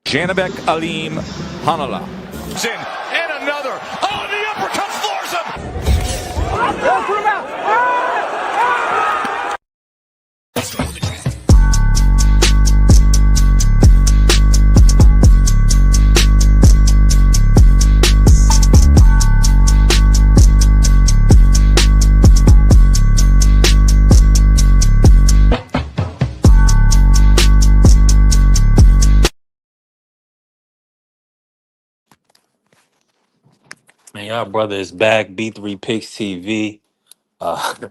Janabek Alim Hanala. In and another. Oh, the uppercut floors him. Put him out. Man, y'all brother is back. B3 Picks TV.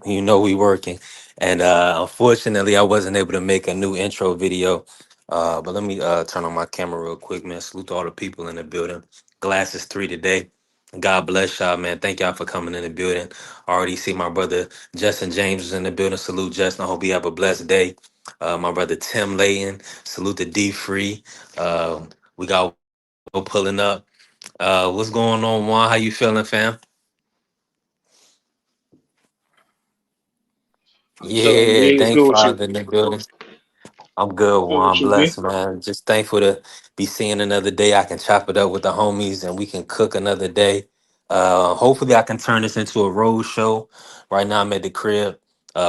You know we working, and unfortunately, I wasn't able to make a new intro video. But let me turn on my camera real quick, man. Salute to all the people in the building. Glasses 3 today. God bless y'all, man. Thank y'all for coming in the building. I already see my brother Justin James is in the building. Salute, Justin. I hope you have a blessed day. My brother Tim Layton. Salute to D Free. We got Will pulling up. What's going on, Juan? How you feeling, fam? I'm feeling Yeah, good. What's thank good with you? Father in the building. I'm good, Good with Juan. you, B? Blessed, man. Just thankful to be seeing another day. I can chop it up with the homies and we can cook another day. Hopefully I can turn this into a road show. Right now I'm at the crib.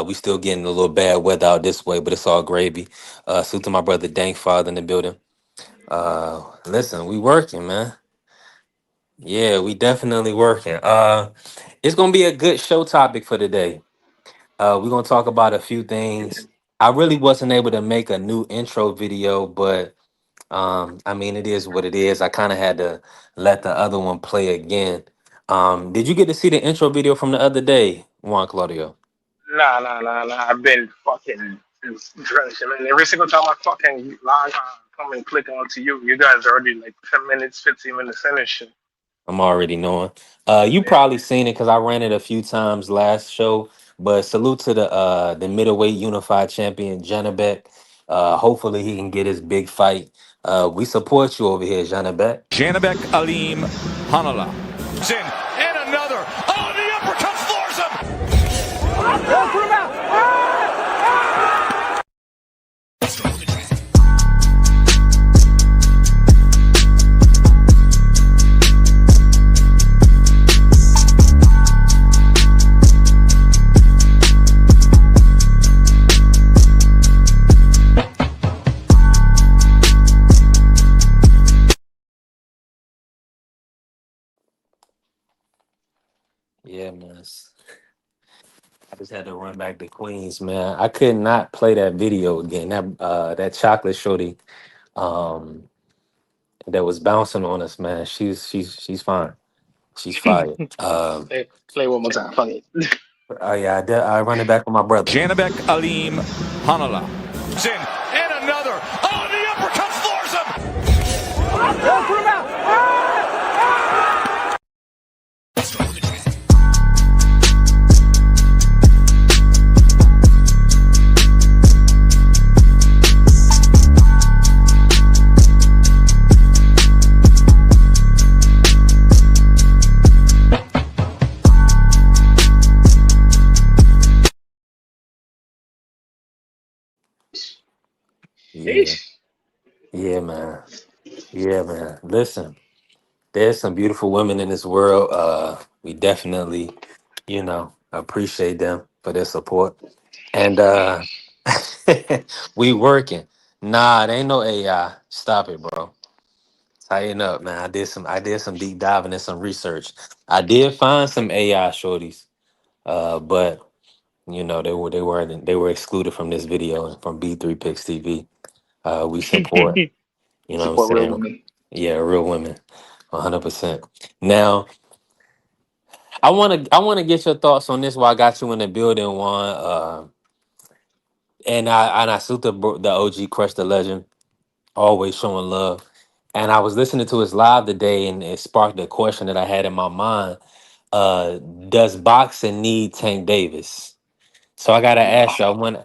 We still getting a little bad weather out this way, but it's all gravy. Salute to my brother Dank Father in the building. Listen, we working, man. Yeah, we definitely working. It's gonna be a good show topic for today. We're gonna talk about a few things. I really wasn't able to make a new intro video, but I mean it is what it is. I kind of had to let the other one play again. Did you get to see the intro video from the other day, Juan Claudio? Nah. I've been fucking drenched, man. Every single time I fucking log on, come and click onto you, you guys are already like 10 minutes, 15 minutes in and shit. I'm already knowing. You Yeah. probably seen it because I ran it a few times last show. But salute to the middleweight unified champion, Janabek. Hopefully he can get his big fight. We support you over here, Janabek. Janabek Alim Hanala. In and another. Oh, the uppercut floors him. Put him out. Yeah, man. I just had to run back to Queens, man. I could not play that video again. That chocolate shorty um that was bouncing on us, man. She's fine. She's fired. Play one more time. Fuck it. Oh yeah, I run it back with my brother. Janabek Alim Hanala. In and another. Oh, the uppercut floors him. Put him out. Yeah, Sheesh. yeah, man. Yeah, man. Listen, there's some beautiful women in this world. We definitely, appreciate them for their support. And we working. Nah, it ain't no AI. Stop it, bro. Tighten up, man. I did some deep diving and some research. I did find some AI shorties, but they were excluded from this video and from B3 Picks TV. We support, you know what Support I'm real saying? women. Yeah, real women, 100%. Now, I wanna get your thoughts on this while I got you in the building, Juan. And I salute the OG Crush the Legend, always showing love. And I was listening to his live today, and it sparked a question that I had in my mind. Does boxing need Tank Davis? So I gotta No. ask you. I want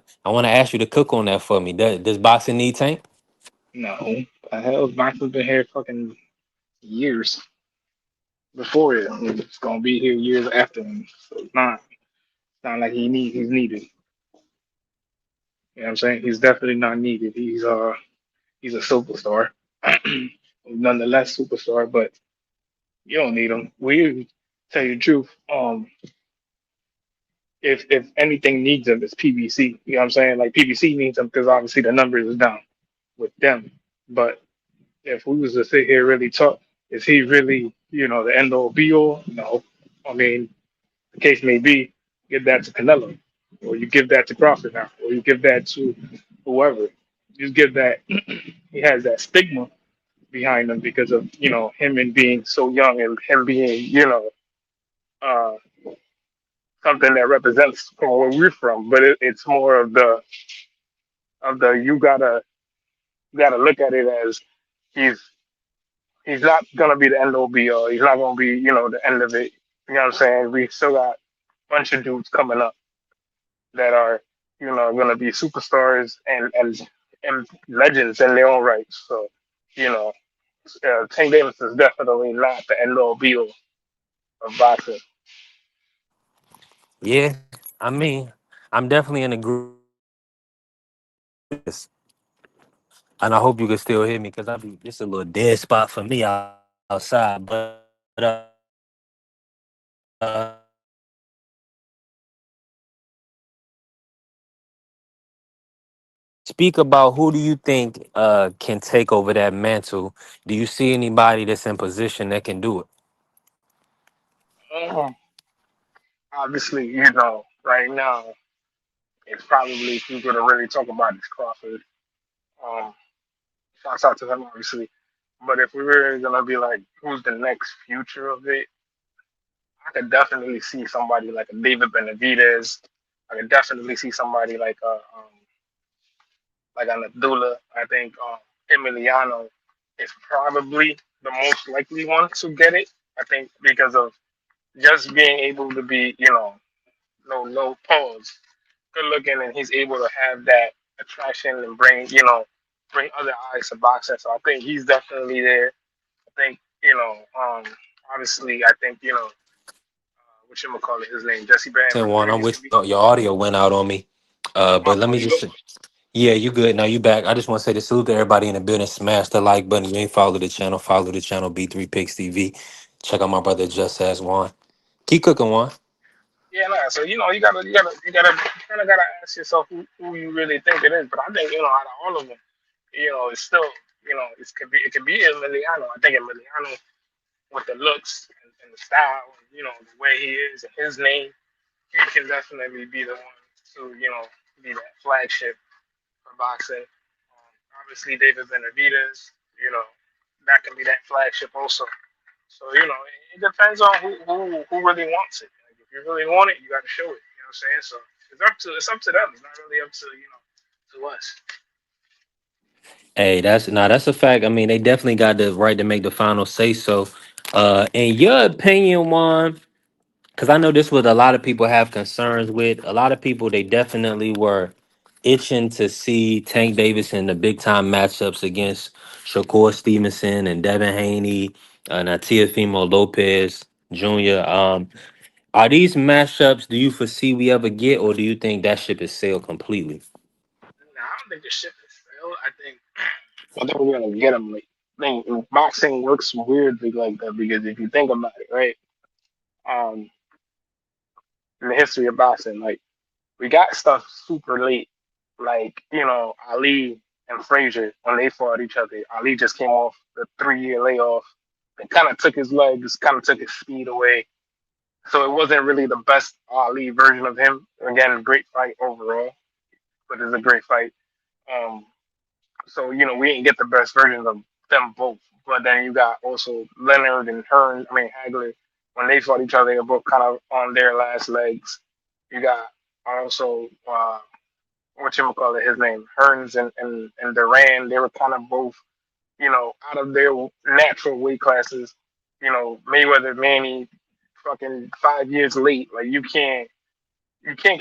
to ask you to cook on that for me. Does boxing need Tank? No. The hell, Max's been here fucking years before it. It's gonna be here years after him. So it's not like he's needed. You know what I'm saying? He's definitely not needed. He's a superstar. nonetheless superstar, but you don't need him. We tell you the truth. If anything needs him, it's PBC. You know what I'm saying? Like PBC needs him because obviously the numbers is down with them. But if we was to sit here really talk, is he really the end all be all? No. I mean, the case may be, give that to Canelo, or you give that to Crawford now, or you give that to whoever. You give that. He has that stigma behind him because of him and being so young and him being uh, something that represents from where we're from. But it's more of the you gotta look at it as he's he's not gonna be the end all be all. He's not gonna be the end of it. You know what I'm saying? We still got a bunch of dudes coming up that are gonna be superstars and legends in their own right. So you know, Tank Davis is definitely not the end all be all of boxing. Yeah, I mean, I'm definitely in agreement with this, and I hope you can still hear me because I be it's a little dead spot for me outside. Speak about who do you think can take over that mantle? Do you see anybody that's in position that can do it? Um, Obviously, right now it's probably if you're gonna really talk about this Crawford. Um, Shouts out to him, obviously. But if we were gonna be like, who's the next future of it? I could definitely see somebody like a David Benavidez. I could definitely see somebody like an Abdullah. I think Emiliano is probably the most likely one to get it. I think because of just being able to be, no pause, good looking, and he's able to have that attraction and bring other eyes to boxing. So I think he's definitely there. I think obviously, I think what you call it, his name Jesse Brand Ten one, I'm Rodriguez with can be. you. Your audio went out on me. My But let fault. me You go. just yeah, you good. Now you back. I just want to say the salute to everybody in the building. Smash the like button. You ain't follow the channel. Follow the channel B3 Picks TV. Check out my brother Just As One. Keep cooking one. Yeah, nah. So you gotta kind of gotta ask yourself who you really think it is. But I think out of all of them, it's still it could be Emiliano. I think Emiliano with the looks and the style, the way he is and his name, he can definitely be the one to be that flagship for boxing. Obviously, David Benavidez, you know, that can be that flagship also. So it depends on who really wants it. Like, if you really want it, you got to show it. You know what I'm saying? So it's up to them. It's not really up to us. Hey, that's a fact. I mean, they definitely got the right to make the final say so. In your opinion, Juan, because I know this was a lot of people have concerns with. A lot of people they definitely were itching to see Tank Davis in the big time matchups against Shakur Stevenson and Devin Haney and Teofimo Lopez Jr. Are these matchups? Do you foresee we ever get, or do you think that ship is sailed completely? Now, I don't think the ship is failed. I think we're gonna get them. Like, boxing works weirdly like that because if you think about it, right? Um, in the history of boxing, like we got stuff super late, like Ali and Frazier when they fought each other. Ali just came off the 3 year layoff. It kind of took his legs, kind of took his speed away. So it wasn't really the best Ali version of him. Again, great fight overall, but it's a great fight. Um, so we didn't get the best versions of them both. But then you got also Leonard and Hearn. I mean Hagler. When they fought each other, they were both kind of on their last legs. You got also what you call it, his name Hearns and Duran. They were kind of both out of their natural weight classes. Mayweather, Manny, fucking 5 years late. Like you can't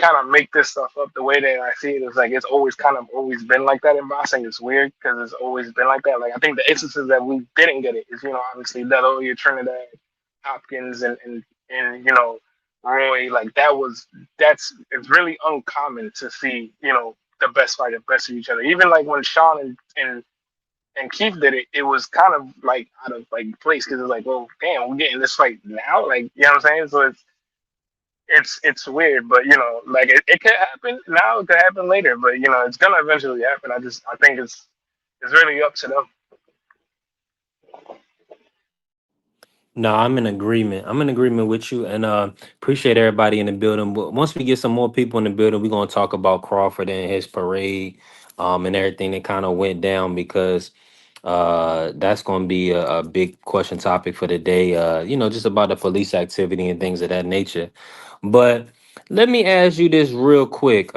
kind of make this stuff up the way that I see it. It's like it's always kind of always been like that in boxing. It's weird because it's always been like that. Like I think the instances that we didn't get it is obviously that your Trinidad, Hopkins, and Roy. Like that's it's really uncommon to see the best fighter best of each other. Even like when Sean and and Keith did it, it was kind of like out of like place because it's like, well, damn, we're getting this fight now, like you know what I'm saying? So it's weird, but like it could happen now, it could happen later, but it's gonna eventually happen. I think it's really up to them. No, I'm in agreement. I'm in agreement with you, and appreciate everybody in the building. But once we get some more people in the building, we're gonna talk about Crawford and his parade, and everything that kind of went down because that's gonna be a big question topic for the day. Just about the police activity and things of that nature. But let me ask you this real quick.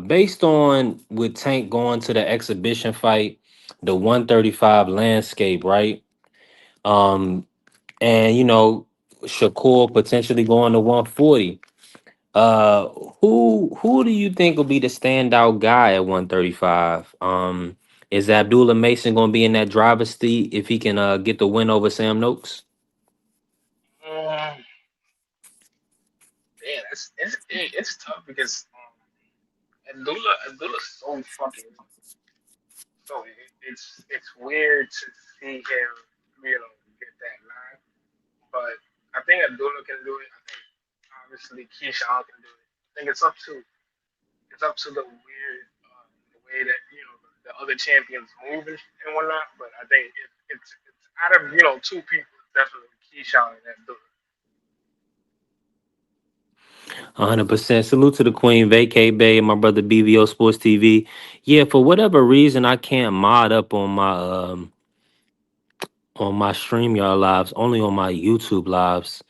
Based on with Tank going to the exhibition fight, the 135 landscape, right? Um, and Shakur potentially going to 140. Uh, who do you think will be the standout guy at 135? Is Abdullah Mason going to be in that driver's seat if he can get the win over Sam Noakes? Mm, yeah, it's tough because Abdullah's so fucking so it's weird to see him get that line, but I think Abdullah can do it. I think obviously Keyshawn can do it. I think it's up to the weird the way that the other champions move and whatnot. But I think it's out of two people, it's definitely Keyshawn and Abdullah. 100%. Salute to the Queen, Vacay Bay, and my brother BVO Sports TV. Yeah, for whatever reason, I can't mod up on my StreamYard lives, only on my YouTube lives.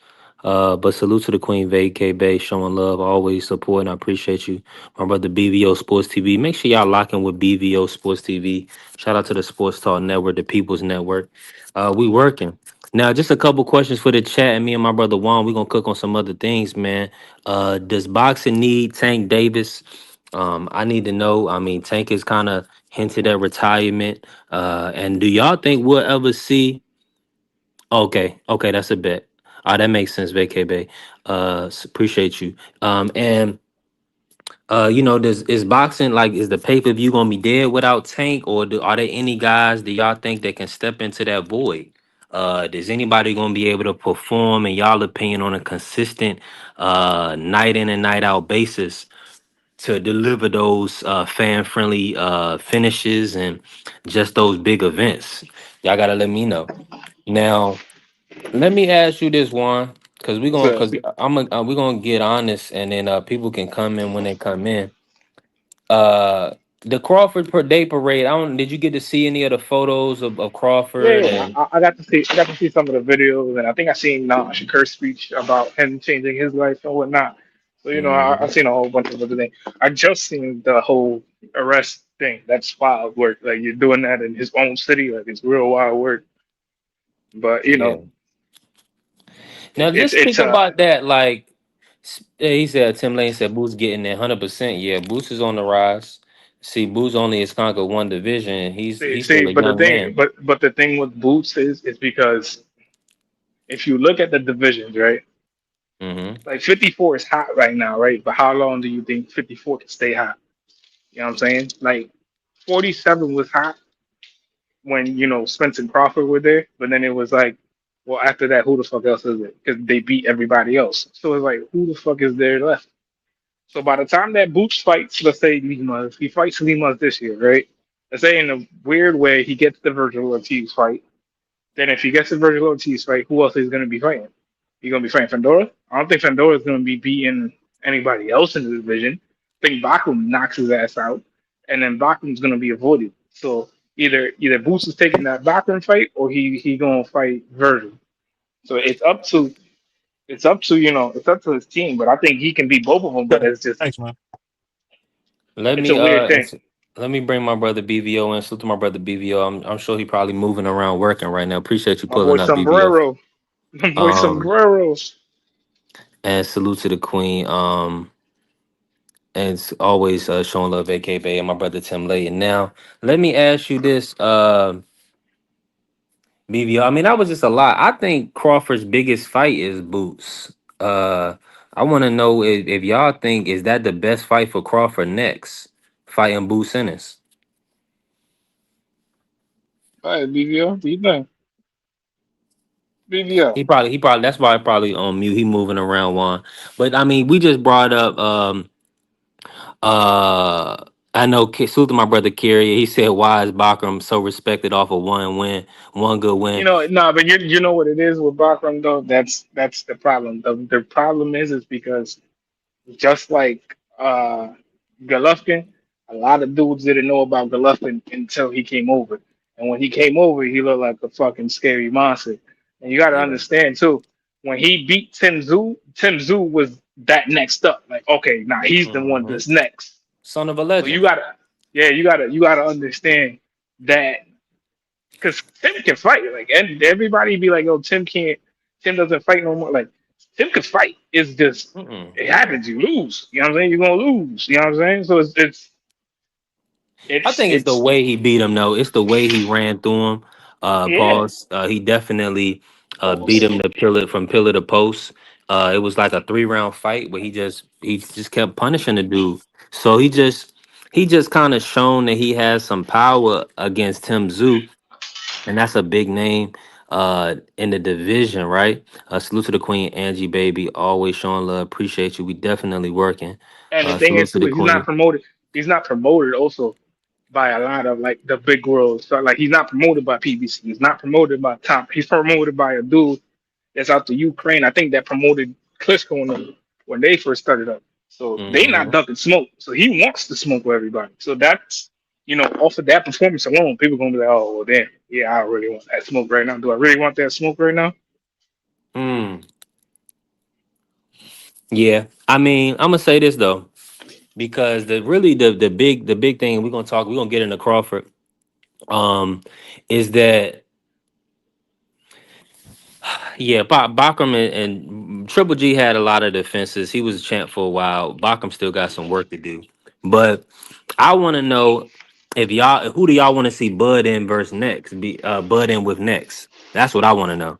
But salute to the Queen Vacay Bay, showing love, always supporting. I appreciate you. My brother BVO Sports TV. Make sure y'all lock in with BVO Sports TV. Shout out to the Sports Talk Network, the People's Network. We working. Now, just a couple questions for the chat, and me and my brother Juan, we gonna cook on some other things, man. Does boxing need Tank Davis? I need to know. I mean, Tank is kind of hinted at retirement. And do y'all think we'll ever see? Okay, okay, that's a bet. That makes sense, Vacay Bay. Appreciate you. And does is boxing like is the pay per view gonna be dead without Tank, or are there any guys do y'all think that can step into that void? Is anybody gonna be able to perform, in y'all opinion, on a consistent night in and night out basis to deliver those fan friendly finishes and just those big events? Y'all gotta let me know. Now, let me ask you this one, because So we're gonna get honest, and then people can come in when they come in. Uh, the Crawford per day parade. I don't. Did you get to see any of the photos of yeah, Crawford yeah, and? I got to see some of the videos, and I think I seen Shakur's speech about him changing his life and whatnot. So I Mhm. seen a whole bunch of other things. I just seen the whole arrest thing. That's wild work. Like you're doing that in his own city. Like it's real wild work. But Yeah. Now it's just it's think about that. Like he said, Tim Lane said, Boots getting there 100%. Yeah, Boots is on the rise. See, Boots only has conquered one division. see He's see. still a But the young thing, man. but the thing with Boots is because if you look at the divisions, right? Hmm. Like 54 is hot right now, right? But how long do you think 54 can stay hot? You know what I'm saying? Like 47 was hot when Spence and Crawford were there, but then it was like, well, after that, who the fuck else is it? Because they beat everybody else. So it's like, who the fuck is there left? So by the time that Boots fights, let's say Lima, if he fights Lima this year, right? Let's say in a weird way he gets the Virgil Ortiz fight. Then if he gets the Virgil Ortiz fight, who else is going to be fighting? He going to be fighting Fandora? I don't think Fandora is going to be beating anybody else in the division. I think Bakum knocks his ass out, and then Bakum's going to be avoided. So either Boots is taking that Bakum fight, or he going to fight Virgil. So it's up to his team. But I think he can beat both of them. But Okay. it's just Thanks, man. Let it's me a weird thing. let me bring my brother BVO in. Salute to my brother BVO. I'm sure he probably moving around working right now. Appreciate you My boy pulling up, BVO. Sombrero, my boy Um, Sombreros. and salute to the Queen. And it's always showing love, AKA, and my brother Tim Layton. Now, let me ask you this, BVO. I mean, that was just a lot. I think Crawford's biggest fight is Boots. Uh, I want to know if y'all think is that the best fight for Crawford next, fighting Boots Ennis. Go ahead, BBO. Do you think? BBO. He probably that's why probably on mute. He moving around one. But I mean, we just brought up uh I know salute to my brother Kerry. He said why is Bakram so respected off of one win, one good You win. know, no, but you know what it is with Bakram though. That's the problem. The problem is because just like Golovkin, a lot of dudes didn't know about Golovkin until he came over. And when he came over, he looked like a fucking scary monster. And you got to Yeah. understand too, when he beat Tim Zoo was that next up. Like, okay, now he's the one Hmm. that's next. Son of a So you legend. gotta, yeah, you gotta understand that because Tim can fight. Like, and everybody be like, "Oh, Tim doesn't fight no more." Like, Tim can fight. It's just Mm-mm. it happens. You lose. You know what I'm saying? You're gonna lose. You know what I'm saying? So it's I it's think it's the it's way he beat him though. It's the way he ran through him. yeah. Pause. He definitely beat Pause. him to pillar to post. It was like a 3 round fight where he just kept punishing the dude. So he just kind of shown that he has some power against Tim Zoo, and that's a big name in the division, right? Salute to the queen, Angie baby, always showing love. Appreciate you. We definitely working. And the thing Salute is to too, the queen. He's not promoted also by a lot of like the big worlds. So like he's not promoted by PBC. He's not promoted by Top. He's promoted by a dude that's out to Ukraine. I think that promoted Klitschko and them when they first started up. So they not Hmm. ducking smoke. So he wants to smoke with everybody. So that's off of that performance alone, people gonna be like, oh well damn, yeah, I really want that smoke right now. Do I really want that smoke right now? Mm. Yeah, I mean, I'm gonna say this though, because the big thing we're gonna get into Crawford, is that yeah, Bacham and Triple G had a lot of defenses. He was a champ for a while. Bacham still got some work to do, but I want to know if y'all who do y'all want to see Bud in versus next? Bud in with next. That's what I want to know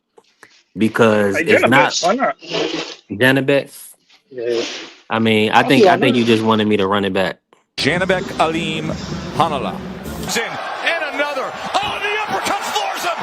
because Like it's Jenna, not why not? Janabek. Yeah, I mean, I honestly, think why I think not? you just wanted me to run it back. Janabek Alim Hanala. In and another. Oh, the uppercut floors him.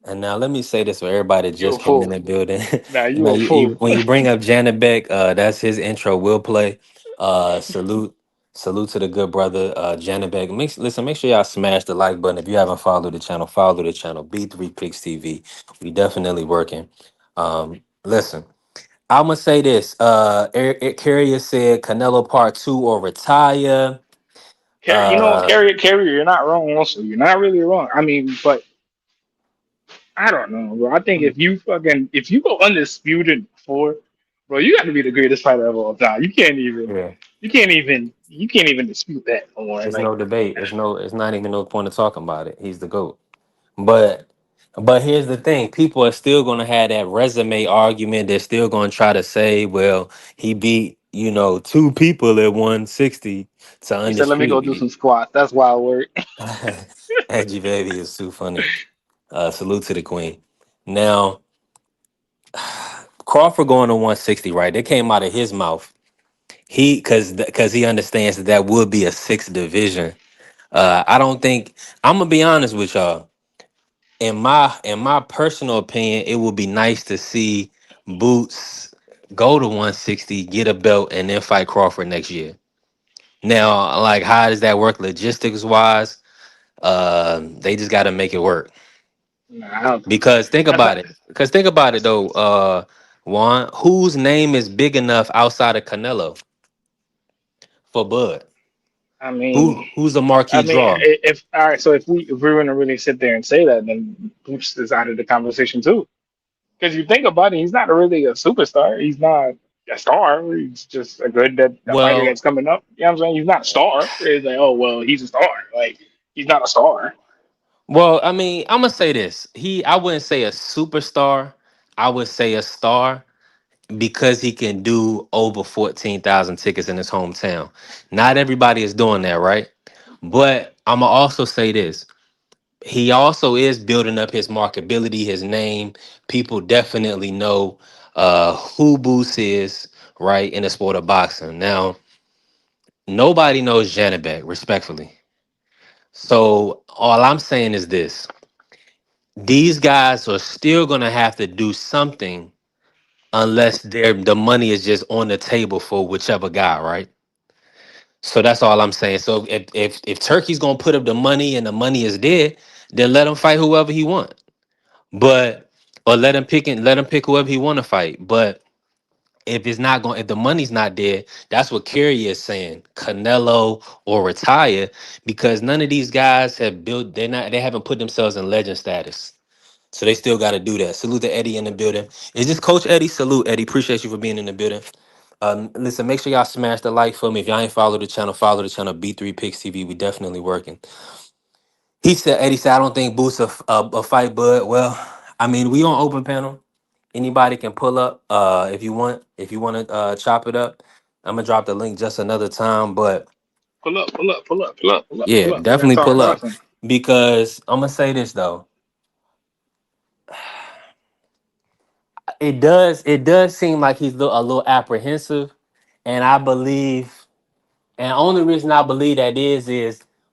And now let me say this for everybody that You a just came in fool. the building. Nah, you you know, a fool. when you bring up Janet Beck, that's his intro. Will play. Salute to the good brother, Janet Beck. Make sure y'all smash the like button. If you haven't followed the channel, follow the channel. B3 Picks TV. We definitely working. Listen, I'm gonna say this. Eric Carrier said Canelo Part 2 or retire. Uh, Carrier, you're not wrong. Also, you're not really wrong. I mean, but I don't know, bro. I think if you go undisputed before, bro, you got to be the greatest fighter of all time. yeah. You can't even dispute that no more. It's Like, no debate. It's not even no point of talking about it. He's the GOAT. But here's the thing: people are still gonna have that resume argument. They're still gonna try to say, "Well, he beat two people at 160 to he said, let me go do undisputed." some squats. That's wild work. Angie baby is too funny. Salute to the queen. Now Crawford going to 160, right? That came out of his mouth. Because he understands that would be a sixth division. I don't think I'm gonna be honest with y'all. In my personal opinion, it would be nice to see Boots go to 160, get a belt, and then fight Crawford next year. Now, like, how does that work logistics wise? They just got to make it work. Nah, I don't think so. Because think That's not. about it. Because think about it That's. though. Juan, whose name is big enough outside of Canelo for Bud? I mean, Who's the marquee draw? if all right. So if we were gonna really sit there and say that, then Boots is out of the conversation too. Because you think about it, he's not really a superstar. He's not a star. He's just a fighter Well, that's coming up. You know what I'm saying? He's not a star. It's like, oh well, he's a star. Like he's not a star. Well, I mean, I'm gonna say this. I wouldn't say a superstar. I would say a star because he can do over 14,000 tickets in his hometown. Not everybody is doing that, right? But I'm going to also say this. He also is building up his marketability, his name. People definitely know who Boost is, right, in the sport of boxing. Now, nobody knows Janabek, respectfully. So all I'm saying is this. These guys are still going to have to do something unless the money is just on the table for whichever guy, right? So that's all I'm saying. So if Turkey's gonna put up the money and the money is there, then let him fight whoever he want. But or let him pick whoever he want to fight. But if the money's not there, that's what Kerry is saying. Canelo or retire because none of these guys have built. They haven't put themselves in legend status. So they still got to do that. Salute to Eddie in the building. Is this Coach Eddie? Salute, Eddie. Appreciate you for being in the building. Listen, make sure y'all smash the like for me. If y'all ain't follow the channel B3 Picks TV. We definitely working. Eddie said, I don't think Boost a fight, bud. Well, I mean, we on open panel. Anybody can pull up if you want. If you want to chop it up, I'm gonna drop the link just another time. But Pull up, pull up, pull up, pull up, pull up, yeah, pull up. We gotta definitely talk pull up boxing. because I'm gonna say this though. It does seem like he's a little apprehensive, and I believe, and only reason I believe that is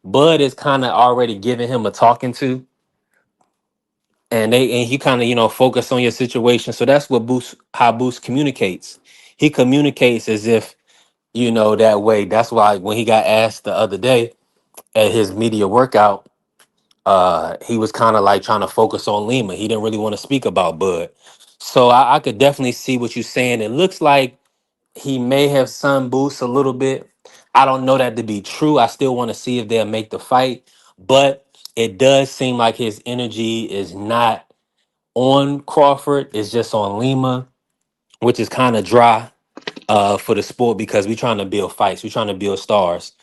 Bud is kind of already giving him a talking to, and he kind of focus on your situation. So that's what Boost communicates. He communicates as if that way. That's why when he got asked the other day at his media workout, he was kind of like trying to focus on Lima. He didn't really want to speak about Bud. So I could definitely see what you're saying. It looks like he may have sun Boost a little bit. I don't know that to be true. I still want to see if they'll make the fight, but it does seem like his energy is not on Crawford. It's just on Lima, which is kind of dry for the sport because we're trying to build fights. We're trying to build stars.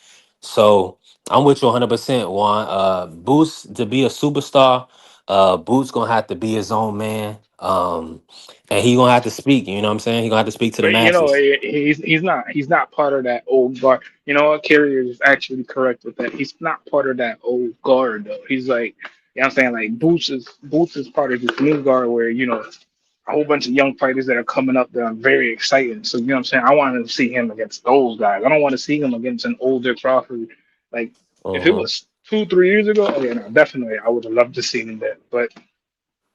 So I'm with you 100%, Juan. Boost to be a superstar, Boots gonna have to be his own man. And he gonna have to speak. You know what I'm saying? He gonna have to speak to the But you know, masses. he's not part of that old guard. You know what? Carrier is actually correct with that. He's not part of that old guard though. He's like, you know what I'm saying? Like Boots is part of this new guard where, a whole bunch of young fighters that are coming up that are very exciting. So you know what I'm saying? I wanted to see him against those guys. I don't want to see him against an older Crawford. Like if it Mhm. was 2, 3 years ago, oh yeah, no, definitely I would have loved to see him there. But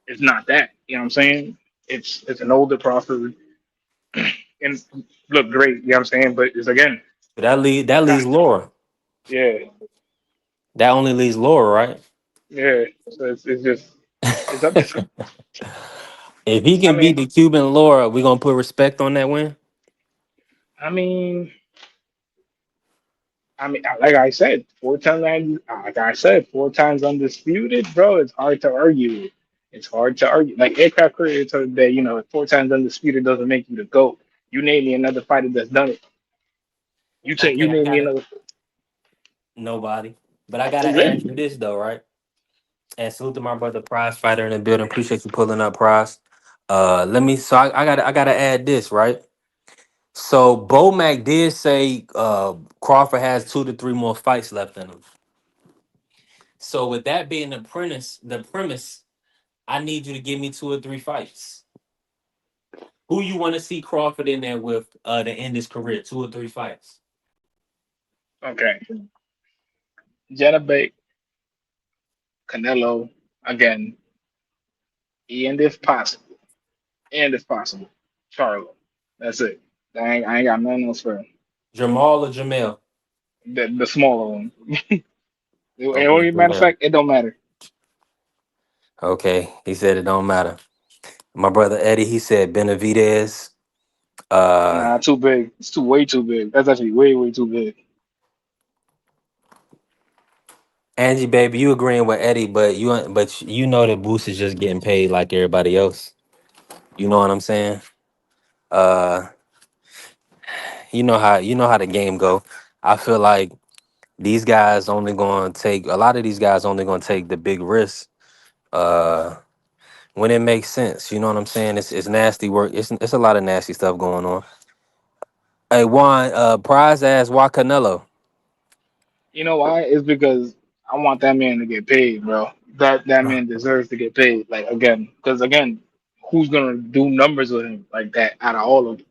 it's not that. You know what I'm saying? It's an older Crawford and look great. You know what I'm saying? But it's again, But that ah, leaves Laura. yeah, That only leaves Laura, right? yeah. So it's just it's up. It's, If he I can beat mean, the Cuban Laura, we gonna put respect on that win. I mean, like I said, like I said, 4 times undisputed, bro. It's hard to argue. It's hard to argue. Like Aircraft Courier told that, 4 times undisputed doesn't make you the GOAT. You name me another fighter that's done it. You I name me gotta another. nobody. But I gotta ask Exactly. you this though, right? And salute to my brother Prize Fighter in the building. Appreciate you pulling up Prize. Let me so I gotta add this, right? So Bo Mac did say Crawford has 2 to 3 more fights left in him. So with that being the premise, I need you to give me 2 or 3 fights. Who you want to see Crawford in there with to end his career? 2 or 3 fights. Okay. Jenna Canelo again, and if possible, Charlo. That's it. I ain't got nothing else for him. Jamal or Jamel? The smaller one. Okay, Matter of Jamel. fact, it don't matter. Okay, he said it don't matter. My brother Eddie, he said Benavidez. Uh, Nah, too big. It's too way too big. That's actually way way too big. Angie, baby, you agreeing with Eddie, but you know that Boost is just getting paid like everybody else. You know what I'm saying? Uh, you know how the game go. I feel like a lot of these guys only gonna take the big risks. Uh, when it makes sense. You know what I'm saying? It's nasty work. It's a lot of nasty stuff going on. Hey Juan, Prize asked why Canelo. You know why? It's because I want that man to get paid, bro. That man deserves to get paid. Like again, because again, who's gonna do numbers with him like that out of all of them?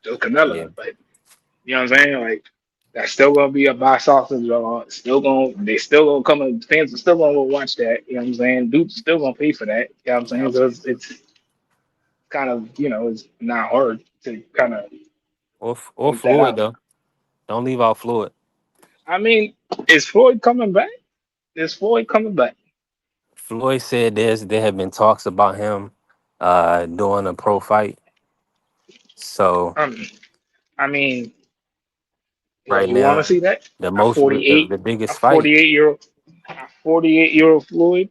Just Yeah. Canelo. Like you know what I'm saying? Like that's still gonna be a box office draw. It's still gonna they still gonna come and fans are still gonna go watch that. You know what I'm saying? Dude's still gonna pay for that. You know what I'm saying? So it's kind of it's not hard to kind of Or point that Floyd out. though. Don't leave out Floyd. I mean, is Floyd coming back? Is Floyd coming back? Floyd said there have been talks about him doing a pro fight. So Um, I mean, yo, right you want to now, see that? the A most the 48, a biggest fight. 48-year-old, a 48-year-old Floyd.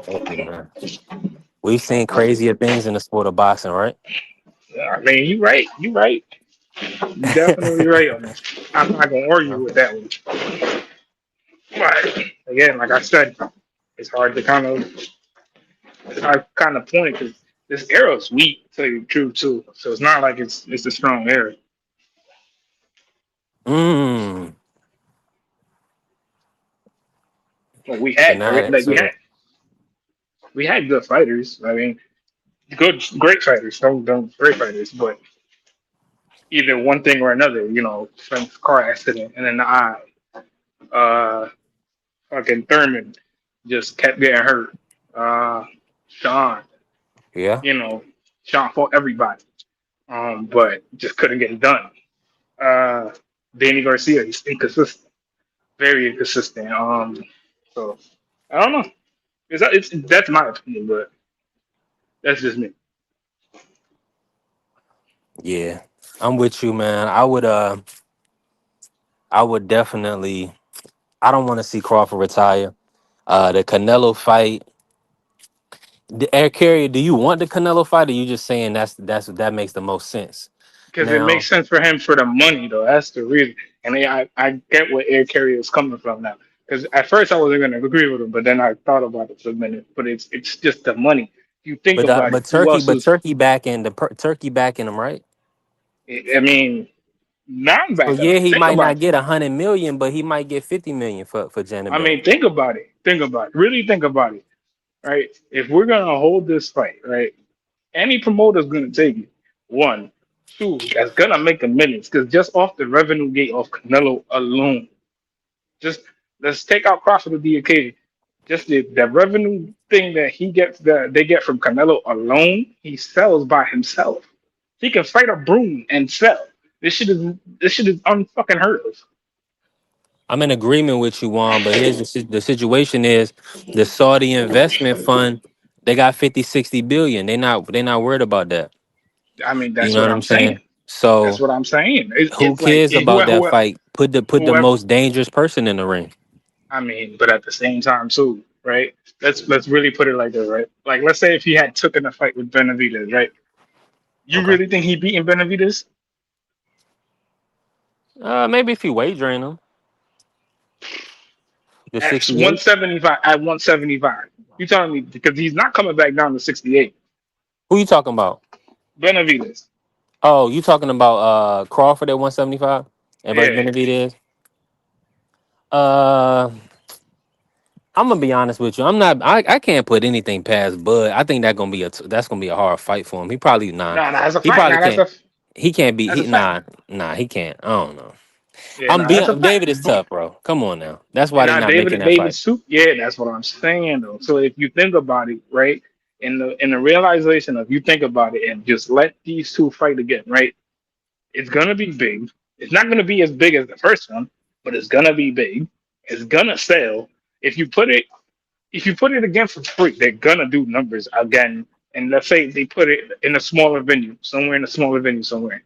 Hey, man. We've seen crazier things in the sport of boxing, right? I mean, you right. You right. You definitely right on that. I'm not gonna Yeah. argue with that one. But again, like I said, it's hard to point because this era is weak. To tell you the truth, too. So it's not like it's a strong era. Mm. Like we So had now great, that like so we had good fighters. I mean, great fighters. Don't great fighters, but either one thing or another. Some car accident and then the eye. Uh, fucking Thurman just kept getting hurt. Sean, yeah. you know, Sean fought everybody, but just couldn't get it done. Uh, Danny Garcia, he's inconsistent, very inconsistent. So I don't know. That's my opinion, but that's just me. Yeah. I'm with you, man. I would definitely I don't want to see Crawford retire. The Canelo fight. The Air Carrier, do you want the Canelo fight or you just saying that makes the most sense? Because it Now, makes sense for him for the money, though. That's the reason. And I get where Air Carrier is coming from now. Because at first I wasn't going to agree with him, but then I thought about it for a minute. But it's just the money. You think but about it. Who else is? Turkey backing Turkey backing him, right? I mean, not So back yeah, up. he Think might about not it. get 100 million, but he might get 50 million for I Janet. mean, think about it. Think about it. Really think about it. Right? If we're going to hold this fight, right? Any promoter's going to take it. One, two, that's going to make a millions. Because just off the revenue gate of Canelo alone, just let's take out Crawford of the occasion. Just the revenue thing that he gets that they get from Canelo alone, he sells by himself. He can fight a broom and sell. This shit is unfucking heard of. I'm in agreement with you, Juan, but here's the situation is the Saudi investment fund, they got 50, 60 billion. They not worried about that. I mean, You that's know what what I'm I'm saying. saying? That's So what I'm saying. who It's like cares about that fight? Put the whoever. most dangerous person in the ring. I mean, but at the same time too, right? Let's really put it like that, right? Like, let's say if he had taken a fight with Benavidez, right? You Okay. really think he beating Benavidez Maybe if you wagering them, the at 68. 175? At 175, you telling me because he's not coming back down to 68? Who you talking about? Benavidez, Oh, you talking about Crawford at 175 and versus yeah. Benavidez? Uh, I'm gonna be honest with you. I'm not. I can't put anything past Bud. I think that's gonna be a hard fight for him. He probably nah. Nah, that's a He fact. probably Nah, can't. He can't be. that's a He fact. nah. He can't. I don't know. Yeah, nah, that's a fact. David is tough, bro. Come on now. That's why And they now not making that David fight. Soup, yeah, that's what I'm saying though. So if you think about it, right, in the realization of you think about it and just let these two fight again, right? It's gonna be big. It's not gonna be as big as the first one, but it's gonna be big. It's gonna sell. If you put it, if you put it again for free, they're gonna do numbers again. And let's say they put it in a smaller venue, somewhere in a smaller venue somewhere.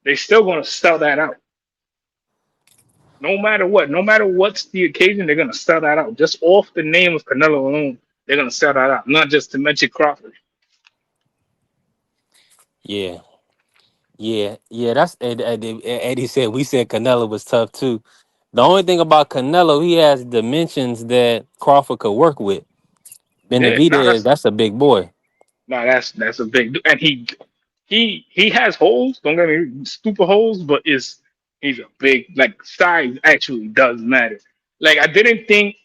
They still gonna sell that out. No matter what, no matter what's the occasion, they're gonna sell that out. Just off the name of Canelo alone, they're gonna sell that out. Not just to mention Crawford. Yeah, yeah. That's Eddie said. We said Canelo was tough too. The only thing about Canelo, he has dimensions that Crawford could work with. Yeah, nah, Benavidez, that's a big boy. that's a big and he has holes. Don't get me stupid holes, but is he's a big like size actually does matter. Like I didn't think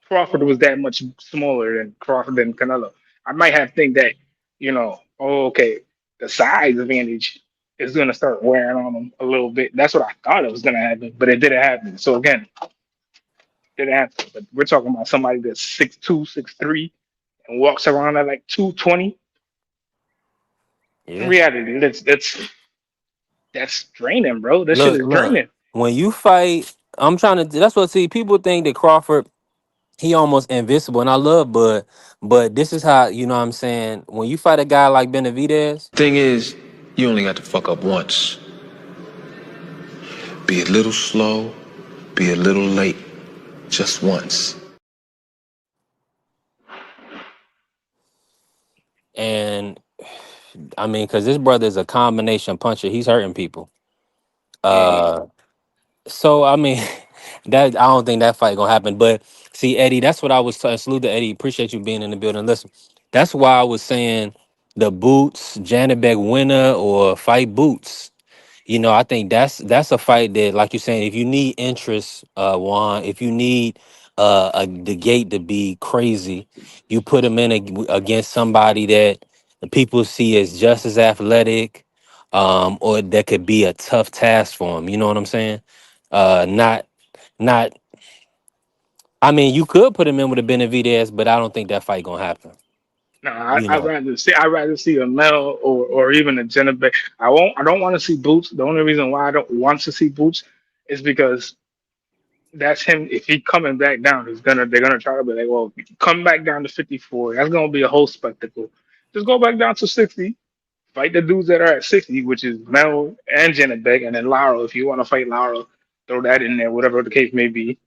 Crawford was that much smaller than Crawford than Canelo. I might have think that oh okay, the size advantage is gonna start wearing on him a little bit. That's what I thought it was gonna happen, but it didn't happen. So again, didn't happen. But we're talking about somebody that's 6'2", 6'3", and walks around at like 220. In Yeah. reality, that's draining, bro. That shit is Look. draining. When you fight, I'm trying to. That's what see. People think that Crawford he almost invincible, and I love Bud, but this is how you know what I'm saying. When you fight a guy like Benavidez, Thing is, you only got to fuck up once. Be a little slow, be a little late, just once. and I mean, because this brother is a combination puncher. He's hurting people. Yeah. Uh, so I mean, that I don't think that fight gonna happen. But see, Eddie, that's what I was saying. Salute to Eddie. Appreciate you being in the building. Listen, that's why I was saying the Boots Janabek winner or fight Boots. I think that's a fight that, like you're saying, if you need interest, Juan, if you need the gate to be crazy, you put him in against somebody that the people see as just as athletic, or that could be a tough task for him. You know what I'm saying? Not. I mean, you could put him in with a Benavidez, but I don't think that fight gonna happen. No, You know. I'd rather see a Mel or even a Jenna. I don't want to see Boots. The only reason why I don't want to see Boots is because that's him. If he coming back down, they're gonna try to be like, well, come back down to 54. That's gonna be a whole spectacle. Just go back down to 60. Fight the dudes that are at 60, which is Mel and Jenna, and then Lara. If you want to fight Lara, throw that in there, whatever the case may be,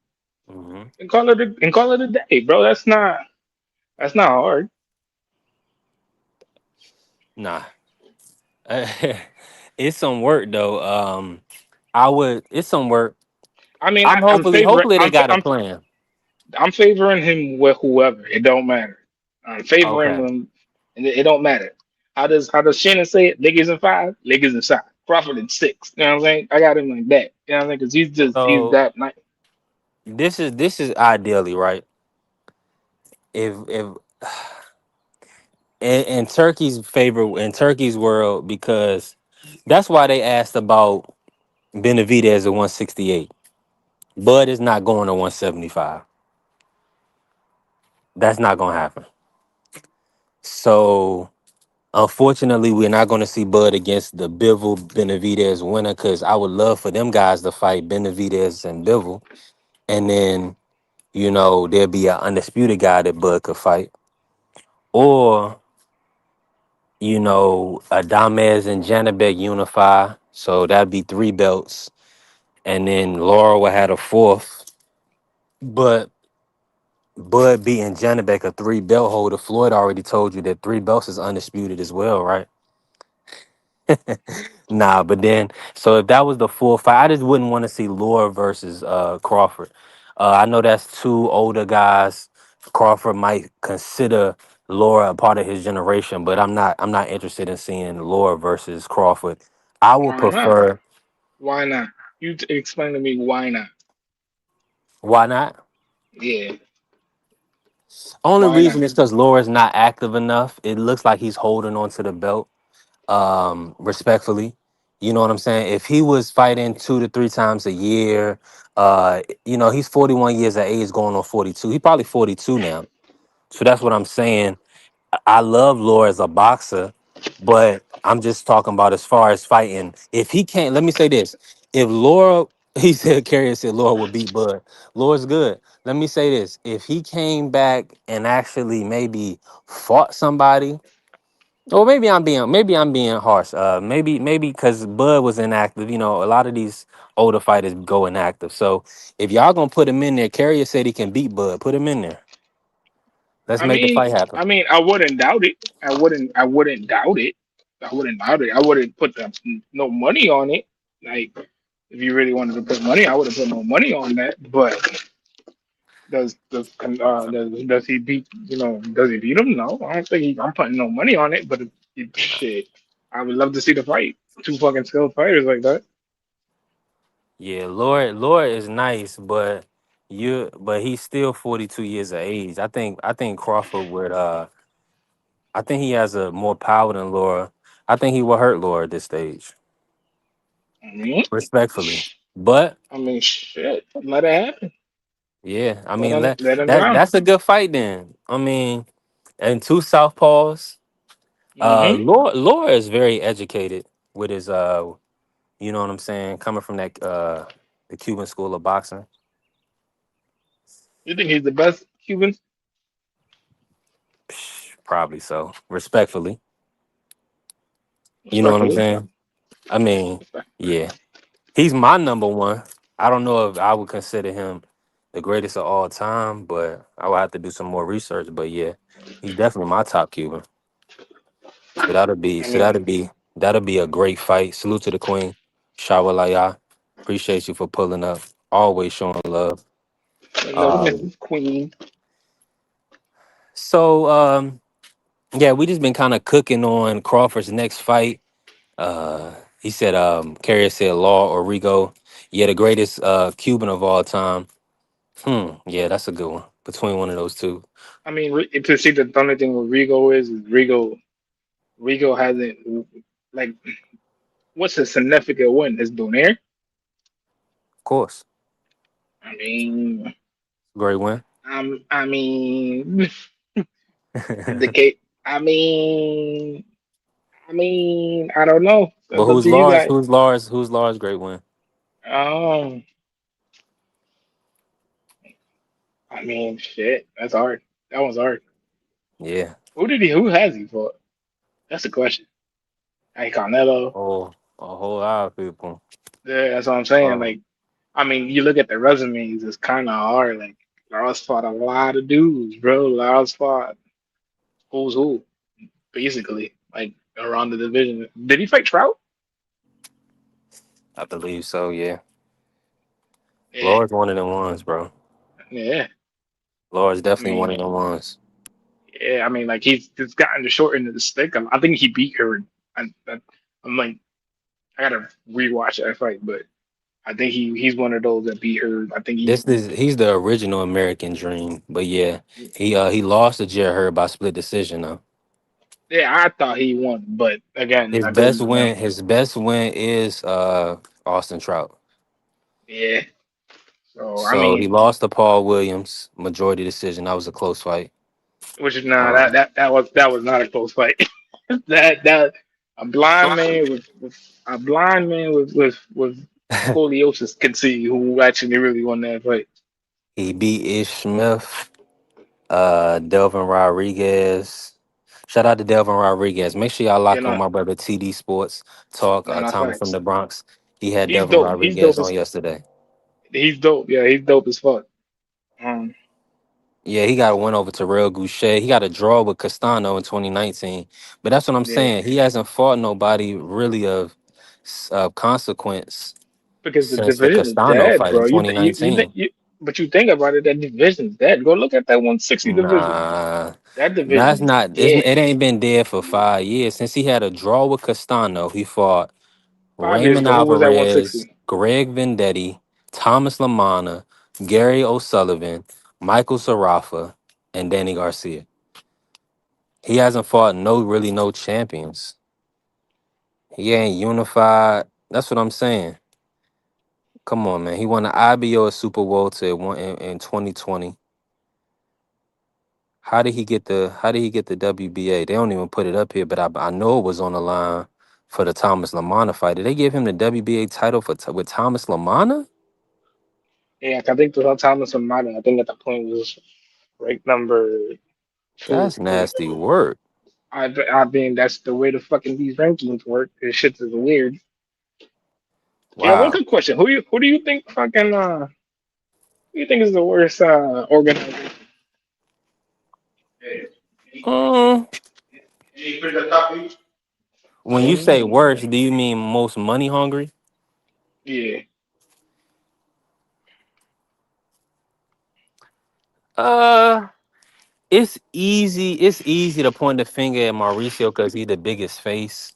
Hmm. and call it a day, bro. That's not hard. Nah. It's some work though. I would. It's some work. I mean, I'm hopefully they got a plan. I'm favoring him with whoever. It don't matter. I'm favoring Okay. him, and it don't matter. How does Shannon say it? Niggas in five, niggas inside. Crawford in six. You know what I'm saying? I got him like that. You know what I'm saying? Because he's So that nice. this is ideally right. If in Turkey's favor in Turkey's world, because that's why they asked about Benavidez at 168. Bud is not going to 175. That's not gonna happen. So unfortunately, we're not going to see Bud against the Bivol Benavidez winner, because I would love for them guys to fight Benavidez and Bivol, and then there'll be an undisputed guy that Bud could fight, or Adamez and Janabek unify, so that'd be three belts, and then Laura will have a fourth. But Bud beating Janabek, a three belt holder. Floyd already told you that three belts is undisputed as well, right? Nah, but then so if that was the full fight, I just wouldn't want to see Laura versus Crawford. I know that's two older guys. Crawford might consider Laura a part of his generation, but I'm not interested in seeing Laura versus Crawford. I would Why not? prefer. Why not? Explain to me why not? Why not? Yeah, Only why not? reason is because Laura's not active enough. It looks like he's holding on to the belt. Respectfully, you know what I'm saying? If he was fighting 2 to 3 times a year, he's 41 years of age going on 42. He probably 42 now. So that's what I'm saying. I love Laura as a boxer, but I'm just talking about as far as fighting. If he can't, let me say this. If Laura, he said, Carrier said Laura would beat Bud. Laura's good. Let me say this. If he came back and actually maybe fought somebody, or maybe I'm being harsh. Maybe because Bud was inactive. A lot of these older fighters go inactive. So if y'all gonna put him in there, Carrier said he can beat Bud. Put him in there. Let's I make the mean, fight happen. I wouldn't doubt it. I wouldn't doubt it. I wouldn't doubt it. I wouldn't put no money on it. Like, if you really wanted to put money, I would have put no money on that. But does he beat does he beat him? No, I don't think I'm putting no money on it. But shit, I would love to see the fight. Two fucking skilled fighters like that. Yeah, Lord is nice, but he's still 42 years of age. I think Crawford would I think he has a more power than Laura. I think he will hurt Laura at this stage, I mean, respectfully. But shit, let it happen. yeah, I Let mean him let him that drown. that's a good fight then. I mean, and two southpaws. Hmm. Laura is very educated with his you know what I'm saying, coming from that the Cuban school of boxing. You think he's the best Cuban? Psh, probably so. Respectfully, you know what I'm Respectfully, saying. I mean, respectfully. yeah, he's my number one. I don't know if I would consider him the greatest of all time, but I would have to do some more research. But yeah, he's definitely my top Cuban. So that'll be I so mean, that'll be a great fight. Salute to the Queen. Shawalaya. Appreciate you for pulling up. Always showing love. hello, Um, Mrs. Queen. so yeah, we just been kind of cooking on Crawford's next fight. He said Carrier said Law or Rigo. Yeah, the greatest Cuban of all time. Yeah, that's a good one. Between one of those two. I mean, to see the only thing with Rigo is Rigo hasn't like what's his significant win? His Donaire. Of course. I mean, Great win. I mean, the case. I don't know. But That's up to you guys. Who's Lars great win? Um, shit, that's hard. That one's hard. Yeah. Who has he fought? That's the question. Hey, Canelo. Oh, a whole lot of people. Yeah, that's what I'm saying. Um, Like, you look at the resumes, it's kind of hard. Like, Laros fought a lot of dudes, bro. Laros fought who's who, basically, like around the division. Did he fight Trout? I believe so, yeah. Yeah, Lars one of them ones, bro. yeah. Lars I definitely one mean, of them ones. yeah. Like he's just gotten the short end of the stick. I think he beat her. I'm like, I gotta rewatch that fight, but I think he's one of those that beat her. I think He's the original American dream. But yeah, he lost to Jerry Hurd by split decision though. yeah, I thought he won, but again, I could, His best win is Austin Trout. yeah. So So he lost to Paul Williams, majority decision. That was a close fight. which is nah, Um, that was not a close fight. that a blind man with scoliosis can see who actually really won that fight. he beat Ish Smith, Delvin Rodriguez. Shout out to Delvin Rodriguez. Make sure y'all You lock on know, my brother TD Sports Talk, no, not Thomas from facts. the Bronx. He had He's Delvin dope. Rodriguez on yesterday. He's dope. Yeah, he's dope as fuck. Um, Yeah, he got a win over Terrell Goucher. He got a draw with Castano in 2019. But that's what I'm yeah, saying. He hasn't fought nobody really of consequence because the since the division is Castano dead, fight in bro. You think 2019. but you think about it, that division's dead. Go look at that 160 division. Nah, That division that's is not. dead. It ain't been dead for 5 years since he had a draw with Castano. He fought 5 years Raymond ago, who was at Alvarez, 160? Greg Vendetti, Thomas Lamana, Gary O'Sullivan, Michael Sarafa, and Danny Garcia. He hasn't fought no champions. He ain't unified. That's what I'm saying. Come on, man. He won the IBO at Super Welter in 2020. How did he get the WBA? They don't even put it up here, but I know it was on the line for the Thomas Lamana fight. Did they give him the WBA title with Thomas Lamana? Yeah, I think the Thomas and Martin, I think at the point was ranked number two. That's nasty work. I mean, that's the way the fucking these rankings work. This shit is weird. Yeah, one Wow. good question. Who do you think fucking who do you think is the worst organization? Um, when you say Mm, worse, do you mean most money hungry? yeah. Uh, it's easy. It's easy to point the finger at Mauricio because he's the biggest face.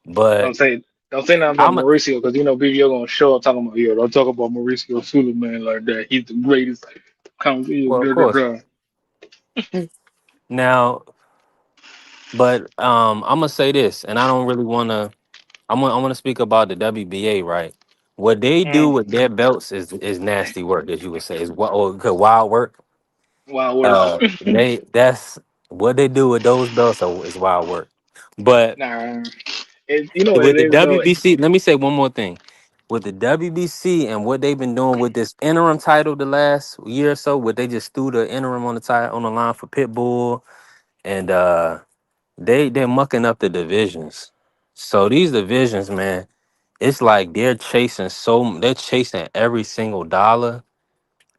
But Don't say don't say nothing about I'm Mauricio because you know BBO gonna show up talking about yo. Don't talk about Mauricio Suleiman like that. He's the greatest. Come, well, of blah, blah, course. blah. Now, but I'm gonna say this, and I don't really want to. I'm gonna speak about the WBA, right? What they do Mm, with their belts is nasty work, as you would say, is what or wild work. wild work. That's what they do with those belts is wild work. But Nah, you know what it with the is though. WBC, let me say one more thing. With the WBC and what they've been doing with this interim title the last year or so, where they just threw the interim on the title on the line for Pitbull, and they're mucking up the divisions. So these divisions, man, it's like they're chasing every single dollar.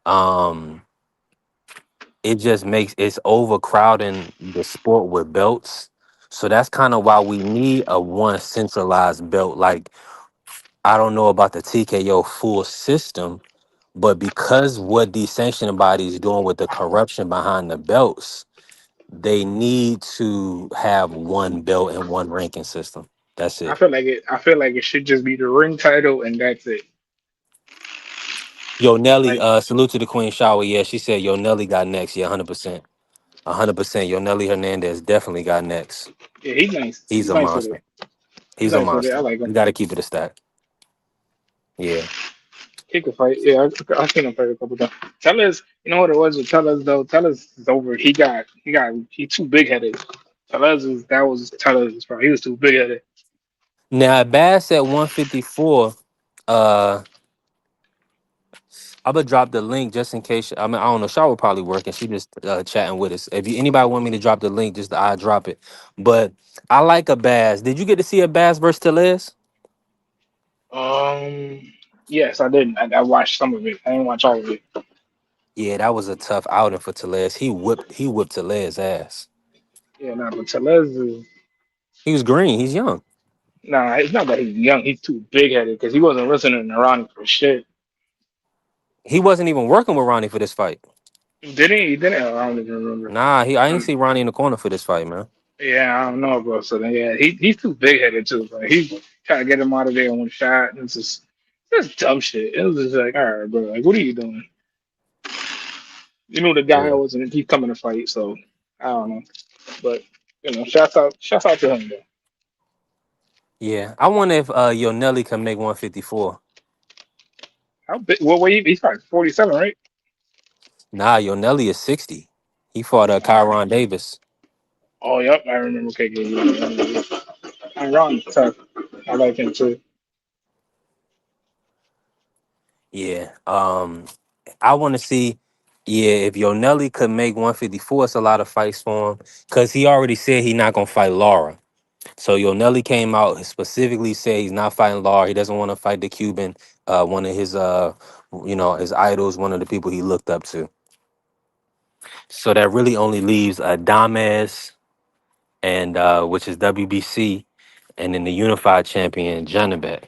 Um, it just makes it's overcrowding the sport with belts. So that's kind of why we need a one centralized belt. Like I don't know about the TKO full system, but because what these sanctioning bodies doing with the corruption behind the belts, they need to have one belt and one ranking system. That's I it. feel like it. I feel like it should just be the ring title and that's it. Yo, Nelly, Like, salute to the Queen Shower. Yeah, she said Yo Nelly got next. Yeah, 100%. 100%. Yo Nelly Hernandez definitely got next. yeah, he's nice. He's He's a nice with it. monster. He's He's a nice with it. I monster. like him. You got to keep it a stack. Yeah. He could fight. Yeah, I seen him fight a couple times. Tellez, you know what it was with Tellez though. Tellez is over. He too big headed. Tellez is that was Tellez problem. He was too big headed. Now, Bass at 154, uh, I'm gonna drop the link just in case. I mean, I don't know. Shaw will probably work, and she just chatting with us. If anybody want me to drop the link, just I drop it. But I like a Bass. Did you get to see a Bass versus Telez? Um, yes, I did. I watched some of it. I didn't watch all of it. Yeah, that was a tough outing for Telez. He whipped Telez ass. Yeah, nah, but Tellez is He was green. He's young. nah. It's not that he's young. He's too big headed because he wasn't listening to Ronnie for shit. He wasn't even working with Ronnie for this fight. Did he? He didn't. I don't even remember. Nah, I ain't Um, see Ronnie in the corner for this fight, man. yeah, I don't know, bro. So then, yeah, he's too big headed too. Bro. He trying to get him out of there in one shot. And it's just dumb shit. It was just like, all right, bro. Like, what are you doing? You know, the guy Yeah. wasn't. He's coming to fight, so I don't know. But shouts out to him though. Yeah. I wonder if Yo Nelly can make 154. How big? What weight? He's probably 47, right? Nah, Yo Nelly is 60. He fought Uh, Kyron Davis. oh, yep, I remember KK. I'm wrong. Tough. I like him too. Yeah. I want to see, yeah, if Yo Nelly could make 154, it's a lot of fights for him. Cause he already said he not gonna fight Laura. So Yo Nelly came out and specifically said he's not fighting Laura. He doesn't want to fight the Cuban, one of his his idols, one of the people he looked up to. So that really only leaves Dames and which is WBC, and then the unified champion Janabek.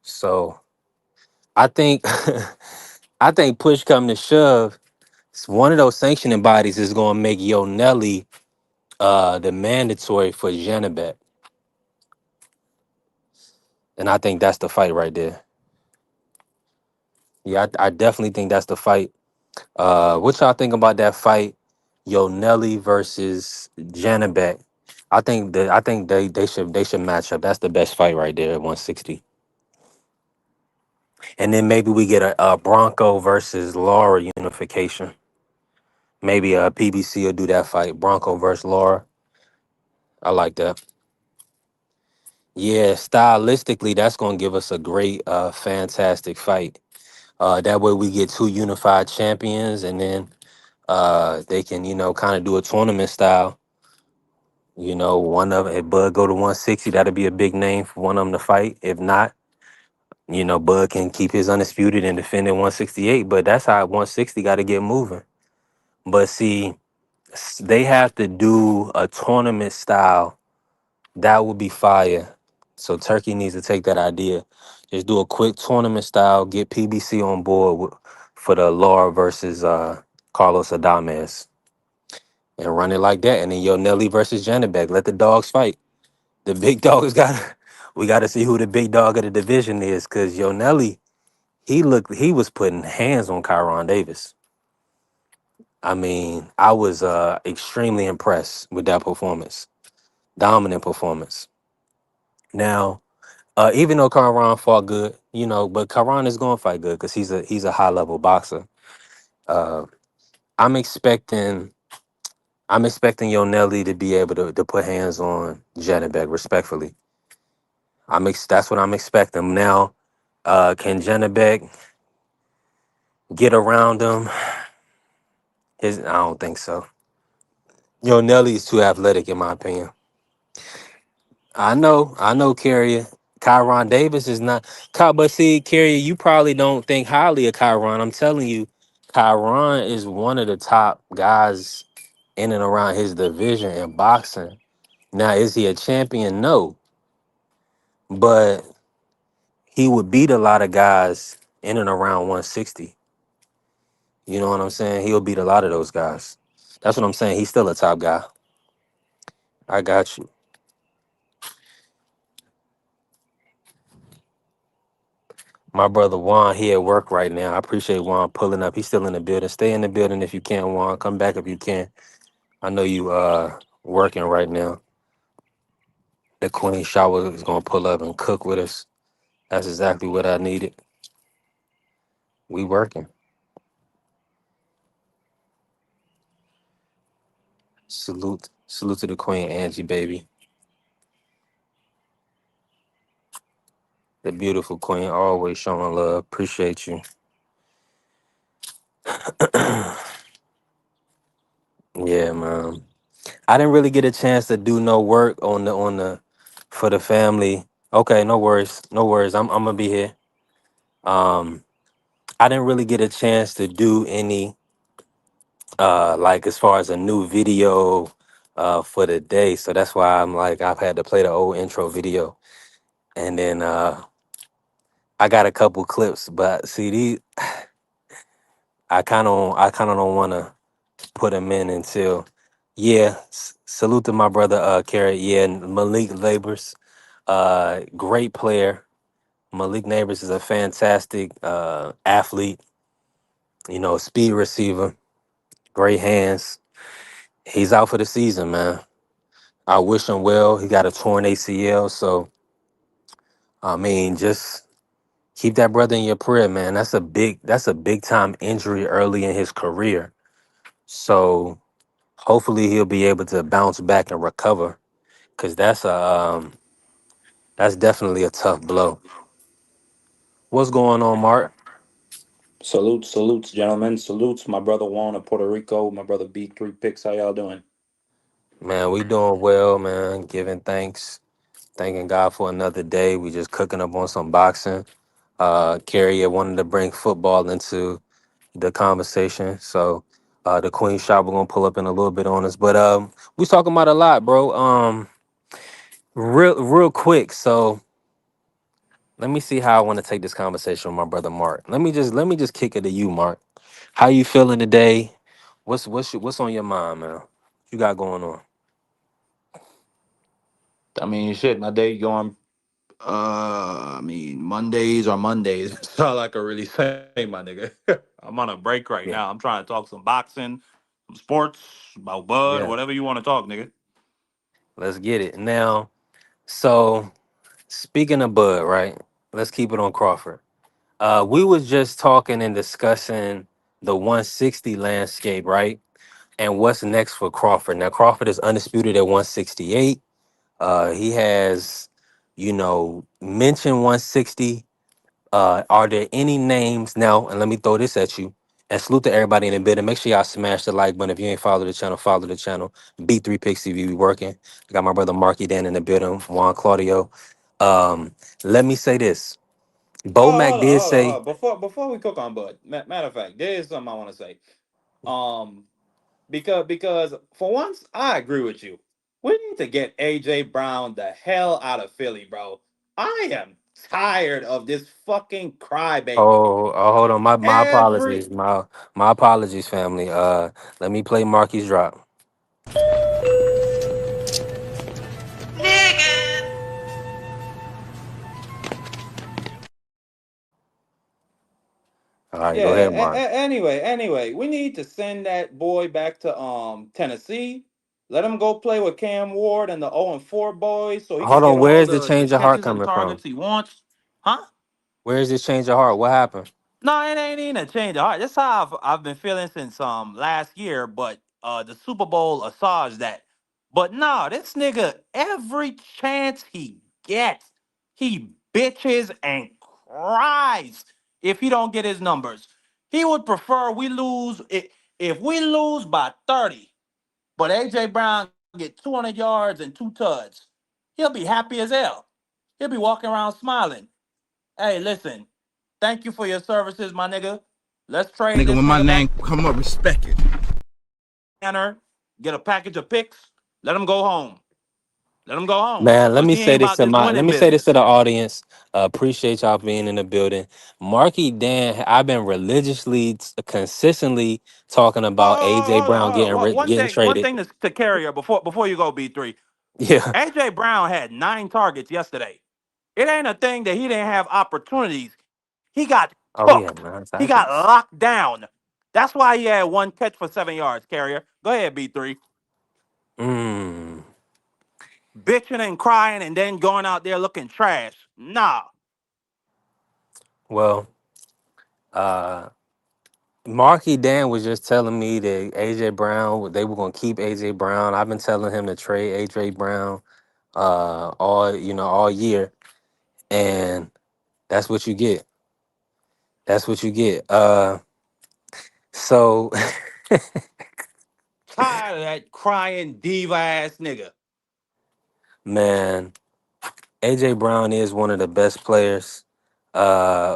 So I think I think push come to shove, one of those sanctioning bodies is going to make Yo Nelly the mandatory for Janabek, and I think that's the fight right there. Yeah, I definitely think that's the fight. What y'all think about that fight, Yo Nelly versus Janabek? I think they should match up. That's the best fight right there at 160. And then maybe we get a Bronco versus Laura unification. Maybe a PBC will do that fight. Bronco versus Laura. I like that. Yeah, stylistically, that's gonna give us a great, fantastic fight. That way we get two unified champions, and then they can, kind of do a tournament style. One of if Bud go to 160, that'll be a big name for one of them to fight. If not, Bud can keep his undisputed and defend at 168. But that's how 160 got to get moving. But see, they have to do a tournament style. That would be fire. So Turkey needs to take that idea. Just do a quick tournament style. Get PBC on board for the Laura versus Carlos Adames, and run it like that. And then Yo Nelly versus Janabek. Let the dogs fight. The big dogs got. We got to see who the big dog of the division is, because Yo Nelly, he was putting hands on Kyron Davis. I mean, I was extremely impressed with that performance. Dominant performance. Now, even though Kyron fought good, but Kyron is going to fight good because he's a high level boxer. Uh, I'm expecting I'm expecting Yo Nelly to be able to put hands on Janabek respectfully. That's what I'm expecting. Now, can Janabek get around him? I don't think so. Yo Nelly is too athletic in my opinion. I know, Carrier. Kyron Davis is not. But see, Carrier, you probably don't think highly of Kyron. I'm telling you, Kyron is one of the top guys in and around his division in boxing. Now, is he a champion? No, but he would beat a lot of guys in and around 160. You know what I'm saying? He'll beat a lot of those guys. That's what I'm saying. He's still a top guy. I got you. My brother Juan, he at work right now. I appreciate Juan pulling up. He's still in the building. Stay in the building if you can, Juan. Come back if you can. I know you working right now. The Queen Shower is gonna pull up and cook with us. That's exactly what I needed. We working. Salute to the Queen Angie, baby. The beautiful queen, always showing love. Appreciate you. Yeah, man. I didn't really get a chance to do no work on the for the family. Okay, no worries. No worries. I'm gonna be here. Um I didn't really get a chance to do any like as far as a new video for the day. So that's why I'm like I've had to play the old intro video. And then I got a couple clips, but see these I kinda don't wanna put them in until yeah. Salute to my brother Carrot. Yeah, Malik Labors. Great player. Malik Neighbors is a fantastic athlete, speed receiver, great hands. He's out for the season, man. I wish him well. He got a torn ACL, so I mean, just keep that brother in your prayer, man. That's a big time injury early in his career. So hopefully he'll be able to bounce back and recover, because that's definitely a tough blow. What's going on, Mark? Salutes, salutes, gentlemen. Salutes, my brother Juan of Puerto Rico, my brother B3 Picks. How y'all doing? Man, we doing well, man. Giving thanks, thanking God for another day. We just cooking up on some boxing. Carrie wanted to bring football into the conversation, so the Queen Shop we're gonna pull up in a little bit on us. But we talking about a lot, bro. Real quick. So let me see how I want to take this conversation with my brother Mark. Let me just kick it to you, Mark. How you feeling today? What's on your mind, man? What you got going on? I mean, shit, my day going. Mondays are Mondays. That's all I can really say, my nigga. I'm on a break right now. I'm Yeah, trying to talk some boxing, some sports, about Bud, yeah. whatever you want to talk, nigga. Let's get it now. So speaking of Bud, right? Let's keep it on Crawford. We was just talking and discussing the 160 landscape, right? And what's next for Crawford. Now Crawford is undisputed at 168. He has, mentioned 160. Are there any names now? And let me throw this at you. And salute to everybody in the building. Make sure y'all smash the like button. If you ain't followed the channel, follow the channel. B3 Picks TV be working. I got my brother Marky Dan in the building, Juan Claudio. Um, Let me say this. Bo Oh, Mac hold on, did hold on, hold say, on. Before we cook on Bud, matter of fact, there is something I want to say. Um, because for once, I agree with you. We need to get AJ Brown the hell out of Philly, bro. I am tired of this fucking crybaby. Hold on. My Every apologies. My apologies, family. Let me play Marky's drop. All right, go Yeah. ahead, Mark. Anyway, we need to send that boy back to Tennessee. Let him go play with Cam Ward and the 0-4 boys, so he can Hold get on. all Where's the the change of heart catches and coming from? targets he wants. Huh? Where's this change of heart? What happened? No, it ain't even a change of heart. That's how I've been feeling since last year, but the Super Bowl assuaged that. But no, this nigga every chance he gets, he bitches and cries if he don't get his numbers. He would prefer we lose if we lose by 30, but AJ Brown get 200 yards and 2 tuds. He'll be happy as hell. He'll be walking around smiling. Hey, listen. Thank you for your services, my nigga. Let's trade Nigga, this when my nigga name back come up, respect it. Tanner. Get a package of picks. Let him go home. Let him go home. Man, let Cause me he ain't say this about to this my let winning me say this to business. the audience. Appreciate y'all being in the building. Marky Dan, I've been religiously, consistently talking about AJ Hold on, Brown hold on. One getting thing, one traded. thing to carry her before you go B3. Yeah. AJ Brown had 9 targets yesterday. It ain't a thing that he didn't have opportunities. He got Oh, he had cooked. nine He got targets. locked down. That's why he had 1 catch for 7 yards, carrier. Go ahead, B3. Mm. Bitching and crying and then going out there looking trash. Nah, Well, Marky Dan was just telling me that AJ Brown, they were gonna keep AJ Brown. I've been telling him to trade AJ Brown all year. And that's what you get. That's what you get. So tired of that crying diva ass nigga. man, AJ Brown is one of the best players.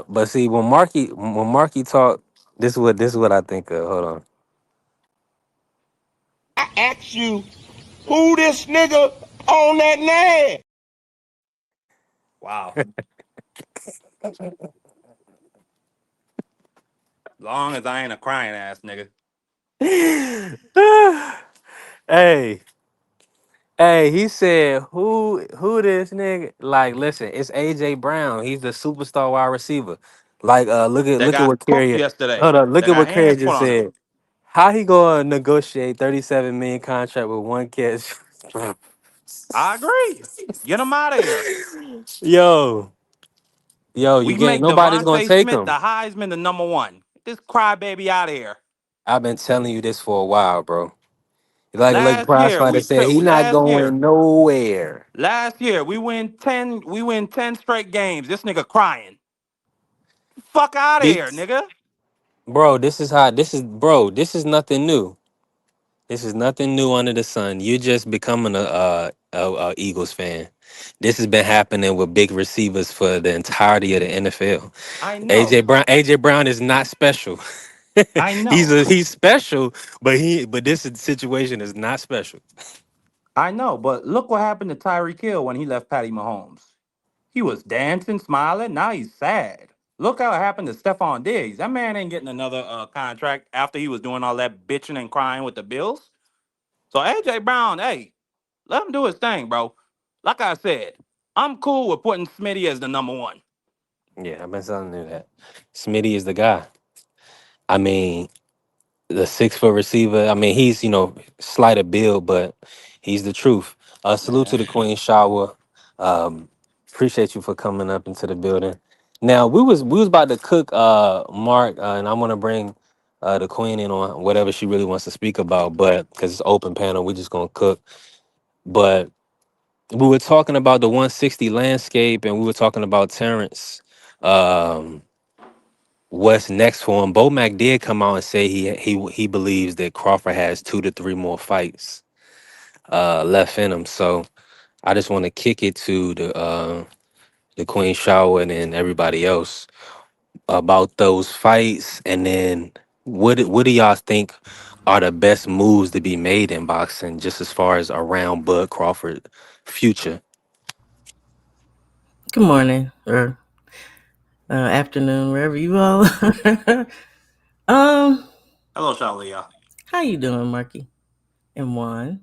But see, when Marky talk, this is what I think of. Hold on. I ask you, who this nigga on that name? Wow. Long as I ain't a crying ass nigga. Hey, hey, he said, who this nigga? Like, listen, it's AJ Brown. He's the superstar wide receiver. Like, That look at got what cooked Carrier. yesterday. Hold on, look That at got what Carrier hands put just on him. said. How he gonna negotiate 37 million contract with one catch? I agree. Get him out of here. yo, you We can't. make Nobody's gonna Devontae take Smith the him. Heisman the number 1. Get this crybaby out of here. I've been telling you this for a while, bro. Like Last Prize year Fighter we said, took he not last year. going nowhere. Last year we win 10 straight games. This nigga crying. Fuck out of here, This, nigga. bro, this is nothing new. This is nothing new under the sun. You're just becoming a Eagles fan. This has been happening with big receivers for the entirety of the NFL. I know. AJ Brown is not special. I know. He's special, but this situation is not special. I know, but look what happened to Tyreek Hill when he left Patty Mahomes. He was dancing, smiling. Now he's sad. Look how it happened to Stephon Diggs. That man ain't getting another contract after he was doing all that bitching and crying with the Bills. So AJ Brown, hey, let him do his thing, bro. Like I said, I'm cool with putting Smitty as the number 1. Yeah, I've been telling you that. Smitty is the guy. I mean, the 6 foot receiver. I mean, he's slight of build, but he's the truth. Salute to Man. the Queen Shower. Um, appreciate you for coming up into the building. Now we was about to cook Mark, and I'm gonna bring the Queen in on whatever she really wants to speak about, but because it's open panel, we just gonna cook. But we were talking about the 160 landscape, and we were talking about Terrence. Um, what's next for him? Bo Mac did come out and say he believes that Crawford has 2 to 3 more fights left in him. So I just want to kick it to the Queen Shower and then everybody else about those fights, and then what do y'all think are the best moves to be made in boxing, just as far as around Bud Crawford future? Good morning or afternoon, wherever you all are. Hello, Shalia. How you doing, Marky and Juan?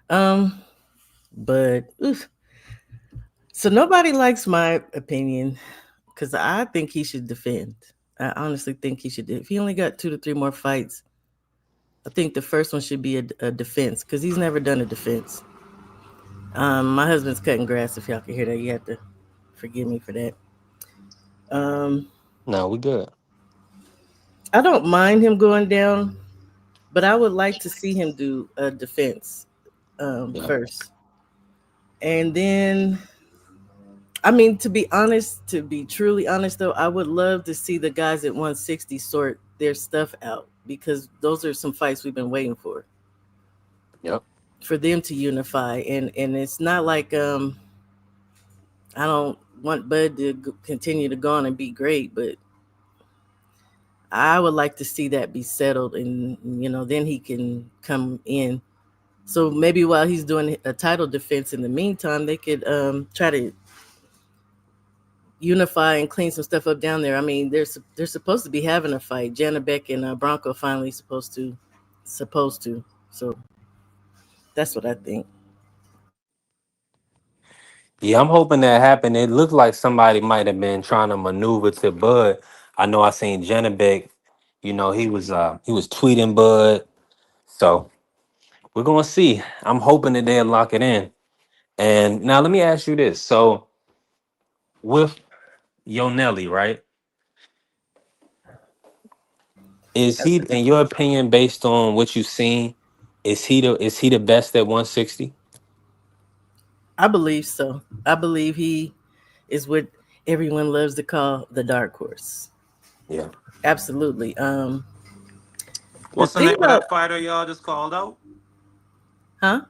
Um, but oof. So nobody likes my opinion because I think he should defend. I honestly think he should. If he only got 2 to 3 more fights, I think the first one should be a defense because he's never done a defense. My husband's cutting grass. If y'all can hear that, you have to forgive me for that. Um, No, we good. I don't mind him going down, but I would like to see him do a defense Yeah. first. And then, I mean, to be honest, to be truly honest, though, I would love to see the guys at 160 sort their stuff out because those are some fights we've been waiting Yep. for them to unify. And it's not like I don't want Bud to continue to go on and be great, but I would like to see that be settled, and then he can come in. So maybe while he's doing a title defense in the meantime, they could try to unify and clean some stuff up down there. I mean, they're supposed to be having a fight. Janabek and Bronco finally supposed to. So that's what I think. Yeah, I'm hoping that happened. It looked like somebody might have been trying to maneuver to Bud. I know I seen Janabek, he was tweeting Bud. So we're gonna see. I'm hoping that they'll lock it in. And now let me ask you this. So with Yonelli, right? Is he, in your opinion, based on what you've seen, is he the best at 160? I believe so. I believe he is what everyone loves to call the dark horse. Yeah. Absolutely. The What's the thing name of about that fighter y'all just called out? huh?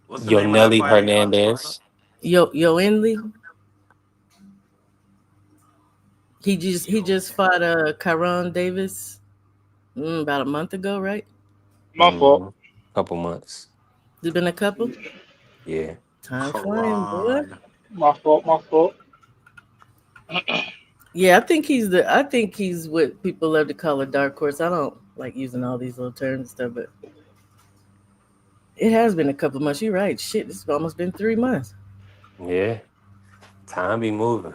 What's the name of that Yonelli fighter y'all just called out? Hernandez. Yo Inley. He just fought Kyron Davis about a month ago, right? My fault. Couple months. There's been a couple. Yeah. Time flying, boy. Quran. My fault. My fault. Yeah, I think he's what people love to call a dark horse. I don't like using all these little terms and stuff, but it has been a couple months. You're right. Shit, it's almost been 3 months. Yeah. Time be moving.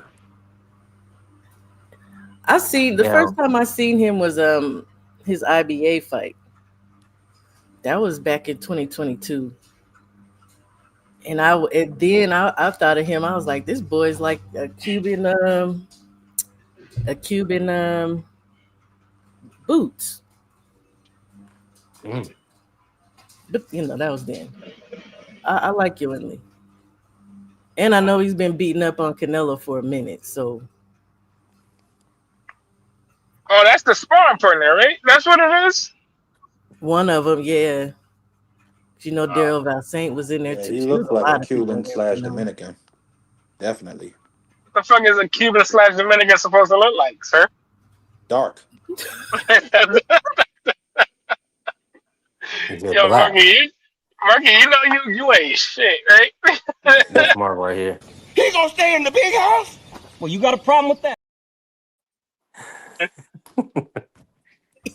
I see the Yeah. first time I seen him was his IBA fight. That was back in 2022. And then I thought of him. I was like, this boy's like a Cuban boots. Mm. But that was then. I like Lee. And I know he's been beating up on Canelo for a minute. So Oh, that's the sparring partner, right? That's what it is. one of them, yeah. Oh, Daryl Valsaint was in there Yeah, too. he There's looked a like a lot of people in Cuban there slash for Canelo. Dominican. Definitely. what the fuck is a Cuban slash Dominican supposed to look like, sir? Dark. He's just Yo, black. Marky, you ain't shit, right? That's Mark right here. He gonna stay in the big house? Well, you got a problem with that?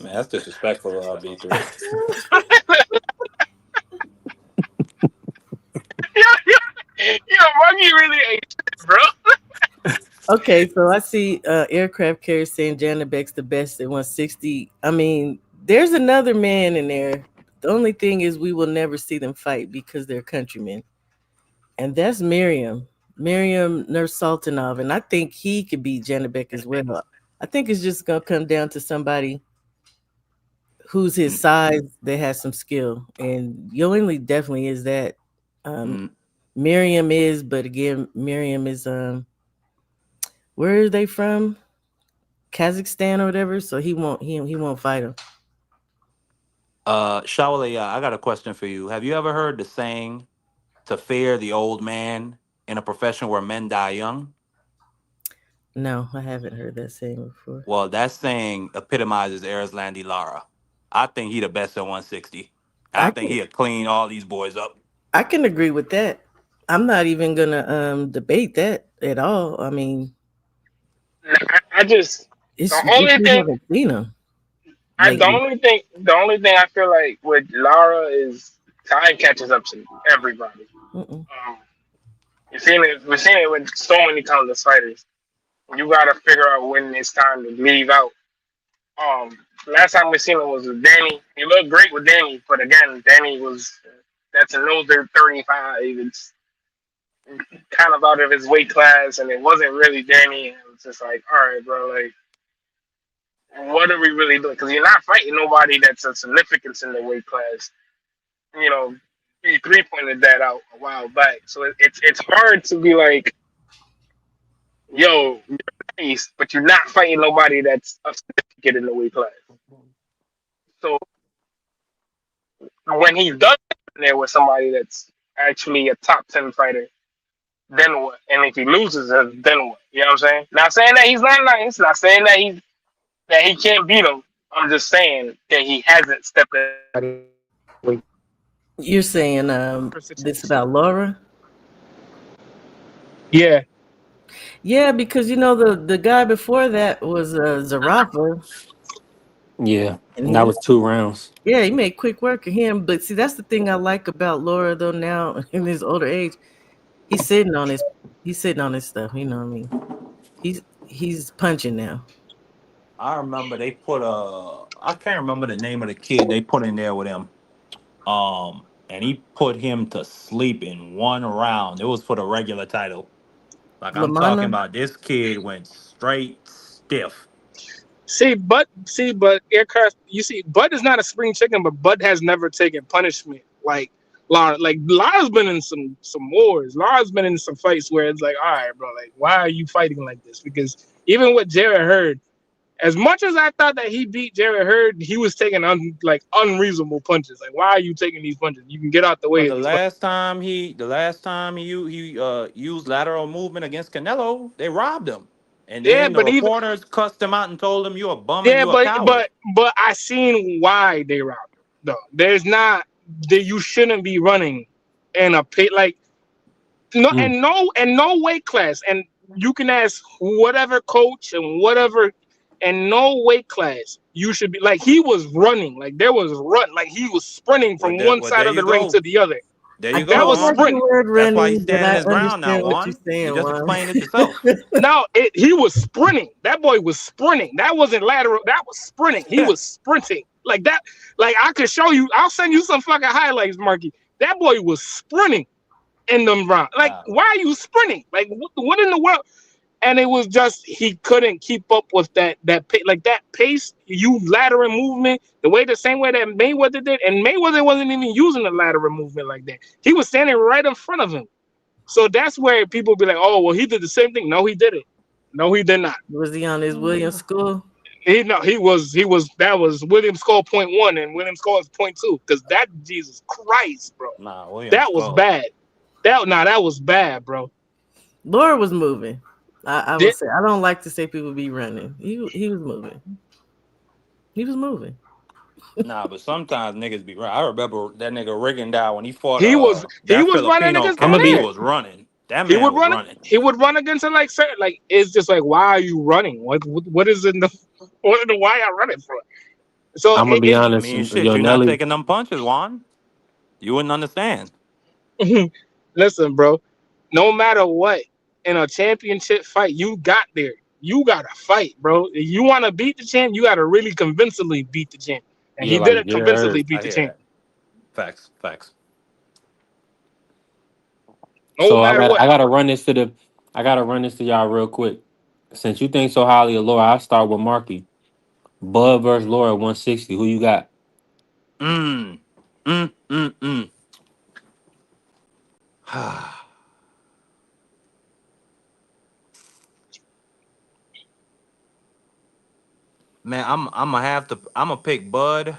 Man, that's disrespectful, B3. Marky really ain't shit, bro. Okay, so I see aircraft carrier saying Janabek's the best at 160. I mean, there's another man in there. The only thing is we will never see them fight because they're countrymen. And that's Miriam Nursultanov. And I think he could beat Janabek as well. I think it's just gonna come down to somebody who's his size that has some skill. And Yoenli definitely is that. Um, Mm, Miriam is, but again, Miriam is where are they from? Kazakhstan or whatever. So he won't fight him. Shalia, I got a question for you. Have you ever heard the saying to fear the old man in a profession where men die young? No, I haven't heard that saying before. Well, that saying epitomizes Erislandy Lara. I think he the best at 160. I I think can he'll clean all these boys up. I can agree with that. I'm not even gonna debate that at all. I mean, I just the if only you thing haven't seen them I lately. the only thing I feel like with Lara is time catches up to everybody. Mm-mm. Um, we're seeing it with so many countless fighters. You gotta figure out when it's time to leave out. Last time we seen him was with Danny. He looked great with Danny, but again, Danny was that's an older 35. It's kind of out of his weight class, and it wasn't really Danny. It was just like, all right, bro, like, what are we really doing? Because you're not fighting nobody that's of significance in the weight class. You know, E3 pointed that out a while back. So it's hard to be like, yo, you're nice, but you're not fighting nobody that's of significant in the weight class. So when he's done there with somebody that's actually a top 10 fighter, then what? And if he loses, then what? You know what I'm saying? Not saying that he's not nice. Not saying that he can't beat him. I'm just saying that he hasn't stepped in. You're saying this about Laura? Yeah, Yeah, because the guy before that was Zarafa, Yeah, and and that was 2 rounds. he made quick work of him. But see, that's the thing I like about Laura though. Now in his older age, he's sitting on his stuff. You know what I mean? He's punching now. I remember they put I can't remember the name of the kid they put in there with him. And he put him to sleep in 1 round. It was for the regular title. Like I'm talking Lamana. about, this kid went straight stiff. but aircraft. You see, Bud is not a spring chicken, but Bud has never taken punishment like Lara. Like Lara's been in some wars. Lara's been in some fights where it's like, all right, bro, like why are you fighting like this? Because even with Jared Hurd, as much as I thought that he beat Jared Hurd, he was taking unreasonable punches. Like, why are you taking these punches? You can get out the way But of the these punches. last time he used lateral movement against Canelo, they robbed him. And Yeah, then the but even reporters cussed him out and told him, "You a bum and yeah, you a coward." but I seen why they robbed him. No, there's not that you shouldn't be running in a pit like no Mm. and no weight class. And you can ask whatever coach and whatever and no weight class you should be like he was running like there was run like he was sprinting from one Well, side there of you the ring to go. the other. There I you go, That don't was like Juan. the sprinting. word That's why running, he's but standing I his ground now, understand what you're Juan. You saying, just Juan. explained it yourself. No, he was sprinting. That boy was sprinting. That wasn't lateral. That was sprinting. He was sprinting like that. Like I could show you. I'll send you some fucking highlights, Marky. That boy was sprinting in them rounds. Like, Nah, why are you sprinting? Like, what in the world? And it was just he couldn't keep up with like that pace. You lateral movement the same way that Mayweather did, and Mayweather wasn't even using the lateral movement like that. He was standing right in front of him. So that's where people be like, "Oh, well, he did the same thing." No, he didn't. No, he did not. Was he on his Williams school? He was that was William Skull .1 and William Skull is .2 because that Jesus Christ, bro, William that was Skull. bad. That was bad, bro. Laura was moving. I would Did, say I don't like to say people be running. He was moving. He was moving. Nah, but sometimes niggas be right. I remember that nigga Rigondeaux when he fought he that was running Filipino against I'm gonna cat. He be Cormier. was running. That He man would was run running. he would run against it like certain like it's just like why are you running? What is in the what in the why are running for? So I'm gonna be I honest, mean, shit, yo, you're not Nelly. taking them punches, Juan. You wouldn't understand. listen, bro. No matter what, in a championship fight, you got there. You gotta fight, bro. If you want to beat the champ, you gotta really convincingly beat the champ. And Yeah, he like didn't Jared convincingly Hurd. beat I the hear champ, that. Facts, facts. no So I matter got what. I gotta run this to the I gotta run this to y'all real quick. Since you think so highly of Laura, I'll start with Marky. Bud versus Laura 160. Who you got? Mm. Mm. Mm. Mm. Man, I'm gonna pick Bud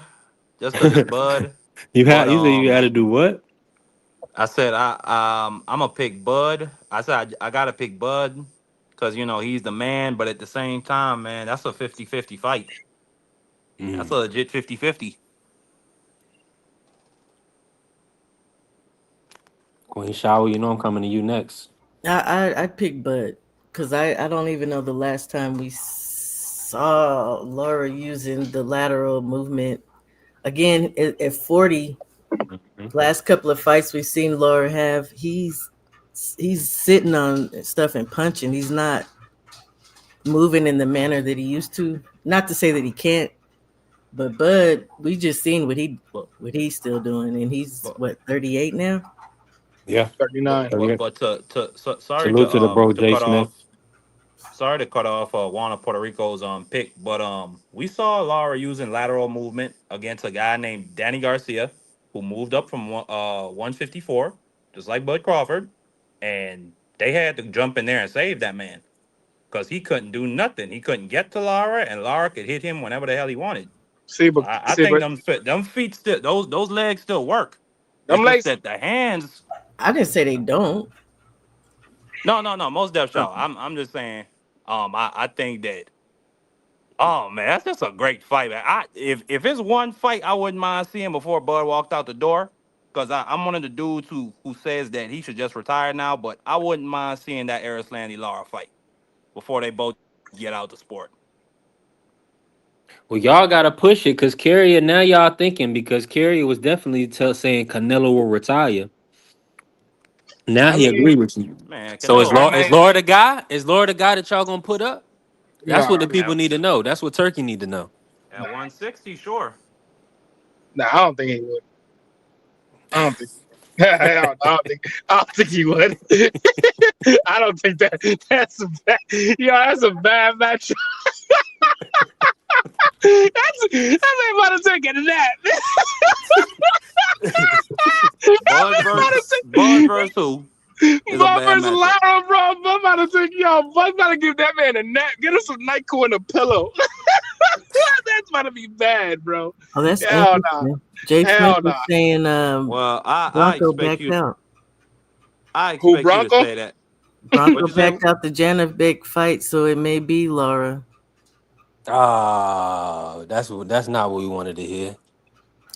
just cause it's Bud. But You said you had to do what? I said I'm gonna pick Bud. I said I gotta pick Bud because he's the man. But at the same time, man, that's a 50-50 fight. That's Mm. a legit 50-50. Queen Shower, you know I'm coming to you next. I'd pick Bud because I don't even know the last time we saw Laura using the lateral movement again at 40. Mhm. Last couple of fights we've seen Laura have, he's sitting on stuff and punching. He's not moving in the manner that he used to. Not to say that he can't, but Bud, we just seen But what he's still doing, and he's but what 38 now. Yeah. 39. So, yeah. but sorry Salute to the bro to Jay cut Smith. off. Sorry to cut off Juan of Puerto Rico's pick, but we saw Lara using lateral movement against a guy named Danny Garcia, who moved up from 154, just like Bud Crawford, and they had to jump in there and save that man because he couldn't do nothing. He couldn't get to Lara, and Lara could hit him whenever the hell he wanted. So I See, think but them feet still those legs still work. them It's just legs. that the hands. I didn't say they don't. No, most def Uh, show. I'm just saying. I think that. Oh man, that's just a great fight, man. If it's one fight I wouldn't mind seeing before Bud walked out the door, because I'm one of the dudes who says that he should just retire now, but I wouldn't mind seeing that Arislandi Lara fight before they both get out the sport. Well, y'all gotta push it because Carrier now y'all thinking because Carrier was definitely saying Canelo will retire. Now I he mean, agree with you. Man, So Canelo I Is mean, Laura the guy? Is Laura the guy that y'all gonna put up? That's what no, the people at, need to know. That's what Turkey need to know. at 160, sure. no, I don't think he would. I don't think. I don't think he would. I don't think that's a bad. That's a bad match. That's about to take it to that. Bud versus Bud versus who is a Bob bad versus matchup. Lara, bro. Bob about to take Bob about to give that man a nap. Get him some Nyquil and a pillow. That's about to be bad, bro. oh, that's Hell no. interesting. Jay Smith Hell no. is saying Well, Bronco backed out. I Who expect you to Bronco? say that. What'd Bronco you say? backed out the Janovic fight, so it may be Laura. Ah, that's not what we wanted to hear.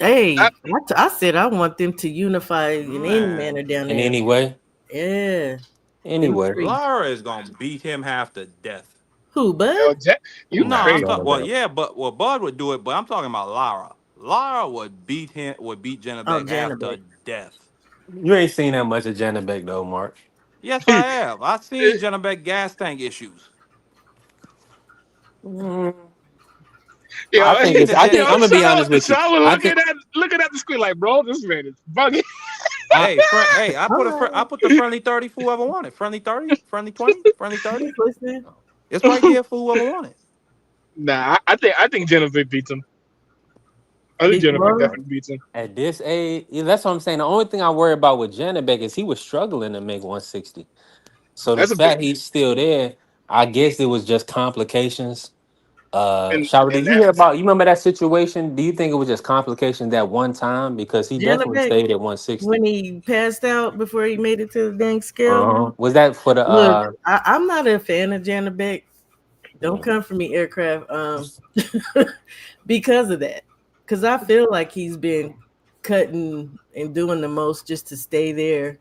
Hey, I said I want them to unify in any Man, manner down In there. any way, Yeah, them anyway. three. Lara is gonna beat him half to death. Who, Bud? Yo, you No, Nah, I'm crazy. talking. Jordan Well, Bell. yeah, but well, Bud would do it, but I'm talking about Lara. Lara would beat Oh, Janabek half Janovic. to death. You ain't seen that much of Janet Beck though, Mark. Yes, I have. I've seen Janabek gas tank issues. Mm, Yo, I I've think seen it's. the I jet. think I'm gonna be honest with you. Shaw was I think looking at the screen like, bro, this man is bugging. I Hey, All right, I put the friendly 30 for whoever wanted. Friendly 30, friendly 20, friendly 30. just listening. It's right there for whoever wanted. Nah, I think Genevieve beats him. I think Beat Genevieve Laura. definitely beats him. at this age, yeah, that's what I'm saying. The only thing I worry about with Janet Beck is he was struggling to make 160. So the That's a big fact he's still there, I guess it was just complications. Shower, and did you that hear about? You remember that situation? Do you think it was just complications that one time because he definitely Janovic, stayed at 160? when he passed out before he made it to the dang scale. Uh-huh. Was that for the? Look, I'm not a fan of Janovic. Don't Mhm. come for me, aircraft. Because of that. Because I feel like he's been cutting and doing the most just to stay there.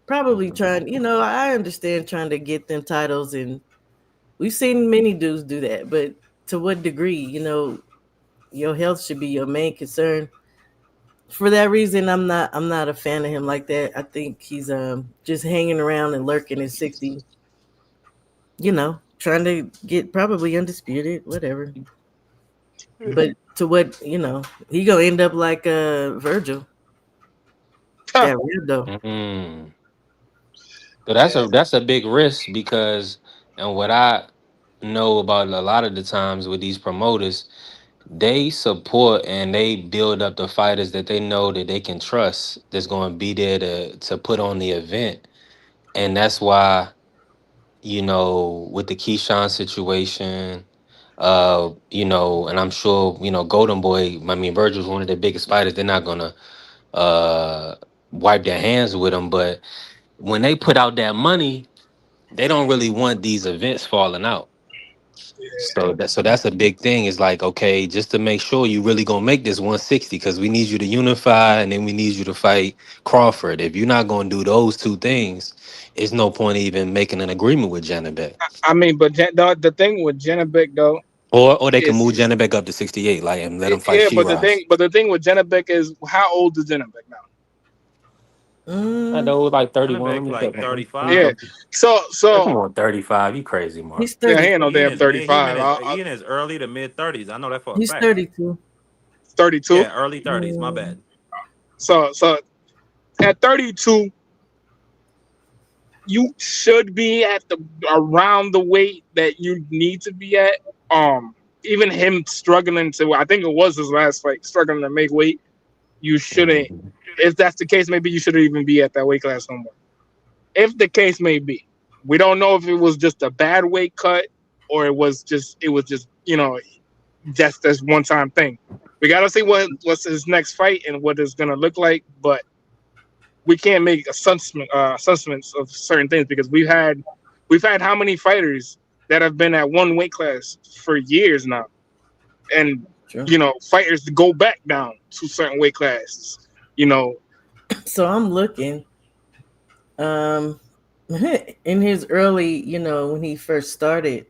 Probably Mhm. trying, I understand trying to get them titles, and we've seen many dudes do that, but to what degree? Your health should be your main concern. For that reason, I'm not a fan of him like that. I think he's just hanging around and lurking at 60, trying to get probably undisputed, whatever. But to what, he gonna end up like Virgil. That rando. Mhm. So yeah. that's a big risk because and what I know about a lot of the times with these promoters, they support and they build up the fighters that they know that they can trust that's going to be there to put on the event. And that's why, with the Keyshawn situation, and I'm sure, Golden Boy, I mean, Virgil's one of the biggest fighters. They're not gonna uh wipe their hands with him, but when they put out that money, they don't really want these events falling out. So that's a big thing. Is like, okay, just to make sure you really gonna make this 160, because we need you to unify, and then we need you to fight Crawford. If you're not gonna do those two things, it's no point even making an agreement with Janabek. I mean, but the thing with Janabek though Or they can is move Janabek up to 68, like, and let him fight yeah, Shiraz. but the thing with Janabek is how old is Janabek now? I Mm, know, like 31. Let Beck me like check. Let me Yeah. 35. check. So Come on, 35. You crazy, Mark. he's yeah, he ain't 32. no damn He 35. in his early to mid 30s. I know that for a He's fact. 32. 32. Yeah, early 30s. My Mm, bad. So at 32, you should be at the around the weight that you need to be at. Um, Even him struggling to, I think it was his last fight, struggling to make weight. You shouldn't. Mhm. If that's the case, maybe you shouldn't even be at that weight class no more. If the case may be, we don't know if it was just a bad weight cut or it was just just this one time thing. We gotta see what's his next fight and what it's gonna look like, but we can't make assessments of certain things because we've had how many fighters that have been at one weight class for years now, and true. fighters to go back down to certain weight classes. You know, So I'm looking. Um, in his early, when he first started,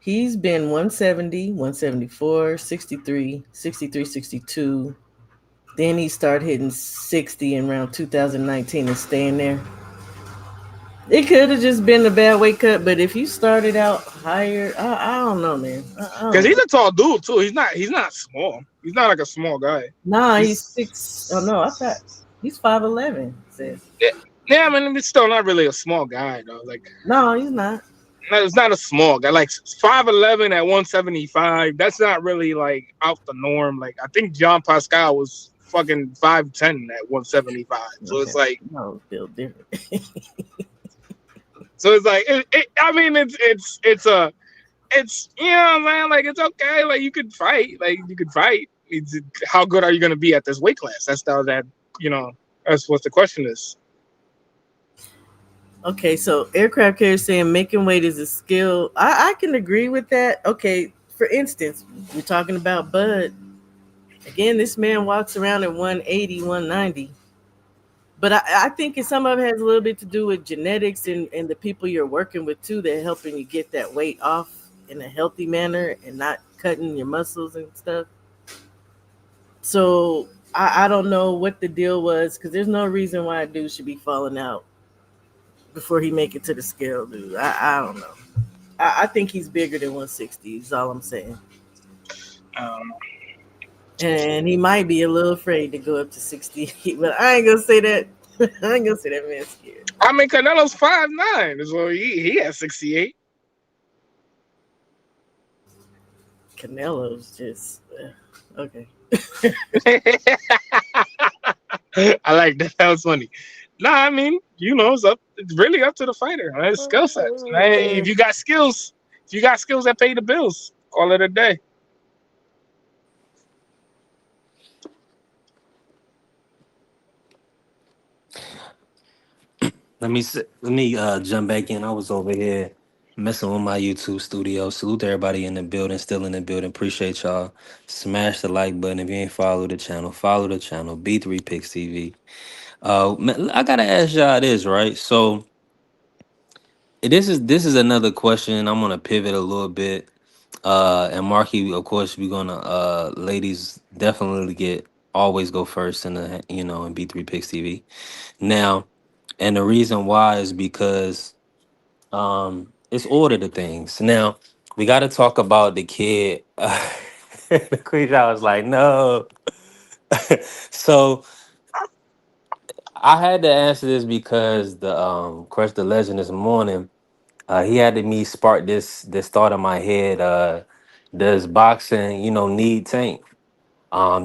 he's been 170, 174, 63, 63, 62. Then he started hitting 60 in around 2019 and staying there. It could have just been a bad weight cut, but if you started out higher, I don't know, man. I because don't he's know. a tall dude too. He's not small. He's not like a small guy. Nah, he's He's 6. Oh no, I thought he's 5'11. Says yeah, yeah. I mean, he's still not really a small guy though. Like, no, he's not. no, it's not a small guy. Like 5'11" at 175. That's not really like out the norm. Like I think John Pascal was fucking 5'10" at 175. So Okay, it's like, no, feel different. I mean, it's man. Like it's okay. Like you could fight. Like you could fight. How good are you gonna be at this weight class? You know. That's what the question is. Okay, so aircraft carrier saying making weight is a skill. I can agree with that. Okay, for instance, we're talking about Bud. Again, this man walks around at 180, 190. But I think some of it has a little bit to do with genetics and the people you're working with too. They're helping you get that weight off in a healthy manner and not cutting your muscles and stuff. So I don't know what the deal was because there's no reason why a dude should be falling out before he make it to the scale, dude. I don't know. I think he's bigger than 160. Is all I'm saying. Um, And he might be a little afraid to go up to 60. But I ain't gonna say that. I ain't gonna say that man's scared. I mean, Canelo's 5'9", so he has 68. Canelo's just okay. I like that. That was funny. Nah, I mean, it's up. It's really up to the fighter. Man. It's skill sets. Man. If you got skills that pay the bills, call it a day. Let me jump back in. I was over here messing with my YouTube studio. Salute to everybody in the building, still in the building. Appreciate y'all. Smash the like button if you ain't follow the channel. Follow the channel. B3 Picks TV. Man, I gotta ask y'all this, right? So this is another question. I'm gonna pivot a little bit. And Marky, of course, we're gonna ladies definitely get always go first in the in B3 Picks TV. Now, and the reason why is because it's order to things. Now, we gotta talk about the kid. The queen I was like, no. So I had to answer this because Crush the Legend this morning. He had to me spark this thought in my head. Does boxing, need Tank?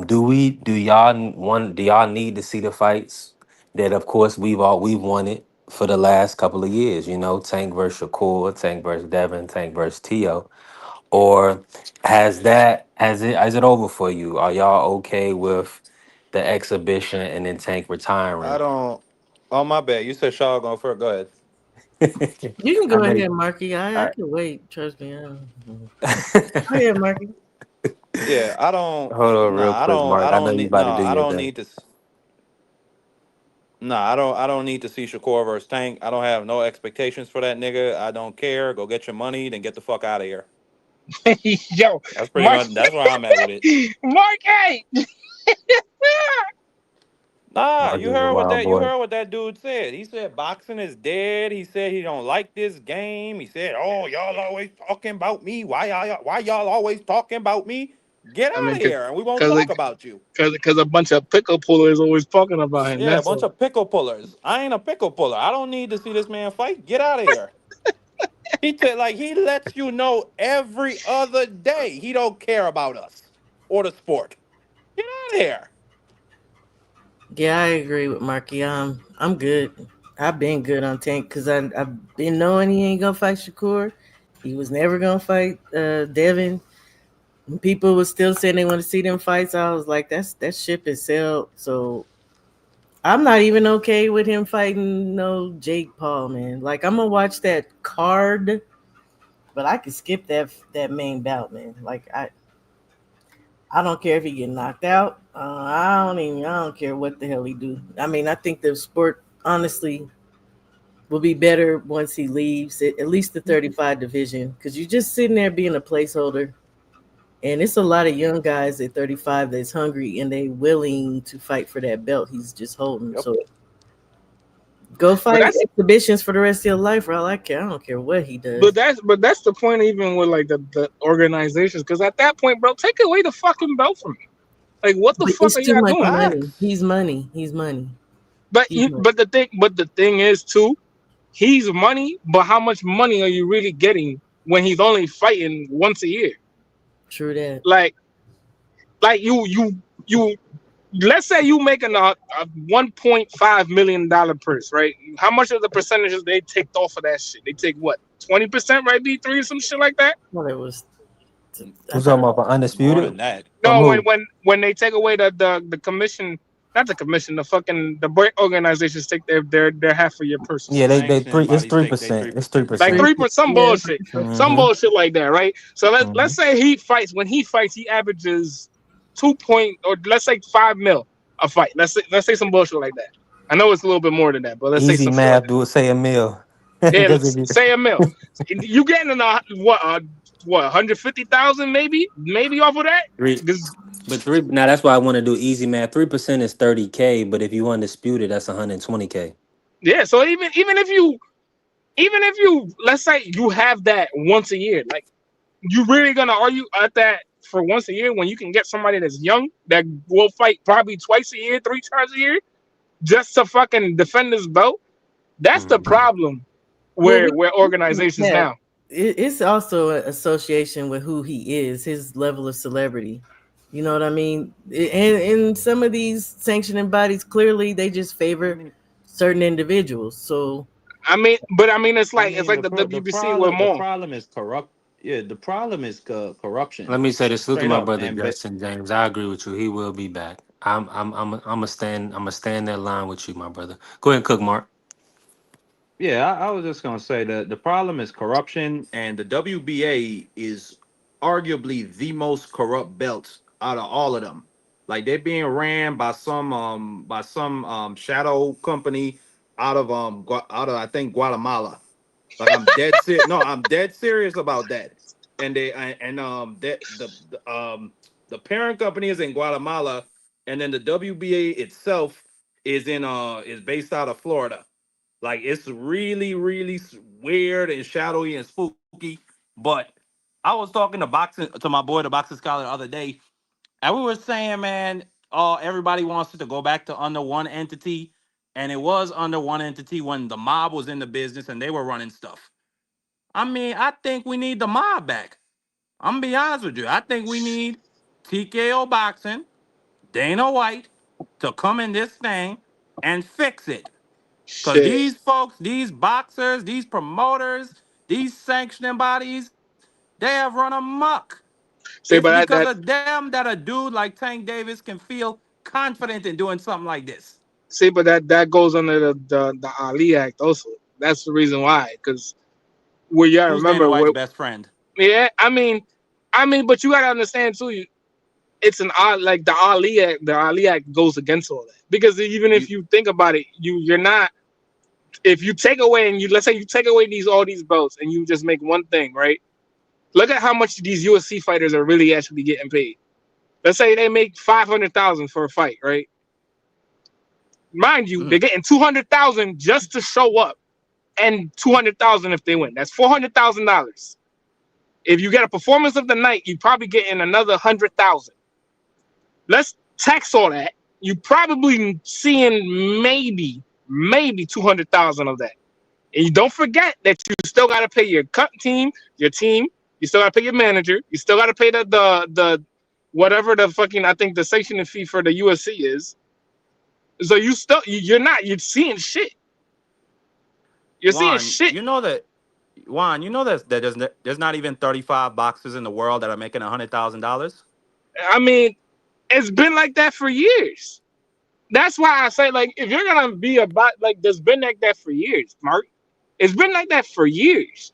Do y'all need to see the fights that of course we've wanted for the last couple of years, Tank versus Shakur, Tank versus Devin, Tank versus Tio? Or has it over for you? Are y'all okay with the exhibition and then Tank I retiring? don't. Oh my bad. You said Shaw going first. Go ahead. You can I go know. ahead, Marky. I I, can wait. Trust me. Go ahead, Marky. Yeah, I don't. Hold on, real Nah, I quick, don't. I Mark. I know don't you need. about No, to do I your don't thing. need to. No, I don't. I don't need to see Shakur versus Tank. I don't have no expectations for that nigga. I don't care. Go get your money, then get the fuck out of here. Yo, That's pretty Mark, much. That's where I'm at with it. Mark, hey, Nah, Mark you is a heard what wild that. You boy. heard what that dude said. He said boxing is dead. He said he don't like this game. He said, "Oh, y'all always talking about me. Why y'all always talking about me? Get I out mean, of here, and we won't because talk about you." because a bunch of pickle pullers always talking about him. Yeah, a That's bunch all. of pickle pullers. I ain't a pickle puller. I don't need to see this man fight. Get out of here. He lets you know every other day he don't care about us or the sport. Get out of here. Yeah, I agree with Marky. I'm good. I've been good on Tank because I've been knowing he ain't gonna fight Shakur. He was never gonna fight Devin. When people was still saying they want to see them fights, I was like, that ship is sailed. So I'm not even okay with him fighting no Jake Paul, man. Like I'm gonna watch that card, but I could skip that main bout, man. Like I don't care if he get knocked out. I don't care what the hell he do. I mean, I think the sport honestly will be better once he leaves at least the 35 division because you're just sitting there being a placeholder. And it's a lot of young guys at 35 that's hungry and they willing to fight for that belt he's just holding. Yep. So go But fight that's exhibitions for the rest of your life for all I care. I don't care what he but does. that's but that's the point even with like the organizations because at that point, bro, take away the fucking belt from me. Like, what the But fuck it's are too y'all much doing? money. Facts. He's money. He's money. But He's money. the thing is too, he's money. But how much money are you really getting when he's only fighting once a year? True that. Like like you. Let's say you making a $1.5 million purse, right? How much of the percentages they take off of that shit? They take what, 20%, right? B3 or some shit like that. Well, it was. I Who's thought talking it about for More undisputed? than that. From No, when who? when when they take away the commission, not the commission, the fucking the break organizations take their half of your purse or Yeah, some shit. they Sanctioning three. It's bodies three take they percent. It's three 3%. Like percent. 3%, some Yeah. bullshit, some Mm-hmm. bullshit like that, right? So let's Mm-hmm. say he fights. When he fights, he averages 2 point, or let's say 5 mil a fight. Let's say some bullshit like that. I know it's a little bit more than that, but let's say Easy some shit like math. that. Do it. Say a meal. Yeah, Because if let's you, say a mil. You getting what 150,000 maybe off of that? three, 'Cause- but three. Now that's why I want to do easy math. 3% is 30K. But if you undisputed, that's 120K. yeah, so even if you let's say you have that once a year, like you really gonna argue at that for once a year when you can get somebody that's young that will fight probably twice a year, 3 times a year, just to fucking defend this belt? That's the Mm-hmm. problem Well, where we can organizations have now. it's also an association with who he is, his level of celebrity. You know what I mean? And in some of these sanctioning bodies, clearly they just I favor mean, certain individuals. So I mean, it's I like mean the the WBC with problem the more. problem is corrupt. Yeah, the problem is corruption. Let me say this. Look at Straight my up. brother And but Justin James. I agree with you. He will be back. I'm a stand. I'm a stand that line with you, my brother. Go ahead and cook, Mark. yeah, I was just gonna say that the problem is corruption, and the WBA is arguably the most corrupt belt out of all of them. Like they're being ran by some shadow company out of I think Guatemala. Like I'm dead serious about that. And the parent company is in Guatemala, and then the WBA itself is based out of Florida. Like it's really weird and shadowy and spooky. But I was talking to my boy, the boxing scholar, the other day, and we were saying, man, everybody wants it to go back to under one entity, and it was under one entity when the mob was in the business and they were running stuff. I mean, I think we need the mob back. I'm gonna be honest with you. I think we need TKO boxing, Dana White, to come in this thing and fix it. Because Shit. these folks, these boxers, these promoters, these sanctioning bodies, they have run amok. See, It's but because that of them that a dude like Tank Davis can feel confident in doing something like this. see, but that goes under the Ali Act also. That's the reason why. Because well, you gotta Who's Dana remember White's what. best friend? Yeah, I mean, but you gotta understand too. It's an odd like the Ali Act goes against all that because even if You you think about it, you're not. If you take away and you let's say you take away these all these belts and you just make one thing right. Look at how much these UFC fighters are really actually getting paid. Let's say they make 500,000 for a fight, right? Mind you, they're mhm. getting 200,000 just to show up, and 200,000 if they win. That's $400,000. If you get a performance of the night, you probably getting another 100,000. Let's tax all that. You probably seeing maybe 200,000 of that. And you don't forget that you still got to pay your cut team, your team. You still got to pay your manager. You still got to pay the whatever the fucking I think the sanctioning fee for the USC is. So you're seeing shit. You're seeing Juan, shit. you know that Juan, you know that there's not even 35 boxers in the world that are making $100,000. I mean, it's been like that for years. That's why I say like if you're gonna be about like there's been like that for years, Mark. It's been like that for years.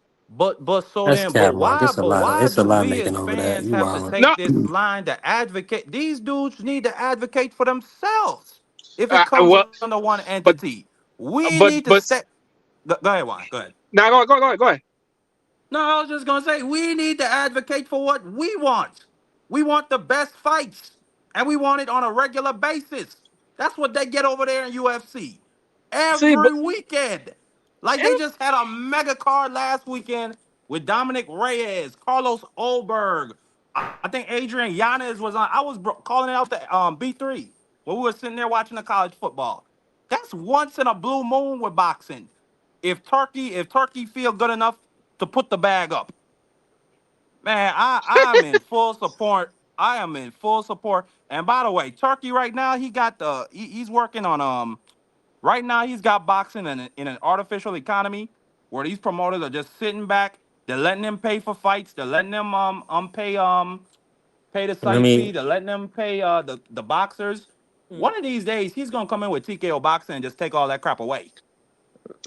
That's cap, Mark. But why It's a do lot we making as over that. fans You have to wildin'. No, take this line to advocate? These dudes need to advocate for themselves. If it comes well, under one but entity, we but need to but step. Go ahead, Juan. Go ahead. now go ahead. No, I was just gonna say we need to advocate for what we want. We want the best fights, and we want it on a regular basis. That's what they get over there in UFC See, but every weekend. Like they just had a mega card last weekend with Dominic Reyes, Carlos Olberg. I think Adrian Yanez was on. I was calling it out the B3 when we were sitting there watching the college football. That's once in a blue moon with boxing. If Turkey feel good enough to put the bag up. Man, I'm in full support. I am in full support. And by the way, Turkey right now he's working on right now he's got boxing in an artificial economy where these promoters are just sitting back. They're letting them pay for fights. They're letting them pay the Let site fee. me They're letting them pay the boxers. One of these days he's gonna come in with TKO boxing and just take all that crap away.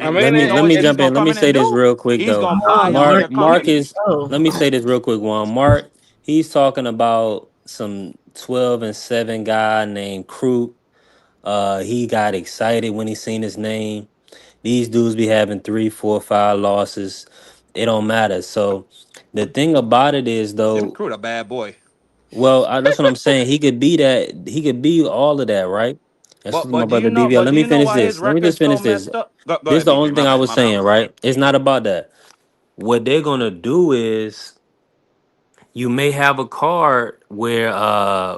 I And mean, you know let what me then he's jump in. gonna Let come me in say and this do? real quick He's though. gonna Oh, buy all Mark. your Mark committee. is. Oh, Let me say this real quick, Juan. Mark, he's talking about some 12-7 guy named Crute. He got excited when he seen his name. These dudes be having 3, 4, 5 losses. It don't matter. So the thing about it is Tim though, Crude, a bad boy. well, that's what I'm saying. He could be that. He could be all of that, right? That's But what my but do brother you know? BVL. But Let do me you know finish why his this. Let me just record's so finish this. messed up? Go This is ahead, the BJ. only My thing I bad. was My bad. I saying, was right? talking. It's not about that. What they're gonna do is you may have a card where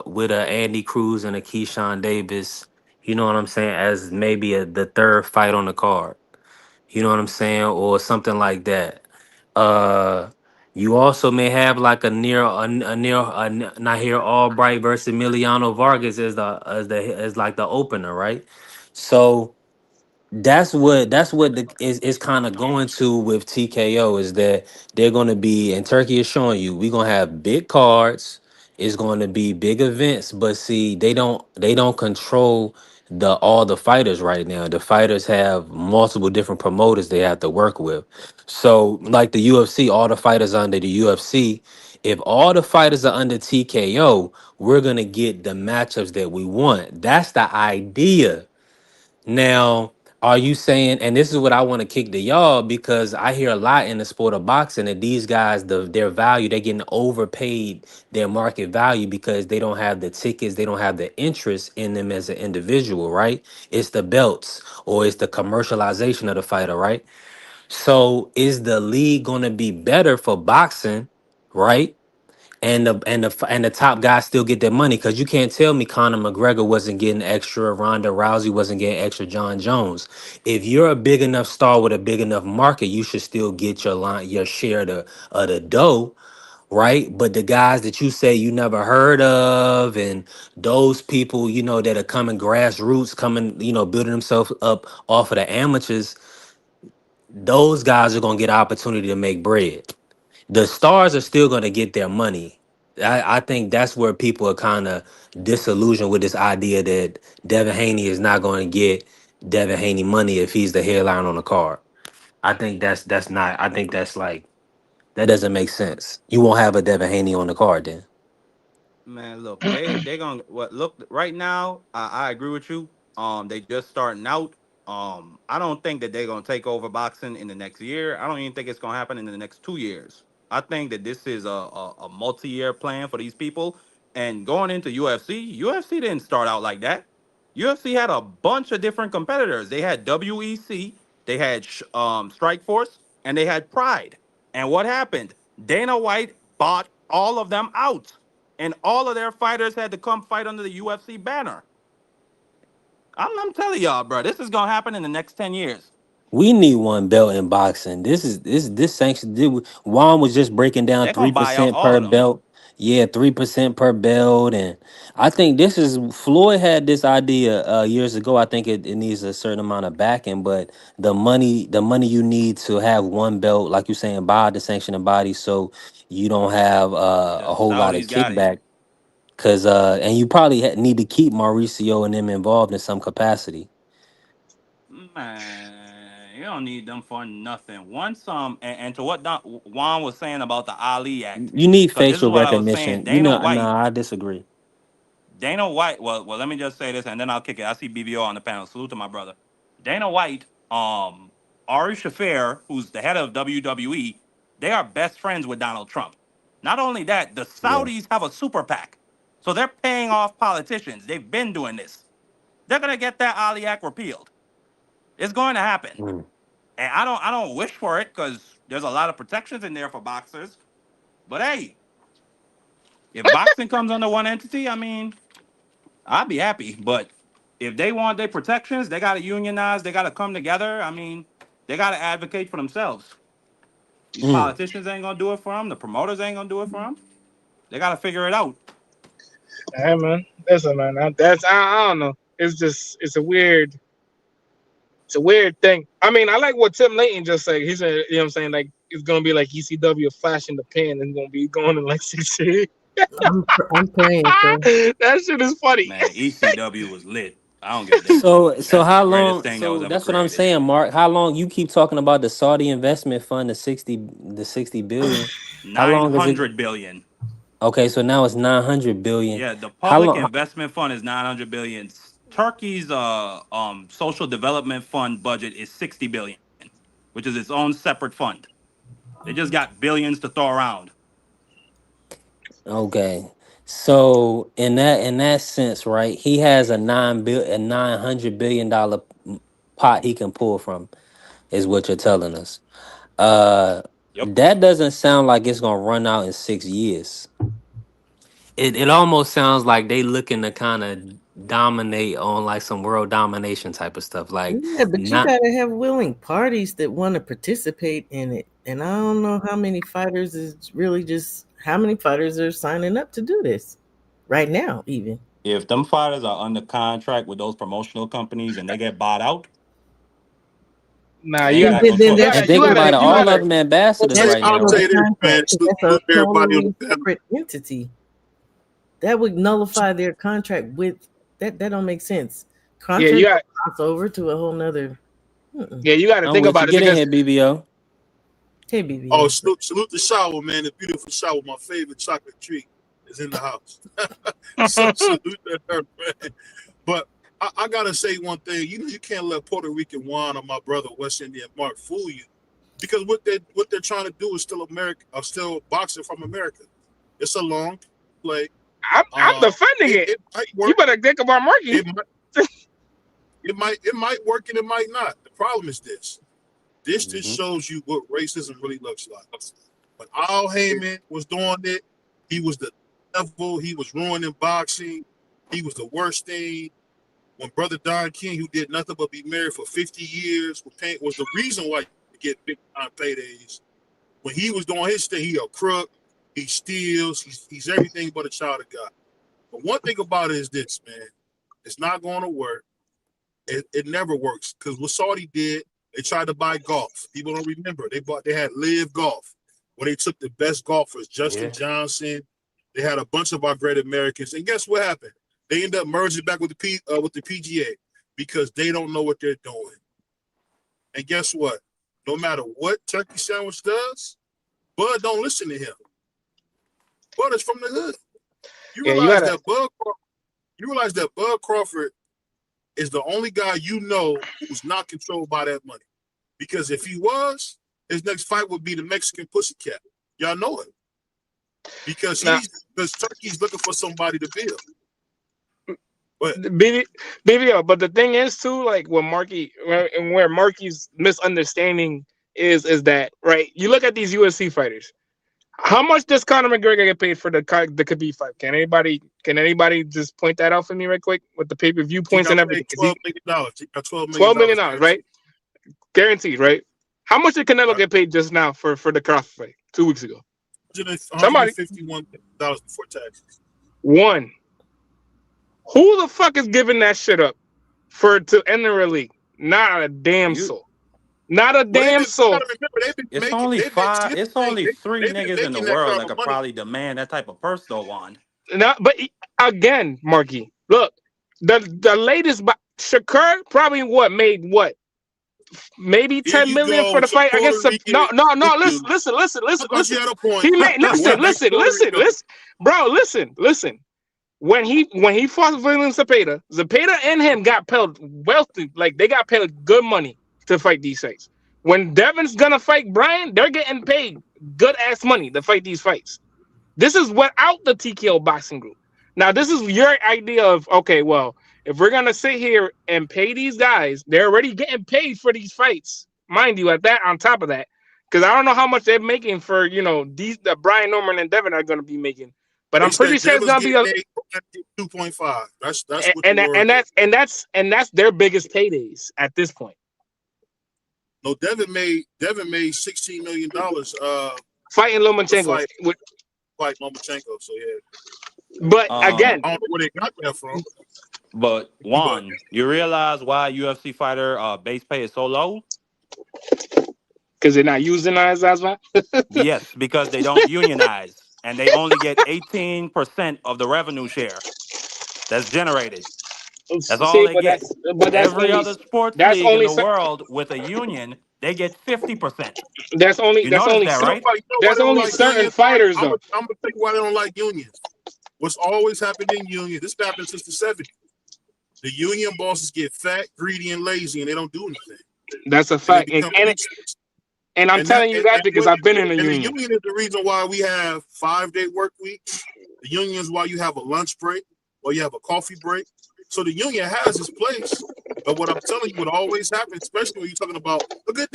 with a Andy Cruz and a Keyshawn Davis, you know what I'm saying, as maybe the third fight on the card. You know what I'm saying? Or something like that. Uh you also may have like a Nahir Albright versus Emiliano Vargas as like the opener, right? So that's what is kind of going to with TKO is that they're going to be, and Turkey is showing you we're going to have big cards. It's going to be big events, but see they don't control the all the fighters right now. The fighters have multiple different promoters they have to work with. So like the UFC, all the fighters under the UFC, if all the fighters are under TKO, we're going to get the matchups that we want. That's the idea. Now, are you saying, and this is what I want to kick to y'all because I hear a lot in the sport of boxing that these guys, their value, they're getting overpaid their market value because they don't have the tickets, they don't have the interest in them as an individual, right? It's the belts or it's the commercialization of the fighter, right? So is the league going to be better for boxing, right? And the top guys still get their money because you can't tell me Conor McGregor wasn't getting extra, Ronda Rousey wasn't getting extra, John Jones. If you're a big enough star with a big enough market, you should still get your share of the dough, right? But the guys that you say you never heard of, and those people, that are coming grassroots, coming, building themselves up off of the amateurs, those guys are gonna get an opportunity to make bread. The stars are still going to get their money. I think that's where people are kind of disillusioned with this idea that Devin Haney is not going to get Devin Haney money if he's the headline on the card. I think that's not. I think that's like that doesn't make sense. You won't have a Devin Haney on the card then. Man, look, they gonna what look right now. I agree with you. They just starting out. I don't think that they're gonna take over boxing in the next year. I don't even think it's gonna happen in the next 2 years. I think that this is a multi-year plan for these people. And going into UFC didn't start out like that. UFC had a bunch of different competitors. They had WEC, they had Strike Force, and they had Pride. And what happened? Dana White bought all of them out, and all of their fighters had to come fight under the UFC banner. I'm telling y'all, bro, this is gonna happen in the next 10 years. We need one belt in boxing. This sanction. Juan was just breaking down They're gonna three buy out percent all per of them. belt. Yeah, 3% per belt, and I think this is Floyd had this idea years ago. I think it needs a certain amount of backing, but the money you need to have one belt, like you're saying, buy the sanctioning body, so you don't have The a whole lot of Saudis got it. kickback. Cause and you probably need to keep Mauricio and them involved in some capacity. Man, you don't need them for nothing. Once and to what Juan was saying about the Ali Act, You need because this is facial what I was saying. recognition. You Dana know, White, nah, I disagree. Dana White. Well, let me just say this, and then I'll kick it. I see BBO on the panel. Salute to my brother, Dana White. Ari Shaffir, who's the head of WWE, they are best friends with Donald Trump. Not only that, the Yeah. Saudis have a super PAC, so they're paying off politicians. They've been doing this. They're gonna get that Ali Act repealed. It's going to happen. Mm. And I don't wish for it because there's a lot of protections in there for boxers. But hey, if boxing comes under one entity, I mean, I'd be happy. But if they want their protections, they gotta unionize, they gotta come together. I mean, they gotta advocate for themselves. These Mm. politicians ain't gonna do it for them, the promoters ain't gonna do it for them. They gotta figure it out. Hey man, listen, man. I don't know. It's just it's a weird thing. I mean, I like what Tim Layton just said. He said, you know what I'm saying, like it's gonna be like ECW flashing the pen and gonna be going in like 6 years. I'm praying so. That shit is funny. Man, ECW was lit. I don't give a damn. So That's the how greatest long? thing that was So ever that's what I'm created. saying, Mark. How long you keep talking about the Saudi investment fund, the 60 billion? How Nine long is it? hundred billion. Okay, so now it's 900 billion. Yeah, the How public long? investment fund is 900 billion. Turkey's social development fund budget is 60 billion, which is its own separate fund. They just got billions to throw around. Okay, so in that sense, right? He has a $900 billion pot he can pull from, is what you're telling us. Yep. That doesn't sound like it's gonna run out in 6 years. It almost sounds like they looking to kind of dominate on like some world domination type of stuff. Like Yeah, but you not gotta have willing parties that want to participate in it. And I don't know how many fighters is really just how many fighters are signing up to do this right now, even. If them fighters are under contract with those promotional companies and they get bought out, Nah, they you ain't got got no Then and that's choice. think still about it, you all of gotta them ambassadors that's right I'll now, still a say right? this, man. contract. 'Cause Salute, that's salute a to everybody on totally the panel. separate entity. That would nullify their contract with that. That don't make sense. yeah, Contract cross over to a whole nother. Mm-mm. you gotta I'm think with you. about it Get in because here, BBO. Hey, Oh, BBL. salute the shower, man. The beautiful shower. My favorite chocolate treat is in the house. So salute to her, man. But I gotta say one thing. You can't let Puerto Rican Juan or my brother West Indian Mark fool you, because what they're trying to do is still America, or still boxing from America. It's a long play. I'm defending it. It might You work. better think about Marky. It might. It might work, and it might not. The problem is this. This just Hmm. shows you what racism really looks like. When Al Heyman was doing it, he was the devil. He was ruining boxing. He was the worst thing. When Brother Don King, who did nothing but be married for 50 years, was the reason why you get big time paydays. When he was doing his thing, he a crook. He steals. He's everything but a child of God. But one thing about it is this, man. It's not going to work. It never works, because what Saudi did, they tried to buy golf. People don't remember. They had Live Golf, where they took the best golfers, Justin Yeah. Johnson. They had a bunch of our great Americans, and guess what happened? They ended up merging back with the PGA, because they don't know what they're doing. And guess what? no matter what Turkey Sandwich does, Bud don't listen to him. Bud is from the hood. You realize that Bud Crawford is the only guy you know who's not controlled by that money. Because if he was, his next fight would be the Mexican Pussycat. Y'all know it. Because Turkey's looking for somebody to build. But BBO, but the thing is too, like where Marky's misunderstanding is that, right? You look at these UFC fighters. How much does Conor McGregor get paid for the Khabib fight? Can anybody just point that out for me right quick with the pay-per-view points and everything? $12 million. He got $12 million, right? Guaranteed, right? How much did Canelo get paid just now for the Crawford fight 2 weeks ago? $151 before taxes. One. Who the fuck is giving that shit up to enter a league? Not a damn soul. Not a damn soul. It's only three niggas in the world that could probably demand that type of purse, though, Juan. No, but again, Marky, look, the latest Shakur probably made maybe 10 million for the fight against no. Listen. He made listen, bro. Listen. When he fought William Zepeda and him got paid wealthy, like they got paid good money to fight these fights. When Devin's gonna fight Brian, they're getting paid good ass money to fight these fights. This is without the TKO boxing group. Now, this is your idea of, okay, well, if we're gonna sit here and pay these guys, they're already getting paid for these fights, mind you. On top of that, because I don't know how much they're making for the Brian Norman and Devin are gonna be making, but I'm pretty sure it's gonna be 2.5. That's that's their biggest paydays at this point. No, Devin made $16 million fighting Lomachenko. Fight Lomachenko, so yeah. But again, I don't know where they got that from. But Juan, you realize why UFC fighter base pay is so low? Because they're not unionized, as well. Yes, because they don't unionize, and they only get 18% of the revenue share that's generated. That's all they get. Every other sports league in the world with a union, they get 50%. That's only right? There's only certain fighters though. I'm gonna tell you why they don't like unions. What's always happened in unions? This happened since the 70s. The union bosses get fat, greedy, and lazy, and they don't do anything. That's a fact. And I'm telling you that because I've been in a union. The union is the reason why we have 5-day work weeks. The union is why you have a lunch break, or you have a coffee break. So the union has its place, but what I'm telling you, what always happens, especially when you're talking about, look at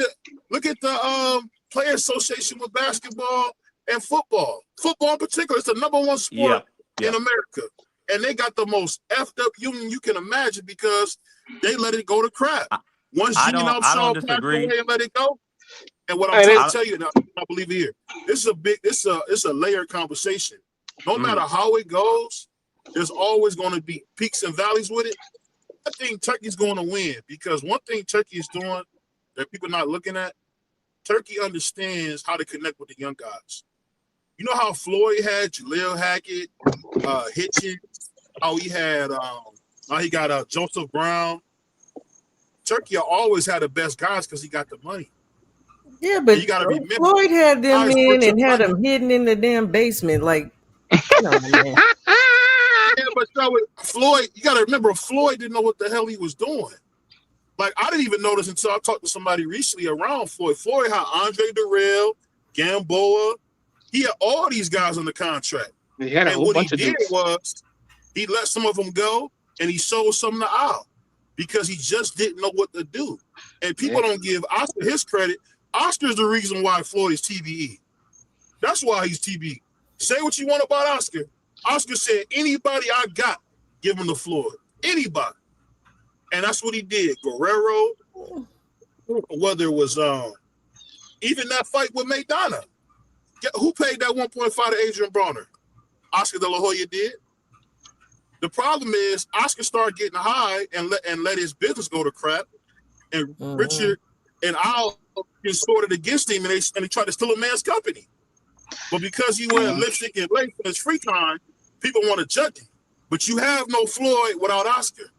the player association with basketball and football. Football in particular, it's the #1 sport in America, and they got the most effed up union you can imagine because they let it go to crap. Once Gene Upshaw passed away and let it go, and what I'm trying to tell you now, I believe here, this is a layered conversation. No matter how it goes. There's always going to be peaks and valleys with it. I think Turkey's going to win because one thing Turkey is doing that people are not looking at, Turkey understands how to connect with the young guys. You know how Floyd had Jaleel Hackett, Hitchens, how he had, now he got Joseph Brown. Turkey always had the best guys because he got the money. Yeah, but Floyd had them in and had them hidden in the damn basement. Like, no, man. Yeah, but Floyd, you got to remember, Floyd didn't know what the hell he was doing. Like, I didn't even notice until I talked to somebody recently around Floyd. Floyd had Andre Durrell, Gamboa. He had all these guys on the contract. He had a whole bunch of dudes. Was he let some of them go, and he sold some to Al because he just didn't know what to do. And people don't give Oscar his credit. Oscar's the reason why Floyd is TBE. That's why he's TBE. Say what you want about Oscar. Oscar said, anybody I got, give him the Floyd. Anybody. And that's what he did. Guerrero, whether it was even that fight with Maidana. Who paid that 1.5 to Adrian Bronner? Oscar De La Hoya did. The problem is Oscar started getting high and let his business go to crap. And Richard and Al consorted against him and they tried to steal a man's company. But because he wear lipstick and lace in his free time, people want to judge him. But you have no Floyd without Oscar.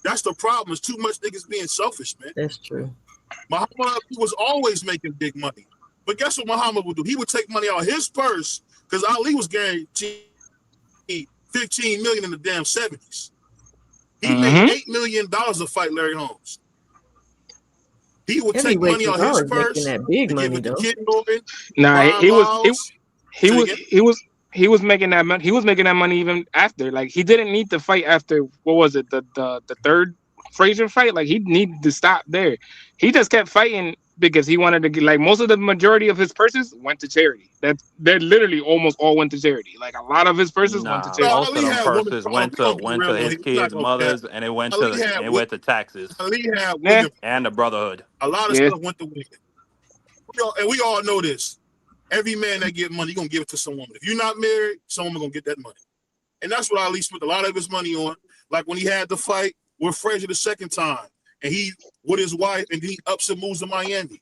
That's the problem. It's too much niggas being selfish, man. That's true. Muhammad Ali was always making big money. But guess what Muhammad would do? He would take money out of his purse because Ali was guaranteed $15 million in the damn 70s. He made $8 million to fight Larry Holmes. He would take money out of his purse that big to money, give it to though. Kid Norton. Nah, he was making that money. He was making that money even after. Like he didn't need to fight after what was it, the third Frazier fight? Like he needed to stop there. He just kept fighting because he wanted to get, like, most of the majority of his purses went to charity. That literally almost all went to charity. Like a lot of his purses went to Nah, charity. most of Ali them had women purses problems. went to his kids' mothers, and it went to taxes Ali had Yeah. women. and the brotherhood. A lot of Yeah. stuff went to women. And we all know this. Every man that get money, you're gonna give it to some woman. If you're not married, some woman gonna get that money. And that's what Ali spent a lot of his money on. Like when he had the fight with Frazier the second time, and he with his wife, and he ups and moves to Miami.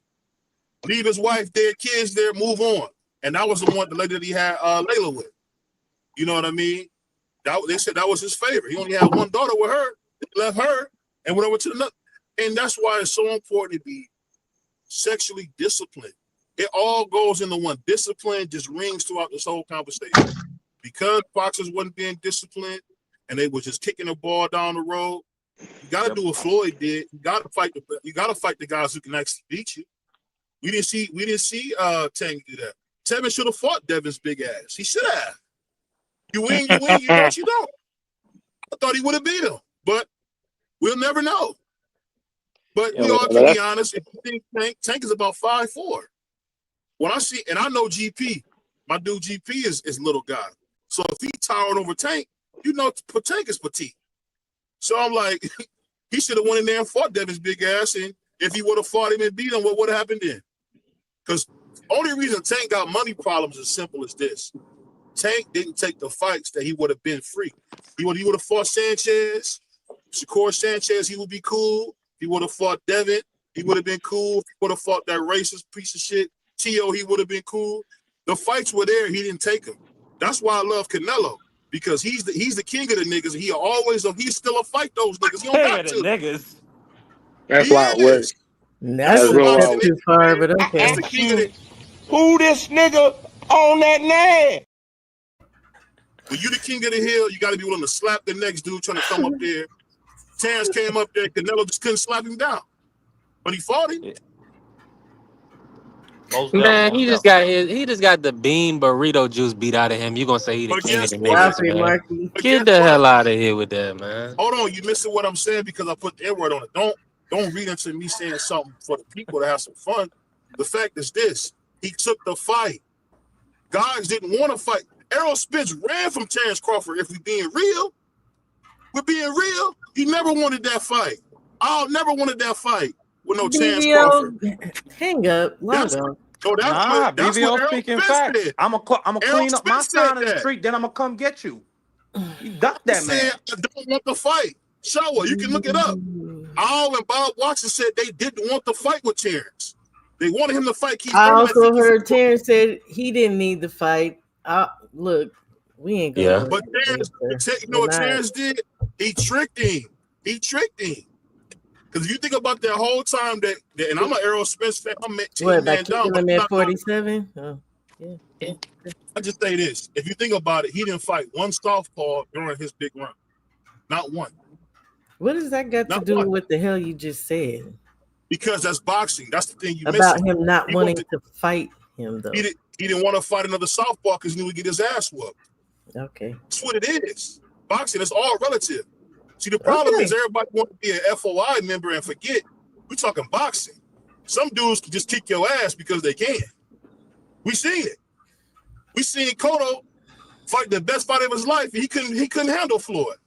Leave his wife there, kids there, move on. And that was the lady that he had Layla with. You know what I mean? They said that was his favorite. He only had one daughter with her. He left her and went over to another. And that's why it's so important to be sexually disciplined. It all goes into one. Discipline just rings throughout this whole conversation. Because boxers wasn't being disciplined and they were just kicking the ball down the road, you got to do what Floyd did. You got to fight the guys who can actually beat you. We didn't see Tank do that. Tevin should have fought Devin's big ass. He should have. You win, you don't, you don't. I thought he would have beat him, but we'll never know. But we all can be honest. If you think Tank is about 5'4", when I see, and I know GP, my dude GP is little guy. So if he towered over Tank, you know Tank is petite. So I'm like, he should have went in there and fought Devin's big ass, and if he would have fought him and beat him, what would have happened then? Because only reason Tank got money problems is as simple as this. Tank didn't take the fights that he would have been free. He would have fought Sanchez, Shakur Sanchez, he would be cool. He would have fought Devin, he would have been cool. He would have fought that racist piece of shit, Tio, he would have been cool. The fights were there, he didn't take them. That's why I love Canelo, because he's the king of the niggas. He's still a fight those niggas. He don't got to. Niggas. That's why it works. That's a step too far, but okay. That's the king of the. Who this nigga on that name? When you the king of the hill, you got to be willing to slap the next dude trying to come up there. Terrence came up there, Canelo just couldn't slap him down, but he fought him. Yeah. Man, he just got the bean burrito juice beat out of him. You gonna say he the But king of guess the what? niggas, man? Marky. Get the hell out of here with that, man. Hold on, you missing what I'm saying because I put the N-word on it. Don't read into me saying something for the people to have some fun. The fact is this: he took the fight. Guys didn't want to fight. Errol Spence ran from Terrence Crawford. If we're being real, he never wanted that fight. I'll never wanted that fight with no Terrence Crawford. Hang up, log on. So that's what BVO speaking facts. did. I'm gonna clean up my Spence side of said the that. street, then I'm gonna come get you. You got He that, man. said, I don't want the fight. Shower, you can look it up. Al and Bob Watson said they didn't want the fight with Terrence. They wanted him to fight Keith. I also heard Terrence said he didn't need the fight. Look, we ain't gonna. Yeah. But Terrence, you know what Terrence did? He tricked him. Because if you think about that whole time that and I'm an Errol Spence fan, I'm at 10 man down. Him at 47? Oh, yeah. I just say this. If you think about it, he didn't fight one southpaw during his big run. Not one. What does that got to do with what the hell you just said? Because that's boxing. That's the thing you missed. About him not wanting to fight him, though. He didn't want to fight another southpaw because he knew he'd get his ass whooped. Okay. That's what it is. Boxing is all relative. See, the problem is everybody want to be an FOI member and forget we're talking boxing. Some dudes can just kick your ass because they can. We seen it. We seen Cotto fight the best fight of his life, and he couldn't handle Floyd.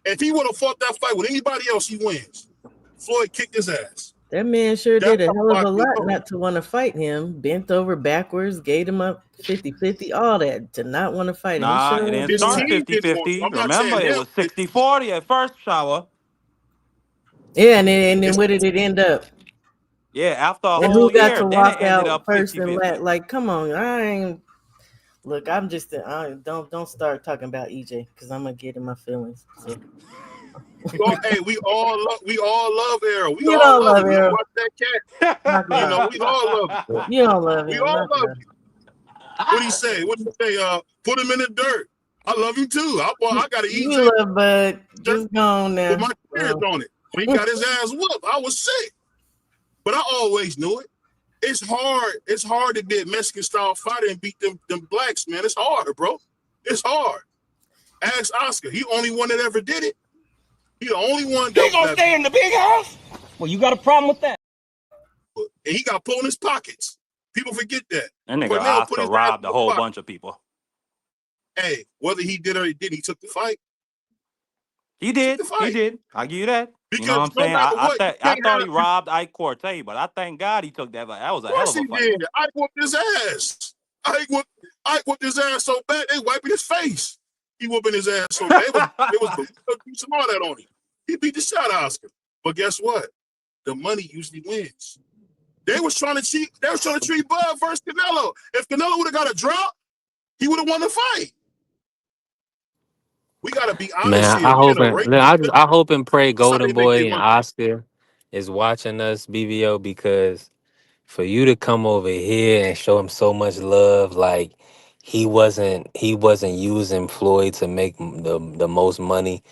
If he would have fought that fight with anybody else, he wins. Floyd kicked his ass. That man sure did a hell of a lot not to want to fight him. Bent over backwards, gave him up 50-50, all that to not want to fight him. Nah, it didn't start 50-50. Remember, it was 60-40 at first, Shower. Yeah, and then where did it end up? Yeah, after a and whole who got year, to then walk it ended out up first 50-50. and like, come on, don't start talking about EJ because I'm gonna get in my feelings. So We all love Errol. We You all don't love love him. We Errol. watch that cat. Knock it You know, off. we all love him. You don't love We him. all Knock it love off. him. What he say? What he say? Put him in the dirt. I love him too. I got an You EJ love Bud. Just go on with now. my kids on it. When he got his ass whooped, I was sick. But I always knew it. It's hard. It's hard to be a Mexican style fighter and beat them blacks, man. It's hard, bro. It's hard. Ask Oscar. He the only one that ever did it. He the only one He gonna stay in the big house? Well, you got a problem with that? And he got pulled in his pockets. People forget that. That nigga Cornell put Oscar his ass robbed in a the whole pocket. bunch of people. Hey, whether he did or he didn't, he took the fight. He did. He did. I give you that. You know what Because I'm no saying? matter what, you I can't thought have. he robbed Ike Cortez, but I thank God he took that fight. That was a Of hell course of a he fight. did. Ike whooped his ass. Ike whooped his ass so bad they wiping his face. He whooping his ass so bad. It was some all that on him. He beat the shot out of Oscar. But guess what? The money usually wins. They was trying to cheat. They was trying to treat Bud versus Canelo. If Canelo would have got a drop, he would have won the fight. We gotta be honest Man, here. We in a race. I hope and pray That's how Golden they make their Boy and money. Oscar is watching us, BVO, because for you to come over here and show him so much love, like he wasn't using Floyd to make the most money.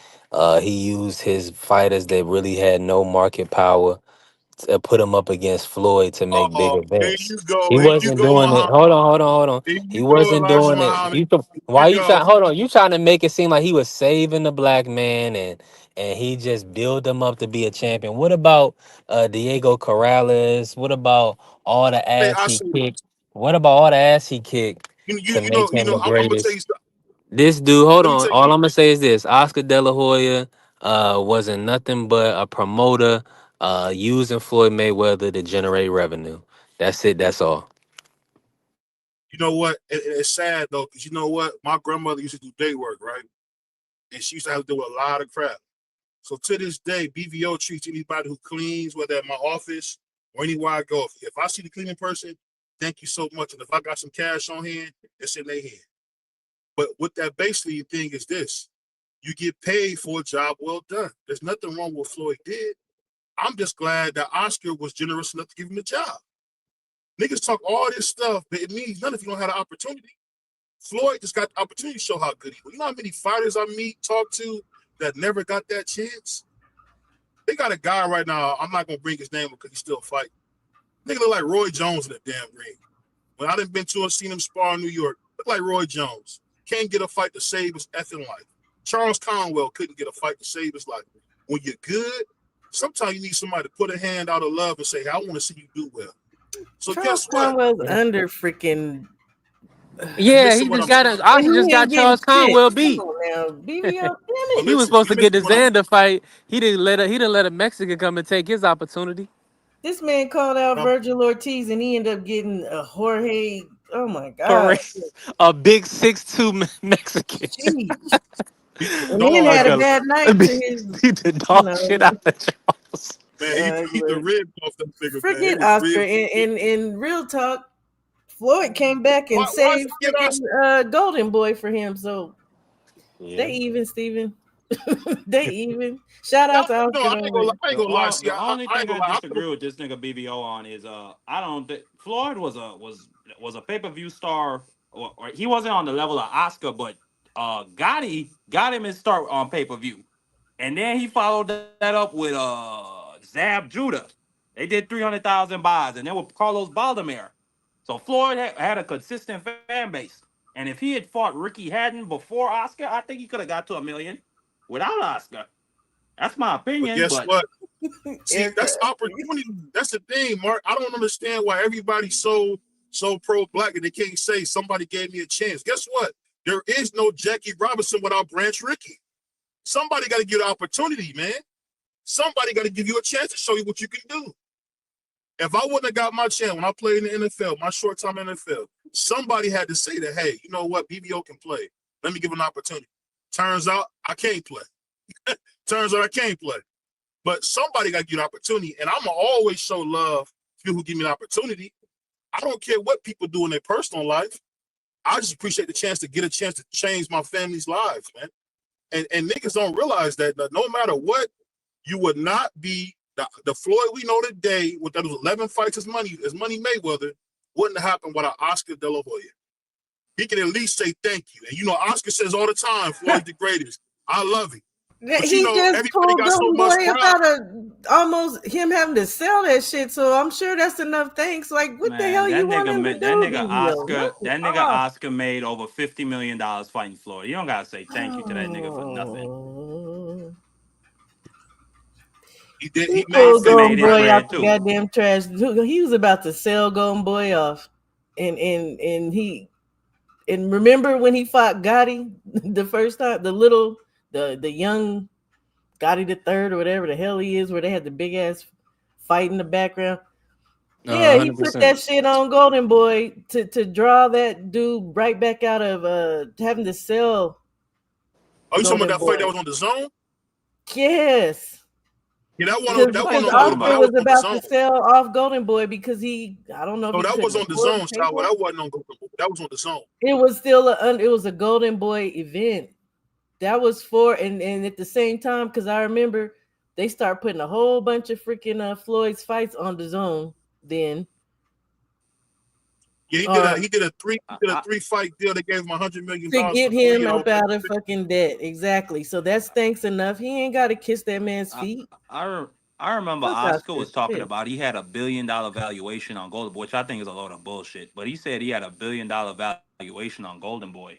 He used his fighters that really had no market power to put him up against Floyd to make big Oh, here events. you go. He Here you wasn't go, doing it. Muhammad. Hold on. Here He you go, wasn't Elijah doing it. Muhammad. Why Here you you go. trying? Hold on. You trying to make it seem like he was saving the black man and he just built him up to be a champion. What about Diego Corrales? What about all the Hey, ass I he say kicked? What about all the ass he kicked to you make him the I'm gonna tell you greatest? something. This dude, hold Let me on. tell All you. I'm gonna say is this: Oscar De La Hoya wasn't nothing but a promoter using Floyd Mayweather to generate revenue. That's it. That's all. You know what? It's sad though, because you know what? My grandmother used to do day work, right? And she used to have to do a lot of crap. So to this day, BVO treats anybody who cleans, whether at my office or anywhere I go. If I see the cleaning person, thank you so much. And if I got some cash on hand, it's in their hand. But what that basically thing is this: you get paid for a job well done. There's nothing wrong with what Floyd did. I'm just glad that Oscar was generous enough to give him a job. Niggas talk all this stuff, but it means none if you don't have the opportunity. Floyd just got the opportunity to show how good he was. You know how many fighters I talk to that never got that chance? They got a guy right now, I'm not going to bring his name because he's still fighting. Nigga look like Roy Jones in the damn ring. When I done been to and seen him spar in New York, look like Roy Jones. Can't get a fight to save his effing life. Charles Conwell couldn't get a fight to save his life. When you're good, sometimes you need somebody to put a hand out of love and say, hey, I want to see you do well. So Charles guess what? Conwell's under freaking. You Yeah, he missing what just I'm got saying. a And Oscar just he ain't got getting Charles shit. Conwell Come beat. on now, BBL. Damn But it. He was listen, supposed you to get missing the what I'm Xander fight. He didn't let a Mexican come and take his opportunity. This man called out Virgil Ortiz and he ended up getting a Jorge. Oh my God. Correct. A big 6'2" Mexican. Jeez. beat the And then dog Like had a out of bad night to his, beat the you dog shit know, out of Charles. man. He beat the rib off that nigga, man. It forget was Oscar. ribs. In real talk, Floyd came back and Why saved forget us? freaking Golden Boy for him. So Yeah. they even, Steven. They even. Shout No, out to Oscar. I ain't gonna lie. I ain't gonna lie. See, The I only ain't thing gonna I lie. disagree with this nigga BVO on is I don't think Floyd was a pay per view star or he wasn't on the level of Oscar, but Gotti got him his start on pay per view, and then he followed that up with Zab Judah. They did 300,000 buys, and then with Carlos Baldomir. So Floyd had a consistent fan base, and if he had fought Ricky Hatton before Oscar, I think he could have got to 1 million without Oscar. That's my But opinion, guess but what? See, that's Aircraft. opportunity. That's the thing, Mark. I don't understand why everybody's so pro black and they can't say somebody gave me a chance. Guess what? There is no Jackie Robinson without Branch Rickey. Somebody got to give the opportunity, man. Somebody got to give you a chance to show you what you can do. If I wouldn't have got my chance when I played in the NFL, my short time in the NFL, somebody had to say that, hey, you know what? BBO can play. Let me give him an opportunity. Turns out I can't play. Turns out I can't play. But somebody got to get an opportunity. And I'm going to always show love to people who give me an opportunity. I don't care what people do in their personal life. I just appreciate the chance to get a chance to change my family's lives, man. And niggas don't realize that no matter what, you would not be the Floyd we know today with those 11 fights as Money Mayweather wouldn't have happened without Oscar De La Hoya. He can at least say thank you. And you know, Oscar says all the time, Floyd's the greatest. I love him. But He you know, just everybody told got so Golden much Boy pride. about almost him having to sell that shit. So I'm sure that's enough thanks. Like, what the hell you want him to do? That nigga Oscar made over $50 million fighting Floyd. You don't gotta say thank you to that nigga for nothing. He did. He made pulled Golden made his Boy out bread the too. goddamn trash. He was about to sell Golden Boy off, and remember when he fought Gotti the first time, the young Gotti the third or whatever the hell he is, where they had the big ass fight in the background. Yeah, he put that 100%. shit on Golden Boy to draw that dude right back out of having to sell. Oh, you talking Golden about that fight Boy. that was on the Zone? Yes. Yeah, that one Because on Oscar Golden Boy. That was was on the about Zone. to sell off Golden Boy because I don't know if No, he that was couldn't on the afford Zone, to pay for Shower. it. That wasn't on Golden Boy. That was on the Zone. It was still it was a Golden Boy event. That was for and at the same time, because I remember they start putting a whole bunch of freaking Floyd's fights on the Zone then. Yeah, he did a three fight deal. They gave him $100 million to get for 3 him up out of fucking debt. Exactly. So that's thanks enough. He ain't got to kiss that man's feet. I remember Fuck Oscar was Oscar. talking about he had $1 billion valuation on Golden Boy, which I think is a load of bullshit. But he said he had $1 billion valuation on Golden Boy.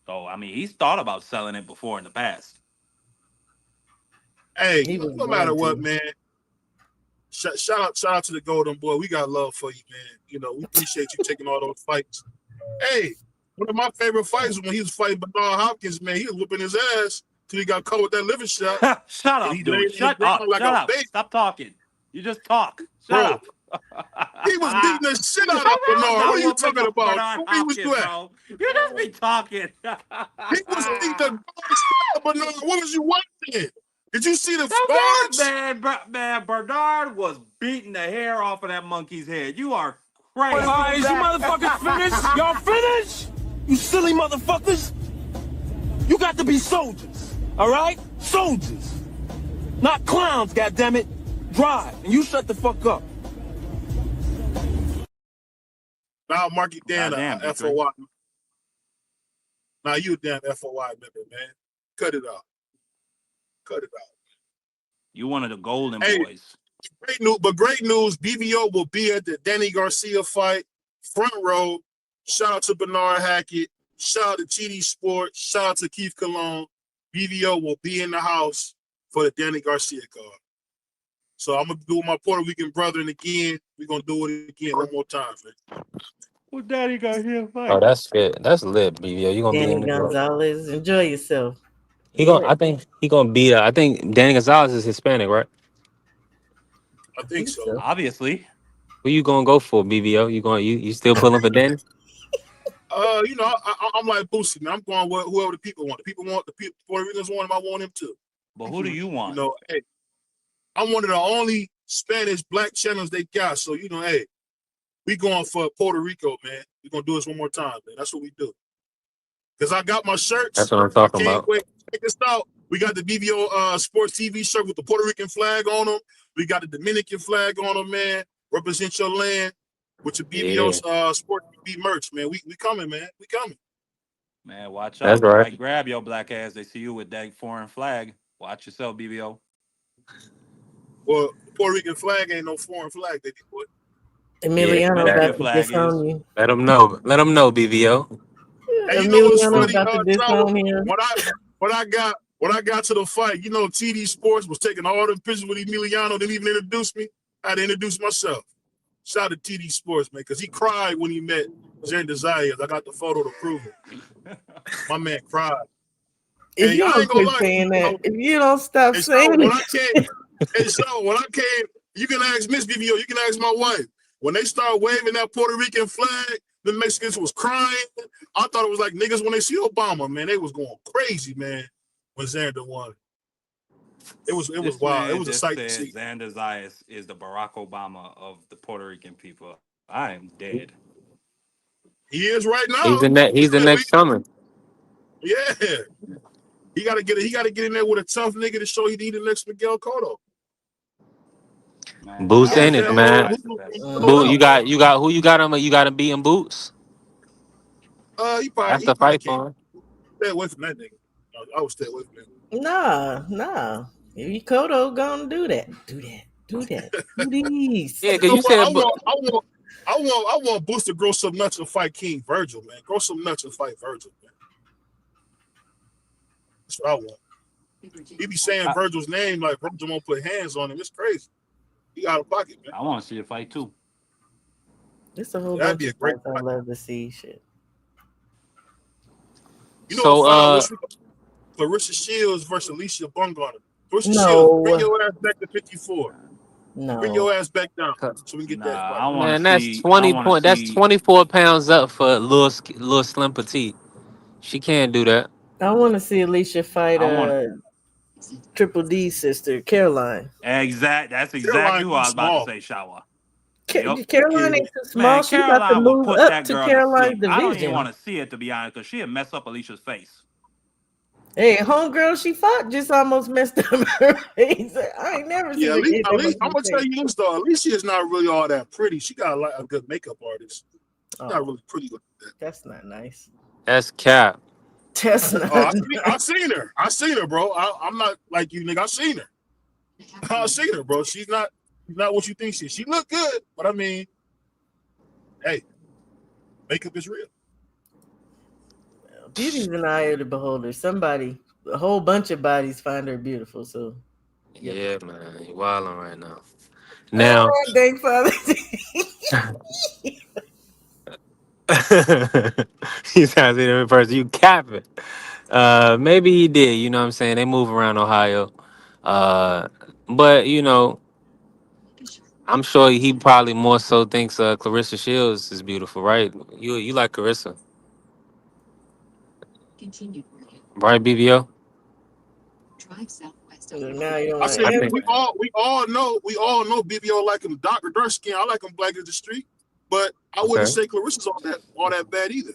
So I mean, he's thought about selling it before in the past. Hey, no matter what, man. Shout out to the Golden Boy. We got love for you, man. You know, we appreciate you taking all those fights. Hey, one of my favorite fights was when he was fighting Bernard Hopkins, man. He was whooping his ass till he got caught with that liver shot. Shut up, dude. Shut up. Like Shut up. Stop talking. You just talk. Shut up. He was beating the shit out of Bernard. What are you talking about? Where was you at? Bro. You just be talking. He was beating the shit out of Bernard. What was you watching? Did you see the scars? Man, Bernard was beating the hair off of that monkey's head. You are crazy. All right, is you motherfuckers finished? Y'all finished? You silly motherfuckers. You got to be soldiers, all right? Soldiers. Not clowns, goddammit. Drive, and you shut the fuck up. Now mark it down, FOI. Now you a damn FOI member, man. Cut it out. Cut it out. You one of the golden boys. Great news. BBO will be at the Danny Garcia fight. Front row. Shout out to Bernard Hackett. Shout out to TD Sports. Shout out to Keith Cologne. BBO will be in the house for the Danny Garcia card. So I'm gonna do my Puerto Rican brethren again. We're gonna do it again one more time, man. Well, Daddy got here fight. Oh, that's good. That's lit, BBO. You gonna Danny be in the Gonzalez. Enjoy yourself. I think he gonna beat. I think Danny Gonzalez is Hispanic, right? I think so. Obviously. Who you gonna go for, BBO? You still pulling for Danny? You know, I'm like Boosie, man. I'm going with whoever the people want. The people want the Puerto Ricans want him. I want him too. But who do you want? You know, hey, I'm one of the only Spanish black channels they got. So, you know, hey, we going for Puerto Rico, man. We're going to do this one more time, man. That's what we do. Because I got my shirts. That's what I'm talking about. Wait, check this out. We got the BBO Sports TV shirt with the Puerto Rican flag on them. We got the Dominican flag on them, man. Represent your land with your BBO Sports TV merch, man. We coming, man. We coming. Man, watch out. That's right. Might grab your black ass. They see you with that foreign flag. Watch yourself, BBO. Well, Puerto Rican flag ain't no foreign flag, they put. Emiliano about to disown you. Let them know. Let them know, BBO. Hey, you know what's funny? When I got to the fight, you know, TD Sports was taking all them pictures with Emiliano, didn't even introduce me. I had to introduce myself. Shout out to TD Sports, man, because he cried when he met Xander Zayas. I got the photo to prove it. My man cried. If you don't quit saying that, if you don't stop saying it. When I came, you can ask Miss BBO, you can ask my wife. When they started waving that Puerto Rican flag, the Mexicans was crying. I thought it was like niggas when they see Obama, man. They was going crazy, man, when Xander won. It was wild. It was a sight to see. Xander Zayas is the Barack Obama of the Puerto Rican people. I am dead. He is right now. He's the next coming. Yeah. He gotta get in there with a tough nigga to show he the next Miguel Cotto. Man, Boots nah, ain't it, man. that's the best. Boot, you got who you got him? You got him beating Boots. He That's probably the fight can't for him. stay away from that nigga. I would stay away from him. Nah. If Kodo gonna do that. Do these. Yeah, You because know you what? said, I want Boots to grow some nuts and fight King Virgil, man. Grow some nuts and fight Virgil, man. That's what I want. He be saying Virgil's name like Virgil won't put hands on him. It's crazy. He out of pocket, man. I want to see a fight too. There's a whole That'd bunch be a of great fights I fight. love to see. Shit. You know what fight I wish so Clarissa Shields versus Alicia Bumgarner. Clarissa Shields, No. bring your ass back to 54. Bring No. your ass back down uh, so we can get that Nah, fight. man, that's I 20 want to point. That's see. 24 pounds up for little Slim Petite. She can't do that. I want to see Alicia fight I want Triple D's sister, Caroline. That's exactly Caroline who too I was about to small. say. Shower. Yep. Caroline Yeah. ain't too small. Man, She about to Caroline will move put up that to girl to Caroline's sleep. I don't even want division. to see it, to be honest, because she'll mess up Alicia's face. Hey, homegirl, she fought just almost messed up her face. I ain't never Yeah, seen her get at that least much I'm in gonna the tell face. you this though. Alicia is not really all that pretty. She got a good makeup artist. She's not Oh, really pretty like that. that's not nice. That's cap. That's not Oh, I nice. seen her. I seen her, bro. I'm not like you, nigga. I seen her. I seen her, bro. She's not what you think she is. She look good, but I mean, hey, makeup is real. Beauty's an eye of the beholder. A whole bunch of bodies find her beautiful. So, Yeah, man, you wilding right now. oh, Now, thank Father. he sounds like every person. You capping. Maybe he did. You know what I'm saying? They move around Ohio. But I'm sure he probably more so thinks Clarissa Shields is beautiful, right? You like Clarissa, right, BBO? Now you don't I want said I him. think. we all know BBO like him dark or dark skin. I like him black as the street, but I wouldn't Okay. say Clarissa's all that bad either.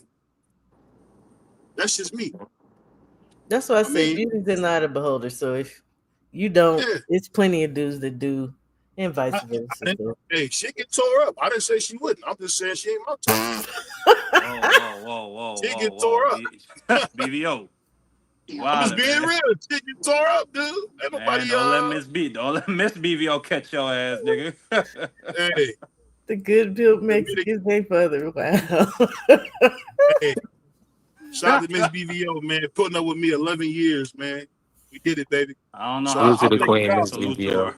That's just me. That's why I I say mean, beauty's an eye of the beholder. So if you don't, yeah. it's plenty of dudes that do, and vice versa. So. Hey, she get tore up. I didn't say she wouldn't. I'm just saying she ain't my type. Whoa, She get tore up. BVO. I'm just Wow, being man. real. She get tore up, dude. Ain't Man, nobody. don't let Miss BVO catch your ass, nigga. Hey, The good built Mexicans ain't further. Wow. hey. Shout out to Miss BVO, man, putting up with me 11 years, man. We did it, baby. I don't know So how Salute to she I'm the do thanking it, queen, but God Miss for it. salute to BBO. her.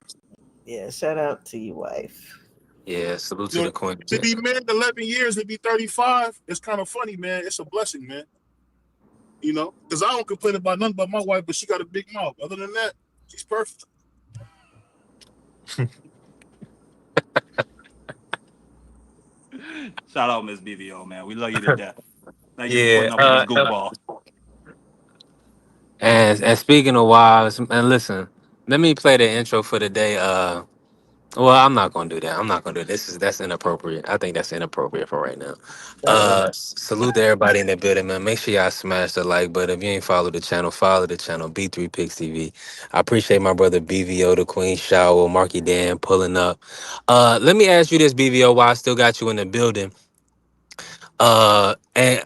Yeah, shout out to your wife. Yeah, salute to You know, the queen. to be married 11 years, to be 35, it's kind of funny, man. It's a blessing, man. You know, because I don't complain about nothing about my wife, but she got a big mouth. Other than that, she's perfect. Shout out Miss BVO, man. We love you to death. Thank you for Yeah. putting up with this goofball. And speaking of wives, and listen, let me play the intro for the day. Well, I'm not gonna do that. I'm not gonna do it. That's inappropriate. I think that's inappropriate for right now. Uh-oh. Salute to everybody in the building, man. Make sure y'all smash the like button. If you ain't follow the channel, follow the channel. B3 Pix TV. I appreciate my brother BVO, the Queen Shower, Marky Dan pulling up. Let me ask you this, BVO, while I still got you in the building. And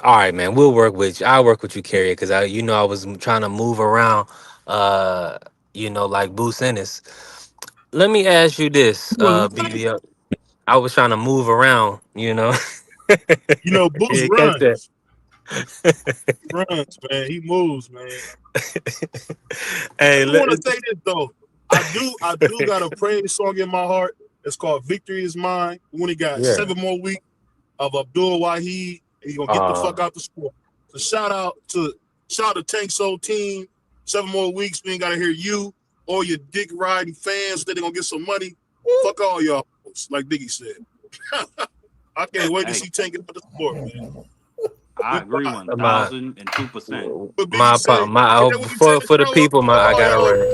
all right, man, we'll work with you. I'll work with you, Carrier, because I was trying to move around. Like Boots Ennis. Let me ask you this, BVO. I was trying to move around, You know, Boots You catch that? runs. He runs, man. He moves, man. I Hey, do want to say this though. I do got a praise song in my heart. It's called "Victory Is Mine." We only got yeah. 7 more weeks of Abdul Wahid, and he's gonna get the fuck out the sport. So shout out to Tank Soul team. 7 more weeks. We ain't gotta hear you or your dick riding fans. That they gonna get some money. Fuck all y'all, like Biggie said. I can't wait to see Tank get the sport, man. I agree Goodbye. My 1002%. But Biggie said, my "Yeah, when you take the for the show, people, fuck I all gotta y'all." run it.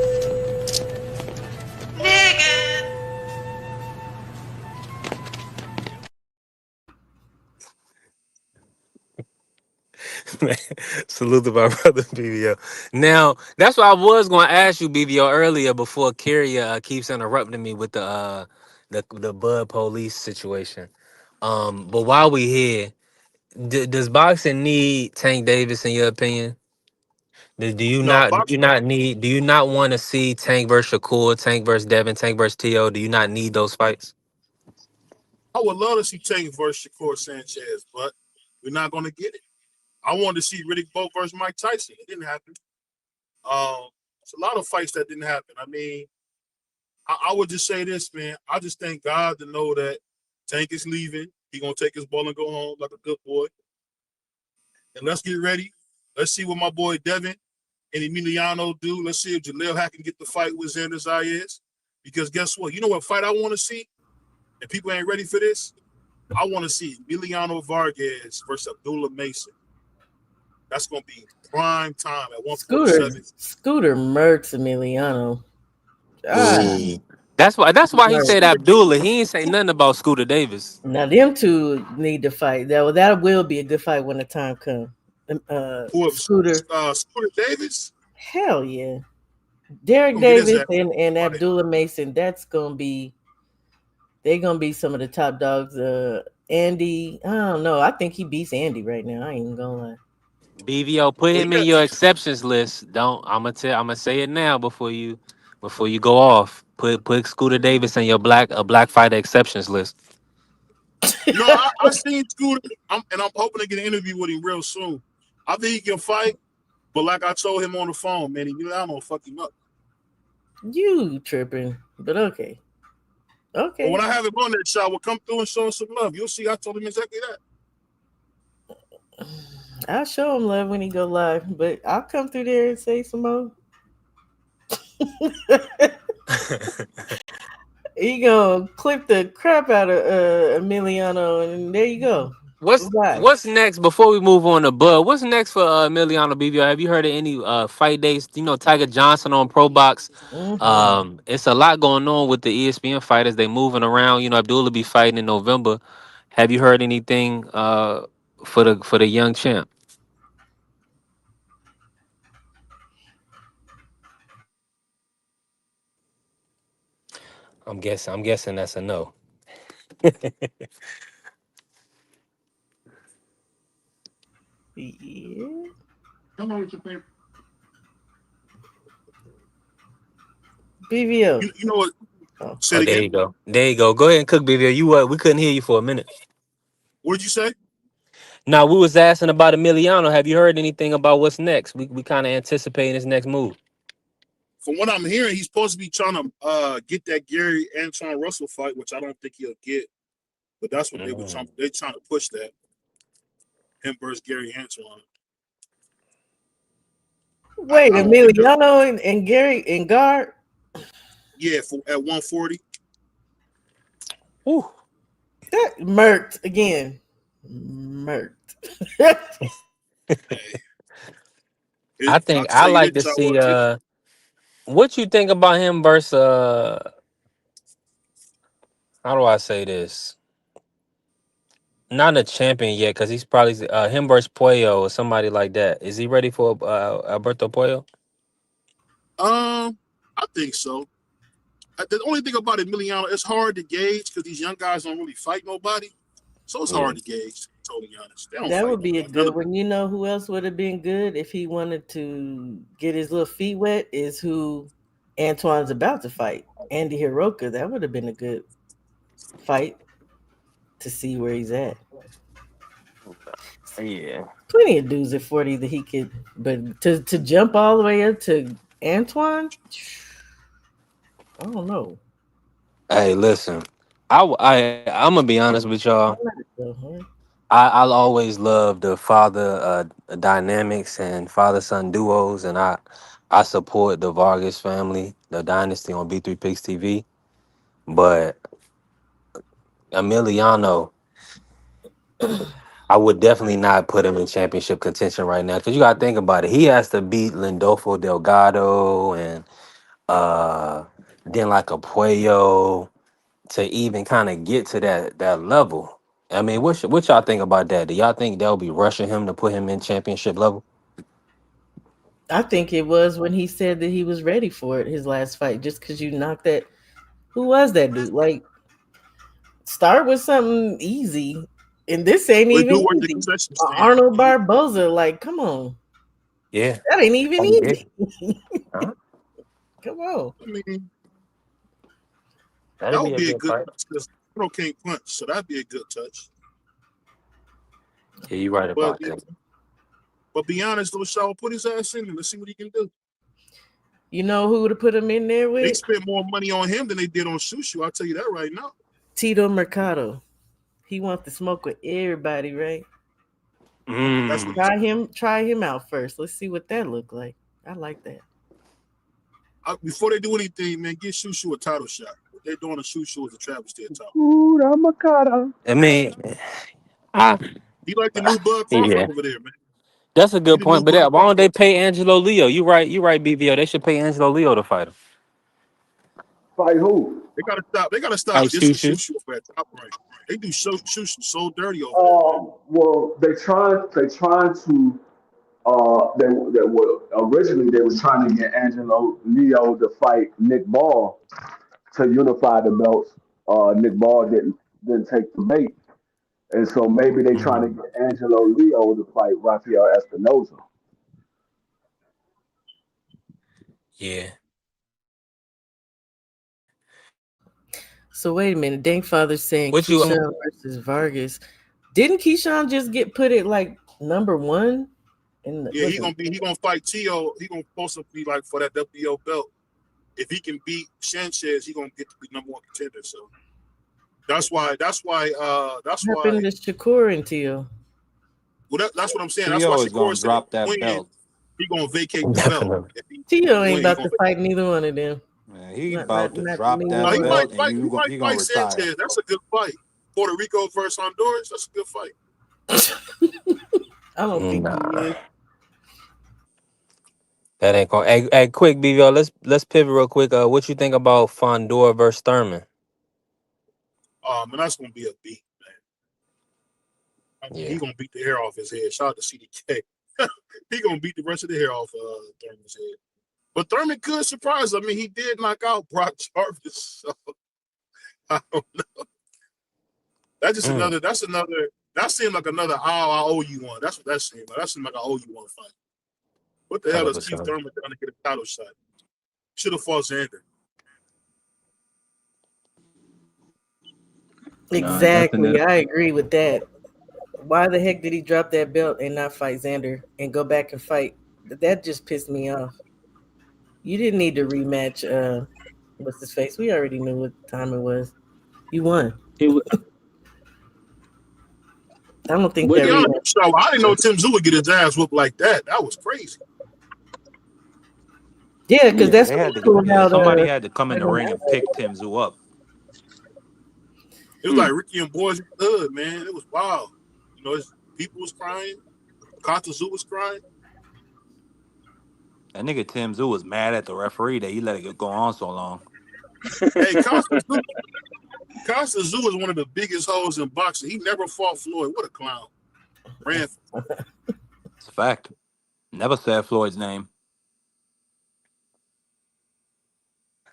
Man, salute to my brother BBO. Now, that's what I was going to ask you, BBO, earlier before Carrie keeps interrupting me with the Bud Police situation. But while we here, does boxing need Tank Davis in your opinion? Do you No, not? Do you not need? Do you not want to see Tank versus Shakur, Tank versus Devin, Tank versus To? Do you not need those fights? I would love to see Tank versus Shakur Sanchez, but we're not going to get it. I wanted to see Riddick Bowe versus Mike Tyson. It didn't happen. It's a lot of fights that didn't happen. I mean, I would just say this, man. I just thank God to know that Tank is leaving. He gonna take his ball and go home like a good boy. And let's get ready. Let's see what my boy Devin and Emiliano do. Let's see if Jaleel Hack can get the fight with Xander Zayas. Because guess what? You know what fight I want to see? And people ain't ready for this. I want to see Emiliano Vargas versus Abdullah Mason. That's gonna be prime time at 147. Scooter Mertz Emiliano. Ah, Ooh. That's why he said Mertz. Abdullah. He ain't say nothing about Scooter Davis. Now them two need to fight. That will be a good fight when the time comes. Who Scooter, Scooter Davis? hell yeah. Derek Gonna get his Davis ass and fight. Abdullah Mason. They're gonna be some of the top dogs. Andy, I don't know. I think he beats Andy right now. I ain't even gonna lie. BVO, put Well, him in yeah, your exceptions list. Don't I'm gonna say it now before you go off. Put Scooter Davis in your black fighter exceptions list. no, I seen Scooter, and I'm hoping to get an interview with him real soon. I think he can fight, but like I told him on the phone, man, I don't fuck him up. You tripping, but okay. But Okay. when I have him on that shot, we'll come through and show him some love. You'll see. I told him exactly that. I'll show him love when he go live, but I'll come through there and say some more. He gonna clip the crap out of Emiliano, and there you go. Bye. What's next before we move on to Bud? What's next for Emiliano BVO? Have you heard of any fight dates? You know, Tiger Johnson on Pro Box. Mm-hmm. It's a lot going on with the ESPN fighters. They moving around. You know, Abdullah be fighting in November. Have you heard anything for the young champ? I'm guessing that's a no. Yeah. BVO. You know what? Oh. Say Oh, it there again. you go. There you go. Go ahead and cook, BVO. We couldn't hear you for a minute. What did you say? Now we was asking about Emiliano. Have you heard anything about what's next? We kind of anticipating his next move. From what I'm hearing, he's supposed to be trying to get that Gary Antoine Russell fight, which I don't think he'll get. But that's what they were trying. They're trying to push that him versus Gary Antoine. Wait, I don't think they're. Emiliano and Gary and guard. Yeah, at 140. Ooh. That murked again. Murked. Hey, I I'll think I tell you like this, to y'all. see what you think about him versus how do I say this? Not a champion yet, because he's probably him versus Puello or somebody like that. Is he ready for Alberto Puello? I think so. The only thing about Emiliano, it's hard to gauge because these young guys don't really fight nobody. So it's hard Mm. to gauge, to be totally honest. They don't That fight would be a nobody. None good of them. one. You know who else would have been good if he wanted to get his little feet wet is who Antoine's about to fight. Andy Hiroka. That would have been a good fight to see where he's at. Yeah. Plenty of dudes at 40 that he could, but to jump all the way up to Antoine, I don't know. Hey, listen. I'm gonna be honest with y'all. So, huh? I'll always love the father dynamics and father son duos, and I support the Vargas family, the dynasty on B3 Picks TV. But Emiliano, I would definitely not put him in championship contention right now because you got to think about it. He has to beat Lindolfo Delgado and uh, then like a Puello to even kind of get to that level. I mean, what y'all think about that? Do y'all think they'll be rushing him to put him in championship level? I think it was when he said that he was ready for it, his last fight, just because you knocked that. Who was that dude? Like, start with something easy. And this ain't We do even work the easy. concession stand. Arnold Barboza, like, come on. Yeah. That ain't even Oh, he did. easy. Huh? Come on. I mean, that That'd be would a be a good good fight. touch because Pro can't punch, so that'd be a good touch. Yeah, you're right But about that. but be honest, though, Shaw, put his ass in and let's see what he can do. You know who to put him in there They with? spent more money on him than they did on Shushu. I'll tell you that right now. Tito Mercado. He wants to smoke with everybody, right? That's what Try him out first. Let's see what that look like. I like that. before they do anything, man, get Shushu a title shot. What they're doing to Shushu is a travesty at top. I mean, I, He like the new Bud Crawford yeah, over there, man. that's a He good the new point. But Bud why don't they Crawford. pay Angelo Leo? You right. You right, BVO. They should pay Angelo Leo to fight him. Fight who? They gotta stop. They gotta stop Like dissing Shushu. Shushu for that top rank. They do Shushu so dirty over there, man. Well, they trying to they were originally they was trying to get Angelo Leo to fight Nick Ball to unify the belts. Nick Ball didn't take the bait, and so maybe they trying to Mm, get Angelo Leo to fight Rafael Espinoza. yeah. So wait a minute. Dankfather saying What you? Keyshawn versus Vargas. Didn't Keyshawn just get put at like number one? In the, Yeah, was it? he gonna fight Tio. He gonna possibly like for that WBO belt. If he can beat Sanchez, he gonna get to be number one contender. So that's why What happened to Shakur and Tio? that's what I'm saying. That's why Tio is Shakur gonna said if drop he that win, belt. he gonna vacate the belt. Definitely. If he Tio ain't win, he about gonna to vacate. fight neither one of them. Man, he Not about to drop neither No, that one he of them. belt, might and fight. He might he gonna fight retire. Sanchez. That's a good fight. Puerto Rico versus Honduras. That's a good fight. I don't think he Nah, would. that ain't going. Hey, quick, BVO. Let's pivot real quick. What you think about Fondor versus Thurman? And that's gonna be a beat, man. I mean, he Yeah. gonna beat the hair off his head. Shout out to CDK. He gonna beat the rest of the hair off Thurman's head. But Thurman could surprise. I mean, he did knock out Brock Jarvis. So I don't know. That's just Mm, another. That's another. That seemed like another. Oh, I owe you one. That's what that seemed like. That seemed like I owe you one fight. What the hell is Keith 100%. Thurman trying to get a title shot? Should have fought Xander. Nah, Exactly. definitely. I agree with that. Why the heck did he drop that belt and not fight Xander and go back and fight? That just pissed me off. You didn't need to rematch what's his face. We already knew what time it was. You won. He was, I don't think To that which be honest, rematch. so I didn't know Tim Zoo would get his ass whooped like that. That was crazy. Yeah, because Yeah, that's they what had he to. pulled Yeah, out somebody had to come in like the a ring month and pick ago. Tim Zoo up. It was like Ricky and Boys in the Hood, man. It was wild. You know, people was crying. Kata Zoo was crying. That nigga Tim Zoo was mad at the referee that he let it go on so long. Hey, Costa Zoo is one of the biggest hoes in boxing. He never fought Floyd. What a clown. Ran. It's a fact. Never said Floyd's name.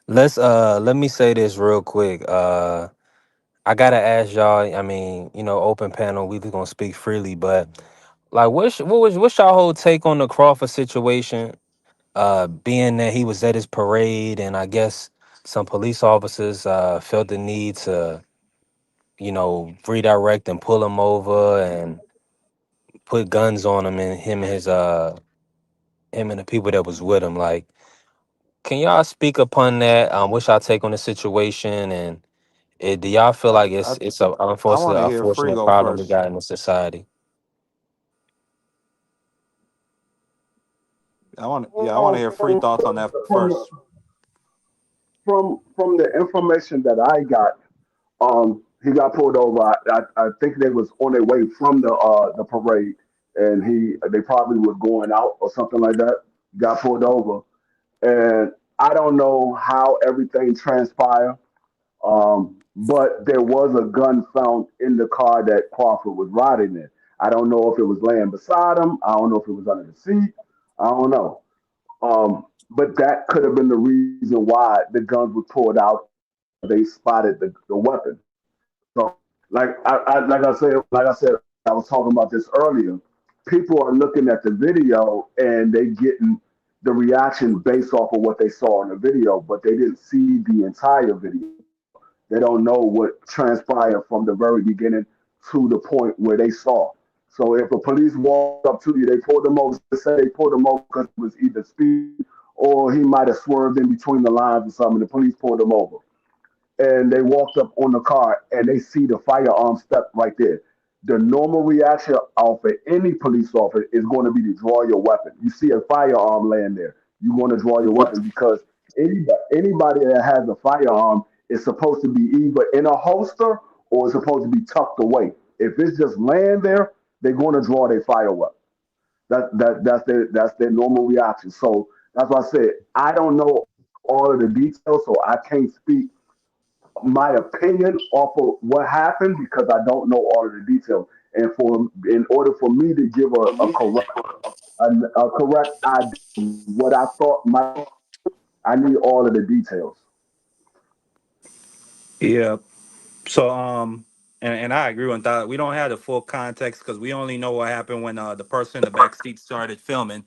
Let me say this real quick. I gotta ask y'all. I mean, open panel. We just gonna speak freely, but like, what's y'all whole take on the Crawford situation? Being that he was at his parade, and I guess some police officers felt the need to, redirect and pull him over and put guns on him and him and the people that was with him. Like, can y'all speak upon that? What's y'all take on the situation, and do y'all feel I like I, it's a I want to hear unfortunate Free go problem we first. got in the society? I want to hear Free thoughts on that from first. from the information that I got, he got pulled over. I think they was on their way from the parade, and they probably was going out or something like that. Got pulled over, and I don't know how everything transpired. but there was a gun found in the car that Crawford was riding in. I don't know if it was laying beside him. I don't know if it was under the seat. I don't know. But that could have been the reason why the guns were pulled out because they spotted the weapon. So, like I said, I was talking about this earlier. People are looking at the video and they getting the reaction based off of what they saw in the video, but they didn't see the entire video. They don't know what transpired from the very beginning to the point where they saw. So if a police walked up to you, they pulled them over. Say they pulled him over because it was either speed or he might have swerved in between the lines or something. The police pulled him over and they walked up on the car and they see the firearm step right there. The normal reaction of any police officer is going to be to draw your weapon. You see a firearm laying there, you want to draw your weapon because anybody that has a firearm is supposed to be either in a holster or it's supposed to be tucked away. If it's just laying there, they're going to draw their fire weapon. That's their normal reaction. So that's why I said I don't know all of the details, so I can't speak my opinion off of what happened because I don't know all of the details. And in order for me to give a correct idea of what I thought might happen, I need all of the details. Yeah. So and I agree with that. We don't have the full context because we only know what happened when the person in the back seat started filming.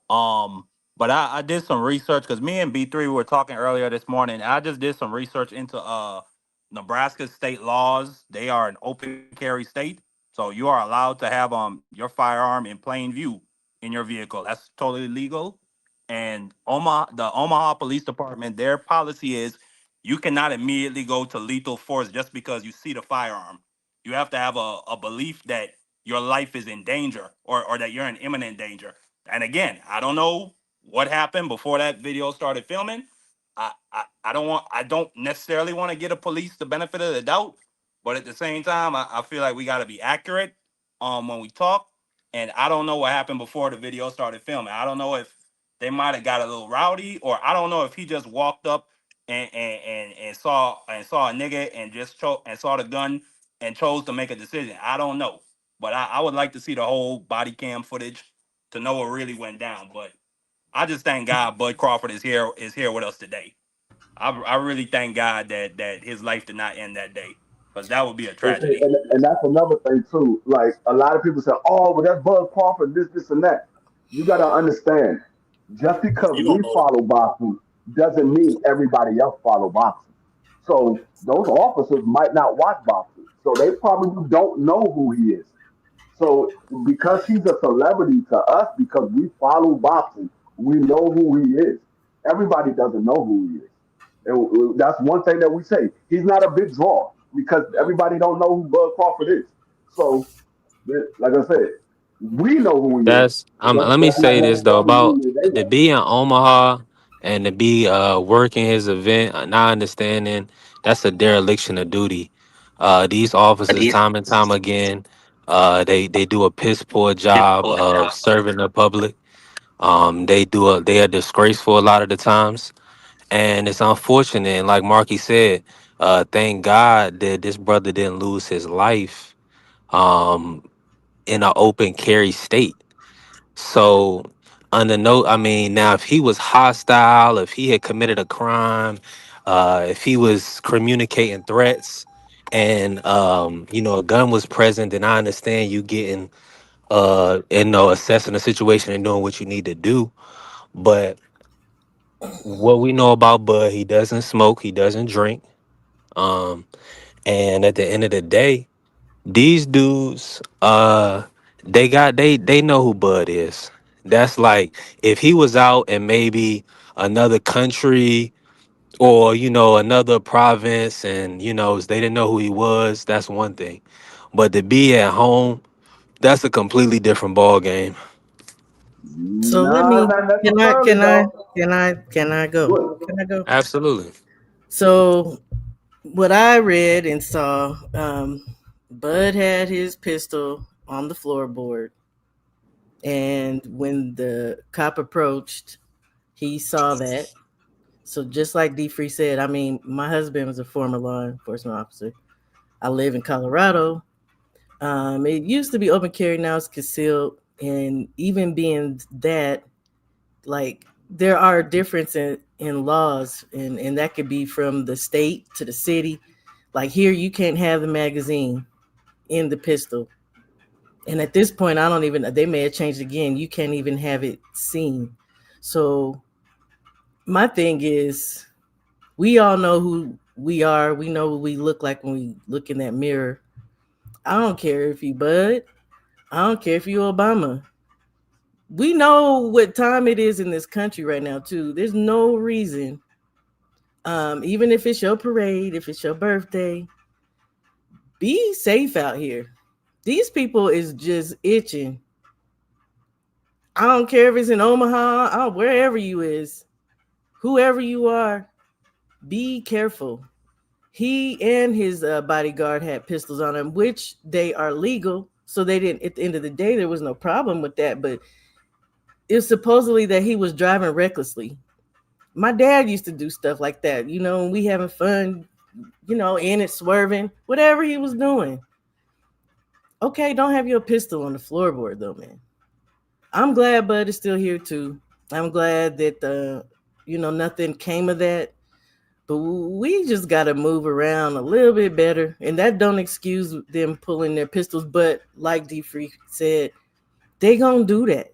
Um, but I did some research because me and B3 were talking earlier this morning. I just did some research into Nebraska state laws. They are an open carry state, so you are allowed to have your firearm in plain view in your vehicle. That's totally legal. And the Omaha Police Department, their policy is you cannot immediately go to lethal force just because you see the firearm. You have to have a belief that your life is in danger or that you're in imminent danger. And again, I don't know what happened before that video started filming. I don't necessarily want to get a police the benefit of the doubt, but at the same time, I feel like we gotta be accurate when we talk. And I don't know what happened before the video started filming. I don't know if they might have got a little rowdy, or I don't know if he just walked up and saw a nigga and and saw the gun and chose to make a decision. I don't know. But I would like to see the whole body cam footage to know what really went down. But I just thank God Bud Crawford is here with us today. I really thank God that his life did not end that day, because that would be a And, see, tragedy. and that's another thing too. Like a lot of people say, "Oh, well, that's Bud Crawford, this, and that." You got to understand, just because You we don't know that. follow boxing doesn't mean everybody else follow boxing. So those officers might not watch boxing, so they probably don't know who he is. So because he's a celebrity to us, because we follow boxing, we know who he is. Everybody doesn't know who he is. And that's one thing that we say. He's not a big draw because everybody don't know who Bud Crawford is. So, like I said, we know who he is. That's But let me that's not say this though necessarily about mean that they to know. be in Omaha and to be working his event, not understanding that's a dereliction of duty. These officers, time and time again, they do a piss poor job of serving the public. They are disgraceful a lot of the times, and it's unfortunate. And like Marky said, thank God that this brother didn't lose his life um, in an open carry state. So, on the note, I mean, now if he was hostile, if he had committed a crime, if he was communicating threats, and a gun was present, then I understand you getting, assessing the situation and doing what you need to do. But what we know about Bud, he doesn't smoke, he doesn't drink, um, and at the end of the day, these dudes, they know who Bud is. That's like if he was out in maybe another country or another province, and they didn't know who he was. That's one thing, but to be at home, that's a completely different ball game. So let Nah, me not can I necessarily can I though. can I can I go? Good. Can I go? Absolutely. So what I read and saw, Bud had his pistol on the floorboard, and when the cop approached, he saw that. So just like D Free said, I mean, my husband was a former law enforcement officer. I live in Colorado. It used to be open carry, now it's concealed. And even being that, like, there are differences in laws, and that could be from the state to the city. Like here, you can't have the magazine in the pistol. And at this point, I don't even, they may have changed again. You can't even have it seen. So my thing is, we all know who we are. We know what we look like when we look in that mirror. I don't care if you Bud. I don't care if you Obama. We know what time it is in this country right now, too. There's no reason, even if it's your parade, if it's your birthday, be safe out here. These people is just itching. I don't care if it's in Omaha, wherever you is, whoever you are, be careful. He and his bodyguard had pistols on him, which they are legal. So they didn't, at the end of the day, there was no problem with that. But it's supposedly that he was driving recklessly. My dad used to do stuff like that, when we having fun, in it, swerving, whatever he was doing. Okay, don't have your pistol on the floorboard though, man. I'm glad Bud is still here too. I'm glad that nothing came of that. But we just got to move around a little bit better. And that don't excuse them pulling their pistols. But like D Free said, they going to do that.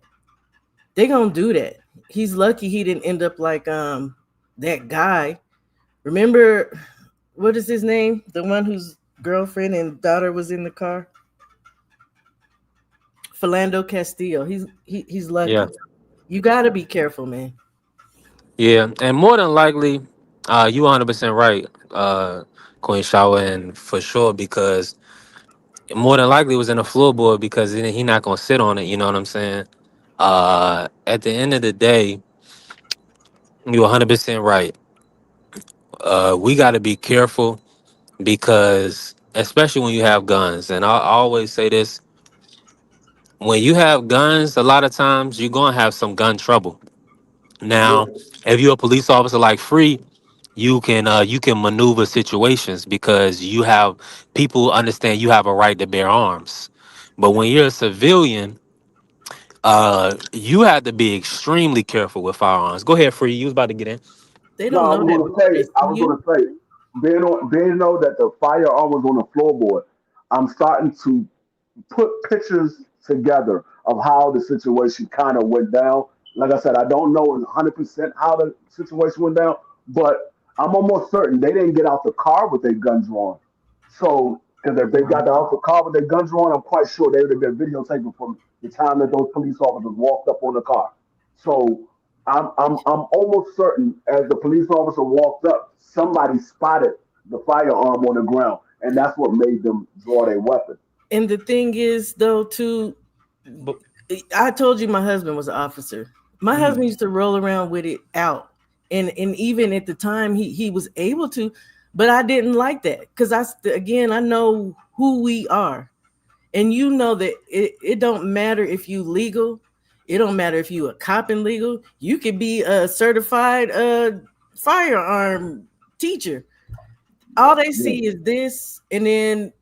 They going to do that. He's lucky he didn't end up like that guy. Remember, what is his name? The one whose girlfriend and daughter was in the car? Philando Castillo. He's lucky. Yeah. You got to be careful, man. Yeah, and more than likely, you 100% right, Queen Shower, and for sure, because more than likely it was in a floorboard because he not gonna sit on it. You know what I'm saying? At the end of the day, you 100% right. We got to be careful because, especially when you have guns, and I always say this: when you have guns, a lot of times you're gonna have some gun trouble. Yeah. Now, if you're a police officer like Free, you can maneuver situations because you have people understand you have a right to bear arms. But when you're a civilian, you have to be extremely careful with firearms. Go ahead, Free. You was about to get in. They No, don't know that before they see I was you. gonna say, being know that the firearm was on the floorboard, I'm starting to put pictures together of how the situation kind of went down. Like I said, I don't know 100% how the situation went down, but I'm almost certain they didn't get out the car with their guns drawn. So, because if they got out the car with their guns drawn, I'm quite sure they would have been videotaping from the time that those police officers walked up on the car. So, I'm almost certain as the police officer walked up, somebody spotted the firearm on the ground, and that's what made them draw their weapon. And the thing is, though, too, But I told you my husband was an officer. My husband used to roll around with it out, and even at the time he was able to, but I didn't like that because I know who we are, and you know that it don't matter if you legal, it don't matter if you a cop and legal. You could be a certified firearm teacher. All they Yeah. see is this, and then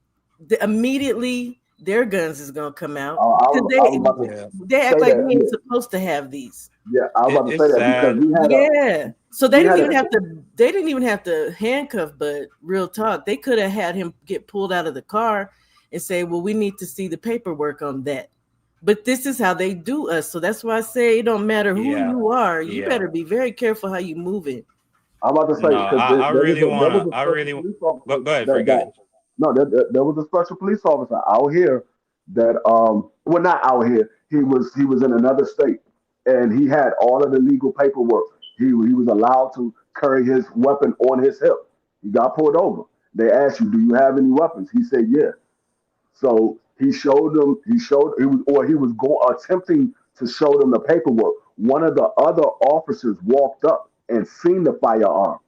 immediately their guns is gonna come out because I was about to yeah, they act say like that. we ain't supposed to have these. Yeah, I was about to it's say that because sad. Yeah. So they we didn't had even a have to they didn't even have to handcuff, but real talk, they could have had him get pulled out of the car and say, well, we need to see the paperwork on that. But this is how they do us. So that's why I say it don't matter who Yeah, you are, you yeah. better be very careful how you move it. I'm about to say No, because I really there wanna. was a I special really police go. officer Go ahead, Free. that Go ahead. got no there was a special police officer out here that well not out here he was in another state and he had all of the legal paperwork. He was allowed to carry his weapon on his hip. He got pulled over. They asked you, do you have any weapons? He said, yeah. So he showed them. He was attempting to show them the paperwork. One of the other officers walked up and seen the firearm,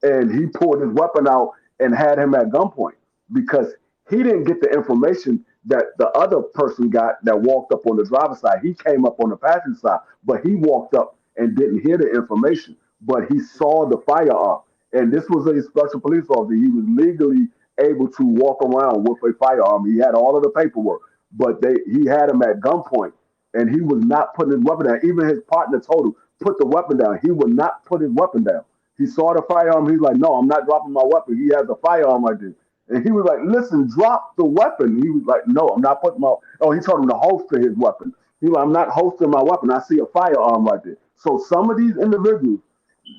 and he pulled his weapon out and had him at gunpoint because he didn't get the information that the other person got that walked up on the driver's side. He came up on the passenger side, but he walked up and didn't hear the information. but he saw the firearm. And this was a special police officer. He was legally able to walk around with a firearm. He had all of the paperwork, but he had him at gunpoint, and he was not putting his weapon down. Even his partner told him, put the weapon down. He would not put his weapon down. He saw the firearm. He's like, no, I'm not dropping my weapon. He has a firearm right there. And he was like, listen, drop the weapon. He was like, no, I'm not putting my, oh, he told him to holster his weapon. He was like, I'm not holstering my weapon. I see a firearm right there. So some of these individuals,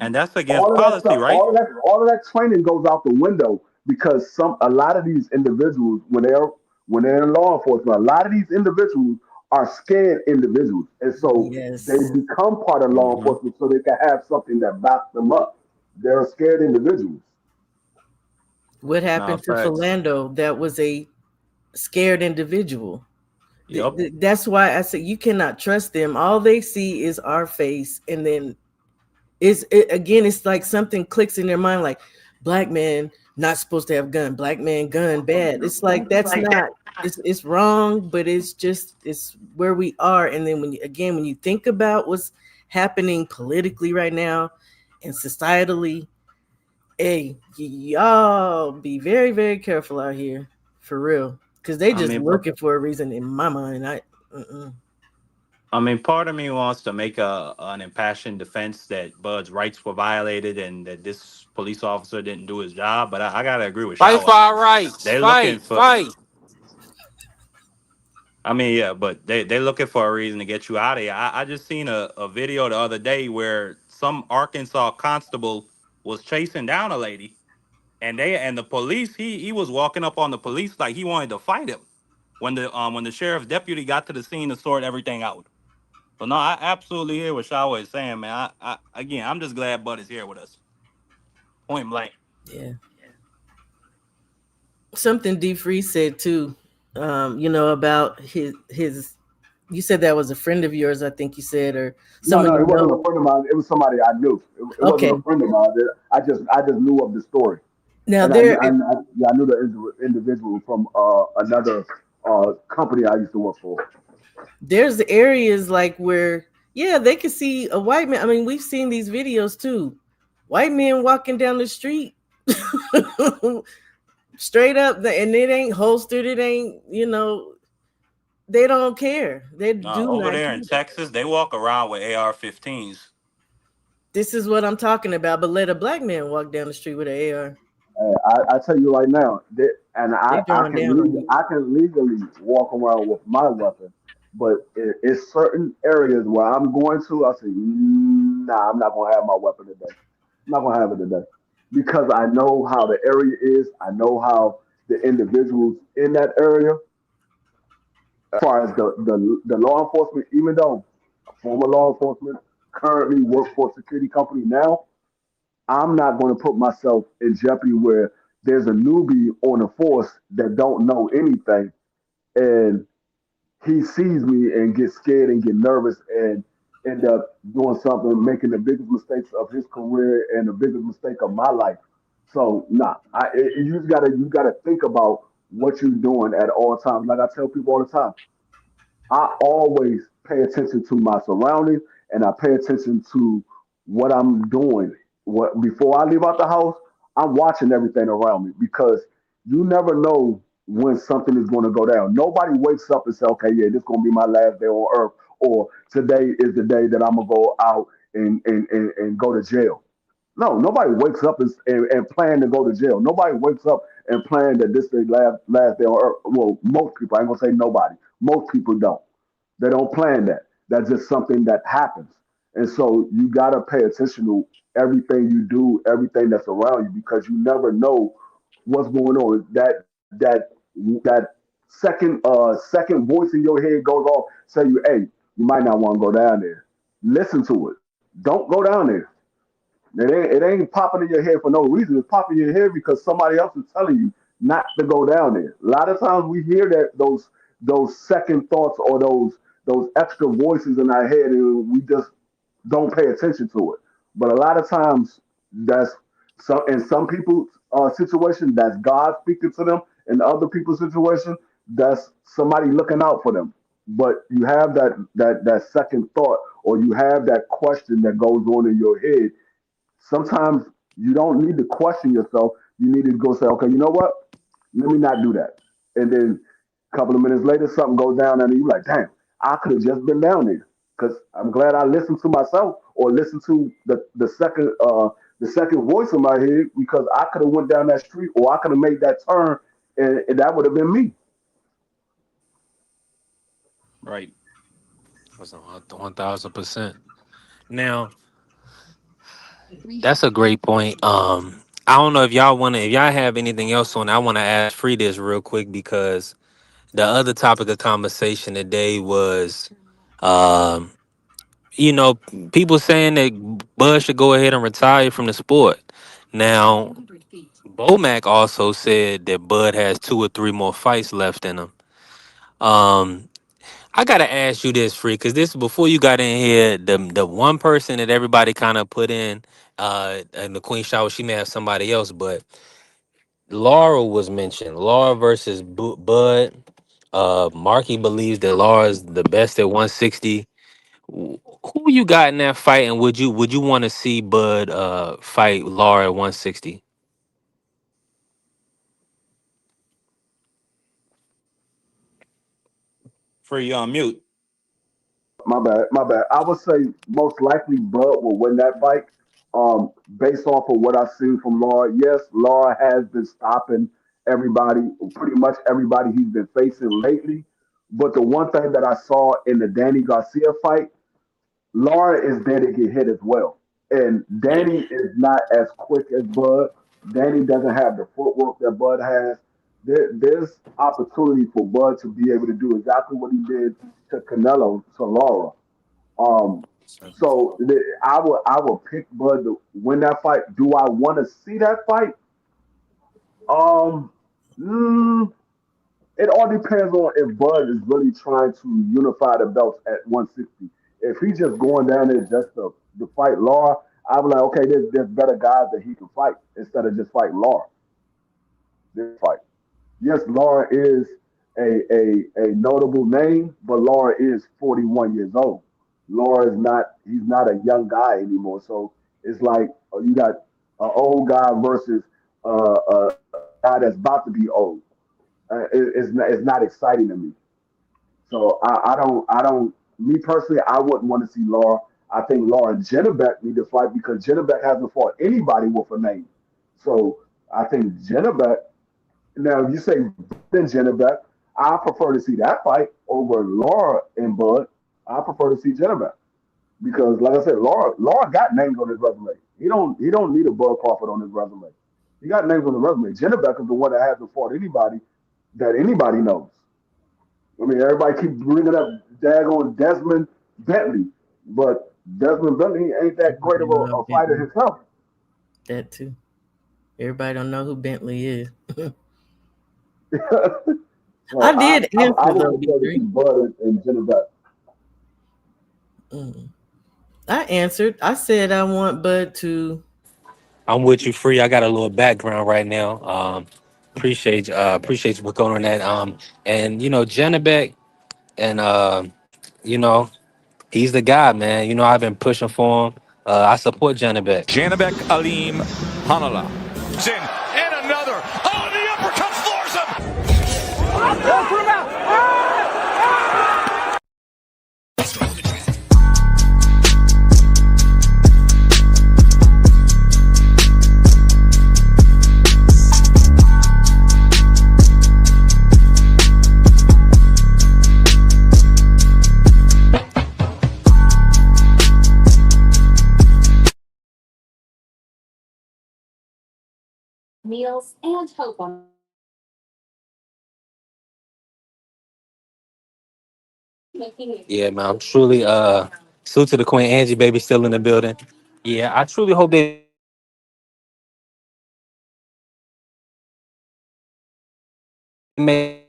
And that's against all of that policy, stuff, right? all of that training goes out the window because a lot of these individuals, when they're in law enforcement, a lot of these individuals are scared individuals, and so they Yes. become part of law Hmm. enforcement so they can have something that backs them up. They're scared individuals. What No, happened to facts. Philando? That was a scared individual. Yep. That's why I said you cannot trust them. All they see is our face, and then again, it's like something clicks in their mind, like black man not supposed to have gun, black man gun bad. It's like that's not. It's wrong, but it's where we are. And then when you think about what's happening politically right now and societally, hey, y'all be very, very careful out here for real, because they I just mean, but looking for a reason in my mind. I mean, part of me wants to make a an impassioned defense that Bud's rights were violated and that this police officer didn't do his job. But I gotta agree with Fight for Shower. our rights. They're looking Fight, for. fight. I mean, yeah, but they're looking for a reason to get you out of here. I just seen a video the other day where some Arkansas constable was chasing down a lady, and the police he was walking up on the police like he wanted to fight him. When the sheriff's deputy got to the scene to sort everything out. So no, I absolutely hear what Shaw is saying, man. Again, I'm just glad Bud is here with us. Point blank. Yeah, something D Free said too. About his. You said that was a friend of yours, I think you said, or No, someone no, you it wasn't a know. friend of mine. It was somebody I knew. It wasn't a Okay, friend of mine. I just knew of the story, now and there yeah, I knew the individual from another company I used to work for. there's areas like where yeah they can see a white man. I mean, we've seen these videos too. White men walking down the street straight up, and it ain't holstered. It ain't they don't care. They No, do over not there in care. Texas, they walk around with AR-15s. This is what I'm talking about. But let a black man walk down the street with an AR. I tell you right now, and They drawing down on you. I can legally walk around with my weapon, but it's certain areas where I'm going to. I say, nah, I'm not gonna have my weapon today. I'm not gonna have it today because I know how the area is. I know how the individuals in that area, as far as the law enforcement, even though former law enforcement currently work for a security company now, I'm not going to put myself in jeopardy where there's a newbie on the force that don't know anything, and he sees me and gets scared and get nervous and end up doing something, making the biggest mistakes of his career and the biggest mistake of my life. So nah, you gotta think about what you're doing at all times. Like I tell people all the time, I always pay attention to my surroundings and I pay attention to what I'm doing. What before I leave out the house, I'm watching everything around me because you never know when something is going to go down. Nobody wakes up and say, "Okay, yeah, this is going to be my last day on earth," or "Today is the day that I'm gonna go out and go to jail." No, nobody wakes up and plan to go to jail. Nobody wakes up and plan that this is last day on earth. Well, most people. I ain't gonna say nobody. Most people don't. They don't plan that. That's just something that happens. And so you gotta pay attention to everything you do, everything that's around you, because you never know what's going on. That second voice in your head goes off, say you, hey, you might not want to go down there. Listen to it. Don't go down there. It ain't popping in your head for no reason. It's popping in your head because somebody else is telling you not to go down there. A lot of times we hear that those second thoughts or those extra voices in our head, and we just don't pay attention to it. But a lot of times that's some people's situation that's God speaking to them. In other people's situation, that's somebody looking out for them. But you have that second thought, or you have that question that goes on in your head, Sometimes you don't need to question yourself. You need to go say, okay, you know what? Let me not do that. And then a couple of minutes later, something goes down, and you like, damn, I could have just been down there. Because I'm glad I listened to myself or listened to the second voice in my head because I could have went down that street or I could have made that turn, and that would have been me. Right. That's 1,000%. Now, that's a great point. I don't know if if y'all have anything else on. I want to ask Free this real quick because the other topic of conversation today was, um, you know, people saying that Bud should go ahead and retire from the sport. Now, Bomac also said that Bud has 2 or 3 more fights left in him. Um, I gotta ask you this, Free, because this before you got in here, the one person that everybody kind of put in the Queen Shower, she may have somebody else, but Laura was mentioned. Laura versus Bud. Marky believes that Laura's the best at 160. Who you got in that fight, and would you want to see Bud fight Laura at 160? Free, you on mute. My bad, my bad. I would say most likely Bud will win that fight. Based off of what I've seen from Laura, yes, Laura has been stopping everybody, pretty much everybody he's been facing lately. But the one thing that I saw in the Danny Garcia fight, Laura is there to get hit as well. And Yeah. Danny is not as quick as Bud. Danny doesn't have the footwork that Bud has. There's opportunity for Bud to be able to do exactly what he did to Canelo to Laura. Um, I will pick Bud to win that fight. Do I want to see that fight? Um, mm, it all depends on if Bud is really trying to unify the belts at 160. If he's just going down there just to fight Law, I'm like, okay, there's better guys that he can fight instead of just fighting Law. This fight. Yes, Laura is a notable name, but Laura is 41 years old. Laura is not, he's not a young guy anymore. So it's like you got an old guy versus a guy that's about to be old. It's not exciting to me. So me personally, I wouldn't want to see Laura. I think Laura and Jennebeck need to fight because Jennebeck hasn't fought anybody with a name. So I think Jennebeck, now if you say Bud and Jennebeck, I prefer to see that fight over Laura and Bud. I prefer to see Jennebeck because, like I said, Laura got names on his resume. He don't need a Bud Crawford on his resume. He got names on the resume. Jennebeck is the one that hasn't fought anybody that anybody knows. I mean, everybody keep bringing up daggone Desmond Bentley, but Desmond Bentley ain't that great of Everybody know a fighter Bentley. himself. That too. Everybody don't know who Bentley is. So I I, did I I answer would though, prefer to see B3. Bud and Jennifer. Mm. I answered. I said I want Bud to. I'm with you, Free. I got a little background right now. Appreciate you for going on that. And Janabek, and you know, he's the guy, man. I've been pushing for him. I support Janabek. Janabek Alim Hanala. In and another. Oh, the uppercut floors him. Yeah, man. I'm truly salute to the Queen Angie baby still in the building. Yeah, I truly hope they make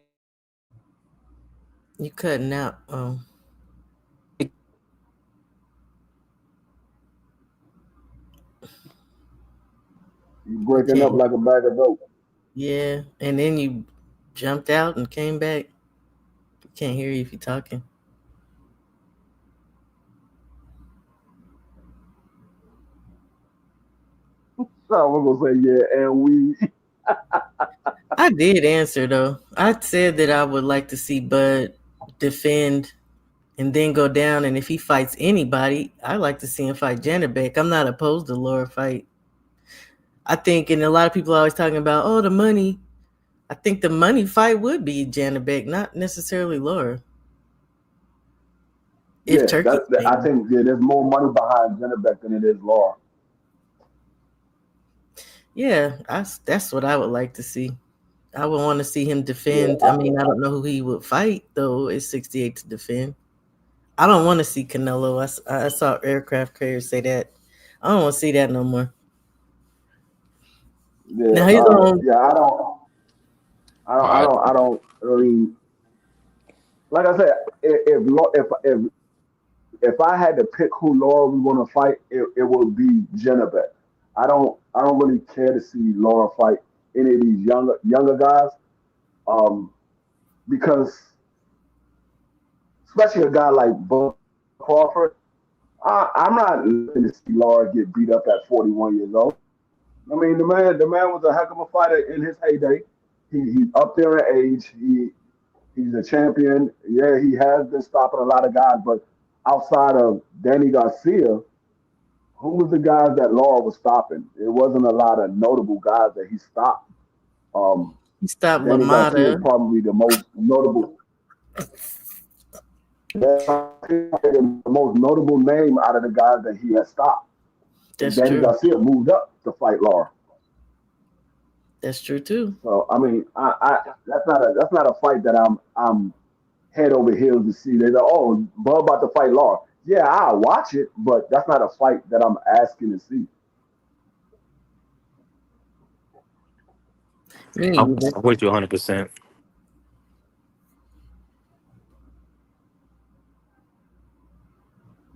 You cutting out. You We breaking up can't. like a bag of dope. Yeah, and then you jumped out and came back. Can't hear you if you're talking. So we're gonna say yeah, and we I did answer though. I said that I would like to see Bud defend and then go down. And if he fights anybody, I like to see him fight Janet Beck. I'm not opposed to Laura fight. I think, and a lot of people are always talking about, oh, the money. I think the money fight would be Janet Beck, not necessarily Laura. If yeah, Turkey's I paying. think there's more money behind Jennebeck than it is Law. Yeah, that's what I would like to see. I would want to see him Yeah, defend. I mean, I don't know who he would fight though. It's 68 to defend. I don't want to see Canelo. I saw aircraft carriers say that. I don't want to see that no more. yeah, Now he's on. yeah. All right. I don't. I mean, like I said, if I had to pick who Laura we want to fight, it would be Jennebeck. I don't really care to see Laura fight any of these younger guys. Um, because especially a guy like Bud Crawford, I'm not looking to see Laura get beat up at 41 years old. I mean, the man was a heck of a fighter in his heyday. He's up there in age. He's a champion. Yeah, he has been stopping a lot of guys, but outside of Danny Garcia, who was the guys that Laura was stopping? It wasn't a lot of notable guys that he stopped. Um, He stopped Danny Garcia is Lamada. probably the most notable. The most notable name out of the guys that he has stopped. And That's Danny true. Garcia moved up to fight Laura. That's true too. So I mean, that's not a fight that I'm head over heels to see. They're like, oh, Bud about to fight Law. Yeah, I'll watch it, but that's not a fight that I'm asking to see. Me I'm either. with you 100%.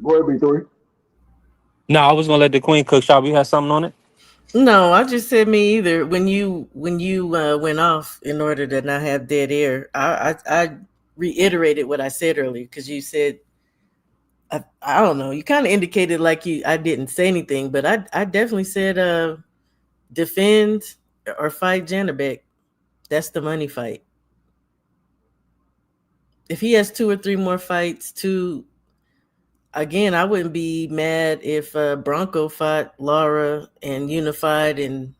Go ahead, B3. No, I was gonna let the Queen cook. Shop, you had something on it? No, I just said me either. When you went off in order to not have dead air, I reiterated what I said earlier because you said I don't know. You kind of indicated like you I didn't say anything, but I definitely said defend or fight Janabek. That's the money fight. If he has two or three more fights, two again, I wouldn't be mad if Bronco fought Laura and unified, and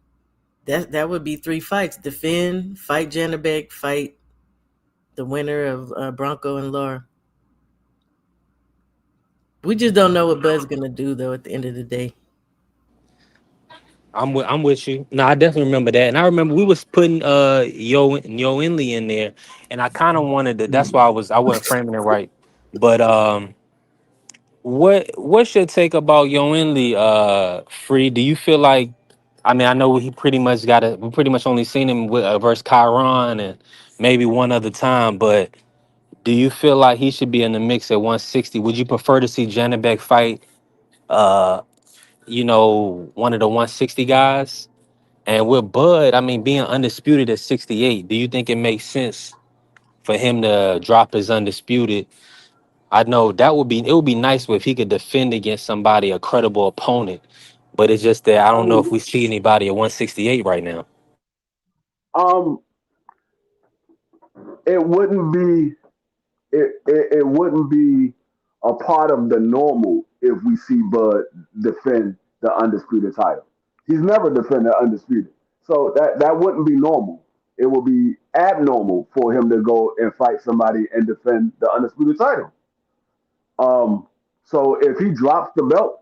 that would be three fights: defend, fight Janabek, fight the winner of Bronco and Laura. We just don't know what Bud's gonna do though. At the end of the day, I'm with you. No, I definitely remember that, and I remember we was putting Yo Inley in there, and I kind of wanted to. That's why I wasn't framing it right. But what's your take about Yo Inley? Free? Do you feel like? I mean, I know he pretty much got it. We pretty much only seen him with versus Chiron and maybe one other time, but do you feel like he should be in the mix at 160? Would you prefer to see Janabek fight, uh, one of the 160 guys? And with Bud, I mean, being undisputed at 68, do you think it makes sense for him to drop his undisputed? I know it would be nice if he could defend against somebody, a credible opponent. But it's just that I I don't know if mean, we see anybody at 168 right now. um, it wouldn't be it wouldn't be a part of the normal if we see Bud defend the undisputed title. He's never defended undisputed, so that wouldn't be normal. It would be abnormal for him to go and fight somebody and defend the undisputed title. Um, so if he drops the belt,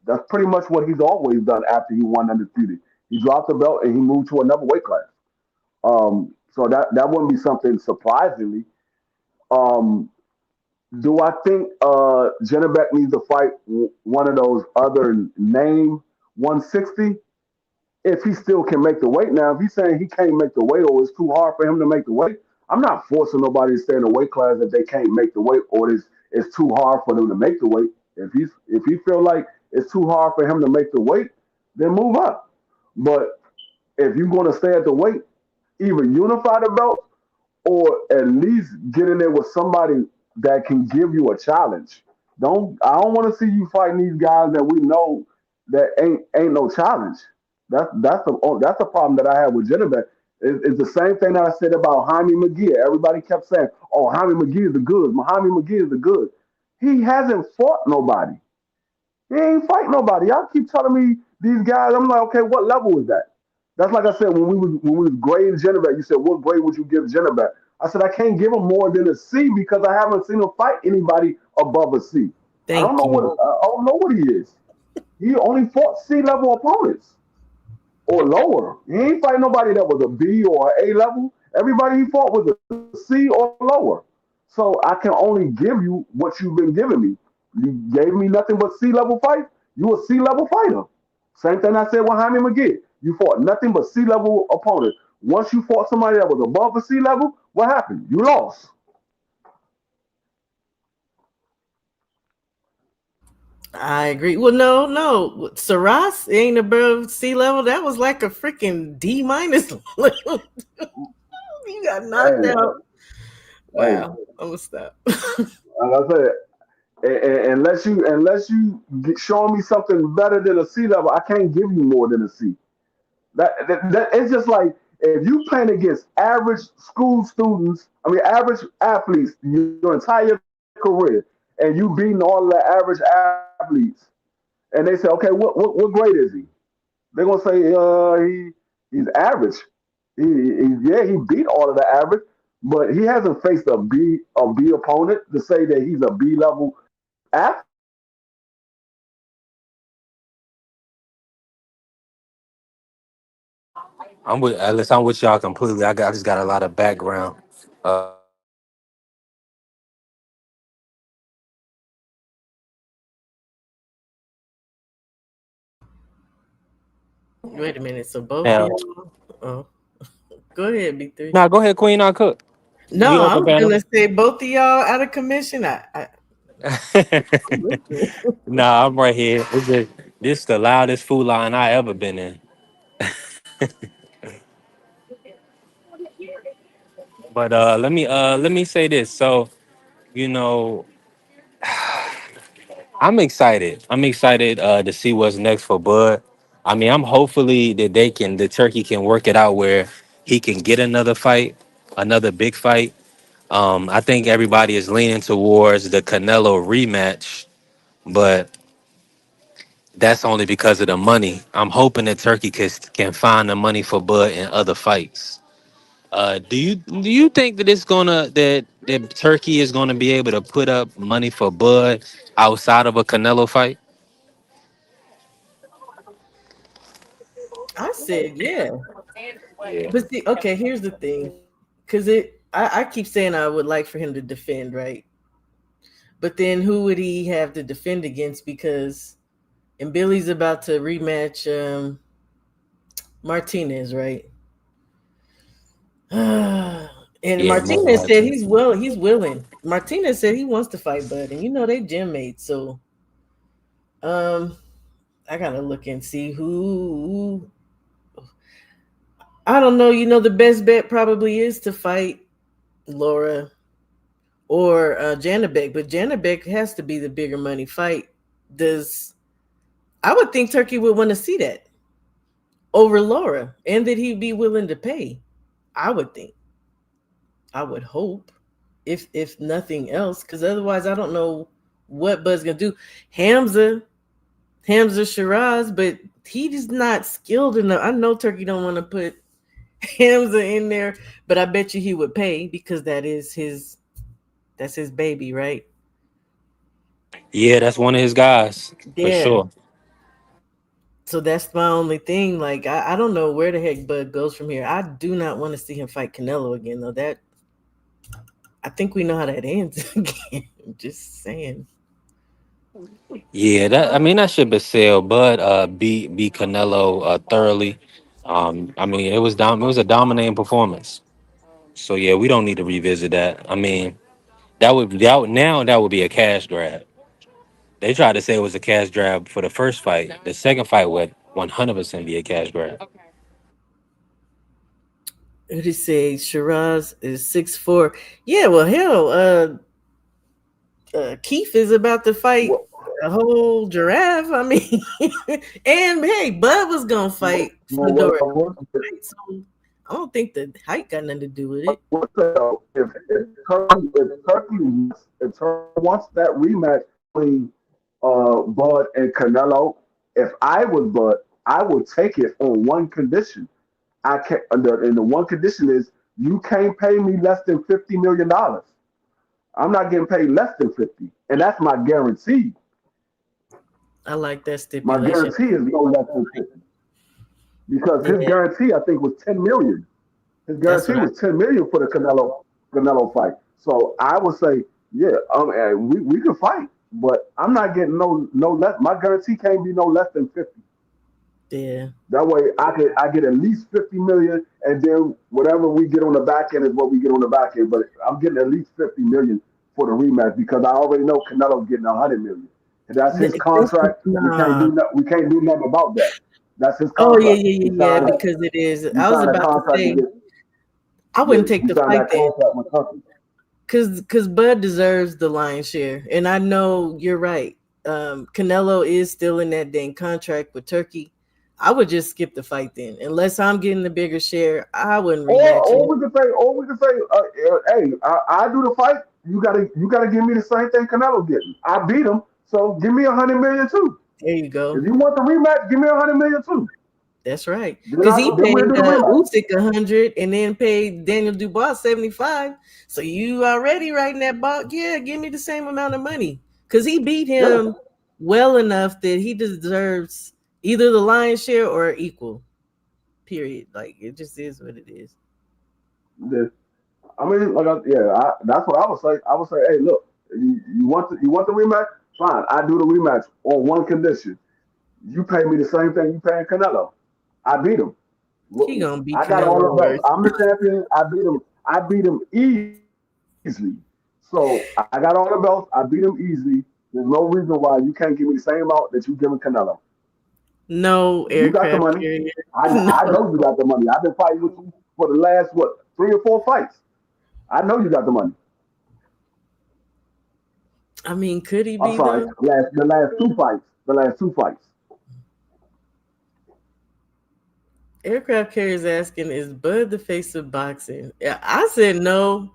that's pretty much what he's always done after he won undisputed. He dropped the belt and he moved to another weight class. So that wouldn't be something surprisingly. Um, do I think Jennebeck needs to fight one of those other name 160? If he still can make the weight. Now, if he's saying he can't make the weight or it's too hard for him to make the weight, I'm not forcing nobody to stay in a weight class if they can't make the weight or it's too hard for them to make the weight. If he feel like it's too hard for him to make the weight, then move up. But if you're going to stay at the weight, either unify the belt or at least get in there with somebody that can give you a challenge. I don't want to see you fighting these guys that we know that ain't no challenge. That's the problem that I have with Jennebeck. It's the same thing that I said about Jaime McGee. Everybody kept saying, "Oh, Jaime McGee is the good. Jaime McGee is the good." He hasn't fought nobody. He ain't fight nobody. Y'all keep telling me these guys. I'm like, okay, what level is that? That's like I said when we was grading Jennebeck. You said, what grade would you give Jennebeck? I said I can't give him more than a C because I haven't seen him fight anybody above a C. Thank you. I don't know what he is. He only fought C level opponents or lower. He ain't fight nobody that was a B or A level. Everybody he fought was a C or lower. So I can only give you what you've been giving me. You gave me nothing but C level fight. You a C level fighter. Same thing I said with Jaime McGee. You fought nothing but C level opponents. Once you fought somebody that was above a C level, what happened? You lost. I agree. Well, no. Saras ain't above sea level. That was like a freaking D minus. You got knocked Hey, out. hey, Wow. I'm gonna stop. like I said, unless you showing me something better than a C level, I can't give you more than a C. That it's just like if you playing against average school students, I mean average athletes your entire career, and you beating all the average athletes, and they say, okay, what grade is he? They're gonna say, he's average. Yeah, he beat all of the average, but he hasn't faced a B opponent to say that he's a B level athlete. I'm with Alice. I'm with y'all completely. I just got a lot of background. Wait a minute. So both of Now, y'all. Oh, go ahead, B3. now go ahead, Queen. I'll cook. No, We I open was panel. gonna say both of y'all out of commission. I'm listening. Nah, I'm right here. This the loudest food line I ever been in. But let me say this. So you know, I'm excited. I'm excited to see what's next for Bud. I mean, I'm hopefully that the turkey can work it out where he can get another fight, another big fight. I think everybody is leaning towards the Canelo rematch, but that's only because of the money. I'm hoping that Turkey can find the money for Bud in other fights. Do you think that that Turkey is gonna be able to put up money for Bud outside of a Canelo fight? I said, yeah. Yeah. But see, okay, here's the thing. I keep saying I would like for him to defend, right? But then who would he have to defend against? Because and Billy's about to rematch Martinez, right? And Yeah, never Martinez had said to. he's willing. Martinez said he wants to fight Bud, and they gym mates. So um I gotta look and see who I don't know. The best bet probably is to fight Laura or Janabek, but Janabek has to be the bigger money fight. Does I would think Turkey would want to see that over Laura, and that he'd be willing to pay. I would think. I would hope, if nothing else, because otherwise I don't know what Bud's gonna do. Hamza, Hamza Shiraz, but he's not skilled enough. I know Turkey don't want to put Hamza in there, but I bet you he would pay because that's his baby, right? Yeah, that's one of his guys for Yeah. sure. So that's my only thing. Like I don't know where the heck Bud goes from here. I do not want to see him fight Canelo again, though. That I think we know how that ends again. I'm just saying. Yeah, that I mean that ship is sailed, but beat Canelo thoroughly. I mean it was a dominating performance. So yeah, we don't need to revisit that. I mean that would be a cash grab. They tried to say it was a cash grab for the first fight. The second fight would 100% be a cash grab. Who did he say? Shiraz is 6'4". Yeah, well hell, Keith is about to fight. a whole giraffe. I mean, and hey, Bud was gonna fight Fedor. Right? So I don't think the height got nothing to do with it. If Turkey wants that rematch between Bud and Canelo, if I was Bud, I would take it on one condition. I can't, and the one condition is you can't pay me less than $50 million. I'm not getting paid less than 50, and that's my guarantee. I like that My stipulation. guarantee is no less than 50 because his Yeah, guarantee I think was 10 million. His that's guarantee what I. was 10 million for the Canelo fight. So I would say, yeah, and we can fight, but I'm not getting no less. My guarantee can't be no less than 50. Yeah, That way I get at least 50 million, and then whatever we get on the back end is what we get on the back end. But I'm getting at least 50 million for the rematch because I already know Canelo's getting 100 million. And that's his contract. Nah. We can't do nothing about that. That's his Oh yeah, contract. yeah, yeah, yeah. Because it is. He I was signed that about to contract to say get I yeah, wouldn't take he the signed fight that then, contract with Turkey. because Bud deserves the lion's share, and I know you're right. Canelo is still in that dang contract with Turkey. I would just skip the fight then, unless I'm getting the bigger share. I wouldn't rematch Or it. we could say, hey, I do the fight. You gotta give me the same thing Canelo getting. I beat him, so give me 100 million too. There you If go. you want the rematch, give me 100 million too. That's right. Then Because he we'll paid do the rematch. Usyk 100 and then paid Daniel Dubois 75. So you already writing that box. Yeah, give me the same amount of money. Because he beat Yeah, him well enough that he deserves either the lion's share or equal. Period. Like it just is what it is. the- I mean, that's what I would say. I would say, hey, look, you want the rematch? Fine, I do the rematch on one condition. You pay me the same thing you paying Canelo. I beat him. He gonna beat I got all Canelo the belts. worse. I'm the champion. I beat him. I beat him easily. So I got all the belts. I beat him easily. There's no reason why you can't give me the same amount that you giving Canelo. No You got the aircraft money. carrier. I No. know you got the money. I've been fighting with you for the last 3 or 4 fights. I know you got the money. I mean, could he I'm be sorry. though? The last 2 fights. The last 2 fights. Aircraft carriers asking, is Bud the face of boxing? Yeah, I said no,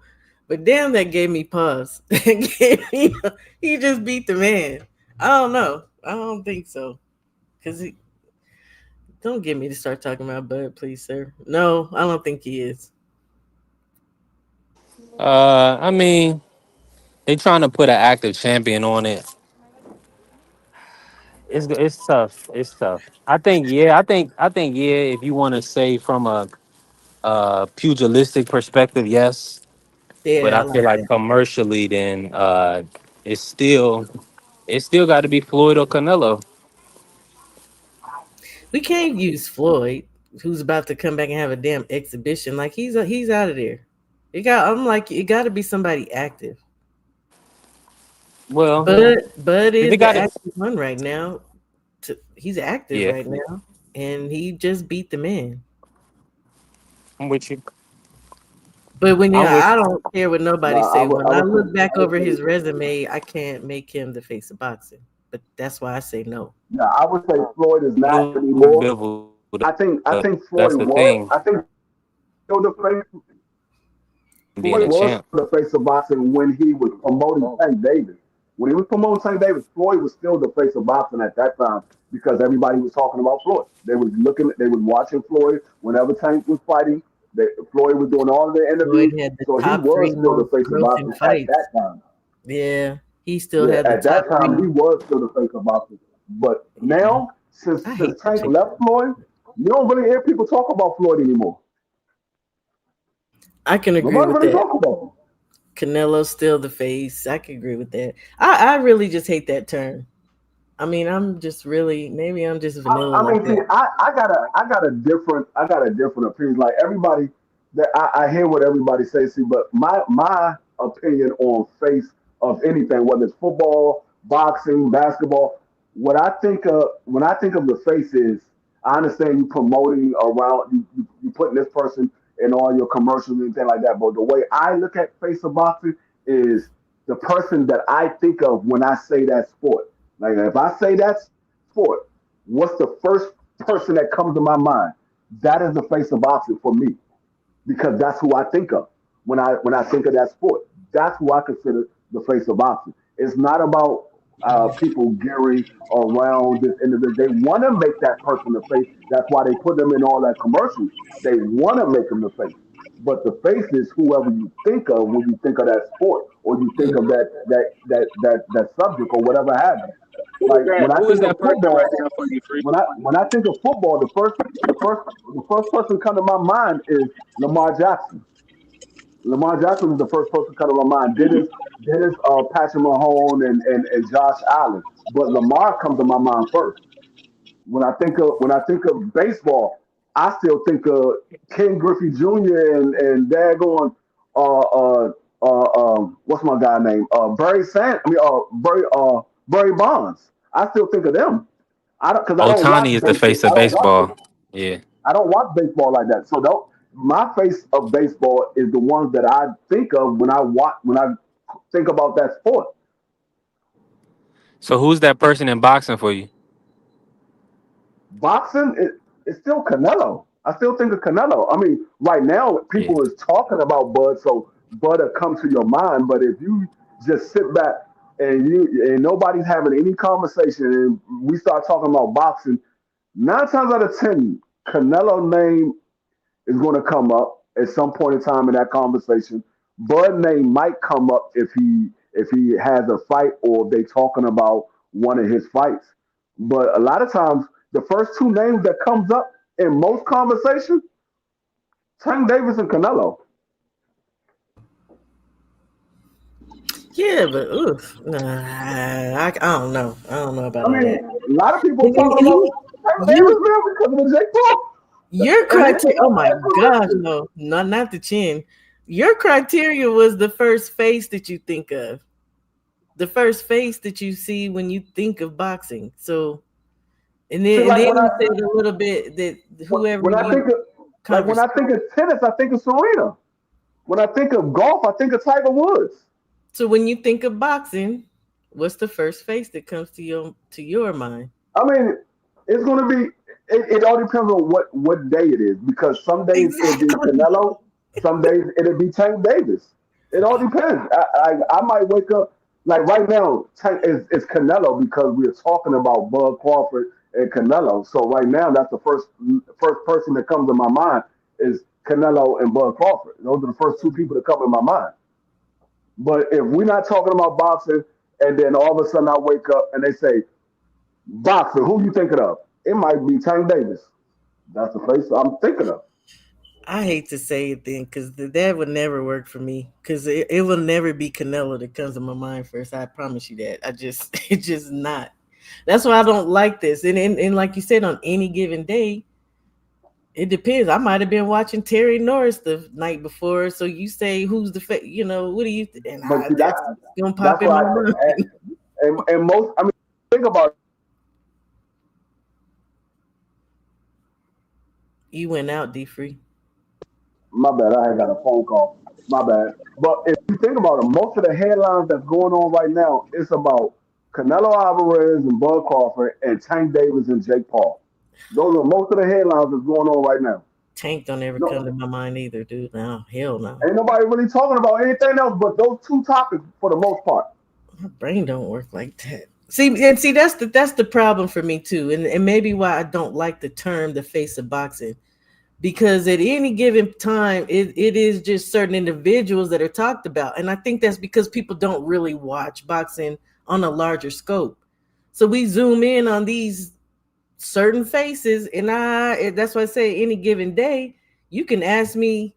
but damn, that gave me pause. He just beat the man. I don't know. I don't think so. Cause don't get me to start talking about Bud, please, sir. No, I don't think he is. I mean, they trying to put an active champion on it. It's tough. It's tough. I think yeah. If you want to say from a pugilistic perspective, yes. But Yeah, I I feel like like that. commercially, then it's still it's still got to be Floyd or Canelo. We can't use Floyd, who's about to come back and have a damn exhibition. Like he's out of there. I'm like, it got to be somebody active. Well, Bud if they is the got it, active one right now. He's active yeah, right now, and he just beat the man. I'm with you. But I'm with I you. don't care what No, nobody I say. would. When I I would look say. back I would over say. his resume, I can't make him the face of boxing. But that's why I say no. Yeah, I would say Floyd is not Move anymore. Bivol. I think That's Floyd the was. thing. I think still the face. Being Floyd a was champ. the face of boxing when he was promoting Tank Davis. When he was promoting Tank Davis, Floyd was still the face of boxing at that time because everybody was talking about Floyd. They was watching Floyd whenever Tank was fighting. Floyd was doing all of the Floyd interviews, had the so he top three was still the most face of grossing boxing at fights. that time. Yeah, he still Yeah, had the at top that time he three. was still the face of boxing. But Yeah, now, since I hate since that Tank shit. left Floyd, you don't really hear people talk about Floyd anymore. I can agree Nobody with really that. talk about him. Canelo's still the face. I can agree with that. I really just hate that term. I mean, I'm just really maybe I'm just vanilla I like mean, see, that. I got a different opinion. Like everybody, that I hear what everybody says. See, but my opinion on face of anything, whether it's football, boxing, basketball, what I think of when I think of the face is, I understand you promoting around you putting this person in all your commercials and anything like that. But the way I look at face of boxing is the person that I think of when I say that sport. Like if I say that's sport, what's the first person that comes to my mind? That is the face of boxing for me because that's who I think of when I think of that sport. That's who I consider the face of boxing. It's not about people gearing around this individual. They want to make that person the face. That's why they put them in all that commercials. They want to make them the face. But the face is whoever you think of when you think of that sport or you think of that subject or whatever have you. Like when I Who is think of that person right football, there for you, Free? when I think of football, the first person come to my mind is Lamar Jackson. Lamar Jackson is the first person come to my mind. Then is Patrick Mahomes and Josh Allen. But Lamar comes to my mind first. When I think of baseball, I still think of Ken Griffey Jr. and daggone what's my guy name? Barry Bonds. I still think of them. I don't because I don't watch Otani is the baseball. face of baseball. Yeah. I don't watch baseball like that. So don't my face of baseball is the ones that I think of when I think about that sport. So who's that person in boxing for you? Boxing, it's still Canelo. I still think of Canelo. I mean, right now Yeah. people is talking about Bud, so Bud will come to your mind. But if you just sit back and nobody's having any conversation, and we start talking about boxing, 9 times out of 10, Canelo name is going to come up at some point in time in that conversation. Bud name might come up if he has a fight or if they talking about one of his fights. But a lot of times, the first two names that comes up in most conversations, Tank Davis and Canelo. Yeah, but oof, nah, I don't know. I don't know about I all mean, that. a lot of people And talking about Tank Davis you, now because of the Jake Paul. your And his criteria. Oh my gosh, controversy. no, not the chin. Your criteria was the first face that you think of, the first face that you see when you think of boxing. So, and See, then and like then you said a little bit that whoever when I you think of converse. when I think of tennis, I think of Serena. When I think of golf, I think of Tiger Woods. So when you think of boxing, what's the first face that comes to your mind? I mean, it's going to be. It all depends on what day it is because some days it'll be Exactly. Canelo, some days it'll be Tank Davis. It all depends. I might wake up like right now. Tank is Canelo because we are talking about Bud Crawford and Canelo. So right now, that's the first person that comes to my mind is Canelo and Bud Crawford. Those are the first two people that come in my mind. But if we're not talking about boxing, and then all of a sudden I wake up and they say boxer, who you thinking of? It might be Tank Davis. That's the face I'm thinking of. I hate to say it then, because that would never work for me. Because it will never be Canelo that comes to my mind first. I promise you that. It's just not. That's why I don't like this. And like you said, on any given day, it depends. I might have been watching Terry Norris the night before. So you say, who's the what do you? And But see, that's gonna pop that's in why my mind. and most I mean think about You went out, D Free. my bad. I had got a phone call. My bad. But if you think about it, most of the headlines that's going on right now, it's about Canelo Alvarez and Bud Crawford and Tank Davis and Jake Paul. Those are most of the headlines that's going on right now. Tank don't ever come No, to my mind either, dude. No, hell no. ain't nobody really talking about anything else but those two topics for the most part. My brain don't work like that. See, that's the problem for me too, and maybe why I don't like the term the face of boxing, because at any given time it is just certain individuals that are talked about, and I think that's because people don't really watch boxing on a larger scope. So we zoom in on these certain faces, and that's why I say any given day you can ask me,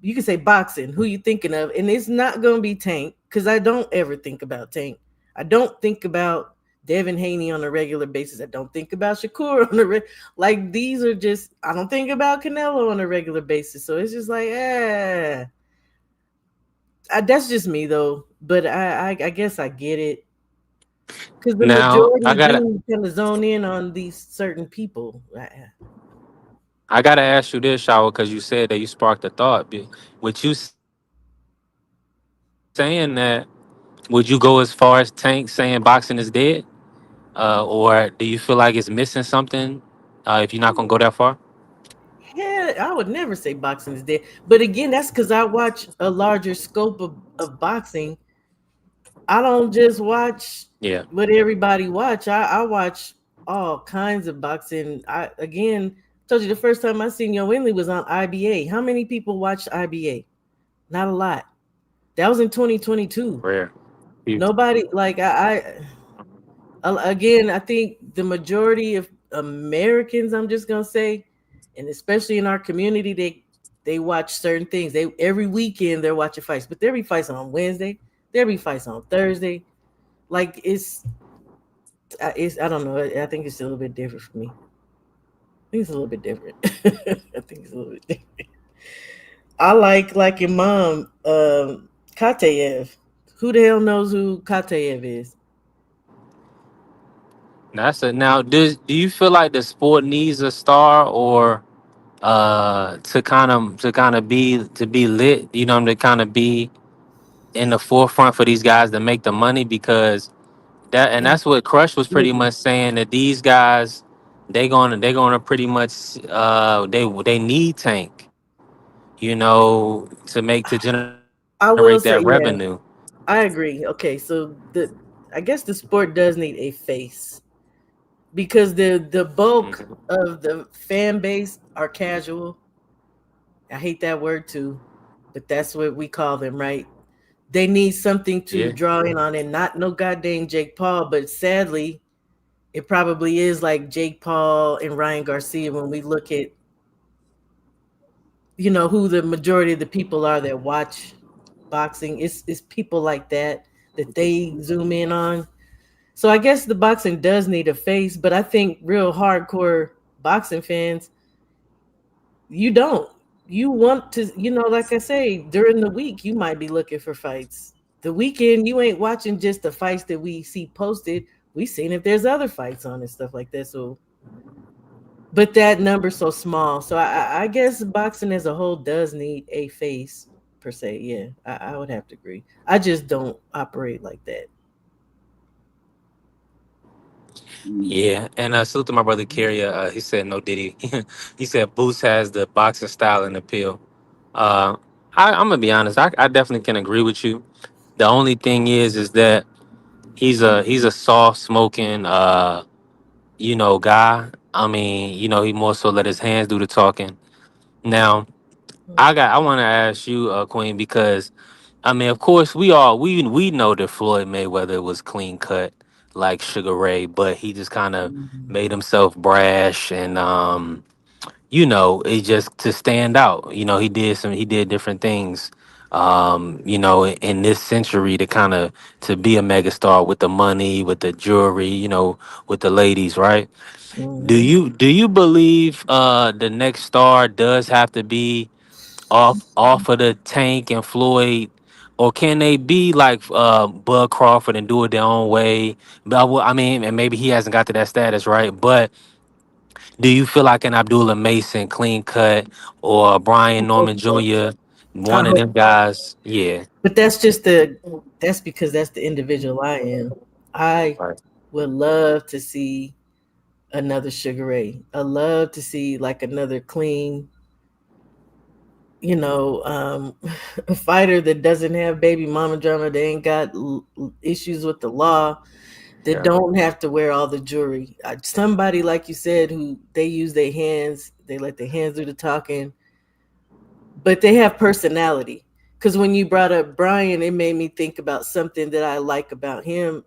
you can say boxing, who you thinking of, and it's not gonna be Tank because I don't ever think about Tank. I don't think about Devin Haney on a regular basis. I don't think about Shakur on like these are just. I don't think about Canelo on a regular basis. So it's just like, that's just me though. But I guess I get it because the Now I majority gotta do kind of zone in on these certain people. I gotta ask you this, Shower, because you said that you sparked a thought. With you saying that, Would you go as far as Tank saying boxing is dead, or do you feel like it's missing something? If you're not gonna go that far, Yeah, I would never say boxing is dead. But again, that's because I watch a larger scope of boxing. I don't just watch yeah, what everybody watch. I watch all kinds of boxing. I again told you the first time I seen Yo Winley was on IBA. How many people watched IBA? Not a lot. That was in 2022. rare. You- Nobody like again, I think the majority of Americans, I'm just gonna say, and especially in our community, they watch certain things. They every weekend they're watching fights, but there be fights on Wednesday, there be fights on Thursday. Like it's I don't know. I think it's a little bit different for me. I think it's a little bit different. I think it's a little bit different. I like your mom, Kateyev. Who the hell knows who Kateyev is? That's it. Now, do you feel like the sport needs a star, or to kind of be lit? You know, to kind of be in the forefront for these guys to make the money, because that's what Crush was pretty much saying, that these guys they gonna pretty much they need Tank, to generate that I will revenue. say, yeah, I agree. Okay, so the I guess the sport does need a face because the bulk Mhm. of the fan base are casual. I hate that word too, but that's what we call them, right? They need something to Yeah, draw in on, and not no goddamn Jake Paul, but sadly, it probably is like Jake Paul and Ryan Garcia when we look at who the majority of the people are that watch boxing. It's people like that they zoom in on. So I guess the boxing does need a face, but I think real hardcore boxing fans, you don't. You want to, like I say, during the week, you might be looking for fights. The weekend, you ain't watching just the fights that we see posted. We seen if there's other fights on and stuff like that. So, but that number's so small. So I guess boxing as a whole does need a face per se. Yeah, I would have to agree. I just don't operate like that. yeah. And salute to my brother Kerry. He said no Diddy. He said Boost has the boxing style and appeal. Uh, I'm gonna be honest. I definitely can agree with you. The only thing is that he's a soft smoking guy. I mean, he more so let his hands do the talking. Now, I want to ask you, Queen, because I mean, of course, we know that Floyd Mayweather was clean cut like Sugar Ray, but he just kind of Mhm. made himself brash, and it just to stand out. He did different things. In this century to kind of to be a megastar with the money, with the jewelry, with the ladies, right? Do Mhm. you do you believe the next star does have to be off of the Tank and Floyd, or can they be like Bud Crawford and do it their own way? But I mean, and maybe he hasn't got to that status, right? But do you feel like an Abdullah Mason, clean cut, or I Brian hope Norman so. Jr., I one of hope them so. guys? Yeah. But that's because that's the individual I am. I Right. would love to see another Sugar Ray. I love to see like another clean, a fighter that doesn't have baby mama drama. They ain't got issues with the law. They Yeah. don't have to wear all the jewelry. Somebody like you said, who they use their hands. They let their hands do the talking, but they have personality. Because when you brought up Brian, it made me think about something that I like about him,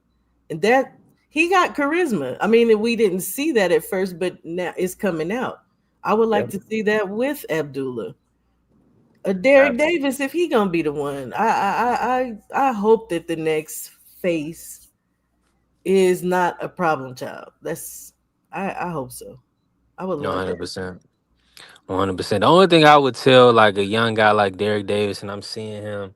and that he got charisma. I mean, we didn't see that at first, but now it's coming out. I would Yeah. like to see that with Abdullah, Derek Abs- Davis, if he gonna be the one. I hope that the next face is not a problem child. I hope so. I would No, love that. 100%. 100%. The only thing I would tell like a young guy like Derek Davis, and I'm seeing him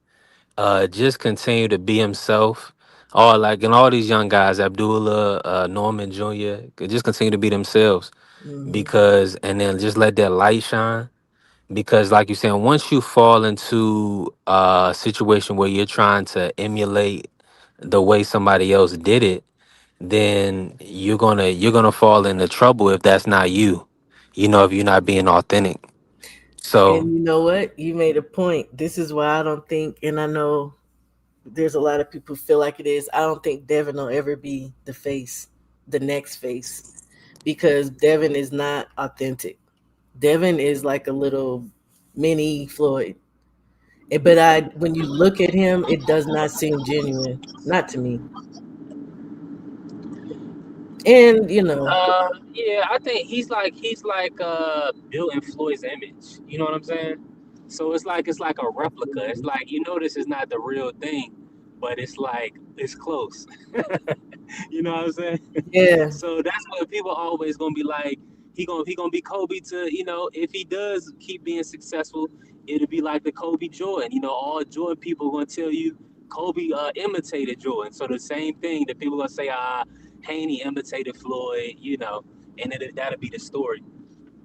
just continue to be himself. All like and all these young guys, Abdullah, Norman Jr., could just continue to be themselves, Hmm. because and then just let that light shine. Because like you said, once you fall into a situation where you're trying to emulate the way somebody else did it, then you're gonna fall into trouble if that's not you. If you're not being authentic. So And you know what? You made a point. This is why I don't think, and I know there's a lot of people who feel like it is. I don't think Devin will ever be the face, the next face, because Devin is not authentic. Devin is like a little mini Floyd. But when you look at him, it does not seem genuine, not to me. And Yeah, I think he's like built in Floyd's image. You know what I'm saying? So it's like a replica. It's like this is not the real thing, but it's like it's close. You know what I'm saying? yeah, So that's what people always gonna be like. He gonna be Kobe to if he does keep being successful, it'll be like the Kobe Jordan. All Jordan people gonna tell you Kobe imitated Jordan. So the same thing that people gonna say Haney imitated Floyd. And that'll be the story.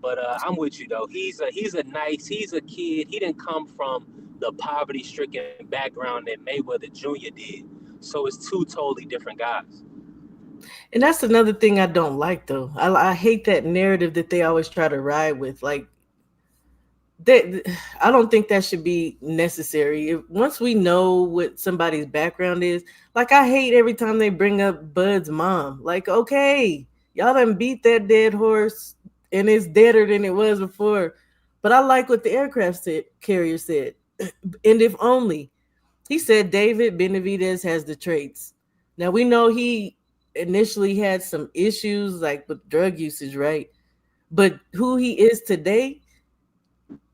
But I'm with you though. He's a kid. He didn't come from the poverty stricken background that Mayweather Jr. did. So it's two totally different guys. and that's another thing I don't like though. I hate that narrative that they always try to ride with. Like that, I don't think that should be necessary. Once we know what somebody's background is, like I hate every time they bring up Bud's mom. Like, okay, y'all done beat that dead horse, and it's deader than it was before. But I like what the carrier said, and if only he said David Benavidez has the traits. Now we know he initially had some issues like with drug usage, right? But who he is today,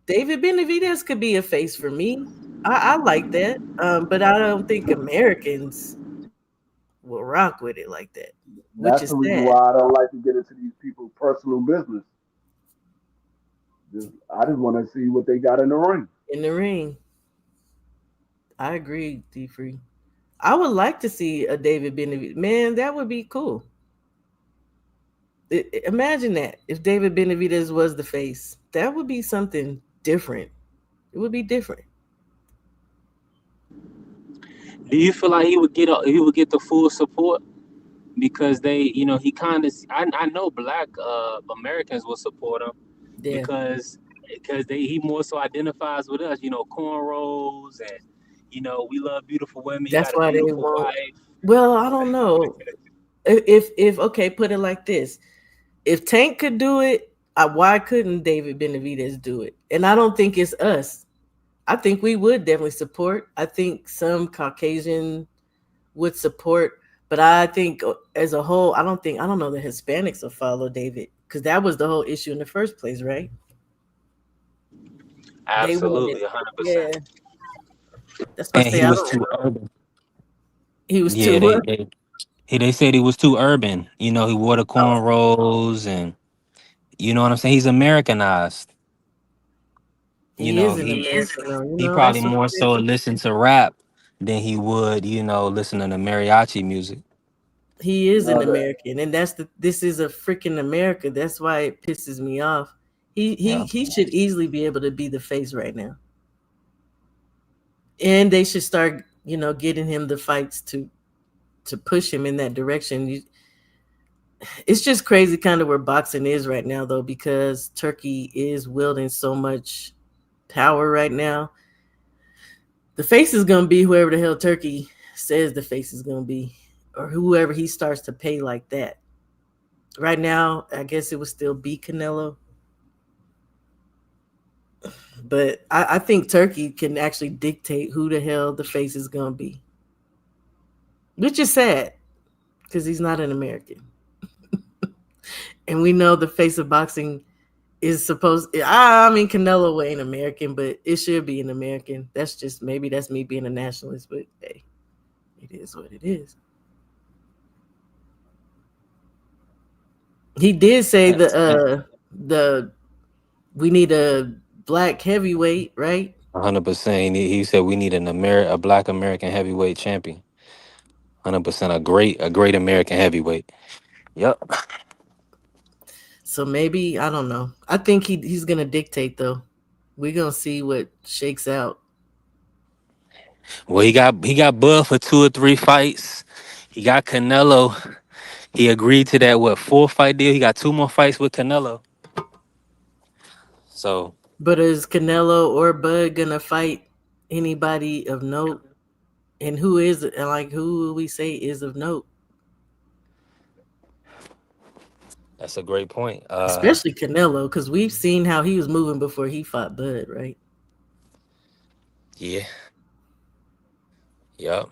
David Benavidez could be a face for me. I like that. But I don't think Americans will rock with it like that, which That's is the reason sad. why I don't like to get into these people's personal business. I just want to see what they got in the ring. In the ring. I agree, D Free. I would like to see a David Benavidez. Man, that would be cool. Imagine that if David Benavidez was the face. That would be something different. It would be different. Do you feel like he would get the full support because he kind of I know black Americans will support him Yeah. because he more so identifies with us, cornrows and we love beautiful women. He That's got a why they beautiful won't. wife. Well, I don't know. If okay, put it like this. If Tank could do it, why couldn't David Benavidez do it? And I don't think it's us. I think we would definitely support. I think some Caucasian would support, but I think as a whole, I don't know the Hispanics will follow David because that was the whole issue in the first place, right? They wanted, Absolutely, 100%. yeah. That's why I And say he I was don't. too urban. He was too Yeah, what? they said he was too urban. He wore the Oh, cornrows and you know what I'm saying. He's Americanized. You he know is an he American, though. he probably That's what more it is. so listen to rap than he would listen to the mariachi music. He is an No, that American, and this is a freaking America. That's why it pisses me off. Yeah, He should easily be able to be the face right now, and they should start getting him the fights to push him in that direction. It's just crazy, kind of where boxing is right now, though, because Turkey is wielding so much power right now. The face is gonna be whoever the hell Turkey says the face is gonna be, or whoever he starts to pay like that. Right now, I guess it would still be Canelo. But I think Turkey can actually dictate who the hell the face is going to be, which is sad because he's not an American. And we know the face of boxing is supposed. I mean, Canelo ain't American, but it should be an American. Maybe that's me being a nationalist, but hey, it is what it is. He did say the we need a black heavyweight, right? 100%. He said we need a black American heavyweight champion. 100%, a great American heavyweight. Yep. So maybe I don't know. I think he's gonna dictate though. We're gonna see what shakes out. Well, he got Bud for 2 or 3 fights. He got Canelo. He agreed to that 4 fight deal. He got 2 more fights with Canelo. So But is Canelo or Bud gonna fight anybody of note? And who is it? And like who will we say is of note? that's a great point. Especially Canelo, because we've seen how he was moving before he fought Bud, right? Yeah, yep.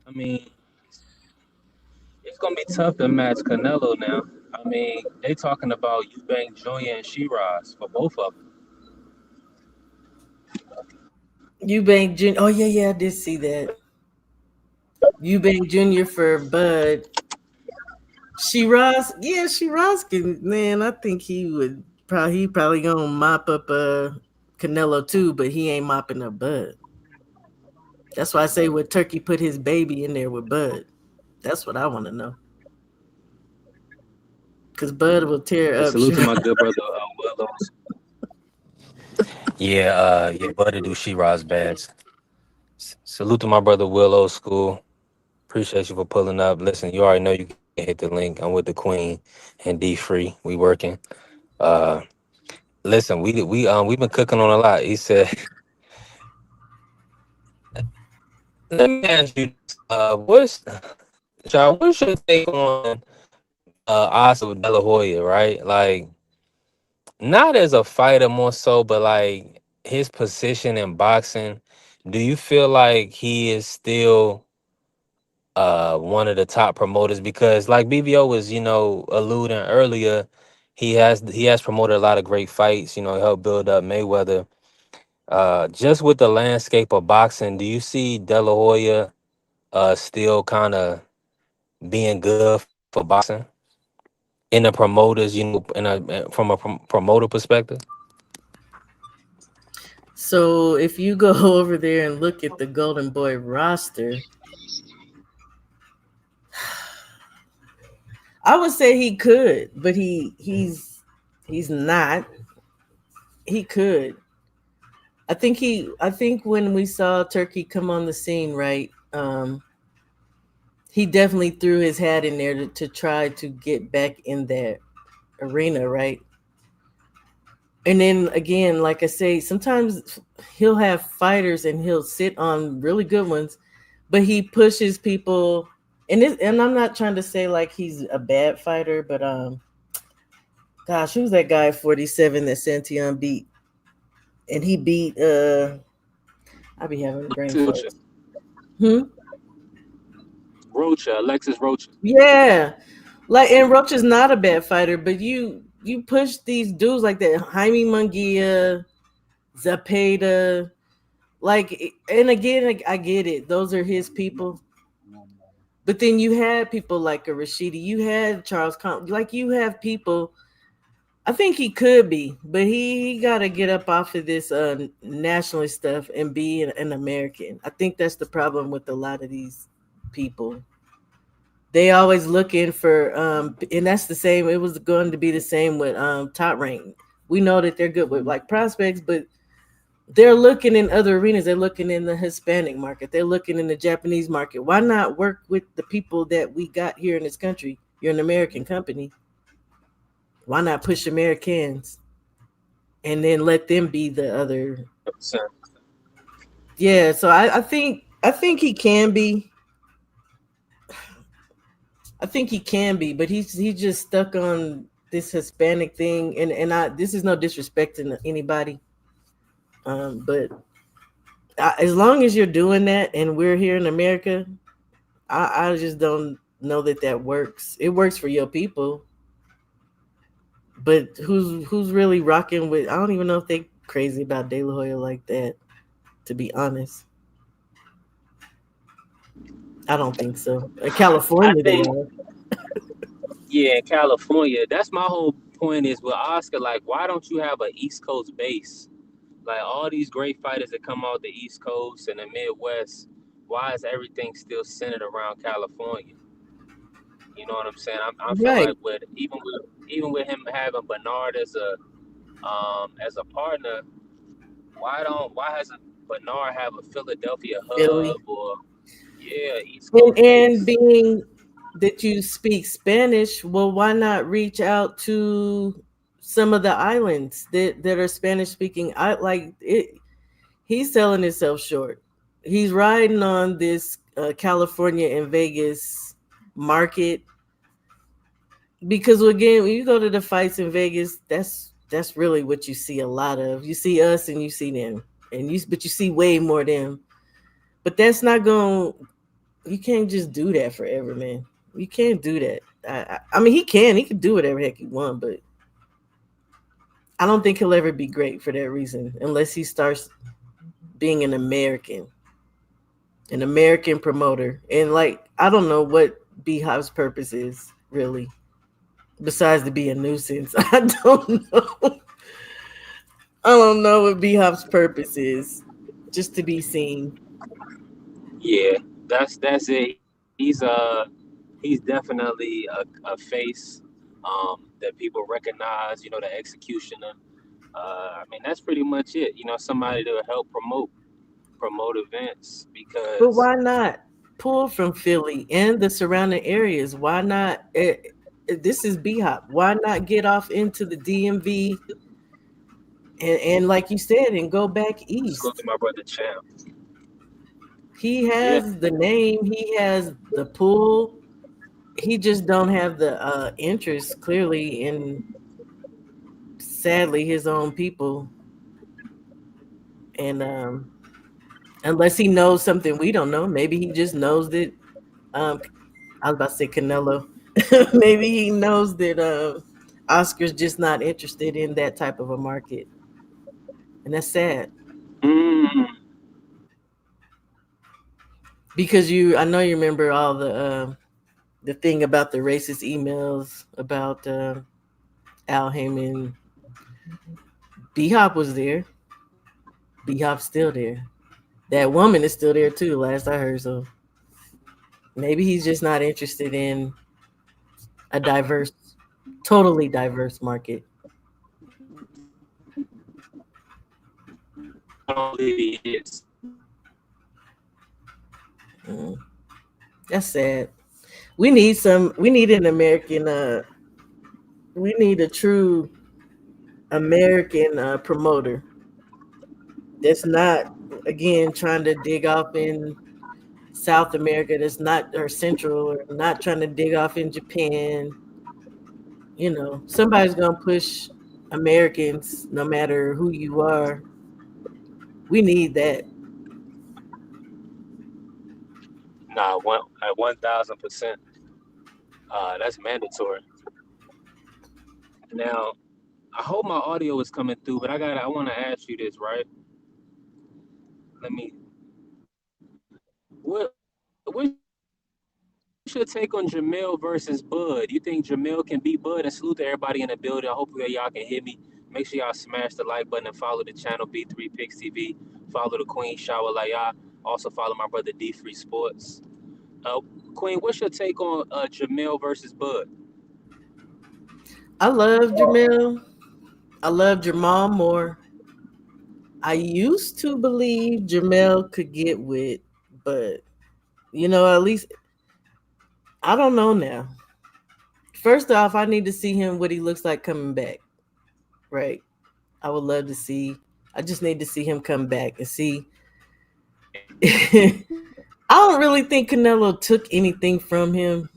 I mean, it's gonna be tough to match Canelo now. I mean, they talking about Eubank Jr. and Shiraz for both of them. Eubank Jr. Oh yeah, I did see that. Eubank Jr. for Bud. Shiraz, yeah, Shiraz can, man. I think he probably gonna mop up Canelo too, but he ain't mopping up Bud. That's why I say would Turkey put his baby in there with Bud? That's what I want to know. Because Bud will tear Hey, up salute to Shiraz. my good brother Willow. Yeah, Bud to do Shiraz bad. Salute to my brother Will Old School. Appreciate you for pulling up. Listen, you already know you can hit the link. I'm with the Queen and D Free. We working. Uh, listen, we've been cooking on a lot. He said, "Let me ask you, what's your take on Oscar De La Hoya? Right, like not as a fighter more so, but like his position in boxing. Do you feel like he is still?" One of the top promoters because like BBO was alluding earlier, he has promoted a lot of great fights, helped build up Mayweather. Just with the landscape of boxing, do you see De La Hoya still kind of being good for boxing in the promoters, from a promoter perspective? So if you go over there and look at the Golden Boy roster, I would say he could, but he's not. He could. I think when we saw Turkey come on the scene, right? He definitely threw his hat in there to try to get back in that arena, right? And then again, like I say, sometimes he'll have fighters and he'll sit on really good ones, but he pushes people. And I'm not trying to say like he's a bad fighter, but gosh, who's that guy 47 that Santion beat? And he beat I be having brain Rocha, farts. Hmm? Alexis Rocha. Yeah. Like, and Roach is not a bad fighter, but you push these dudes like that, Jaime Munguia, Zapata, like, and again, like, I get it; those are his people. But then you had people like a Rashidi, you had Charles like you have people. I think he could be, but he got to get up off of this nationalist stuff and be an American. I think that's the problem with a lot of these people. They always looking for and that's the same. It was going to be the same with Top Rank. We know that they're good with like prospects, but they're looking in other arenas. They're looking in the Hispanic market. They're looking in the Japanese market. Why not work with the people that we got here in this country? You're an American company. Why not push Americans and then let them be the other? Yeah, so I think he can be. I think he can be, but he's just stuck on this Hispanic thing, and I this is no disrespect to anybody, but as long as you're doing that, and we're here in America, I just don't know that works. It works for your people, but who's really rocking with? I don't even know if they crazy about De La Hoya like that. To be honest, I don't think so. In I California, they think, are. yeah, in California. That's my whole point is with Oscar. Like, why don't you have an East Coast base? Like all these great fighters that come out the East Coast and the Midwest. Why is everything still centered around California? You know what I'm saying? I feel Right. like even with him having Bernard as a partner, why Bernard have a Philadelphia Philly. hub or East Coast And base. being that you speak Spanish, well, why not reach out to some of the islands that are Spanish speaking? I like it. He's selling himself short. He's riding on this California and Vegas market because again, when you go to the fights in Vegas, that's really what you see a lot of. You see us and you see them, but you see way more them. But that's not going. You can't just do that forever, man. You can't do that. I mean, he can. He can do whatever the heck he want, but I don't think he'll ever be great for that reason unless he starts being an American promoter. And like, I don't know what Beehive's purpose is really, besides to be a nuisance. I don't know. I don't know what Beehive's purpose is. Just to be seen. Yeah, that's it. He's definitely a face that people recognize. You know, the executioner. I mean, that's pretty much it. You know, somebody to help promote events But because why not pull from Philly and the surrounding areas? Why not? This is B-Hop. Why not get off into the DMV and like you said, and go back let's go to east? my brother Champ. He Yeah, has the name. He has the pull. He just don't have the interest clearly in sadly his own people. And unless he knows something we don't know, maybe he just knows that. Um, I was about to say Canelo. Maybe he knows that Oscar's just not interested in that type of a market, and that's sad mm, because I know you remember all the thing about the racist emails about Al Heyman. B Hop was there. B Hop's still there. That woman is still there too. Last I heard, so maybe he's just not interested in a diverse, totally diverse market. I don't believe he is. Mm, that's sad. We need some. We need an American. We need a true American promoter that's not again trying to dig off in South America. That's not or Central or not trying to dig off in Japan. You know, somebody's gonna push Americans, no matter who you are. We need that. Nah, one at 1,000%. That's mandatory. Now, I hope my audio is coming through, but I want to ask you this, right? Let me. What's your take on Jamel versus Bud? You think Jamel can beat Bud? And salute to everybody in the building. Hopefully y'all can hear me. Make sure y'all smash the like button and follow the channel B3 Picks TV. Follow the Queen Shower Laya. Also follow my brother D3 Sports. Uh, Queen, what's your take on Jamel versus Bud? I love Jamel. I love Jamal more. I used to believe Jamel could get with, but at least I don't know now. First off, I need to see him what he looks like coming back. Right. I would love to see. I just need to see him come back and see. I don't really think Canelo took anything from him.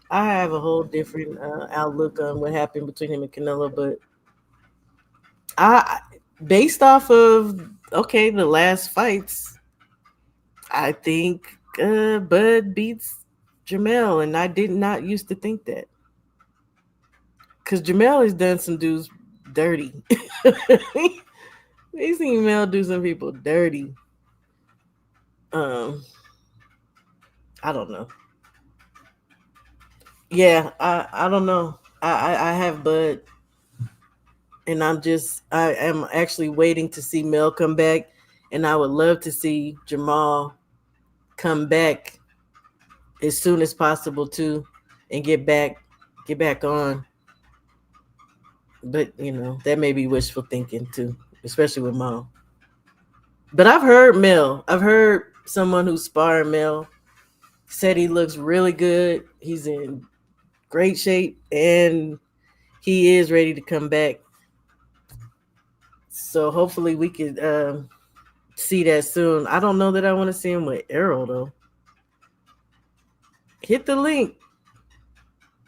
I have a whole different outlook on what happened between him and Canelo, but I, based off of the last fights, I think Bud beats Jamel, and I did not used to think that because Jamel has done some dudes dirty. He's seen Mel do some people dirty. Um, I don't know. Yeah, I don't know. I have Bud, and I am actually waiting to see Mel come back, and I would love to see Jamal come back as soon as possible too, and get back on. But that may be wishful thinking too, especially with Mom. But I've heard Mel. I've heard someone who's sparring Mel said he looks really good. He's in great shape and he is ready to come back. So hopefully we could see that soon. I don't know that I want to see him with Arrow though. Hit the link.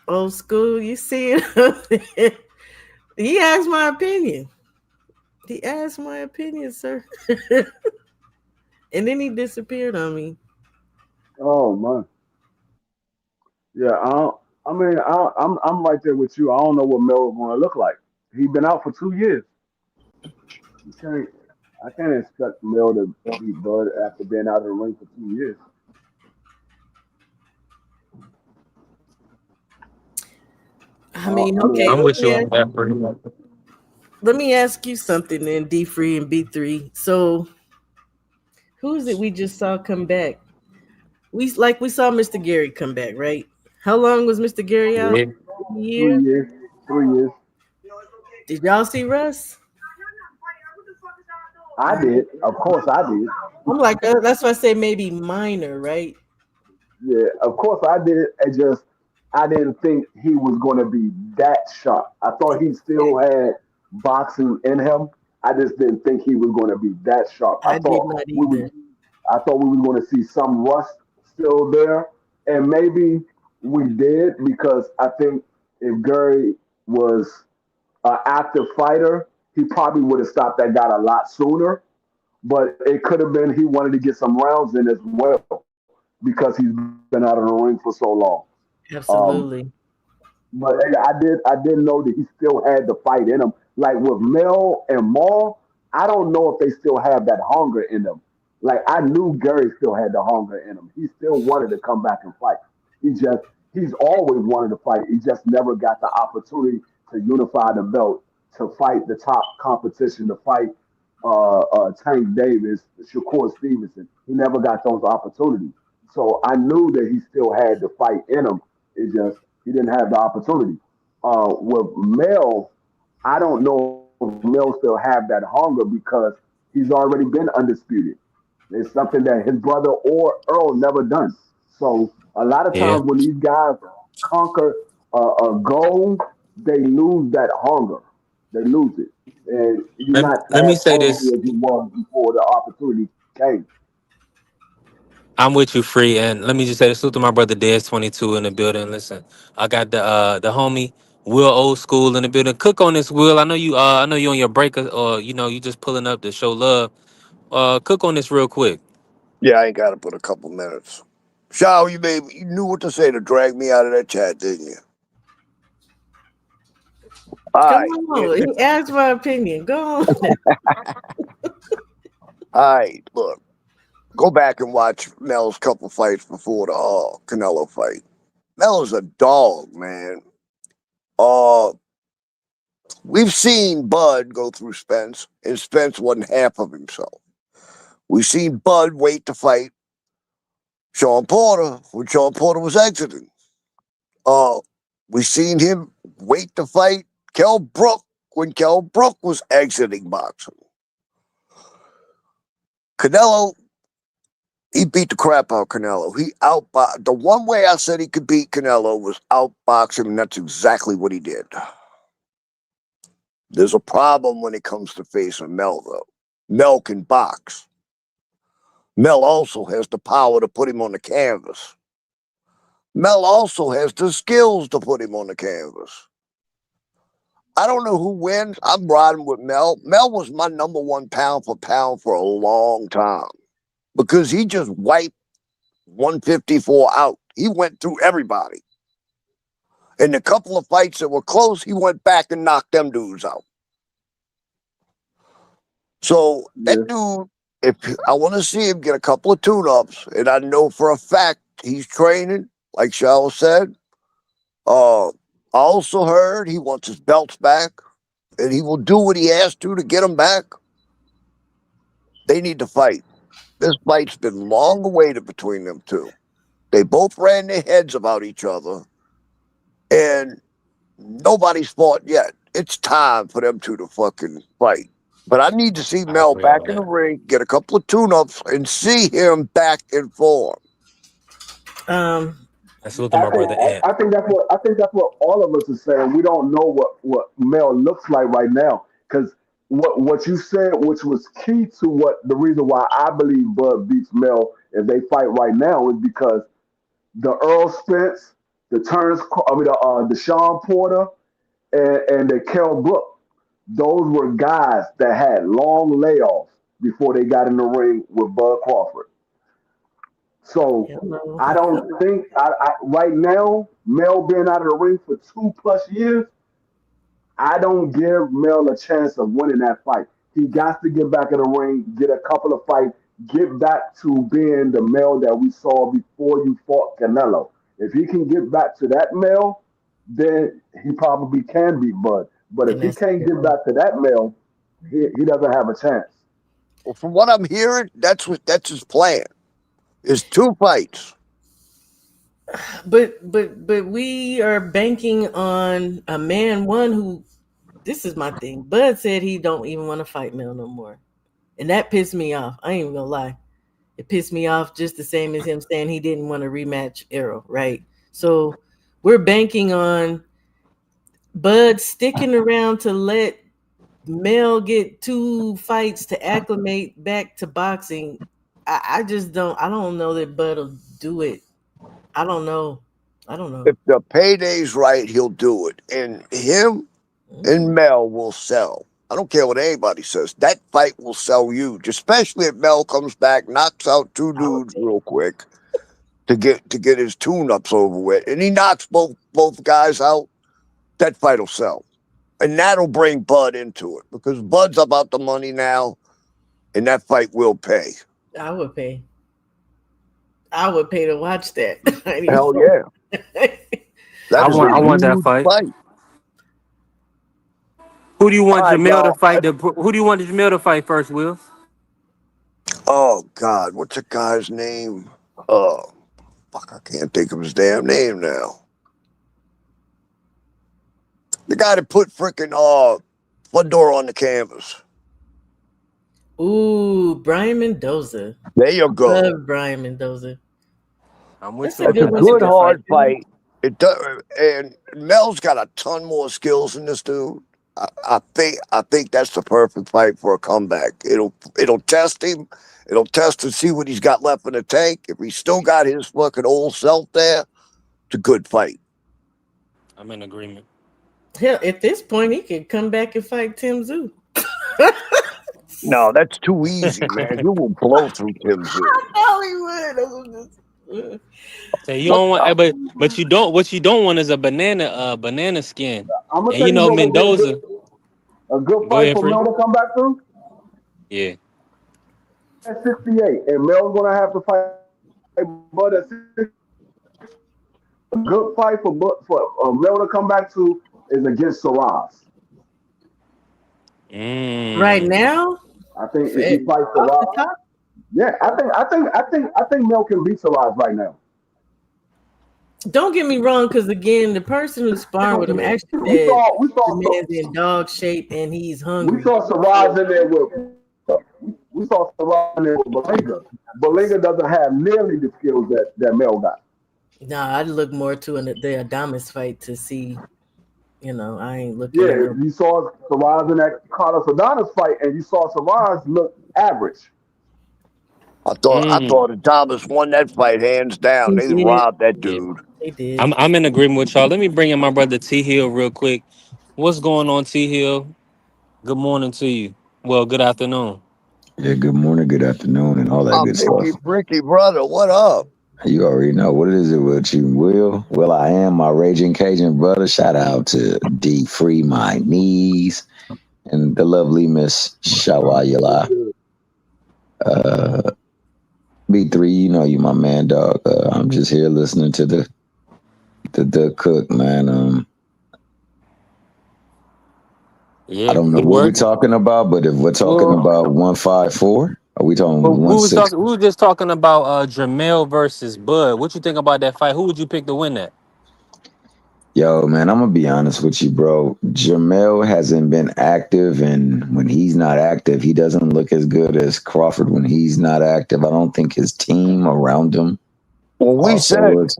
Old school, you see it? He asked my opinion. He asked my opinion, sir. And then he disappeared on me. Oh man, yeah. I mean, I'm right there with you. I don't know what Mel is going to look like. He's been out for 2 years. You can't. I can't expect Mel to beat Bud after being out of the ring for 2 years. I mean, I mean, okay, I'm with you on that, pretty much. let me ask you something then, D Free and B3. So who is it we just saw come back? We saw Mr. Gary come back, right? How long was Mr. Gary out? Yeah. A year? 3 years, 3 years. Did y'all see Russ? I did. Of course, I did. I'm like, that's why I say maybe minor, right? Yeah, of course I did. It just I didn't think he was going to be that sharp. I thought he still had boxing in him. I just didn't think he was going to be that sharp. I did not either. I thought we were going to see some rust still there, and maybe we did because I think if Gary was an active fighter, he probably would have stopped that guy a lot sooner. But it could have been he wanted to get some rounds in as well because he's been out of the ring for so long. Um, Absolutely. but hey, I didn't know that he still had the fight in him. Like with Mel and Maul, I don't know if they still have that hunger in them. Like I knew Gary still had the hunger in him. He still wanted to come back and fight. He just he's always wanted to fight. He just never got the opportunity to unify the belt, to fight the top competition, to fight Tank Davis, Shakur Stevenson. He never got those opportunities. So I knew that he still had the fight in him. It just he didn't have the opportunity. With Mel, I don't know if Mel still have that hunger because he's already been undisputed. It's something that his brother or Earl never done. So a lot of Yeah. times when these guys conquer a goal, they lose that hunger. They lose it, and you're Let, not let me as say hungry this. as you was before the opportunity came. I'm with you, free, and let me just say this. Salute to my brother Dez 22 in the building. Listen, I got the homie Will Old School in the building. Cook on this, Will. I know you on your break, or you just pulling up to show love. Cook on this real quick. Yeah, I ain't got it but a couple minutes. Shao, you knew what to say to drag me out of that chat, didn't you? All Come right, on. He asked my opinion. Go on. all right. Look, go back and watch Mel's couple fights before the Canelo fight. Mel is a dog, man. Uh, we've seen Bud go through Spence, and Spence wasn't half of himself. We've seen Bud wait to fight Sean Porter when Sean Porter was exiting. Uh, we seen him wait to fight Kell Brook when Kell Brook was exiting boxing. Canelo, he beat the crap out of Canelo. He outboxed. The one way I said he could beat Canelo was outbox him, and that's exactly what he did. There's a problem when it comes to facing Mel, though. Mel can box. Mel also has the power to put him on the canvas. Mel also has the skills to put him on the canvas. I don't know who wins. I'm riding with Mel. Mel was my number one pound for pound for a long time because he just wiped 154 out. He went through everybody. In the couple of fights that were close, he went back and knocked them dudes out. So Yeah, that dude, if I want to see him get a couple of tune-ups, and I know for a fact he's training, like Shao said. I also heard he wants his belts back, and he will do what he has to get them back. They need to fight. This fight's been long awaited between them two. They both ran their heads about each other, and nobody's fought yet. It's time for them two to fucking fight. But I need to see I Mel agree back on in the that. ring, get a couple of tune-ups, and see him back in form. Um, Let's look at I my think brother Ant. I think that's what all of us are saying. We don't know what Mel looks like right now because what you said, which was key to what the reason why I believe Bud beats Mel if they fight right now is because the Earl Spence, the Terrence, the Sean Porter, and the Kell Brook. Those were guys that had long layoffs before they got in the ring with Bud Crawford. So hello. I don't think right now Mel being out of the ring for 2+ years, I don't give Mel a chance of winning that fight. He got to get back in the ring, get a couple of fights, get back to being the Mel that we saw before you fought Canelo. If he can get back to that Mel, then he probably can beat Bud. But if And he that's can't get back to that Mel, he doesn't have a chance. Well, from what I'm hearing, that's his plan. Is 2 fights. but we are banking on a man one who this is my thing. Bud said he don't even want to fight Mel no more. And that pissed me off. I ain't even gonna lie. It pissed me off just the same as him saying he didn't want to rematch Arrow, right? So we're banking on Bud sticking around to let Mel get 2 fights to acclimate back to boxing. I just I don't know that Bud will do it. I don't know. I don't know. If the payday's right, he'll do it. And him and Mm. Mel will sell. I don't care what anybody says. That fight will sell huge, especially if Mel comes back, knocks out two I would dudes pay. real quick to get his tune-ups over with, and he knocks both guys out. That fight will sell, and that'll bring Bud into it because Bud's about the money now, and that fight will pay. I would pay. I would pay to watch that. I ain't Hell even yeah, that I is a want that huge fight. fight. Who do you All want right, Jamel to y'all. fight? Who do you want Jamel to fight first, Will? Oh God, what's the guy's name? Uh, Fuck, I can't think of his damn name now. The guy that put freaking Fedor on the canvas. Ooh, Brian Mendoza. There you I go. love Brian Mendoza. I'm with That's you a on That's a good that. one to good go fight. hard fight. It does, and Mel's got a ton more skills than this dude. I think that's the perfect fight for a comeback. It'll test him. It'll test and see what he's got left in the tank. If he's still got his fucking old self there, it's a good fight. I'm in agreement. Hell, at this point, he could come back and fight Tim Zoo. No, that's too easy, man. He will blow through Tim Zoo. Oh, he would. So you What don't want, the? but you don't. What you don't want is a banana skin. I'm gonna And tell you you know what would be Mendoza. a good Go fight ahead, for free. Mel to come back through. Yeah. At 68, and Mel's gonna have to fight Bud at 60. A good fight for Mel to come back to is against Saraz. Right Mm. now, I think if he off fights the Saraz, top, yeah, I think Mel can beat Saraz right now. don't get me wrong, because again, the person who's sparring with him actually We said saw we the saw man's in dog shape and he's we hungry. saw Saraz in there we saw Saraz in there with Balenga. Balenga doesn't have nearly the skills that Mel got. Nah, I'd look more to the Adamas fight to see. I ain't looking Yeah, at no. you saw Saraz in that Carlos Adonis fight, and you saw Saraz look average. I thought Adonis won that fight hands down. He They did. robbed that Yeah. dude. He did. I'm in agreement with y'all. Let me bring in my brother T Hill real quick. What's going on, T Hill? Good morning to you. Well, good afternoon. Yeah, good morning, good afternoon, and all that My good Mickey stuff. Bricky brother, what up? You already know what it is with you, Will. Well, I am my Raging Cajun brother. Shout out to D Free My Knees and the lovely Miss Shawayala. Uh, B3, you know you my man, dog. I'm just here listening to the cook, man. I Yeah, don't know good what we're work. talking about, but if we're talking Well, about 154, are we talking we was 160? talking. We were just talking about Jamel versus Bud. What you think about that fight? Who would you pick to win that? Yo, man, I'm gonna be honest with you, bro. Jamel hasn't been active, and when he's not active, he doesn't look as good as Crawford when he's not active. I don't think his team around him Well, we also said, looks.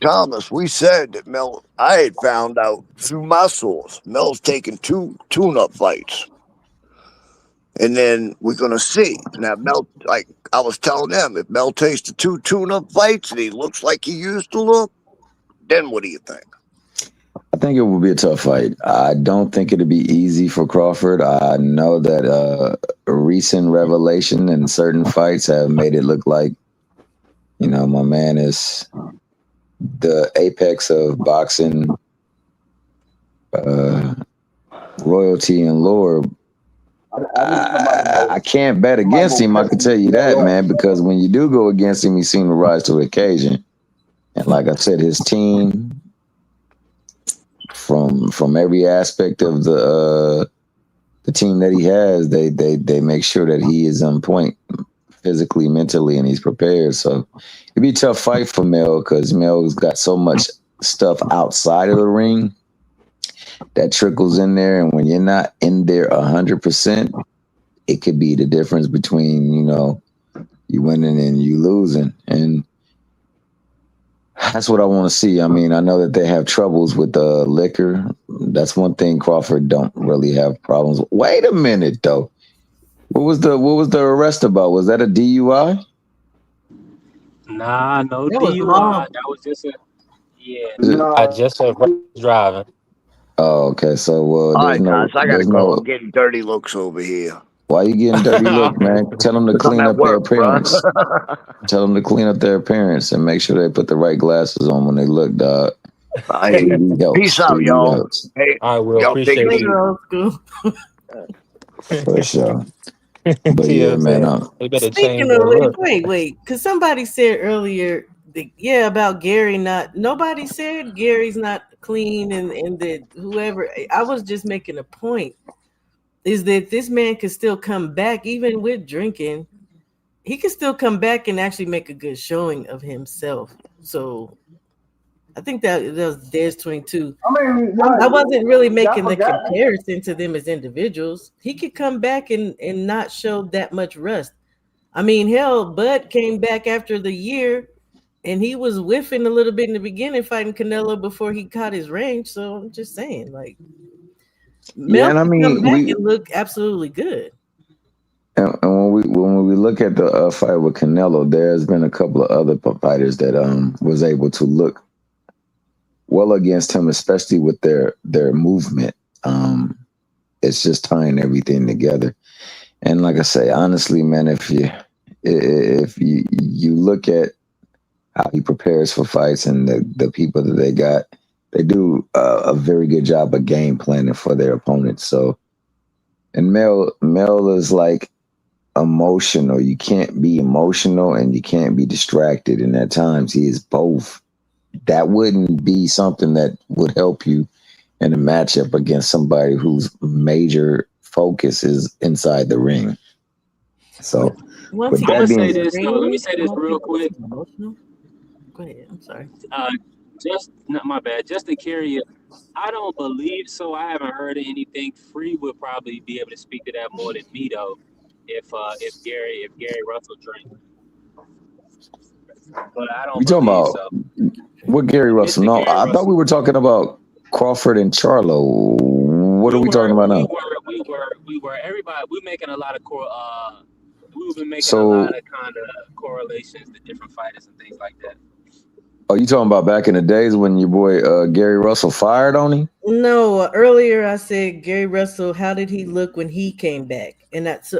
Thomas, we said that Mel, I had found out through my source, Mel's taking 2 tune-up fights. And then we're going to see. Now, Mel, like I was telling them, if Mel takes the 2 tune-up fights and he looks like he used to look, then what do you think? I think it will be a tough fight. I don't think it'll be easy for Crawford. I know that a recent revelation in certain fights have made it look like, my man is the apex of boxing uh, royalty and lore. I can't bet against him. I can tell you that, man, because when you do go against him, he seems to rise to the occasion. And like I said, his team, from every aspect of the team that he has, they make sure that he is on point physically, mentally, and he's prepared. So it'd be a tough fight for Mel because Mel's got so much stuff outside of the ring that trickles in there, and when you're not in there 100%, it could be the difference between you winning and you losing, and that's what I want to see. I mean, I know that they have troubles with the liquor. That's one thing Crawford don't really have problems with. Wait a minute, though. What was the arrest about? Was that a DUI? Nah, no That was DUI. long. That was just a yeah. I just said driving. Oh, okay. So All there's right, no guys, I got to there's go. I'm no. getting dirty looks over here. Why you getting dirty look, man? Tell them to Because I'm clean at up their work, bro. appearance. Tell them to clean up their appearance and make sure they put the right glasses on when they look, dog. I hear you. 3D helps. Peace out, 3D y'all. helps. Hey, All right, Will. y'all take Appreciate it you. easy. Later, old school. For sure. But See what yeah, I'm man. saying? They better change Speaking of that which, look. wait, because somebody said earlier, about Gary not. Nobody said Gary's not clean, and that whoever. I was just making a point is that this man could still come back even with drinking. He could still come back and actually make a good showing of himself. So I think that was Des 22. I mean, I wasn't really y'all making the forgot. comparison to them as individuals. He could come back and not show that much rust. I mean, hell, Bud came back after the year and he was whiffing a little bit in the beginning fighting Canelo before he caught his range. So I'm just saying, like, Yeah, Mel and I could come mean back we and look absolutely good. and when we look at the fight with Canelo, there's been a couple of other fighters that was able to look well against him, especially with their movement. It's just tying everything together. And like I say, honestly, man, if you look at how he prepares for fights and the people that they got, they do a very good job of game planning for their opponents. So, and Mel is like emotional. You can't be emotional and you can't be distracted. And at times he is both. That wouldn't be something that would help you in a matchup against somebody whose major focus is inside the ring. So, Once with he I'm that gonna gets in say being, the this though. Let me ring, say this once he real gets quick. emotional. Go ahead. I'm sorry. Uh, just not my bad. Just to carry it. I don't believe so. I haven't heard of anything. Free would probably be able to speak to that more than me though. If Gary Russell drank, but I we don't talking believe about so. what Gary Russell? Mr. No, Gary I thought we Russell. were talking about Crawford and Charlo. What We are we were talking about we now? were we were we were everybody. We're making a lot of we've been making a lot So, of kind of correlations to different fighters and things like that. are you talking about back in the days when your boy Gary Russell fired on him? No, earlier I said Gary Russell. How did he look when he came back? And that's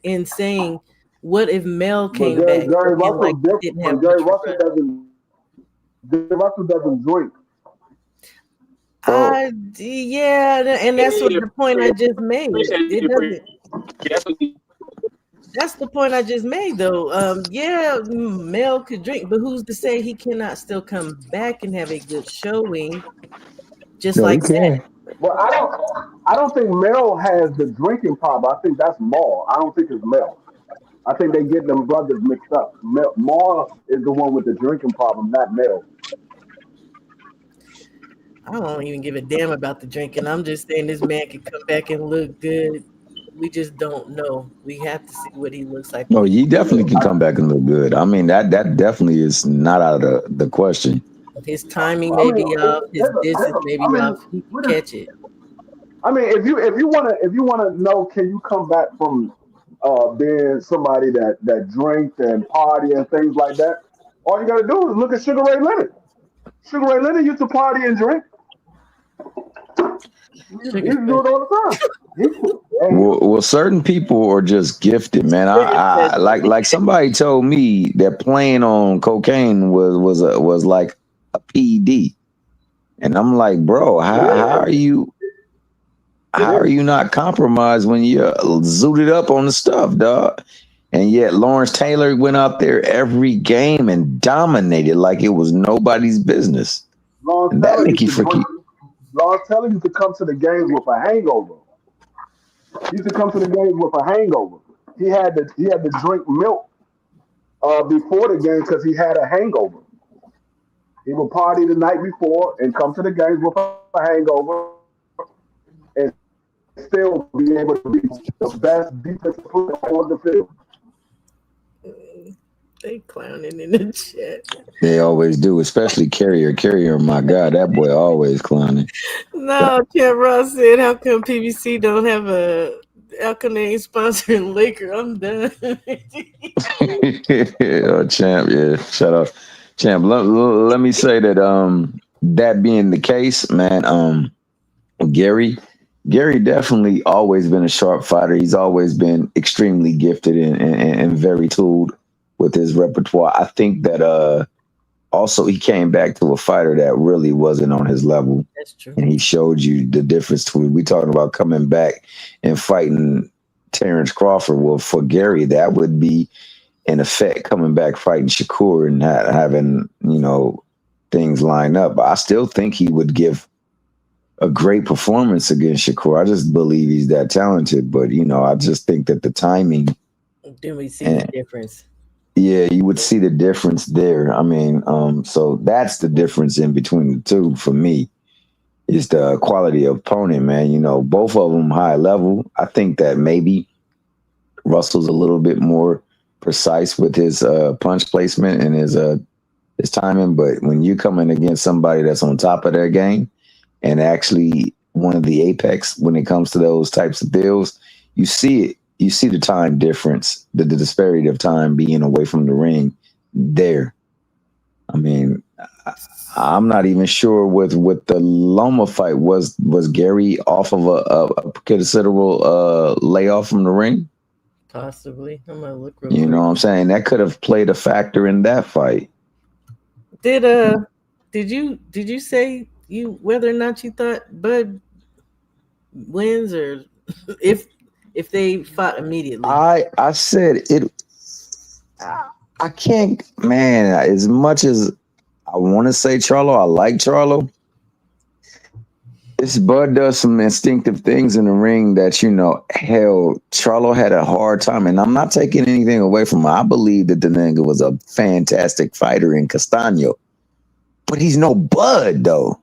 in saying, what if Mel But came back Gary looking like Russell's he didn't have different. much rust? Gary Russell doesn't drink. Well, Yeah, and that's what Hey, the point I just made. appreciate It you. doesn't. That's what That's the point I just made, though. Yeah, Mel could drink, but who's to say he cannot still come back and have a good showing, just no, he like that? can. Well, I don't think Mel has the drinking problem. I think that's Maul. I don't think it's Mel. I think they get them brothers mixed up. Maul is the one with the drinking problem, not Mel. I don't even give a damn about the drinking. I'm just saying this man can come back and look good. We just don't know. We have to see what he looks like when No, he he comes definitely can come back and look good. I mean, that definitely is not out of the question. back. His timing I may mean, be off. His distance may I be mean, off. He can what is? catch it. I mean, if you wanna know, can you come back from being somebody that drinks and party and things like that? All you gotta do is look at Sugar Ray Leonard. Sugar Ray Leonard used to party and drink. He Sugar used to do special. it all the time. And Well, certain people are just gifted, man. Sugar I special. like somebody told me that playing on cocaine was like a PED, and I'm like, bro, how are you? it How are is. you not compromised when you're zooted up on the stuff, dog? And yet Lawrence Taylor went out there every game and dominated like it was nobody's business. Lawrence And that Taylor make used you to drink. freaky. Lawrence Taylor used to come to the games with a hangover. He used to come to the games with a hangover. He had to drink milk before the game because he had a hangover. He would party the night before and come to the games with a hangover and still be able to be the best defensive player on the field. They clowning in the chat. They always do, especially Carrier. Carrier, my God, that boy always clowning. No, Tim Ross said, "How come PBC don't have a? How come they ain't sponsoring liquor?" I'm done. Oh, champ, yeah, shout out, champ. Let me say that that being the case, man, Gary Gary definitely always been a sharp fighter. He's always been extremely gifted and very tooled with his repertoire. I think that also he came back to a fighter that really wasn't on his level, That's true. and he showed you the difference between we talking about coming back and fighting Terrence Crawford. Well, for Gary, that would be in effect coming back fighting Shakur and having things line up. But I still think he would give a great performance against Shakur. I just believe he's that talented. But I just think that the timing Then we see the and difference. yeah, you would see the difference there. I mean, so that's the difference in between the two for me. Is the quality of opponent, man. Both of them high level. I think that maybe Russell's a little bit more precise with his punch placement and his timing. But when you're coming against somebody that's on top of their game and actually one of the apex when it comes to those types of deals, you see it. You see the time difference, the disparity of time being away from the ring there. I mean, I'm not even sure with the Loma fight was Gary off of a considerable layoff from the ring. Possibly. I'm gonna look real You quick. know what I'm saying? That could have played a factor in that fight. Did you say you whether or not you thought Bud wins or if they fought immediately? I said it. I can't, man. As much as I want to say Charlo, I like Charlo. This Bud does some instinctive things in the ring that hell, Charlo had a hard time, and I'm not taking anything away from him. I believe that the nigga was a fantastic fighter in Castano, but he's no Bud though,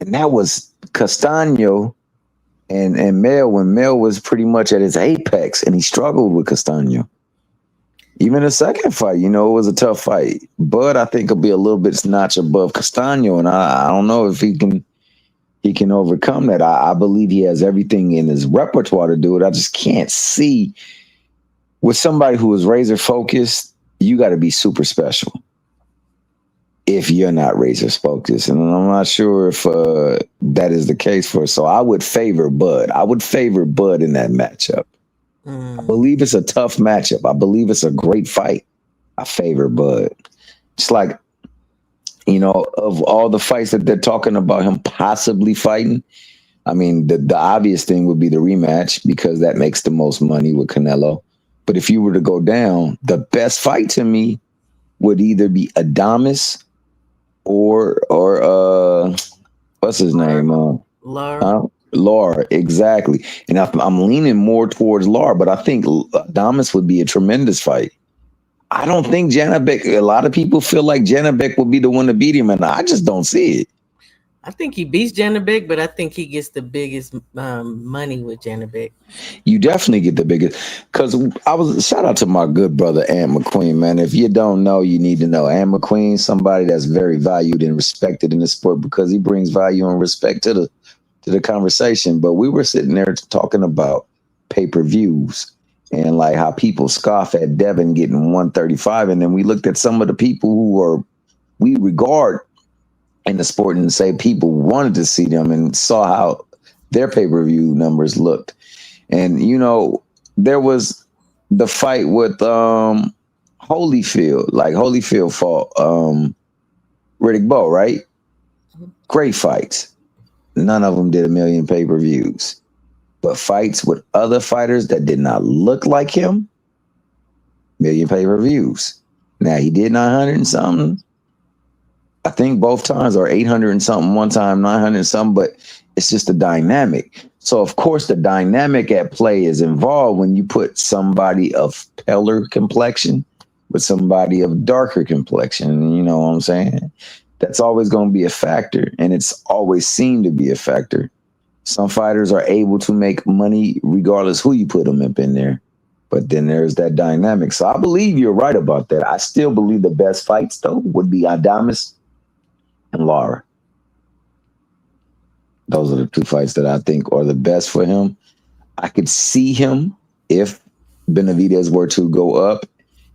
and that was Castano and Mel when Mel was pretty much at his apex, and he struggled with Castano. Even the second fight, it was a tough fight. Bud, I think, will be a little bit notch above Castano, and I don't know if he can overcome that. I believe he has everything in his repertoire to do it. I just can't see with somebody who is razor focused, you got to be super special if you're not razor focused. And I'm not sure if that is the case for. So I would favor Bud. I would favor Bud in that matchup. I believe it's a tough matchup. I believe it's a great fight. I favor Bud. It's like, of all the fights that they're talking about him possibly fighting, I mean, the obvious thing would be the rematch because that makes the most money with Canelo. But if you were to go down, the best fight to me would either be Adames or what's his name? Laura, exactly. And I'm leaning more towards Laura, but I think Adames would be a tremendous fight. I don't think Janabek, a lot of people feel like Janabek will be the one to beat him, and I just don't see it. I think he beats Janabek, but I think he gets the biggest money with Janabek. You definitely get the biggest because I was shout out to my good brother Ant McQueen, man. If you don't know, you need to know. Ant McQueen, somebody that's very valued and respected in the sport because he brings value and respect to the conversation. But we were sitting there talking about pay-per-views and like how people scoff at Devin getting 135, and then we looked at some of the people who are we regard in the sport and say people wanted to see them and saw how their pay-per-view numbers looked. And there was the fight with Holyfield, like Holyfield fought Riddick Bowe, right? Great fights. None of them did a million pay-per-views. But fights with other fighters that did not look like him, million pay-per-views. Now he did 900 and something. I think both times, or 800 and something one time, 900 and something, but it's just a dynamic. So, of course, the dynamic at play is involved when you put somebody of paler complexion with somebody of darker complexion. You know what I'm saying? That's always going to be a factor, and it's always seemed to be a factor. Some fighters are able to make money regardless who you put them up in there. But then there's that dynamic. So I believe you're right about that. I still believe the best fights, though, would be Adames and Lara. Those are the two fights that I think are the best for him. I could see him if Benavidez were to go up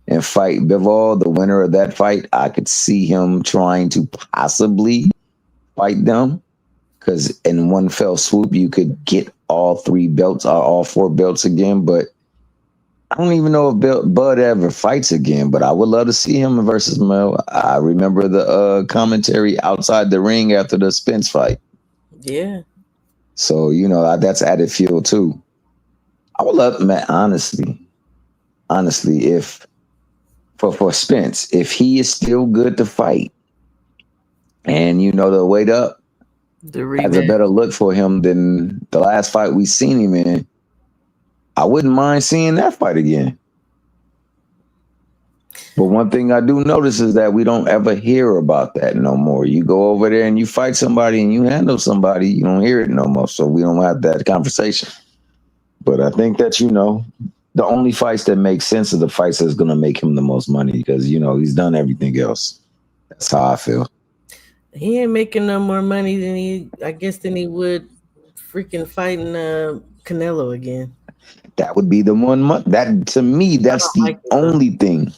and fight Bivol, the winner of that fight. I could see him trying to possibly fight them because in one fell swoop, you could get all three belts or all four belts again. But I don't even know if Bud ever fights again, but I would love to see him versus Mel. I remember the commentary outside the ring after the Spence fight. Yeah. So, that's added fuel too. I would love, man, honestly, if for Spence, if he is still good to fight and, the weight up has a better look for him than the last fight we seen him in, I wouldn't mind seeing that fight again. But one thing I do notice is that we don't ever hear about that no more. You go over there and you fight somebody and you handle somebody, you don't hear it no more. So we don't have that conversation. But I think that, the only fights that make sense are the fights that's going to make him the most money because, he's done everything else. That's how I feel. He ain't making no more money than he would freaking fighting Canelo again. That would be the one month. That to me, that's the only thing.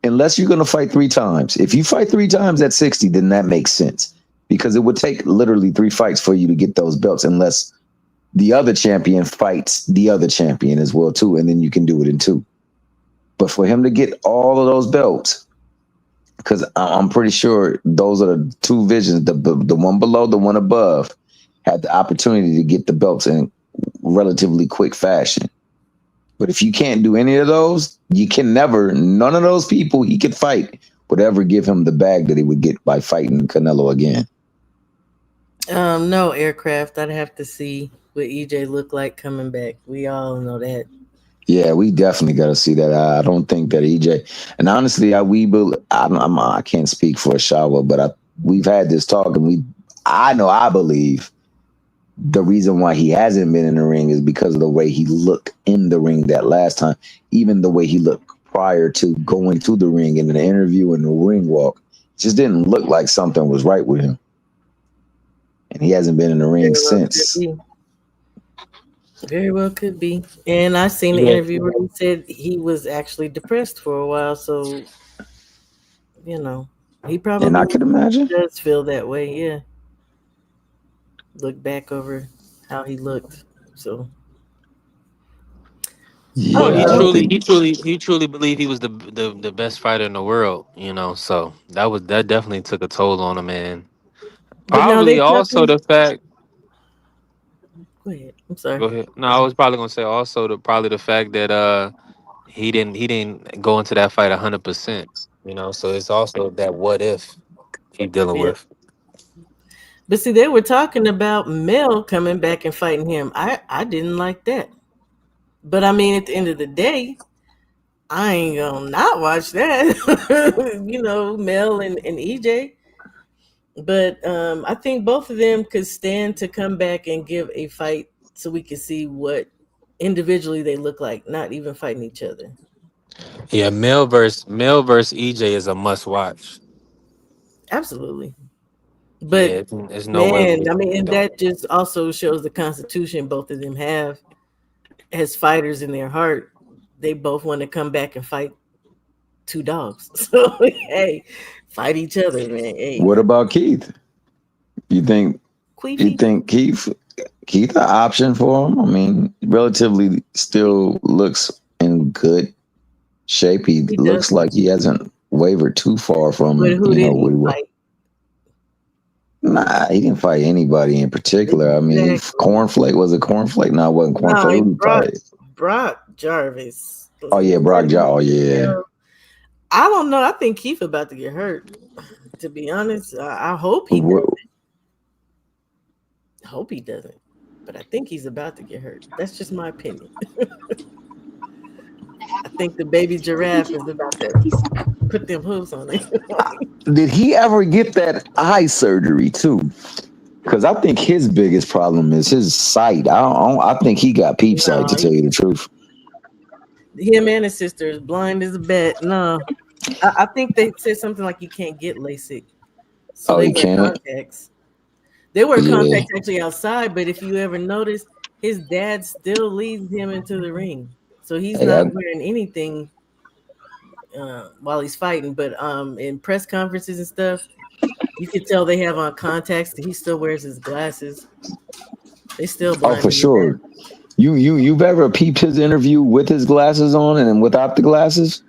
Unless you're going to fight 3 times. If you fight 3 times at 60, then that makes sense because it would take literally 3 fights for you to get those belts unless the other champion fights the other champion as well too, and then you can do it in 2. But for him to get all of those belts, because I'm pretty sure those are the 2 visions, the one below, the one above, had the opportunity to get the belts in relatively quick fashion. But if you can't do any of those, you can never, none of those people he could fight would ever give him the bag that he would get by fighting Canelo again. No, Aircraft. I'd have to see what EJ look like coming back. We all know that. Yeah, we definitely got to see that. I don't think that EJ, and honestly, I can't speak for Shawa, but we've had this talk, and I believe the reason why he hasn't been in the ring is because of the way he looked in the ring that last time, even the way he looked prior to going to the ring in an interview and the ring walk, just didn't look like something was right with him. And he hasn't been in the ring since. Very well could be. And I seen the interview where he said he was actually depressed for a while. So, he probably and I could imagine does feel that way. Yeah. Look back over how he looked. So. Yeah, Well, he truly believed he was the best fighter in the world. So that definitely took a toll on him, man. Probably also the fact. Go ahead. I'm sorry. Go ahead. No, I was probably gonna say also the fact that he didn't go into that fight 100%. So it's also that what if he dealing with. But see, they were talking about Mel coming back and fighting him. I didn't like that. But I mean, at the end of the day, I ain't gonna not watch that. Mel and EJ. But I think both of them could stand to come back and give a fight so we can see what individually they look like, not even fighting each other. Yeah, Mel versus EJ is a must watch. Absolutely. But Yeah, there's no way man, I we mean, and don't. that just also shows the constitution both of them have as fighters in their heart. They both want to come back and fight two dogs. So hey, fight each other, man. Hey, What about Keith? You think you Queefy, think Keith an option for him? I mean, relatively still looks in good shape. He he looks doesn't. like he hasn't wavered too far But from who did what he he was. fight? Nah, he didn't fight anybody in particular. I mean, Exactly. Cornflake was it Cornflake? No, it wasn't No, Cornflake. he Who he fight? Brock Jarvis. Was Oh he yeah, Brock fighting? Jaw. Oh yeah. Yeah. I don't know. I think Keith about to get hurt. To be honest, I hope he What, doesn't. Hope he doesn't. But I think he's about to get hurt. That's just my opinion. I think the baby giraffe is about to put them hooves on it. did he ever get that eye surgery too? Because I think his biggest problem is his sight. I think he got peep sight, to No, tell you the truth. him and his sister is blind as a bat. No, I think they said something like you can't get LASIK, so Oh, they he wear can't. contacts. They wear Yeah. contacts actually outside, but if you ever notice, his dad still leads him into the ring, so he's Hey, not wearing anything while he's fighting. But in press conferences and stuff, you can tell they have on contacts. He still wears his glasses. They still oh, blind for in the back. sure. You've ever peeped his interview with his glasses on and without the glasses?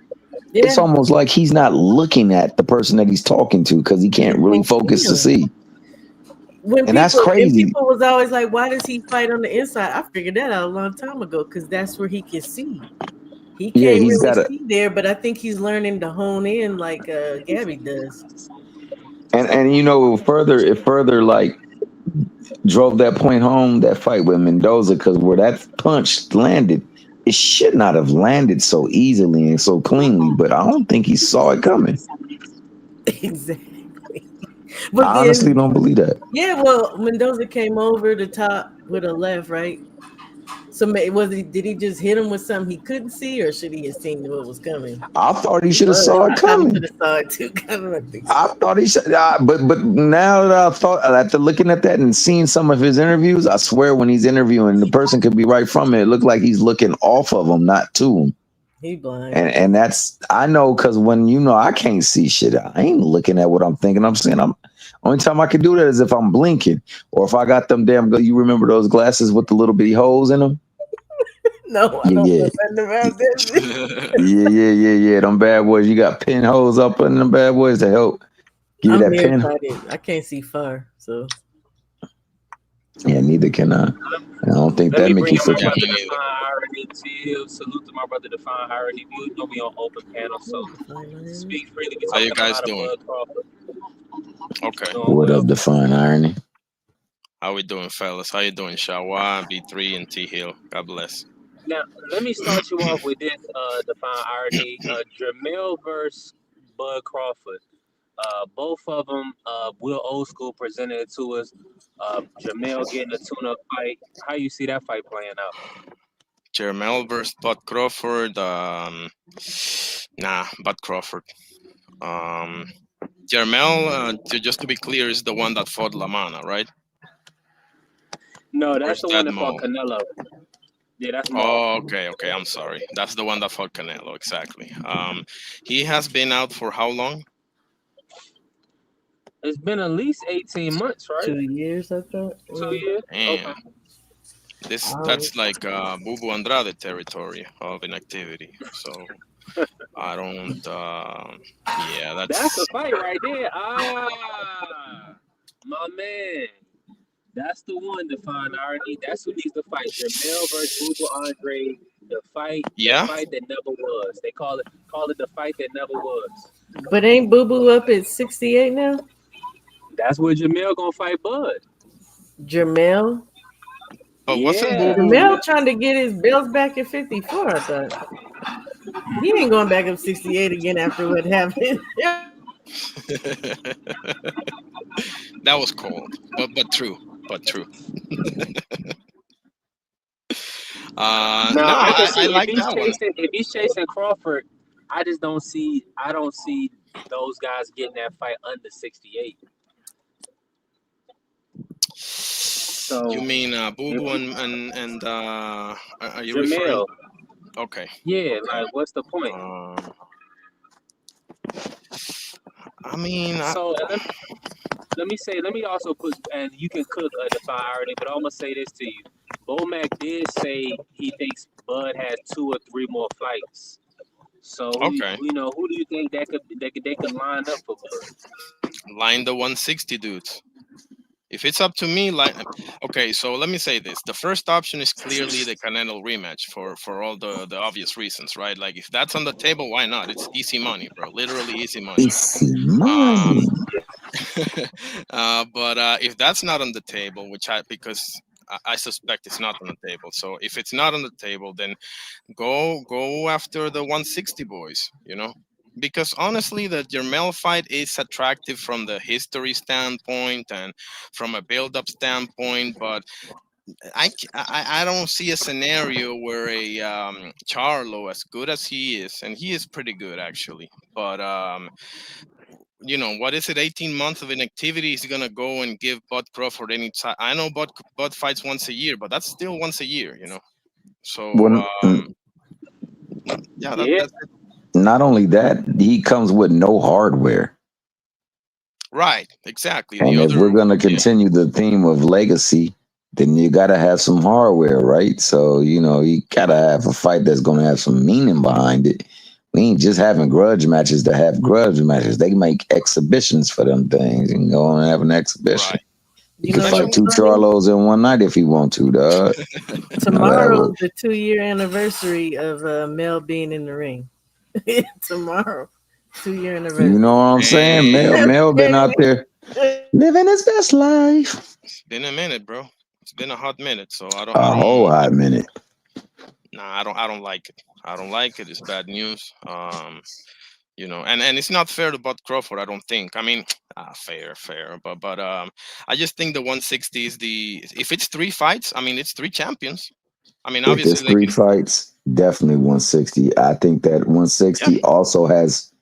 It's Yeah, almost like he's not looking at the person that he's talking to because he can't you really can't see focus to him. see. When And that's people and crazy. people was always like, "Why does he fight on the inside?" I figured that out a long time ago because that's where he can see. He Yeah, can't he's really got a see there, but I think he's learning to hone in like Gabby does. and it further like drove that point home, that fight with Mendoza, because where that punch landed, it should not have landed so easily and so cleanly, but I don't think he saw it coming. Exactly. But I honestly then, don't believe that. yeah, well, Mendoza came over the top with a left, right? So did he just hit him with something he couldn't see, or should he have seen what was coming? I thought he He should have was. saw it I thought he should coming. have saw it too. Kind of think so. I thought he should, but now that I thought after looking at that and seeing some of his interviews, I swear when he's interviewing, the person could be right from it. It looked like he's looking off of him, not to him. He blind. And that's I know because when I can't see shit, I ain't looking at what I'm thinking. I'm saying only time I can do that is if I'm blinking or if I got them damn. You remember those glasses with the little bitty holes in them? No, I don't know nothing about this. Yeah. Them bad boys. You got pinholes up in them bad boys to help give you I'm that pin. nearsighted. I can't see far, so Yeah, neither can I. I don't think Let that me make bring you in feel my comfortable. brother Define Irony too. Salute to my brother Define Irony. You know we on open panel, so speak freely. We How you talking guys about doing? Crawford. Okay. Doing What well. up, Define Irony? How we doing, fellas? How you doing, Shawa, B3, and T Hill? God bless. Now let me start you off with this. Define Irony. Jamel versus Bud Crawford. Both of them, Will Old School presented it to us. Jamel getting a tune-up fight. How you see that fight playing out? Jermel versus Bud Crawford. Bud Crawford. Jermel, just to be clear, is the one that fought Lamana, right? No, Or that's is the that one that fought Mo? Canelo. Yeah, that's Mo. Oh, okay. I'm sorry. That's the one that fought Canelo, exactly. He has been out for how long? It's been at least 18 months, right? 2 years, I thought. 2 years. Damn. Okay. That's like Bubu Andrade territory of inactivity. So I don't. Yeah, That's a that's fight right there. My man. That's the one, Define Irony. That's who needs to fight. Jamel versus Uber Andre. The fight yeah. that never was. They call it the fight that never was. But ain't Boo Boo up at 68 now? That's where Jamel gonna fight Bud. Jamel? But wasn't Yeah. Bubu? Jamel trying to get his belts back at 54, I thought. He ain't going back up 68 again after what happened. That was cold, but true, but true. Now No, I can I see like that one. if he's chasing Crawford, I don't see those guys getting that fight under 68. You So mean Boo if Boo and are you referring? Jamel, Okay. yeah, like what's the point? Um, I mean, So let me also put, and you can cook defy irony, but I'm gonna say this to you. Bomac did say he thinks Bud has 2 or 3 more fights. So okay. who do you think they could line up for Bud? Line the 160 dudes. If it's up to me, like, okay, so let me say this: the first option is clearly the Canelo rematch for all the obvious reasons, right? Like, if that's on the table, why not? It's easy money, bro. Literally easy money. Easy Um, money. but if that's not on the table, because I suspect it's not on the table. So if it's not on the table, then go after the 160 boys. Because honestly, the Jermel fight is attractive from the history standpoint and from a build-up standpoint, but I don't see a scenario where a Charlo, as good as he is, and he is pretty good actually, but what is it? 18 months of inactivity is gonna go and give Bud Crawford any time. I know Bud fights once a year, but that's still once a year. So Well, yeah, Yeah, that's it. not only that, he comes with no hardware. Right, exactly. The And if other, we're going to yeah, continue the theme of legacy, then you got to have some hardware, right? So, you got to have a fight that's going to have some meaning behind it. We ain't just having grudge matches to have grudge matches. They make exhibitions for them things and go on and have an exhibition. right. He You could know fight what's Especially, 2 funny? Charlos in one night if he want to, dog. Tomorrow's the 2-year anniversary of Mel being in the ring. Tomorrow, 2-year You know anniversary. what I'm saying? damn, Mel been out there living his best life. it's been a minute, bro. It's been a hot minute, so A whole hot minute. I don't like it. I don't like it. It's bad news. And it's not fair to Bud Crawford. I don't think. I mean, fair, but I just think the 160 is if it's 3 fights. I mean, it's 3 champions. I mean, If it's obviously they three can. fights, definitely 160. I think that Yeah, 160 also has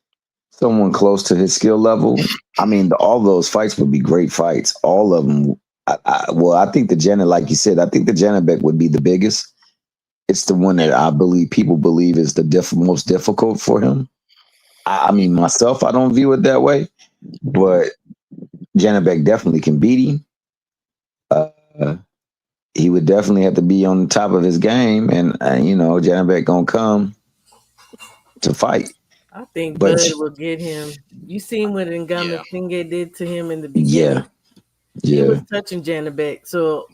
someone close to his skill level. I mean, all those fights would be great fights. All of them. I think the Janet, like you said, I think the Janabek would be the biggest. It's the one yeah, that people believe is the most difficult for him. I mean, myself, I don't view it that way, but Janabek definitely can beat him. Uh, he would definitely have to be on the top of his game, and Janabek gonna come to fight. I think But Bud will get him. You seen what yeah, Ngama Singh did to him in the yeah, beginning. He yeah, was touching Janabek. So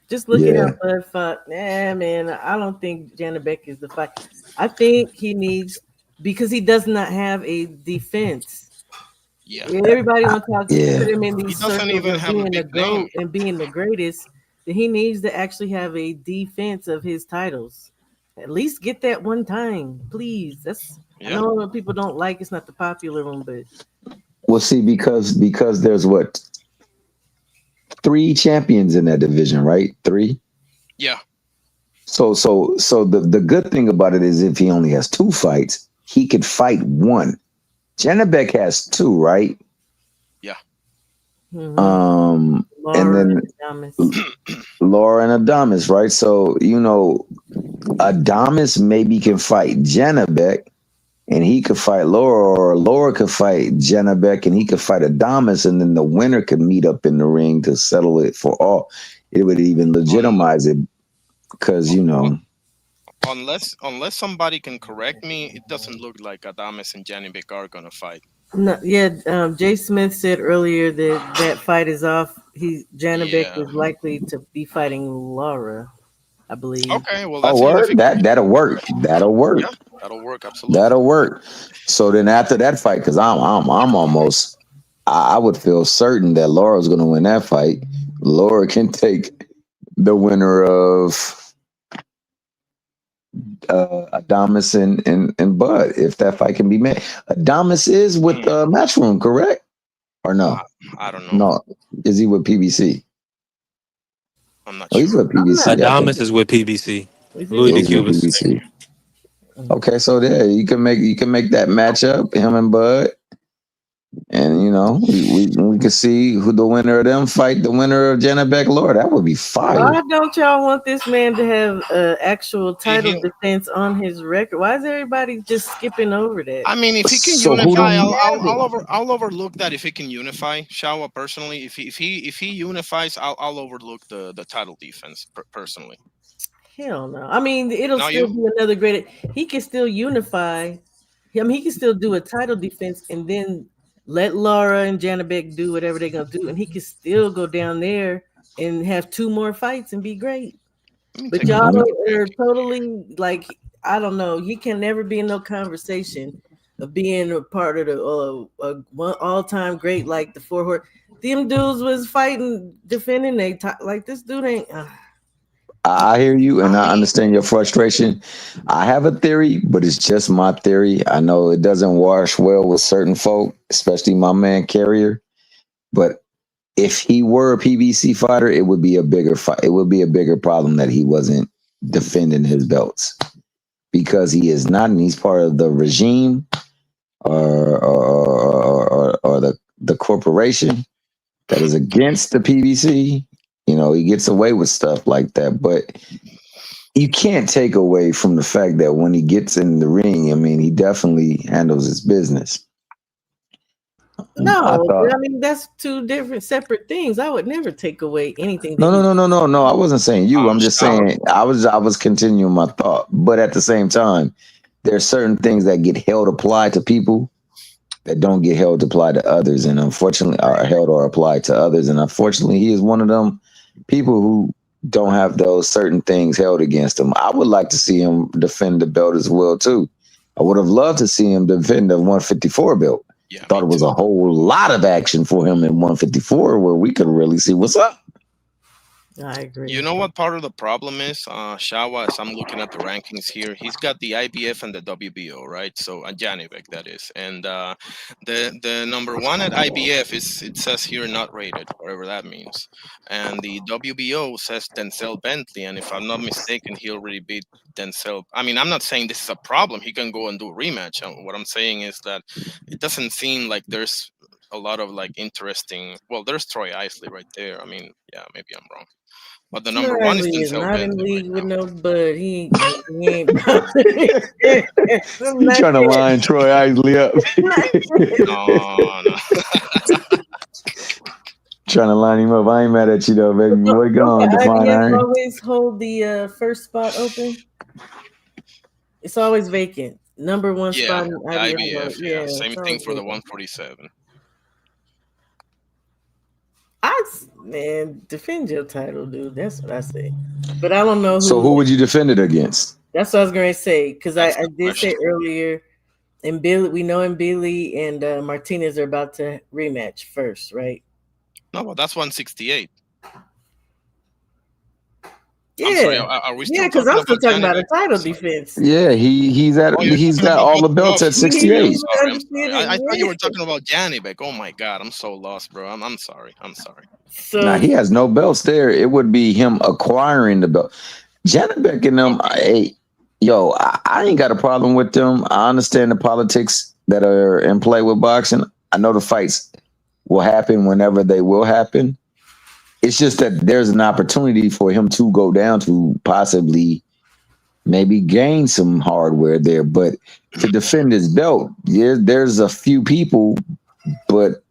just look at how yeah. Bud fought. Nah, man, I don't think Janabek is the fight. I think he needs, because he does not have a defense. yeah. Everybody want to talk, Yeah. put him in He these doesn't circles even of have a being the big name. GOAT and being the greatest. That he needs to actually have a defense of his titles. At least get that one time, please. I Yeah, know what people don't like. It's not the popular one, but Well, see, because there's what 3 champions in that division, right? 3. yeah, So the good thing about it is if he only has 2 fights, he could fight one. Janabek has 2, right? yeah. mm-hmm. And Laura then and Thomas. Laura and Adamas, right? So Adamas maybe can fight Janabek and he could fight Laura, or Laura could fight Janabek and he could fight Adamas, and then the winner could meet up in the ring to settle it for all. It would even Un- legitimize it because unless somebody can correct me, it doesn't look like Adames and Janibek are gonna fight. No, yeah, Jay Smith said earlier that that fight is off. Janabek Yeah. is likely to be fighting Laura, I believe. Okay. Well, oh that's word significant. that'll work. That'll Yeah, work. that'll work absolutely. That'll work. So then after that fight, because I'm almost I would feel certain that Laura's gonna win that fight. Laura can take the winner of Adamas and Bud if that fight can be made. Adamas is with Matchroom, correct? Or no? I don't know. No, is he with PBC? I'm not Oh, he's sure. with PBC. I think Adamas is with PBC. Is he Louis with he's with DeCubas. PBC. Okay, so there you can make that matchup, him and Bud, and we can see who the winner of them fight the winner of Janabek Lord. That would be fire. Why don't y'all want this man to have actual title He- defense on his record? Why is everybody just skipping over that? I mean, if he can So who do unify, you? I'll overlook that if he can unify. Shawa personally, if he unifies, I'll overlook the title defense personally. Hell no. I mean, it'll Not still you. be another great. He can still unify. I mean, he can still do a title defense and then let Laura and Janabek do whatever they're gonna do, and he can still go down there and have 2 more fights and be great. Let me But take a y'all look I'm, at the are ranking. totally like, I don't know. He can never be in no conversation of being a part of the one all-time great like the 4 horse. Them dudes was fighting, defending like this dude ain't. I hear you, and I I mean, understand your frustration. I have a theory, but it's just my theory. I know it doesn't wash well with certain folk, especially my man Carrier. But if he were a PBC fighter, it would be a bigger fight. It would be a bigger problem that he wasn't defending his belts because he is not, and he's part of the regime or the corporation that is against the PBC. He gets away with stuff like that, but you can't take away from the fact that when he gets in the ring, I mean, he definitely handles his business. I No, thought, I mean that's 2 different separate things. I would never take away anything that no, no, he. no, no, no, no. I wasn't saying you. I'm just Shawa. saying I was continuing my thought, but at the same time, there's certain things that get held applied to people that don't get held applied to others, and unfortunately, are held or applied to others, and unfortunately, he is one of them people who don't have those certain things held against him. I would like to see him defend the belt as well too. I would have loved to see him defend the 154 belt. Yeah, Thought me it was too. a whole lot of action for him in 154 where we could really see what's up. I agree. You know what part of the problem is, Shawa, as I'm looking at the rankings here, he's got the IBF and the WBO, right? So, Janivek, that is. And the number one at IBF it says here not rated, whatever that means. And the WBO says Denzel Bentley. And if I'm not mistaken, he already beat Denzel. I mean, I'm not saying this is a problem. He can go and do a rematch. What I'm saying is that it doesn't seem like there's a lot of like interesting. Well, there's Troy Isley right there. I mean, yeah, maybe I'm wrong. But the number one is Riley is Denzel not in Bentley right league with now. no bud. He ain't. I'm You not trying to it. line Troy Isley up? Not it. No, no. Trying to line him up. I ain't mad at you though, baby. Boy, go Don't on, the Define IBF Iron. always hold the first spot open? It's always vacant. Number 1 Yeah, spot in the IBF. IBF. Yeah, Yeah, same it's thing always for the vacant. 147. Man, defend your title, dude. That's what I say. But I don't know So who. who would you defend it against? That's what I was going to say because I That's the did say question. earlier. And Billy, we know, and Billy and Martinez are about to rematch first, right? No, but that's 168. I'm Yeah, sorry. Are we yeah. still Because talking I'm still about talking about a Janivek? I'm title sorry. defense. Yeah, Oh, you're he's talking got about all the both belts at Crawford. He's Okay, I'm 68. sorry. I'm sorry. undefeated. I thought you Yeah. were talking about Janivek. Oh my God, I'm so lost, bro. I'm sorry. I'm sorry. Now So he has no belts there. It would be him acquiring the belt. Janabek and them, Okay. hey, yo, I ain't got a problem with them. I understand the politics that are in play with boxing. I know the fights will happen whenever they will happen. It's just that there's an opportunity for him to go down to possibly maybe gain some hardware there. But to defend his belt, yeah, there's a few people, but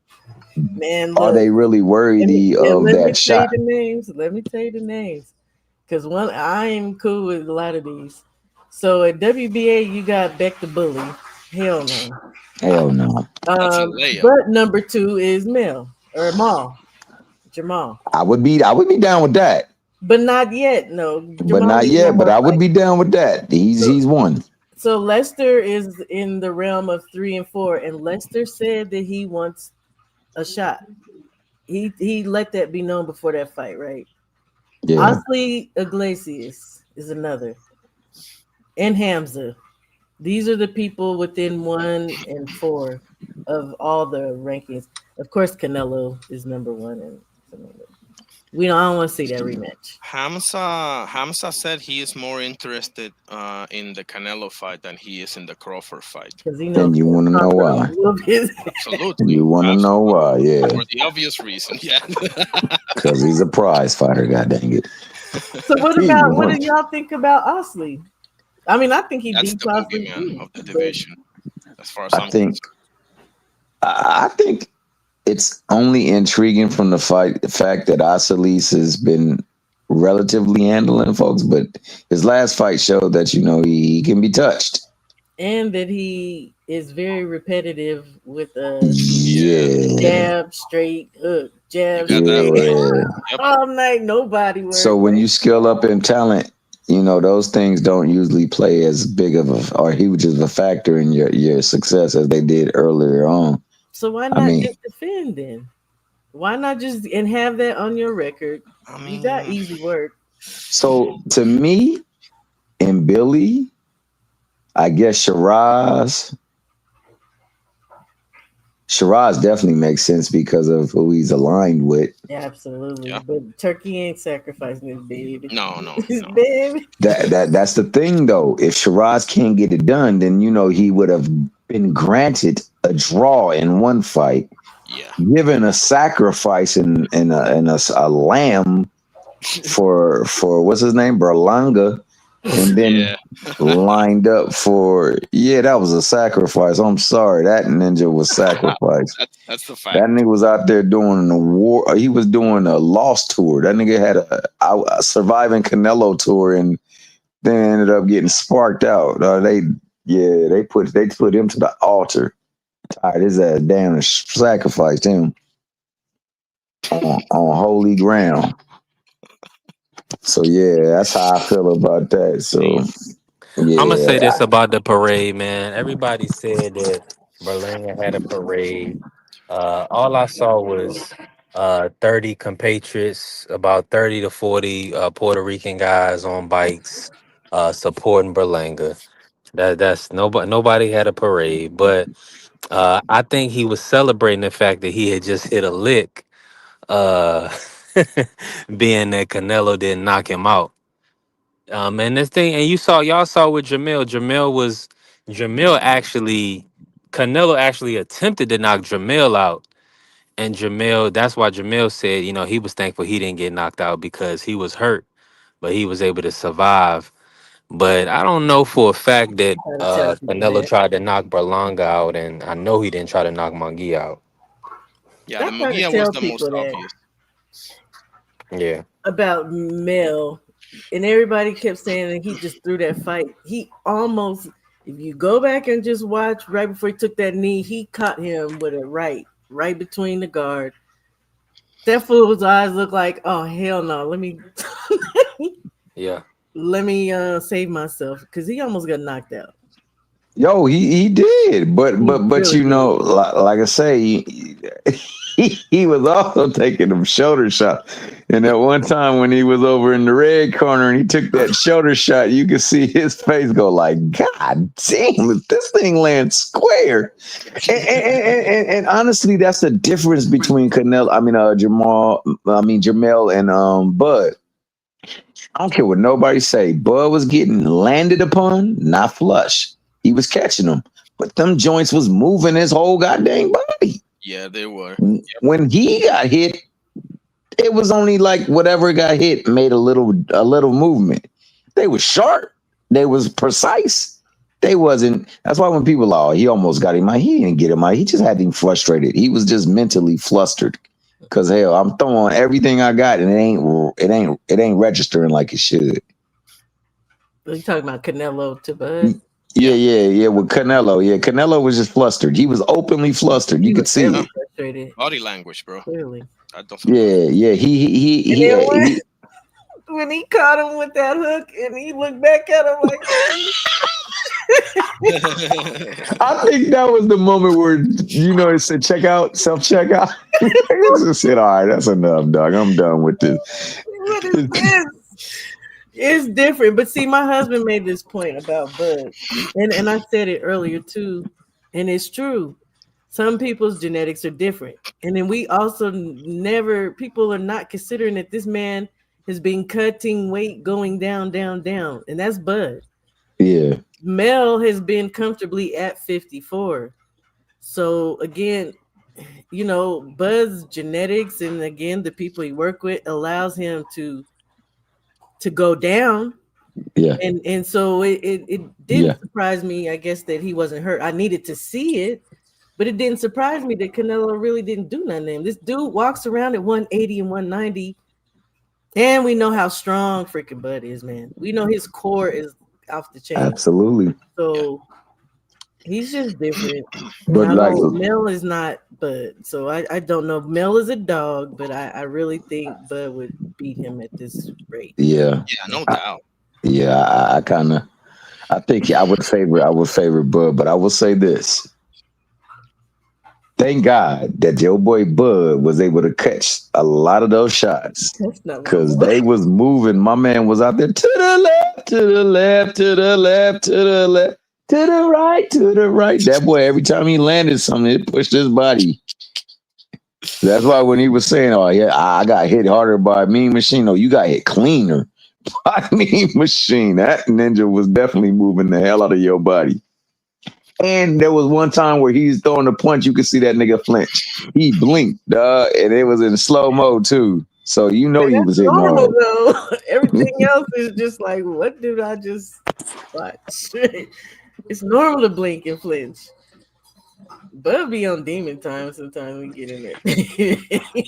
man, are look. they really worthy of Let me that tell you shot? the names. Let me tell you the names. Because I'm cool with a lot of these. So at WBA, you got Beck the Bully. Hell no. Hell no. That's a layup. But number 2 is Mel or Maul. Jamal. I would be down with that. But not yet. No. But Jamal not needs one yet. But more I would fight. be down with that. He's won. So Lester is in the realm of 3 and 4, and Lester said that he wants a shot. He let that be known before that fight, right? Yeah. Osley Iglesias is another. and Hamza. These are the people within 1 and 4 of all the rankings. Of course, Canelo is number one, and I don't want to see that rematch. Hamza said he is more interested in the Canelo fight than he is in the Crawford fight. Because he And knows you want to know why? Absolutely. You want to know why? Yeah. For the obvious reason, yeah. Because he's a prize fighter, god dang it. So what do y'all think about Osley? I mean, I think he That's beats the Osley boogeyman too, of the but division, as far as I'm concerned. I think it's only intriguing from the fact that Osalis has been relatively handling folks, but his last fight showed that he can be touched. and that he is very repetitive with Yeah. jab, straight hook, jab, You got that right. Yep. all night. Nobody works. So when you scale up in talent, those things don't usually play as big of or huge of a factor in your success as they did earlier on. So why not just defend then? Why not just and have that on your record? You got easy work. So to me and Billy, I guess Shiraz definitely makes sense because of who he's aligned with. Absolutely. Yeah. But Turkey ain't sacrificing his baby. No. Baby. That's the thing though. If Shiraz can't get it done, then he would have been granted a draw in one fight. Yeah. Given a sacrifice in a lamb for what's his name? Berlanga. And then lined up for that was a sacrifice. I'm sorry, that ninja was sacrificed. That's the fact. That nigga was out there doing a war. He was doing a lost tour. That nigga had a surviving Canelo tour, and then ended up getting sparked out. They put him to the altar. Tied his ass down and sacrificed him on holy ground. So that's how I feel about that. So I'm gonna say this about the parade, man. Everybody said that Berlin had a parade. All I saw was 30 compatriots, about 30 to 40 Puerto Rican guys on bikes supporting Berlanga. That's nobody had a parade, but I think he was celebrating the fact that he had just hit a lick, uh, being that Canelo didn't knock him out. And this thing, and y'all saw with Jamil actually, Canelo actually attempted to knock Jamil out. And that's why Jamil said, he was thankful he didn't get knocked out because he was hurt, but he was able to survive. But I don't know for a fact that Canelo tried to knock Berlanga out, and I know he didn't try to knock Munguia out. Yeah, the Munguia was the most obvious. Yeah. About Mel. And everybody kept saying that he just threw that fight. He almost, if you go back and just watch right before he took that knee, he caught him with it right between the guard. That fool's eyes looked like, oh hell no, let me save myself, because he almost got knocked out. Yo, he did, but really like I say, he was also taking them shoulder shots. And at one time when he was over in the red corner and he took that shoulder shot, you could see his face go like, God damn, if this thing lands square. And honestly, that's the difference between Jamel and Bud. I don't care what nobody say. Bud was getting landed upon, not flush. He was catching them, but them joints was moving his whole goddamn body. Yeah, they were. When he got hit, it was only like whatever got hit made a little movement. They was sharp. They was precise. They wasn't. That's why when people he almost got him out, he didn't get him out. He just had him frustrated. He was just mentally flustered. Cause hell, I'm throwing everything I got and it ain't registering like it should. You talking about Canelo to Bud? Yeah. With Canelo, Canelo was just flustered. He was openly flustered. You could see it. Frustrated. Body language, bro. Clearly. He when he caught him with that hook and he looked back at him like. I think that was the moment where it said self-checkout. It said, all right, that's enough, dog. I'm done with this. What is this? It's different. But see, my husband made this point about Bud, and I said it earlier too, and it's true. Some people's genetics are different, and then we also never people are not considering that this man has been cutting weight, going down, down, down, and that's Bud. Yeah. Mel has been comfortably at 54. So again, Bud's genetics and again the people he work with allows him to go down. Yeah. And so it Yeah. didn't surprise me, I guess, that he wasn't hurt. I needed to see it, but it didn't surprise me that Canelo really didn't do nothing to him. This dude walks around at 180 and 190, and we know how strong freaking Bud is, man. We know his core is off the chain. Absolutely. So he's just different. But like, Mel is not Bud. So I don't know. Mel is a dog, but I really think Bud would beat him at this rate. yeah. Yeah, no doubt. I think I would favor Bud, but I will say this. Thank God that your boy Bud was able to catch a lot of those shots because they was moving. My man was out there to the left, to the left, to the left, to the left, to the right, to the right. That boy, every time he landed something, it pushed his body. That's why when he was saying, "Oh yeah, I got hit harder by a Mean Machine," no, you got hit cleaner by a Mean Machine. That ninja was definitely moving the hell out of your body. And there was one time where he's throwing a punch, you could see that nigga flinch. He blinked, and it was in slow mo too. So he was hitting hard. Though. Everything else is just like, what did I just watch? It's normal to blink and flinch. Bud be on demon time sometimes we get in there.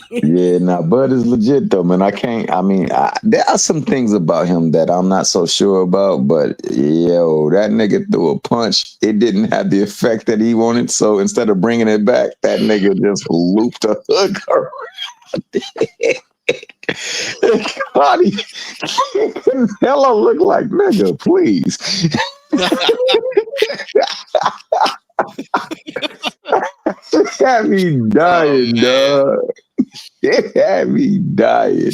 Yeah, now Bud is legit though, man. There are some things about him that I'm not so sure about, but yo, that nigga threw a punch. It didn't have the effect that he wanted, so instead of bringing it back, that nigga just looped a hook around. God, Canelo look like nigga, please. It had me dying, dog. It had me dying.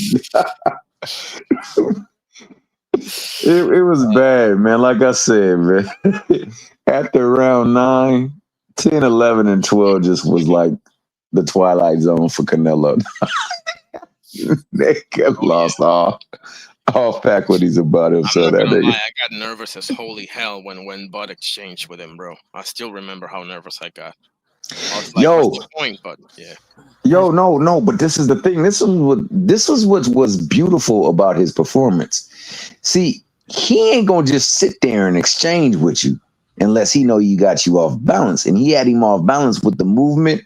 It was bad, man. Like I said, man. After round 9, 10, 11, and 12 just was like the twilight zone for Canelo. They kept lost all faculties about himself. I'm not gonna lie, I got nervous as holy hell when Bud exchanged with him, bro. I still remember how nervous I got. I was like, what's the point? But yeah. Yo, no, but this is the thing. This was what was beautiful about his performance. See, he ain't gonna just sit there and exchange with you unless he know you got you off balance. And he had him off balance with the movement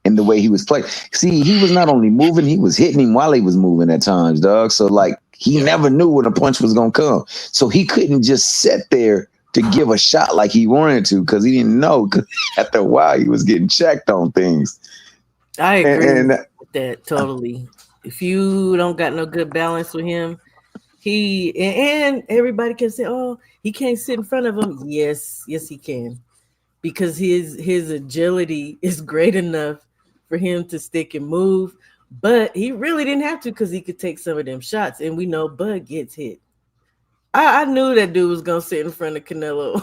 and the way he was playing. See, he was not only moving, he was hitting him while he was moving at times, dog. So like he never knew when a punch was gonna come. So he couldn't just sit there to give a shot like he wanted to because he didn't know. Because after a while, he was getting checked on things. I agree with that totally. If you don't got no good balance with him, and everybody can say, "Oh, he can't sit in front of him." Yes, he can, because his agility is great enough for him to stick and move. But he really didn't have to because he could take some of them shots, and we know Bud gets hit. I knew that dude was gonna sit in front of Canelo.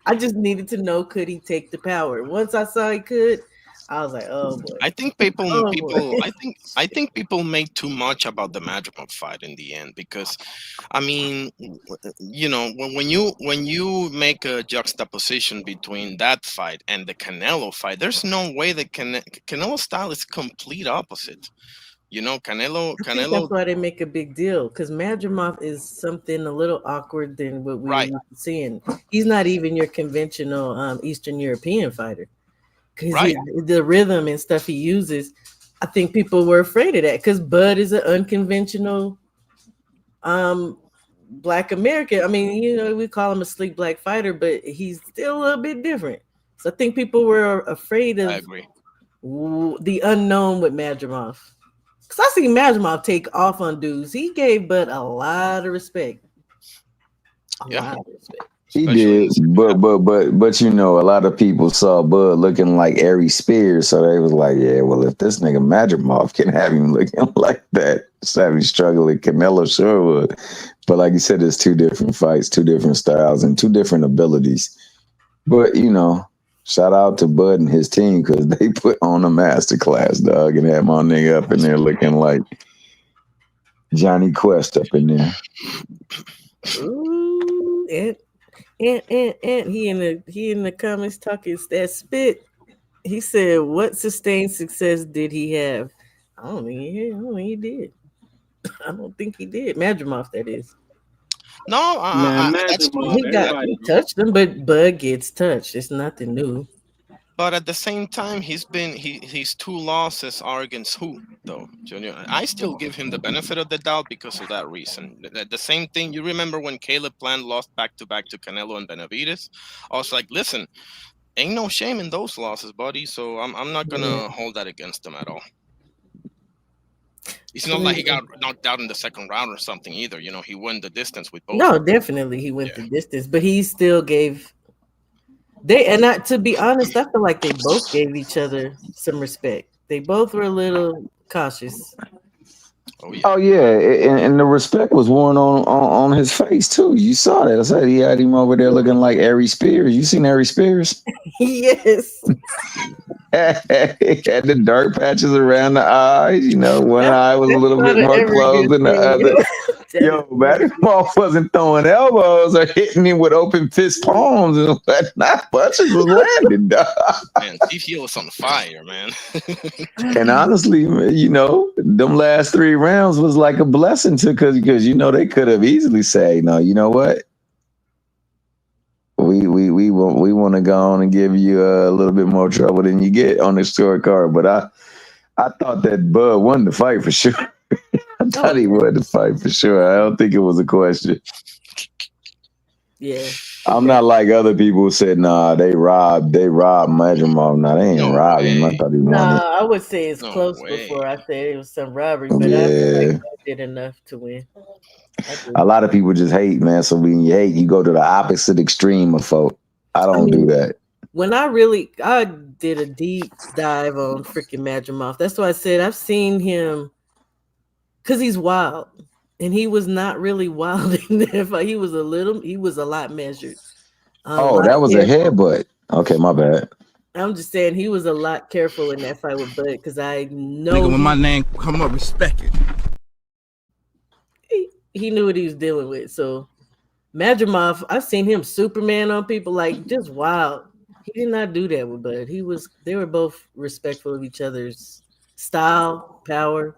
I just needed to know, could he take the power? Once I saw he could, I was like, oh boy. I think I think people make too much about the Madrimov fight in the end because, I mean, when you make a juxtaposition between that fight and the Canelo fight, there's no way that Canelo style is complete opposite. Canelo. That's why they make a big deal because Madrimov is something a little awkward than what we're seeing. He's not even your conventional Eastern European fighter. Because the rhythm and stuff he uses, I think people were afraid of that because Bud is an unconventional Black American. I mean, we call him a sleek black fighter, but he's still a little bit different. So I think people were afraid of the unknown with Madrimov. Because I see Madrimov take off on dudes. He gave Bud a lot of respect. A lot of respect. He especially in did, the second half. but you know, a lot of people saw Bud looking like Ari Spears, so they was like, yeah, well, if this nigga Madrimov can have him looking like that, Savvy struggling, Canelo sure would. But like you said, it's two different fights, two different styles, and two different abilities. But you know, shout out to Bud and his team because they put on a masterclass, dog, and had my nigga up in there looking like Johnny Quest up in there. Ooh, and he in the comments talking that spit. He said, "What sustained success did he have?" I don't think he did. I don't think he did. Madrimov, that is. No, Man, that's imagine cool. He everybody. touched him, but Bud gets touched. It's nothing new. But at the same time, his two losses are against who though, Junior? I still give him the benefit of the doubt because of that reason. The same thing. You remember when Caleb Plant lost back to back to Canelo and Benavides? I was like, listen, ain't no shame in those losses, buddy. So I'm not Yeah. gonna hold that against him at all. It's So not like he got knocked out in the second round or something either. You know, he won the distance with both. no, definitely he went the distance, but he still gave to be honest, I feel like they both gave each other some respect. They both were a little cautious. Oh yeah, and the respect was worn on his face too. You saw that. I said he had him over there looking like Ari Spears. You seen Ari Spears? Yes. He had the dark patches around the eyes. You know, one eye was a That's little not bit an more closed arrogant than the thing. other. That Yo, is not a Mattermore wasn't throwing elbows or hitting him with open fist palms and whatnot. Punches was landing, dog. Man, TTO was on fire, man. And honestly, you know, them last 3 rounds was like a blessing to because you know they could have easily said, no, you know what? We want to go on and give you a little bit more trouble than you get on the scorecard. But I thought that Bud won the fight for sure. I thought he won the fight for sure. I don't think it was a question. Yeah. I'm not like other people who said, nah, they robbed Madrimov. Nah, they ain't robbed him. I thought he won it. I would say it's No close way. before I said it was some robbery, but I feel Yeah. like Bud did enough to win. A lot of people just hate, man. So when you hate, you go to the opposite extreme of folk. I don't do that. When I did a deep dive on freaking Madrimov. That's why I said I've seen him because he's wild. And he was not really wild in that fight. He was a lot measured. That was a headbutt. Okay, my bad. I'm just saying he was a lot careful in that fight with Bud because I know Nigga, when my name come up, respect it. he knew what he was dealing with. So Madrimov, I've seen him Superman on people like just wild. He did not do that with Bud. They were both respectful of each other's style, power.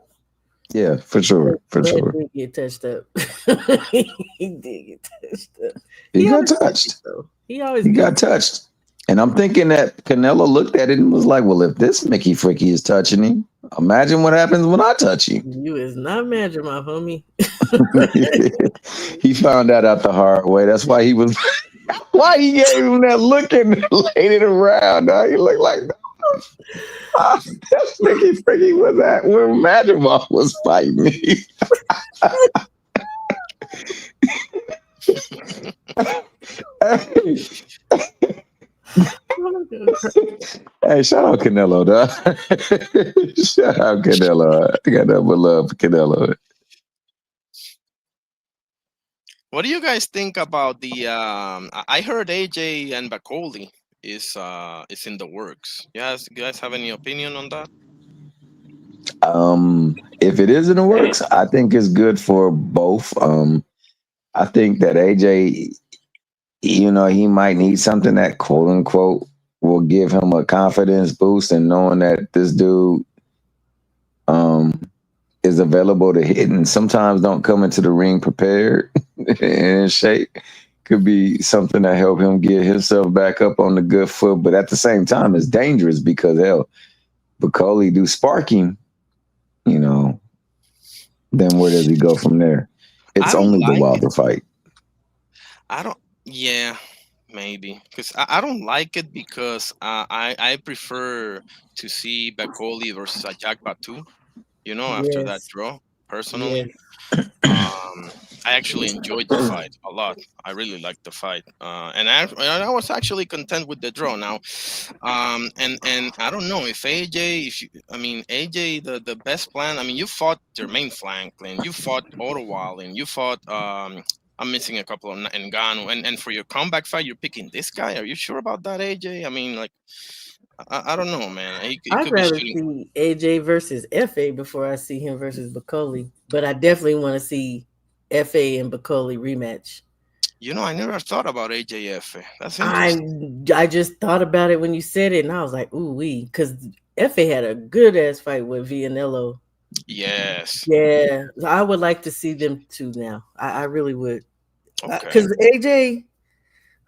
Yeah, for sure. For Bud sure. did get touched up. He did get touched up. He got touched. He always got touched. And I'm thinking that Canelo looked at it and was like, well, if this Mickey Fricky is touching him, imagine what happens when I touch him. You is not Madrimov, homie. He found that out the hard way. That's why he gave him that look and laid it around. Dog. He looked like that's Mickey Fricky was at where Madrimov was fighting me. Hey, shout out Canelo, dog. Shout out Canelo. I got nothing but love for Canelo. What do you guys think about the? I heard AJ and Bacoli is in the works. Yes, you guys have any opinion on that? If it is in the works, I think it's good for both. I think that AJ, you know, he might need something that quote unquote will give him a confidence boost and knowing that this dude is available to hit and sometimes don't come into the ring prepared and in shape could be something that help him get himself back up on the good foot. But at the same time, it's dangerous because Bacoli do sparking, you know, then where does he go from there? It's only the Wilder fight. Yeah, maybe because I don't like it because I prefer to see Bacoli versus a Jack Batu. You know, after that draw, personally. I actually enjoyed the fight a lot. I really liked the fight, and I was actually content with the draw. Now, and I don't know if AJ, if you, I mean AJ, the best plan. I mean, you fought Jermaine Franklin, you fought Ottawa, and you fought. I'm missing a couple of Ngannou, and for your comeback fight, you're picking this guy. Are you sure about that, AJ? I mean, like, I don't know, man. He I'd could be rather shooting. see AJ versus FA before I see him versus Bacoli. But I definitely want to see FA and Bacoli rematch. You know, I never thought about AJF. That's I interesting. I just thought about it when you said it, and I was like, ooh wee, because FA had a good ass fight with Vianello. Yes. Yeah, I would like to see them two now. I really would. Okay. Because AJ,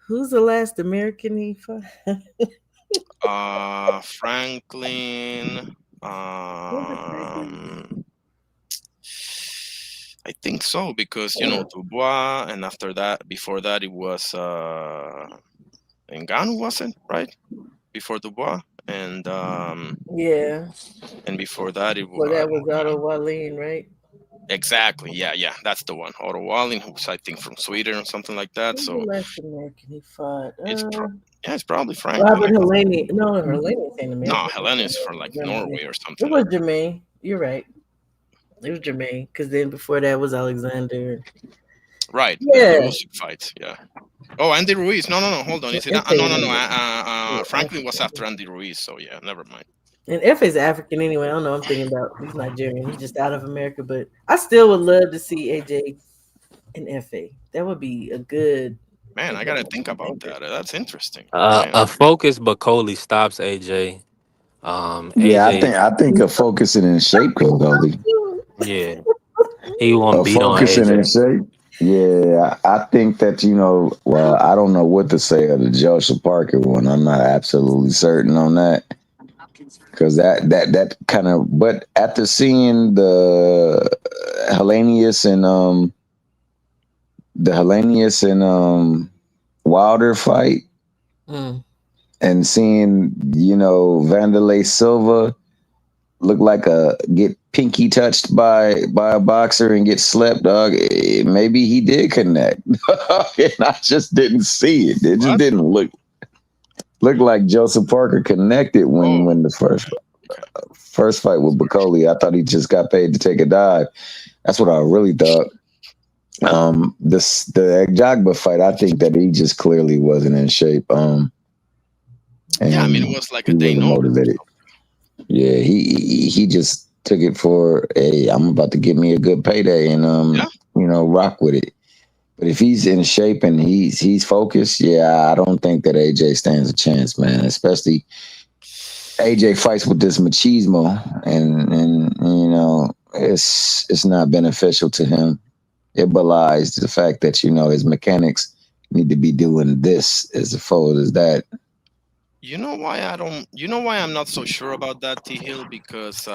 who's the last American he fought? Franklin. Was it Franklin? I think so because Dubois, and after that, before that, it was Ngannou, was it right? Before Dubois, Yeah. and before that, it Well, was that was Otto Wallin, right? exactly, yeah, that's the one, Otto Wallin, who's I think from Sweden or something like that. Who's the So last American he fought? it's probably Franklin. Robert Helenius. No, Helenius ain't No, American. Helena is for like Norway or It something. was Jermaine. You're right. It was Jermaine. Because then before that was Alexander. Right, Yeah. the Usyk fight, yeah. Oh, Andy Ruiz. No, hold on. Is it? No. Franklin was after Andy Ruiz, so yeah, never mind. And F is African anyway. I don't know. I'm thinking about he's Nigerian. He's just out of America, but I still would love to see AJ and FA. That would be a good. Man, I gotta think about that. That's interesting. A focused Bacoli stops AJ. Yeah, AJ, I think of focusing in shape, Goldie. yeah, he won't beat on Focusing in AJ. shape. Yeah, I think that well, I don't know what to say of the Joseph Parker one. I'm not absolutely certain on that because that kind of. But after seeing Hellenius and the Hellenius and Wilder fight, and seeing Vanderlei Silva look like get pinky touched by a boxer and get slept, dog. Maybe he did connect, and I just didn't see it. It just didn't look like Joseph Parker connected when the first fight with Bacoli. I thought he just got paid to take a dive. That's what I really thought. The Jagba fight, I think that he just clearly wasn't in shape. Yeah, I mean, it was like a day motivated. Yeah, he just took it for I'm about to get me a good payday and rock with it. But if he's in shape and he's focused, yeah, I don't think that AJ stands a chance, man. Especially AJ fights with this machismo, and it's not beneficial to him. It belies the fact that his mechanics need to be doing this as opposed as that. You know why I'm not so sure about that, T Hill? Because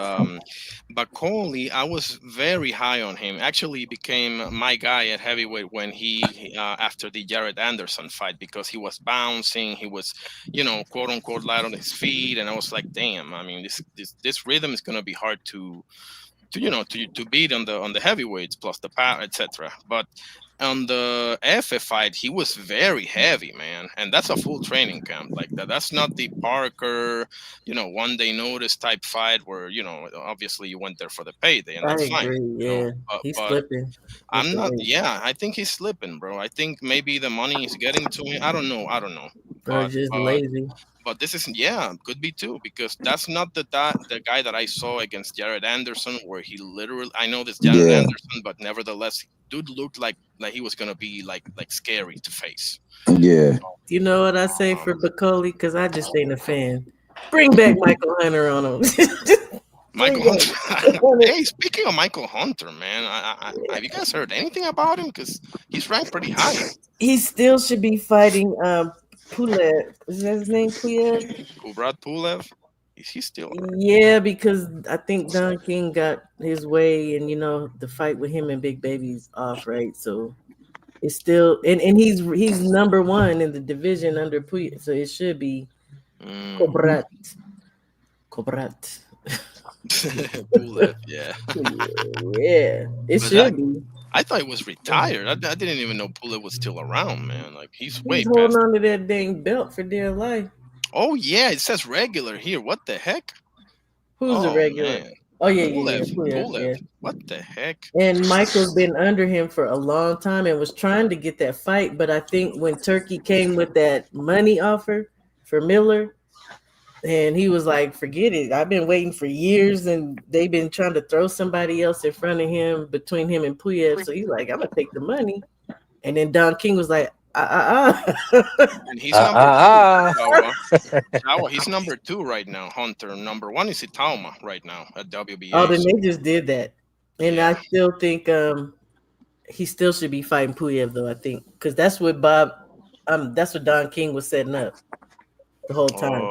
Bacoli, I was very high on him. Actually, he became my guy at heavyweight when he after the Jared Anderson fight, because he was bouncing, he was, quote unquote, light on his feet, and I was like, damn. I mean, this rhythm is gonna be hard to beat on the heavyweights plus the power, etc. But on the FF fight, he was very heavy, man, and that's a full training camp like that. That's not the Parker, one day notice type fight where obviously you went there for the payday, and that's fine. Agree. Yeah, he's slipping. I'm not. Yeah, I think he's slipping, bro. I think maybe the money is getting to him. I don't know. Or just lazy. But this is could be too, because that's not the guy that I saw against Jared Anderson, where he literally, I know this Jared Anderson, but nevertheless, dude looked like he was gonna be like scary to face. Yeah. You know what I say for Bacoli? Because I just ain't a fan. Bring back Michael Hunter on him. Michael Hunter. Hey, speaking of Michael Hunter, man, have you guys heard anything about him? Because he's ranked pretty high. He still should be fighting Pulev. Is that his name? Kubrat Pulev? Is he still? Yeah, because I think Don King got his way, and the fight with him and Big Baby's off, right? So it's still, and he's number one in the division under Pulev, so it should be Kubrat. Pulev, yeah. Yeah, it should be. I thought he was retired. I didn't even know Pulev was still around, man. Like he's way He's holding past. on to that dang belt for dear life. Oh yeah, it says regular here. What the heck? Who's a Oh regular? man, Oh yeah, Pulev. yeah. What the heck? And Michael's been under him for a long time and was trying to get that fight, but I think when Turkey came with that money offer for Miller, and he was like, "Forget it. I've been waiting for years, and they've been trying to throw somebody else in front of him between him and Puyev." So he's like, "I'm gonna take the money." And then Don King was like, And he's number two. Shawa. uh. Shawa, he's number 2 right now. Hunter. Number 1 is Itauma right now at Oh, WBA. then So, they just did that, and yeah. I still think he still should be fighting Puyev though. I think because that's what that's what Don King was setting up the whole time.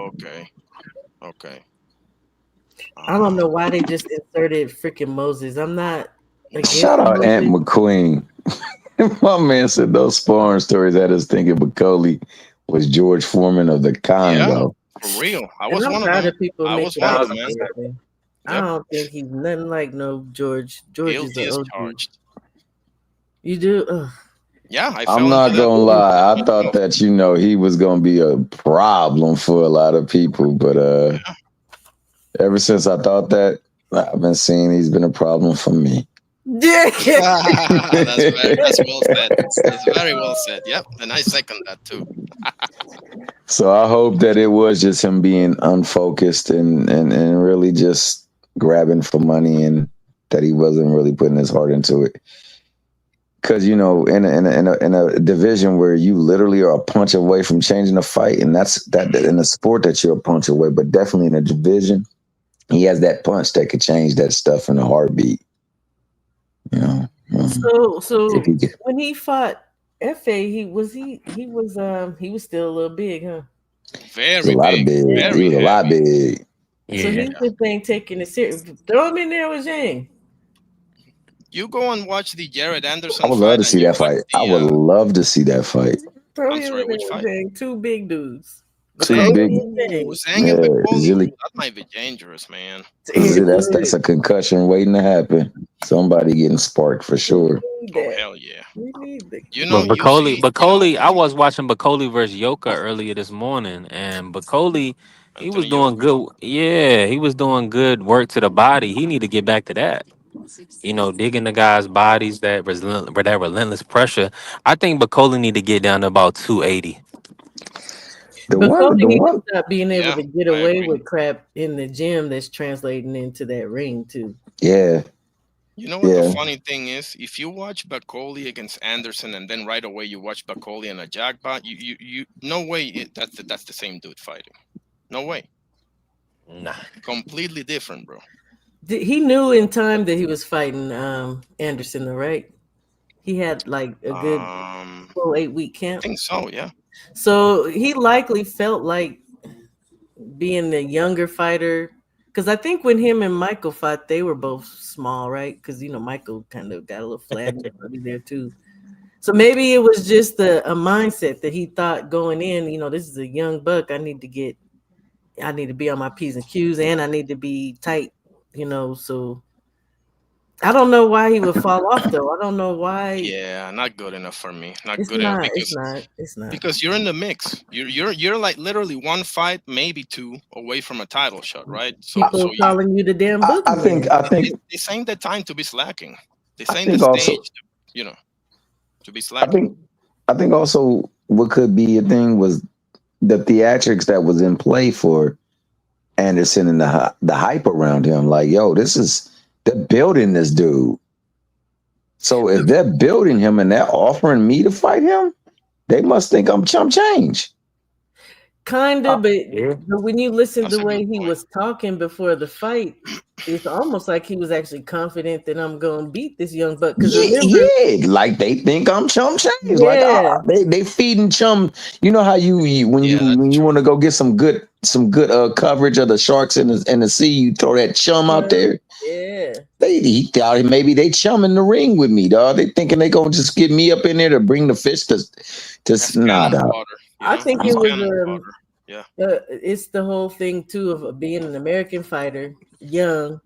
Okay. I don't know why they just inserted freaking Moses. I'm not against Shout out Aunt Moses. McQueen. My man said those sparring stories had us thinking Bacoli was George Foreman of the Congo. For real. I And was I'm one of proud them. of people I was making one that of them, man. statement. I Yep. don't think he's nothing like no George. George is Guilty an as OG. charged. You do? Ugh. Yeah, I I'm fell not into that. gonna lie. I thought that he was gonna be a problem for a lot of people, but ever since I thought that, I've been seeing he's been a problem for me. That's well said. That's very well said. Yep, and I second that too. So I hope that it was just him being unfocused and really just grabbing for money, and that he wasn't really putting his heart into it. Because in a division where you literally are a punch away from changing the fight, and that's that in a sport that you're a punch away, but definitely in a division, he has that punch that could change that stuff in a heartbeat. So when he fought Fa, he was still a little big, huh? Very big. Very He was a lot big. So he's just ain't taking it serious. Throw him in there with Zhang. You go and watch the Jared Anderson I would fight. love to see that fight. I would love to see that fight. Throw I'm him sorry, in there which with fight? Zhang. Two big dudes. Two big. Zhang and Bacoli, that might be dangerous, man. That's a concussion waiting to happen. Somebody getting sparked for sure. Oh hell yeah! You But know, Bacoli, I was watching Bacoli versus Yoka earlier this morning, and Bacoli, he was doing good. Yeah, he was doing good work to the body. He need to get back to that. Digging the guys' bodies, that relentless pressure. I think Bacoli need to get down to about 280. Bacoli need to stop being able to get away with crap in the gym that's translating into that ring too. Yeah. You know what the funny thing is? If you watch Bacoli against Anderson and then right away you watch Bacoli and a jackpot, you no way that's the same dude fighting. No way. Nah. Completely different, bro. He knew in time that he was fighting Anderson, though, right? He had like a good full 8-week camp. I think so, yeah. So he likely felt like being the younger fighter. Because I think when him and Michael fought, they were both small, right? Because, Michael kind of got a little flat there too. So maybe it was just a mindset that he thought going in, this is a young buck. I need to be on my P's and Q's, and I need to be tight, so I don't know why he would fall off though. I don't know why. Yeah, not good enough for me. It's not. Because you're in the mix. You're like literally one fight, maybe two away from a title shot, right? So calling you the damn book. I think this ain't the time to be slacking. This ain't the stage, to be slacking. I think also what could be a thing was the theatrics that was in play for Anderson and the hype around him. Like, yo, they're building this dude. So if they're building him and they're offering me to fight him, they must think I'm chump change. Kind of, but when you listen to the way he was talking before the fight, it's almost like he was actually confident that I'm going to beat this young buck. Because like they think I'm chump change. Yeah. Like they feeding chum. You know how when you want to go get some good coverage of the sharks in the sea, you throw that chum out there. Yeah. He thought maybe they chum in the ring with me, dog. They thinking they gonna just get me up in there to bring the fish to nah, dog. I think it was it's the whole thing too of being an American fighter, young.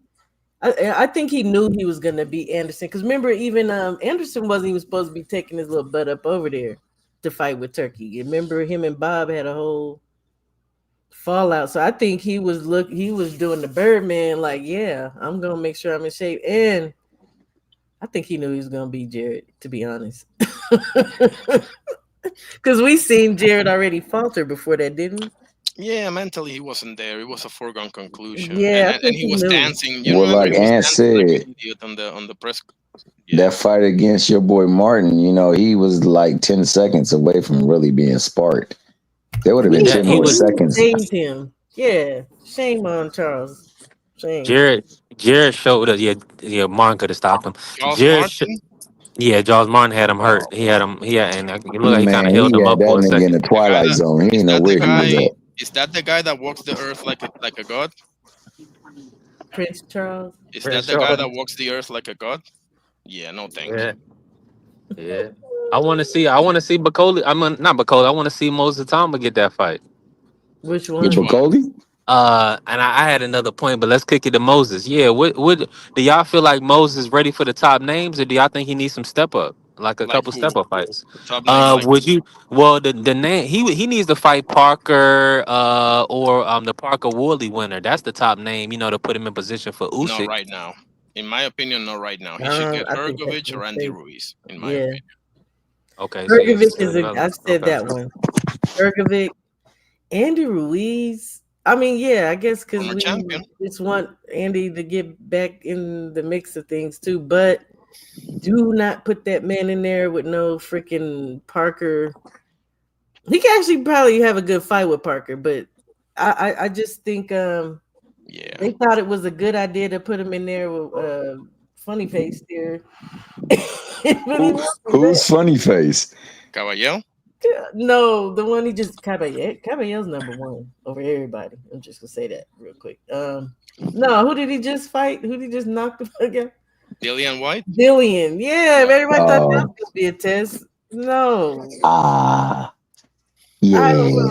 I think he knew he was gonna beat Anderson because remember, even Anderson wasn't even supposed to be taking his little butt up over there to fight with Turkey. Remember, him and Bob had a whole fallout. So I think he was doing the Birdman, like, yeah, I'm gonna make sure I'm in shape, and I think he knew he was gonna beat Jared. To be honest, because we seen Jared already falter before that, didn't we? Yeah, mentally he wasn't there. It was a foregone conclusion, Yeah, I and think he he was knew. dancing. You Well, remember like he was Ant dancing like said, an idiot on the press. Yeah, that fight against your boy Martin, he was like 10 seconds away from really being sparked. There would have been He 10 He more would. he seconds. saved him. Yeah, shame on Charles. Shame. Jared showed us. Yeah, yeah. Martin could have stopped him. Charles Jared. Martin. Yeah, Jaws Martin had him hurt. He had him. Yeah, and it looked like he kind Man, of held he him had up that for a nigga in second. the The guy twilight that zone. He is didn't know that the where he was guy at. is that the guy that walks the earth like a god? Prince Charles. Is Prince that the guy Charles. that walks the earth like a god? Yeah, no, thank you. Yeah, yeah. I want to see. I want to see Bacoli. Not Bacoli. I want to see Moses Tama get that fight. Which With Which one? one? Bacoli? And I had another point, but let's kick it to Moses. Yeah, what do y'all feel like Moses ready for the top names, or do y'all think he needs some step up, like a Like couple who? step up fights? Top names like Would who? you? Well, the name he needs to fight Parker, or the Parker Woodley winner. That's the top name, to put him in position for Not Usyk. right now. In my opinion, not right now. He should get I think that's Hergovich a or Andy mistake. Ruiz. In my Yeah, opinion, Okay, so you Bergovic still is a. developing. I've said Okay. that one. Bergovic, Andy Ruiz. I mean, yeah, I guess because former we champion. just want Andy to get back in the mix of things too. But do not put that man in there with no freaking Parker. He can actually probably have a good fight with Parker, but I just think Yeah, they thought it was a good idea to put him in there with funny face there. It really Who, wasn't that. who's funny face? Caballero. No, the one he just Caballero's number one over everybody. I'm just gonna say that real quick. No, who did he just fight? Who did he just knock the fuck out? Dillian White. Dillian. Yeah, Yeah. everybody thought that was Oh, gonna be a test. No, ah, I don't yeah.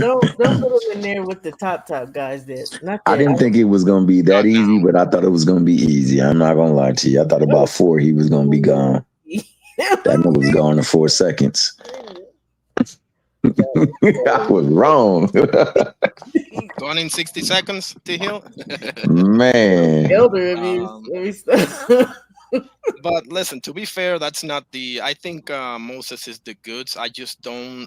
know. Don't put him in there with the top guys. That not I that. didn't think it was gonna be that God easy, no. but I thought it was gonna be easy. I'm not gonna lie to you. I thought about 4 he was gonna be gone. That nigga was gone in 4 seconds. I was wrong. Gone in 60 seconds, T Hill. Man. Elder of um, his. but listen, to be fair, that's not the. I think Moses is the goods. I just don't.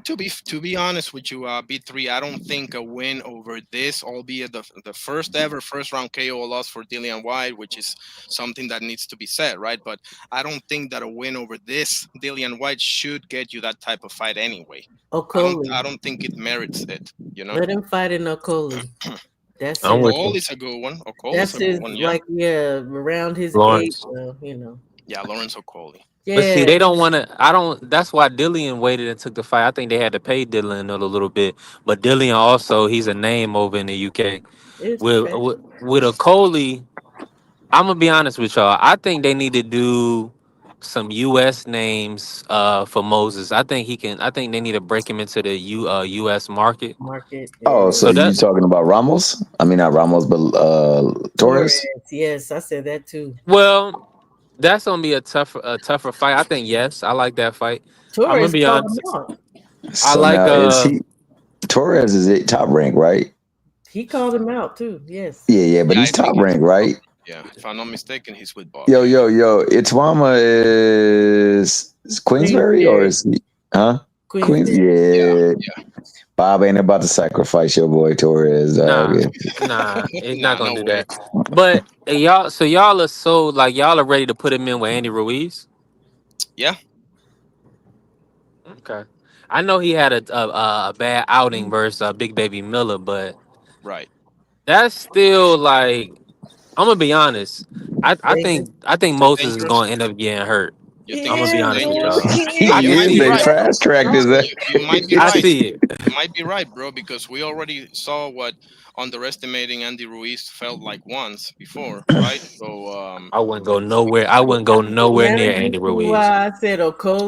To be honest with you, B3, I don't think a win over this, albeit the first ever first round KO loss for Dillian White, which is something that needs to be said, right? But I don't think that a win over this Dillian White should get you that type of fight anyway. Okoli. I don't think it merits it. Let him fight in Okoli. That's I'm his. with you, Okol is a good one. Okol is That's a good his. one. Yeah, Like, yeah, around his age. Lawrence. yeah, Lawrence Okoli. But see, Yeah, they don't want to. I don't. That's why Dillian waited and took the fight. I think they had to pay Dillian a little bit. But Dillian also, he's a name over in the UK. it's With trash. with a Coley, I'm gonna be honest with y'all. I think they need to do some US names for Moses. I think he can. I think they need to break him into the US market. Market. Oh, Yeah. so So you that talking about Ramos? I mean, not Ramos, but Torres. Torres. Yes, I said that too. well, that's gonna be a tougher fight. I think yes, I like that fight. I'm gonna Torres be called him honest. out. I So like now is he Torres is it top rank, right? He called him out too. Yes. Yeah, but Yeah, I he's top think he's rank, right? yeah. If I'm not mistaken, he's with Bob. Yo, Yeah. yo, yo. Itwama is Queensbury or Queensberry. is he Queens? Queensberry. Yeah, Yeah. yeah. Bob ain't about to sacrifice your boy Torres. nah, Yeah. he's not Nah, gonna no do way. that. But y'all are so like y'all are ready to put him in with Andy Ruiz. Yeah, Okay, I know he had a bad outing versus Big Baby Miller, but right. that's still like I'm gonna be honest. Dangerous. I think Too Moses is dangerous. gonna end up getting hurt. You He think I'm gonna he's be too is, honest with man. y'all. dangerous? He I You can might Yeah, see be they it. right. fast tracked his ass. You might be I right. see it. You might be right, bro. Because we already saw what underestimating Andy Ruiz felt like once before, right? So I wouldn't go nowhere. I wouldn't go nowhere Now near you Andy see Ruiz. why I said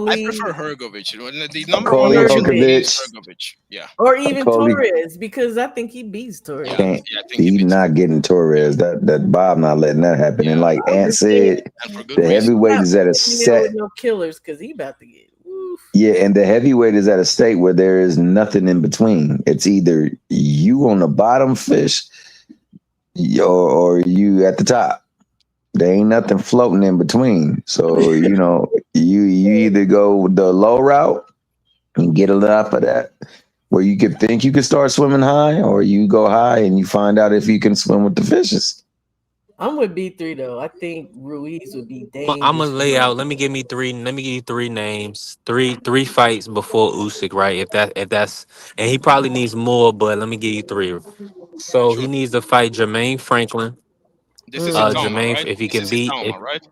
I Okoli prefer Hergovich. The number one Okoli option to me Hergovich is Hergovich. Hergovich. Yeah, or even Okoli Torres because I think he beats yeah, Torres. can't. yeah. I think he He's beats. not getting Yeah, Torres. That Bob not letting that happen. And yeah, like I'm Ant just saying said, and for good the he's reason. heavyweight not is at a putting him in with set. no killers because he about to get woof. Yeah, and the heavyweight is at a state where there is nothing in between. It's either you on the bottom fish or you at the top. There ain't nothing floating in between. So, you either go with the low route and get enough of that where you could think you could start swimming high, or you go high and you find out if you can swim with the fishes. I'm with B3 though. I think Ruiz would be I'm gonna dangerous for lay him. out. Let me give me three. Let me give you three names. Three fights before Usyk, right? If that's and he probably needs more, but let me give you three. So he Sure. needs to fight Jermaine Franklin. This is Mm, Itama, Jermaine, right? if he This can is beat, if Itama, right?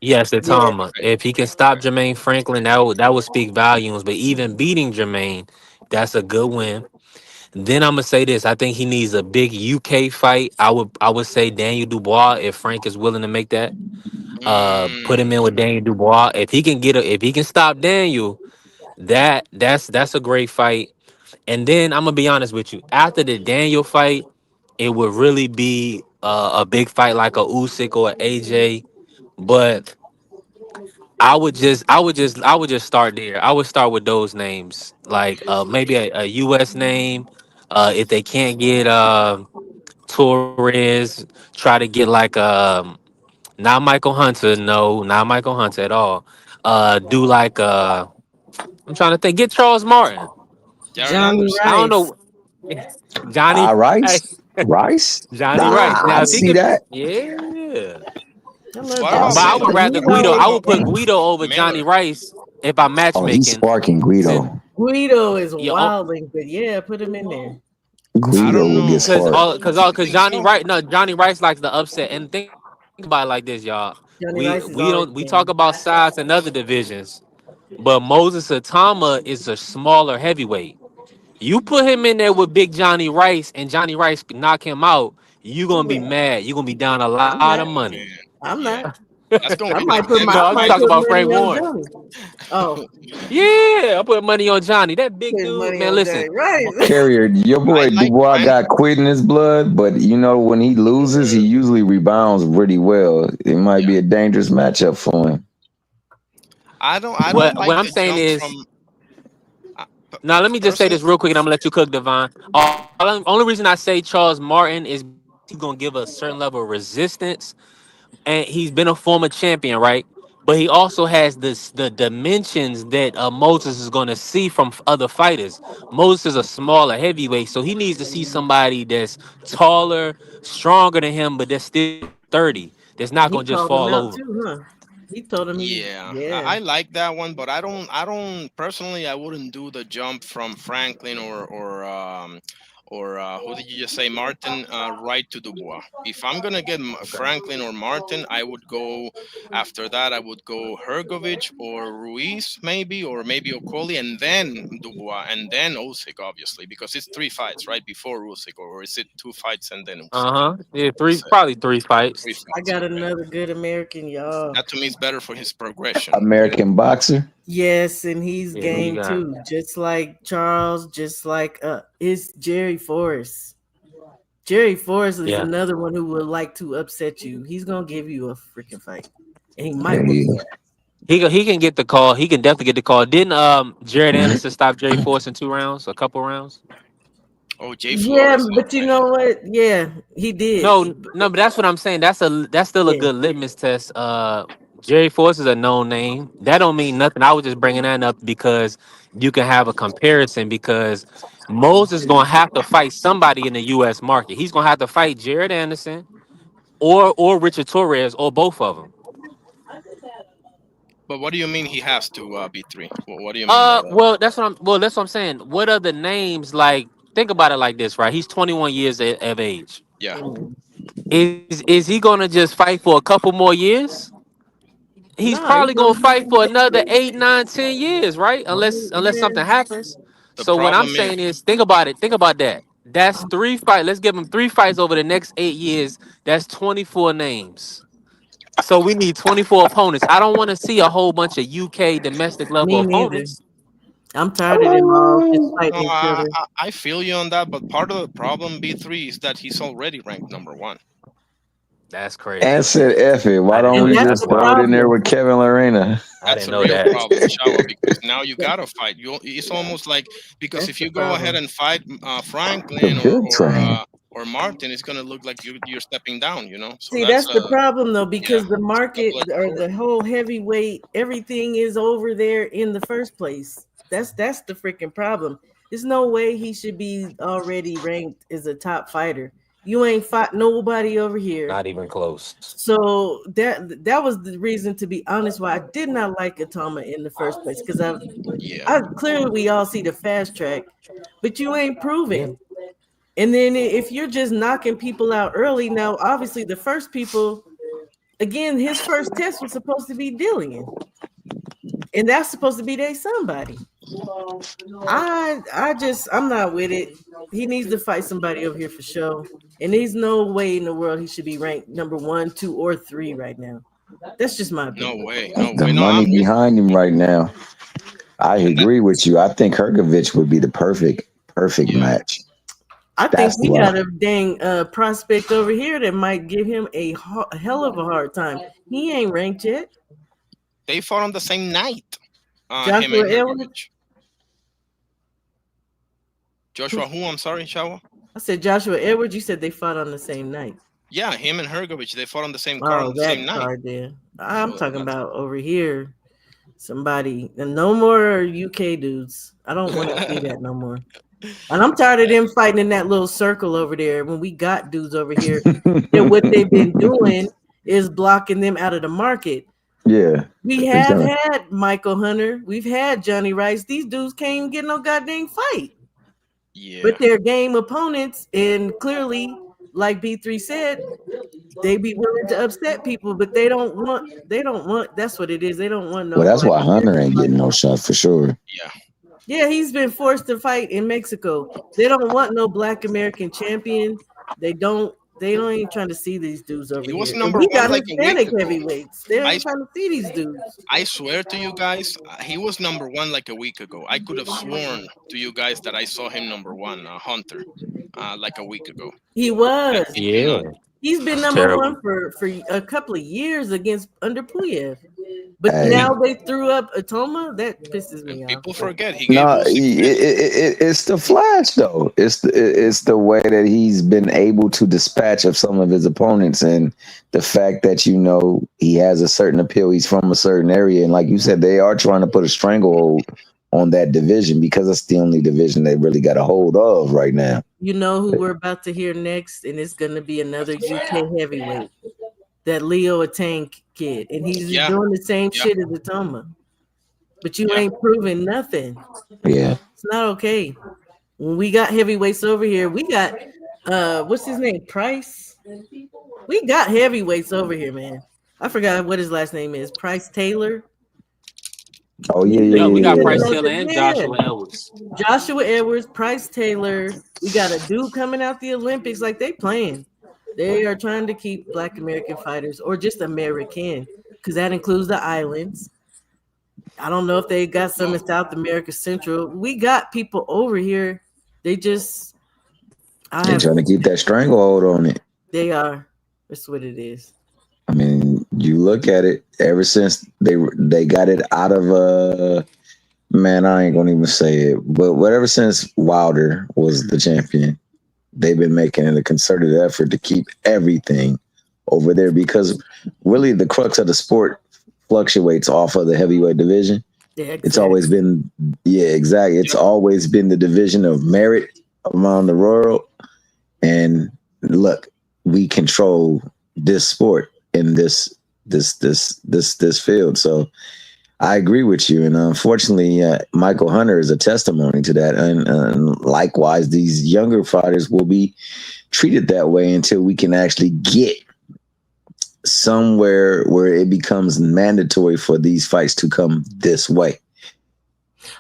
yes, the yeah, Tama. Okay. If he can stop Okay. Jermaine Franklin, that would speak volumes. But even beating Jermaine, that's a good win. Then I'm gonna say this. I think he needs a big UK fight. I would say Daniel Dubois if Frank is willing to make that. Put him in with Mm, Daniel Dubois. If he can stop Daniel, that's a great fight. And then I'm gonna be honest with you. After the Daniel fight, it would really be a big fight like a Usyk or a AJ. But I would just start there. I would start with those names, like maybe a US name. If they can't get Torres, try to get like not Michael Hunter. No, not Michael Hunter at all. Do like I'm trying to think. Get Charles Martin. Jared Johnny Anderson. I don't Rice. know. Johnny, hey, Rice? Rice? Johnny Rice. Nah, Now, I if he see could, that. yeah. I love What I'll But about Johnny I see Rice, would that. but rather he Guido. what I always would about put Guido over Johnny Miller? Rice if I'm Oh, he's matchmaking. sparking Since Guido. Guido is yeah, oh, wilding, but yeah, put him in there. I Guido don't will get know. sparked. cause You think Johnny so? Rice, no, Johnny Rice likes the upset. And think about it like this, y'all. We Johnny we Rice is don't we always talk about winning. size in other divisions, but Moses Atama is a smaller heavyweight. You put him in there with Big Johnny Rice, and Johnny Rice knock him out. You gonna be mad. You gonna be down a lot I'm of not. Oh money. man, I'm yeah, not. that's gonna I be might like put my No, I I'm just might talking put about heavyweight. Frank money on Warren. Johnny. Oh, Yeah, I put money on Johnny. That big putting dude, money man. on Listen, Johnny Rice. Carrier, your I boy like Dubois Frank. got quit in his blood, but when he loses, he usually rebounds pretty well. It might Yeah, be a dangerous matchup for him. I don't what like I'm the saying jump is, from now let me just say personally. this real quick, and I'm gonna let you cook, Devon. Only reason I say Charles Martin is because he's gonna give a certain level of resistance, and he's been a former champion, right? But he also has the dimensions that Moses is gonna see from other fighters. Moses is a smaller heavyweight, so he needs to see somebody that's taller, stronger than him, but that's still 30. That's not He gonna just called him fall out over. too, huh? He told him he Yeah, yeah. I like that one, but I don't personally. I wouldn't do the jump from Franklin or who did you just say, Martin, right to Dubois. If I'm gonna get Okay. Franklin or Martin, I would go after that. I would go Hergovich or Ruiz, maybe Okoli, and then Dubois, and then Usyk, obviously, because it's three fights right before Usyk, or is it two fights and then Usyk? Yeah, It's probably three fights. three I fights. got Okay, another good American, y'all. that to me is better for his progression. You know. American boxer. Yes, and he's Yeah, who you game got? too. Just like Charles, just like it's Jerry Forrest. Jerry Forrest is Yeah. another one who would like to upset you. He's gonna give you a freaking fight. And he might There whoop you your go. ass. He can get the call. He can definitely get the call. Didn't Jared Anderson stop Jerry Force in 2 rounds, a couple rounds? Oh, Jay Yeah, Flores. but you Okay. know what? Yeah, he did. No, but that's what I'm saying. That's still a Yeah, good litmus test. Jerry Force is a known name. That don't mean nothing. I was just bringing that up because you can have a comparison because Moses is gonna have to fight somebody in the U.S. market. He's gonna have to fight Jared Anderson or Richard Torres or both of them. But what do you mean he has to be three? What do you mean by that? Well, that's what I'm saying. What are the names like? Think about it like this, right? He's 21 years of age. Yeah. Is he gonna just fight for a couple more years? He's no, probably he's gonna gonna be fight in the for next another fight. 8, 9, 10 years, right? Unless Yeah, something happens. The So what I'm problem is, saying is, think about it. Think about that. That's 3 fights. Let's give him 3 fights over the next 8 years. That's 24 names. So we need 24 opponents. I don't want to see a whole bunch of UK domestic level Me neither. opponents. I'm tired of them all just No, fighting each other. I feel you on that, but part of the problem, B3, is that he's already ranked #1. That's crazy. And said, F it. Why I didn't don't know And we that. that's That's just the throw it wild. in there problem. with Kevin Lorena? I That's didn't a know real that. problem, Shawa, because now you gotta fight. It's almost like, because That's if the you go ahead problem. and fight A Franklin good train. or Martin, it's gonna look like you're stepping down. So See, that's that's the problem though, yeah, because the it's a market double-edged or sword. the whole heavyweight, everything is over there in the first place. That's the freaking problem. There's no way he should be already ranked as a top fighter. You ain't fought nobody over here. Not even close. So that was the reason, to be honest, why I did not like Atama in the first place. Because Yeah. I clearly we all see the fast track, but you ain't Yeah. proving. And then if you're just knocking people out early, now obviously the first people, again, his first test was supposed to be Dillian, and that's supposed to be their somebody. I'm not with it. He needs to fight somebody over here for sure. And there's no way in the world he should be ranked #1, 2, or 3 right now. That's just my No opinion. way, That's no the way. No, money I'm with behind him right now. I you. And that, agree with you. I think Hergovich would be the perfect yeah, match. I think That's we got why. a dang prospect over here that might give him a hell of a hard time. He ain't ranked yet. they fought on the same night. Him Joshua and Edwards. Hergovich. Joshua, who? I'm sorry, Shawa. I said Joshua Edwards. You said they fought on the same night. Yeah, him and Hergovich. They fought on the same card Oh, on the same that night. card there. I'm So talking that's about over here. Somebody, and no more UK dudes. I don't want to see that no more. And I'm tired of them fighting in that little circle over there when we got dudes over here. And what they've been doing is blocking them out of the market. Yeah. We have Exactly. had Michael Hunter. We've had Johnny Rice. These dudes can't even get no goddamn fight. yeah. But they're game opponents. And clearly, like B3 said, they be willing to upset people, but they don't want that's what it is. They don't want Well, no that's black why Hunter American ain't getting fighter. no shot for sure. Yeah. Yeah, he's been forced to fight in Mexico. They don't want no black American champion. They don't even trying to see these dudes over He was here. And number we one got like a week Hispanic ago. heavyweights. They I ain't trying to see these dudes. I swear to you guys, he was number one like a week ago. I could have sworn to you guys that I saw him #1, Hunter, like a week ago. He I was. kid you Yeah. not. He's been It's number terrible. one for a couple of years against under Puyev. But Hey, now they threw up Atoma. That pisses And me off. people But forget he gave no, Usyk fits. it's the flash though. It's the way that he's been able to dispatch of some of his opponents, and the fact that he has a certain appeal. He's from a certain area, and like you said, they are trying to put a stranglehold on that division because it's the only division they really got a hold of right now. you know who we're about to hear next, and it's going to be another UK heavyweight, that Leo Atang kid, and he's Yeah, doing the same yeah, shit as Atoma. But you yeah. ain't proving nothing. Yeah, It's not okay. When we got heavyweights over here, we got what's his name? Price. We got heavyweights over here, man. I forgot what his last name is. Price Taylor. oh He's Yeah, we got been Bryce another, Taylor and yeah. Joshua Edwards. Joshua Edwards, Price Taylor. We got a dude coming out the Olympics like they playing. They are trying to keep Black American fighters, or just American, because that includes the islands. I don't know if they got some No, in South America Central. We got people over here. They just, I they have, trying to keep that stranglehold on it. they are. That's what it is. I mean, you look at it. Ever since they got it out of man, I ain't gonna even say it, but whatever since Wilder was the champion, they've been making it a concerted effort to keep everything over there because really the crux of the sport fluctuates off of the heavyweight division. Yeah, It's always exactly. been, yeah, exactly. It's yep. always been the division of merit around the world. And look, we control this sport in this field. So I agree with you. And unfortunately, Michael Hunter is a testimony to that. And likewise, these younger fighters will be treated that way until we can actually get somewhere where it becomes mandatory for these fights to come this way.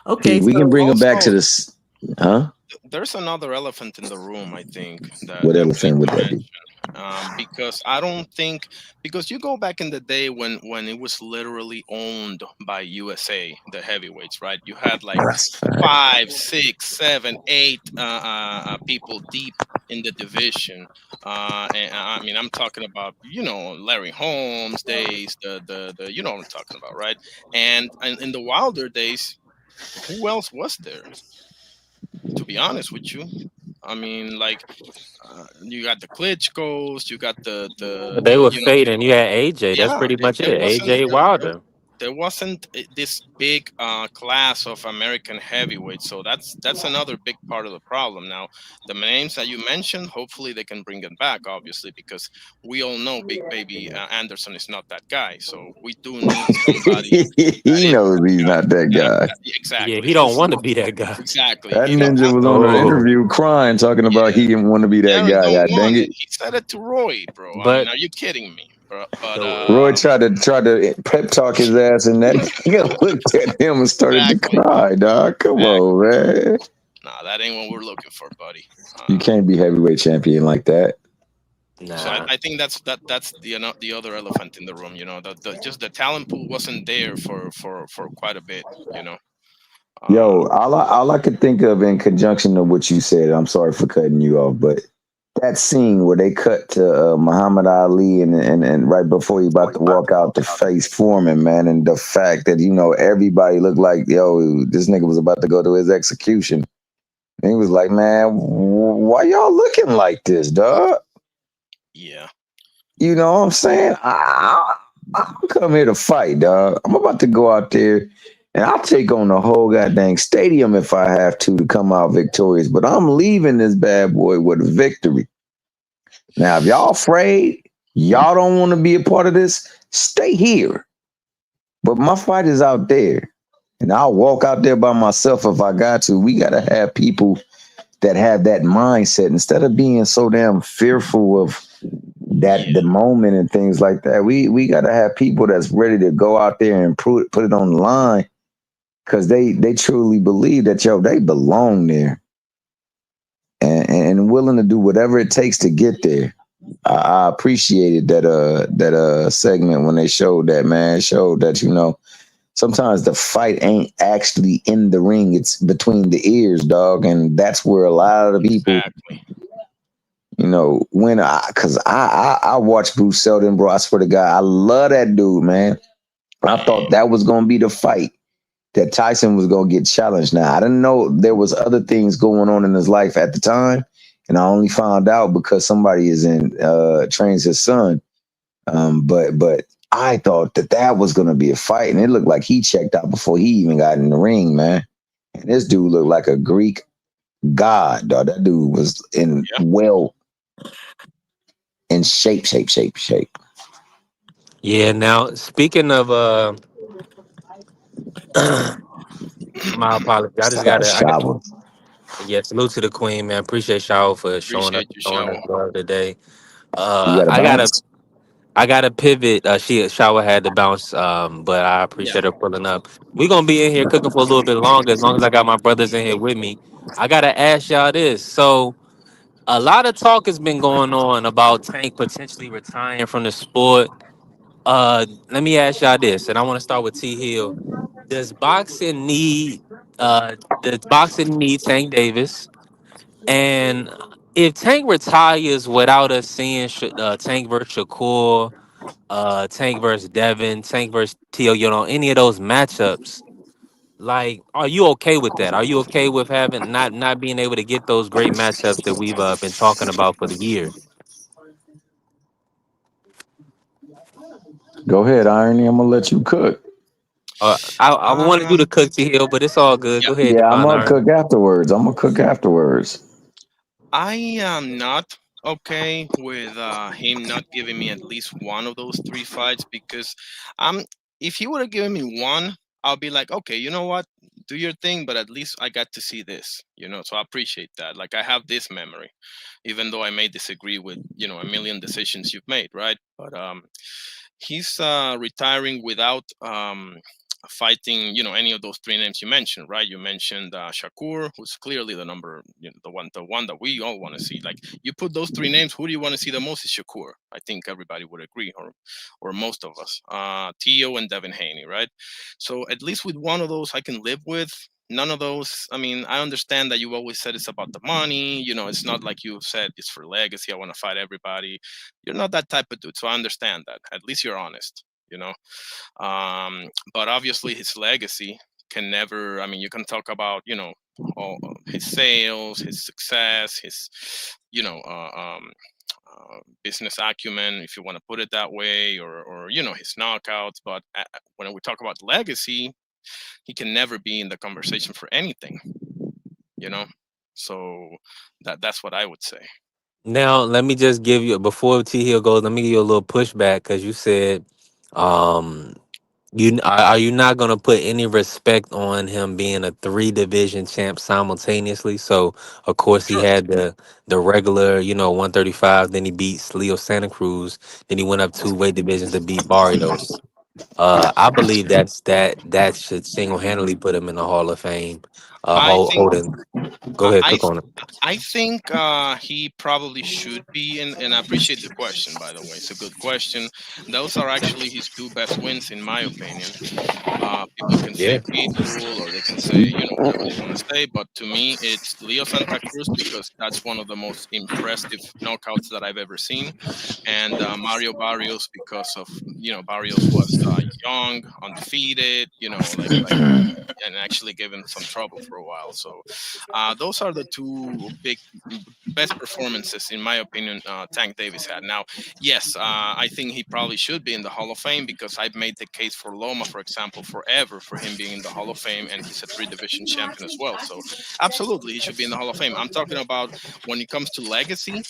Okay, We can so bring them back to Also, this. Huh? there's another elephant in the room. I think that What that we need elephant would to that be? mention, because I don't think, because you go back in the day when it was literally owned by USA, the heavyweights, right? You had like That's a fact. five, six, seven, eight people deep in the division. And I mean, I'm talking about, Larry Holmes days, the you know what I'm talking about, right? And in the Wilder days, who else was there? To be honest with you, I mean, like, you got the Klitschko's, you got They were you know, fading. You had AJ. That's yeah, pretty much there it. wasn't AJ Wilder. there wasn't this big class of American heavyweights. So that's another big part of the problem. Now, the names that you mentioned, hopefully they can bring it back, obviously, because we all know Big Baby Anderson is not that guy. So we do need somebody that He is knows that he's guy. not that guy. Yeah, Exactly. he don't want to be that guy. Exactly. That He don't ninja want was to. on the Oh, interview crying, talking about Yeah. he didn't want to be that Aaron guy. don't God dang want it. it. He said it to Roy, bro. I mean, but are you kidding me, bro? But the Roy tried to pep talk his ass, and that nigga looked at him and started to exactly, cry. Dog, come exactly. on, man. Nah, that ain't what we're looking for, buddy. You can't be heavyweight champion like that. So nah. I think that's the other elephant in the room. The just the talent pool wasn't there for quite a bit. Uh, Yo, all I could think of in conjunction to what you said, I'm sorry for cutting you off, but that scene where they cut to Muhammad Ali and right before he about to walk out to face Foreman, man, and the fact that everybody looked like this nigga was about to go to his execution. And he was like, man, why y'all looking like this, dog? yeah, You know what I'm saying? I come here to fight, dog. I'm about to go out there and I'll take on the whole goddamn stadium if I have to come out victorious. But I'm leaving this bad boy with a victory. Now, if y'all afraid, y'all don't want to be a part of this, stay here. But my fight is out there. And I'll walk out there by myself if I got to. We got to have people that have that mindset instead of being so damn fearful of yeah, the moment and things like that. We got to have people that's ready to go out there and put it on the line because they truly believe that they belong there and willing to do whatever it takes to get there. I appreciated that segment when they showed that, man. It showed that sometimes the fight ain't actually in the ring; it's between the ears, dog, and that's where a lot of people exactly. when cause I watched Bruce Seldon, bro. I swear to God, I love that dude, man. I thought that was gonna be the fight that Tyson was gonna get challenged. Now I didn't know there was other things going on in his life at the time, and I only found out because somebody trains his son. But I thought that was gonna be a fight, and it looked like he checked out before he even got in the ring, man. And this dude looked like a Greek god, dog. That dude was Yeah. in shape. Yeah. Now speaking of my apologies. I just I got a gotta. I got. shower. Yeah. Salute to the queen, man. Appreciate y'all for showing up, Appreciate you, showing us Shower. love today. You got to I gotta. bounce. I got to pivot. She shower had to bounce, but I Yeah. appreciate her pulling up. We're gonna be in here cooking for a little bit longer, as long as I got my brothers in here with me. I gotta ask y'all this. So a lot of talk has been going on about Tank potentially retiring from the sport. Let me ask y'all this, and I want to start with T Hill. Does boxing need does boxing need Tank Davis? And if Tank retires without us seeing Tank versus Shakur, Tank versus Devin, Tank versus Tio, any of those matchups, like, are you okay with that? Are you okay with having not being able to get those great matchups that we've been talking about for the year? Go ahead, Irony. I'm gonna let you cook. I wanted you to Um. cook to Hill, but it's all good. Yeah. Go ahead, Yeah, I'm Divine gonna Iron. cook afterwards. I am not okay with him not giving me at least one of those three fights, because if he would have given me one, I'll be like, okay, you know what? Do your thing, but at least I got to see this, so I appreciate that. Like, I have this memory, even though I may disagree with, a million decisions you've made, right? But he's retiring without fighting, any of those three names you mentioned, right? You mentioned Shakur, who's clearly the number, the one that we all want to see. Like, you put those three names, who do you want to see the most? Is Shakur. I think everybody would agree, or most of us. Tio and Devin Haney, right? So at least with one of those, I can live with. None of those. I mean, I understand that you always said it's about the money. It's not like you said it's for legacy. I want to fight everybody. You're not that type of dude, so I understand that. At least you're honest. But obviously his legacy can never. I mean, you can talk about all his sales, his success, his business acumen, if you want to put it that way, or his knockouts. But when we talk about legacy, he can never be in the conversation for anything. So that's what I would say. Now, let me just give you, before T Hill goes, let me give you a little pushback, because you said, um, are you not going to put any respect on him being a 3 division champ simultaneously? So, of course, he Sure. had the regular, 135. Then he beats Leo Santa Cruz. Then he went up 2 weight divisions to beat Barrios. I believe that should single handedly put him in the Hall of Fame. I think Holding. Go I ahead, I cook on it. I think he probably should be, and I appreciate the question. By the way, it's a good question. Those are actually his two best wins, in my opinion. People can say Yeah. Pitbull, or they can say, whatever they want to say, but to me, it's Leo Santa Cruz, because that's one of the most impressive knockouts that I've ever seen, and Mario Barrios, because of Barrios was young, undefeated, and actually gave him some trouble for a while. So those are the two best performances, in my opinion, Tank Davis had. Now, yes, I think he probably should be in the Hall of Fame, because I've made the case for Loma, for example, forever, for him being in the Hall of Fame, and he's a 3 division champion as well. So absolutely, he should be in the Hall of Fame. I'm talking about when it comes to legacy.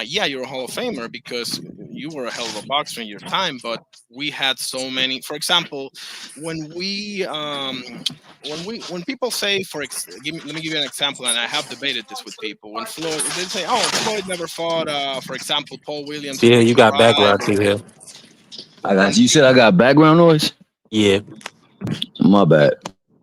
Yeah, you're a Hall of Famer because you were a hell of a boxer in your time, but we had so many. For example, when when people say, let me give you an example, and I have debated this with people. When Floyd, they say, "Oh, Floyd never fought," for example, Paul Williams or Yeah, you Winky got Wright. background T Hill. I When got you. Said I got background noise. Yeah. My bad.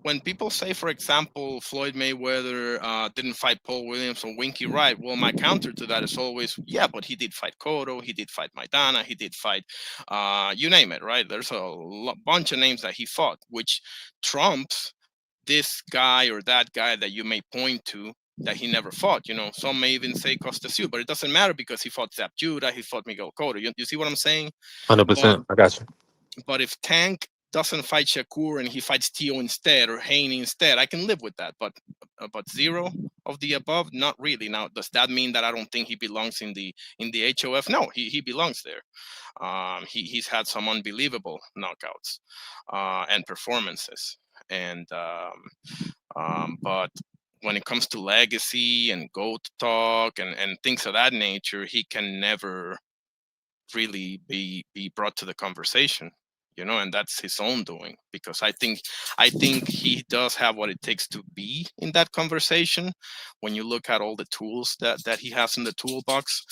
when people say, for example, Floyd Mayweather didn't fight Paul Williams or Winky Wright, well, my counter to that is always, yeah, but he did fight Cotto, he did fight Maidana, he did fight, you name it, right? There's a bunch of names that he fought, which trumps this guy or that guy that you may point to that he never fought. Some may even say Costa Silva, but it doesn't matter because he fought Zab Judah, he fought Miguel Cotto. You see what I'm saying? But 100%. I got you. but if Tank doesn't fight Shakur and he fights Tio instead, or Haney instead, I can live with that. But zero of the above, not really. Now, does that mean that I don't think he belongs in the HOF? No, he belongs there. He's had some unbelievable knockouts and performances, and but when it comes to legacy and GOAT talk and things of that nature, he can never really be brought to the conversation, and that's his own doing, because I think he does have what it takes to be in that conversation when you look at all the tools that he has in the toolbox.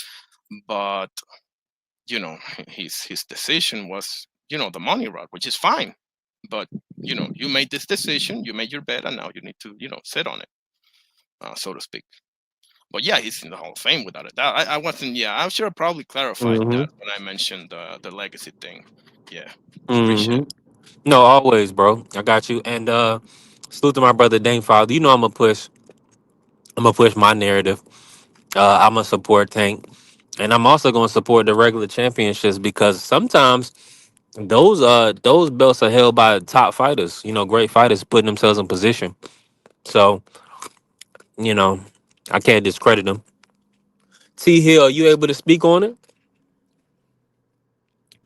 But his decision was the money route, which is fine, but you made this decision, you made your bet, and now you need to sit on it, so to speak. But yeah, he's in the Hall of Fame without a doubt. I wasn't. Yeah, I should have probably clarified that when I mentioned the legacy thing. Yeah, appreciate Mm-hmm. it. No, always, bro. I got you. And salute to my brother Dane Father. I'm gonna push my narrative. I'm gonna support Tank. And I'm also gonna support the regular championships, because sometimes those belts are held by top fighters, great fighters putting themselves in position. So, you know, I can't discredit them. T Hill, are you able to speak on it?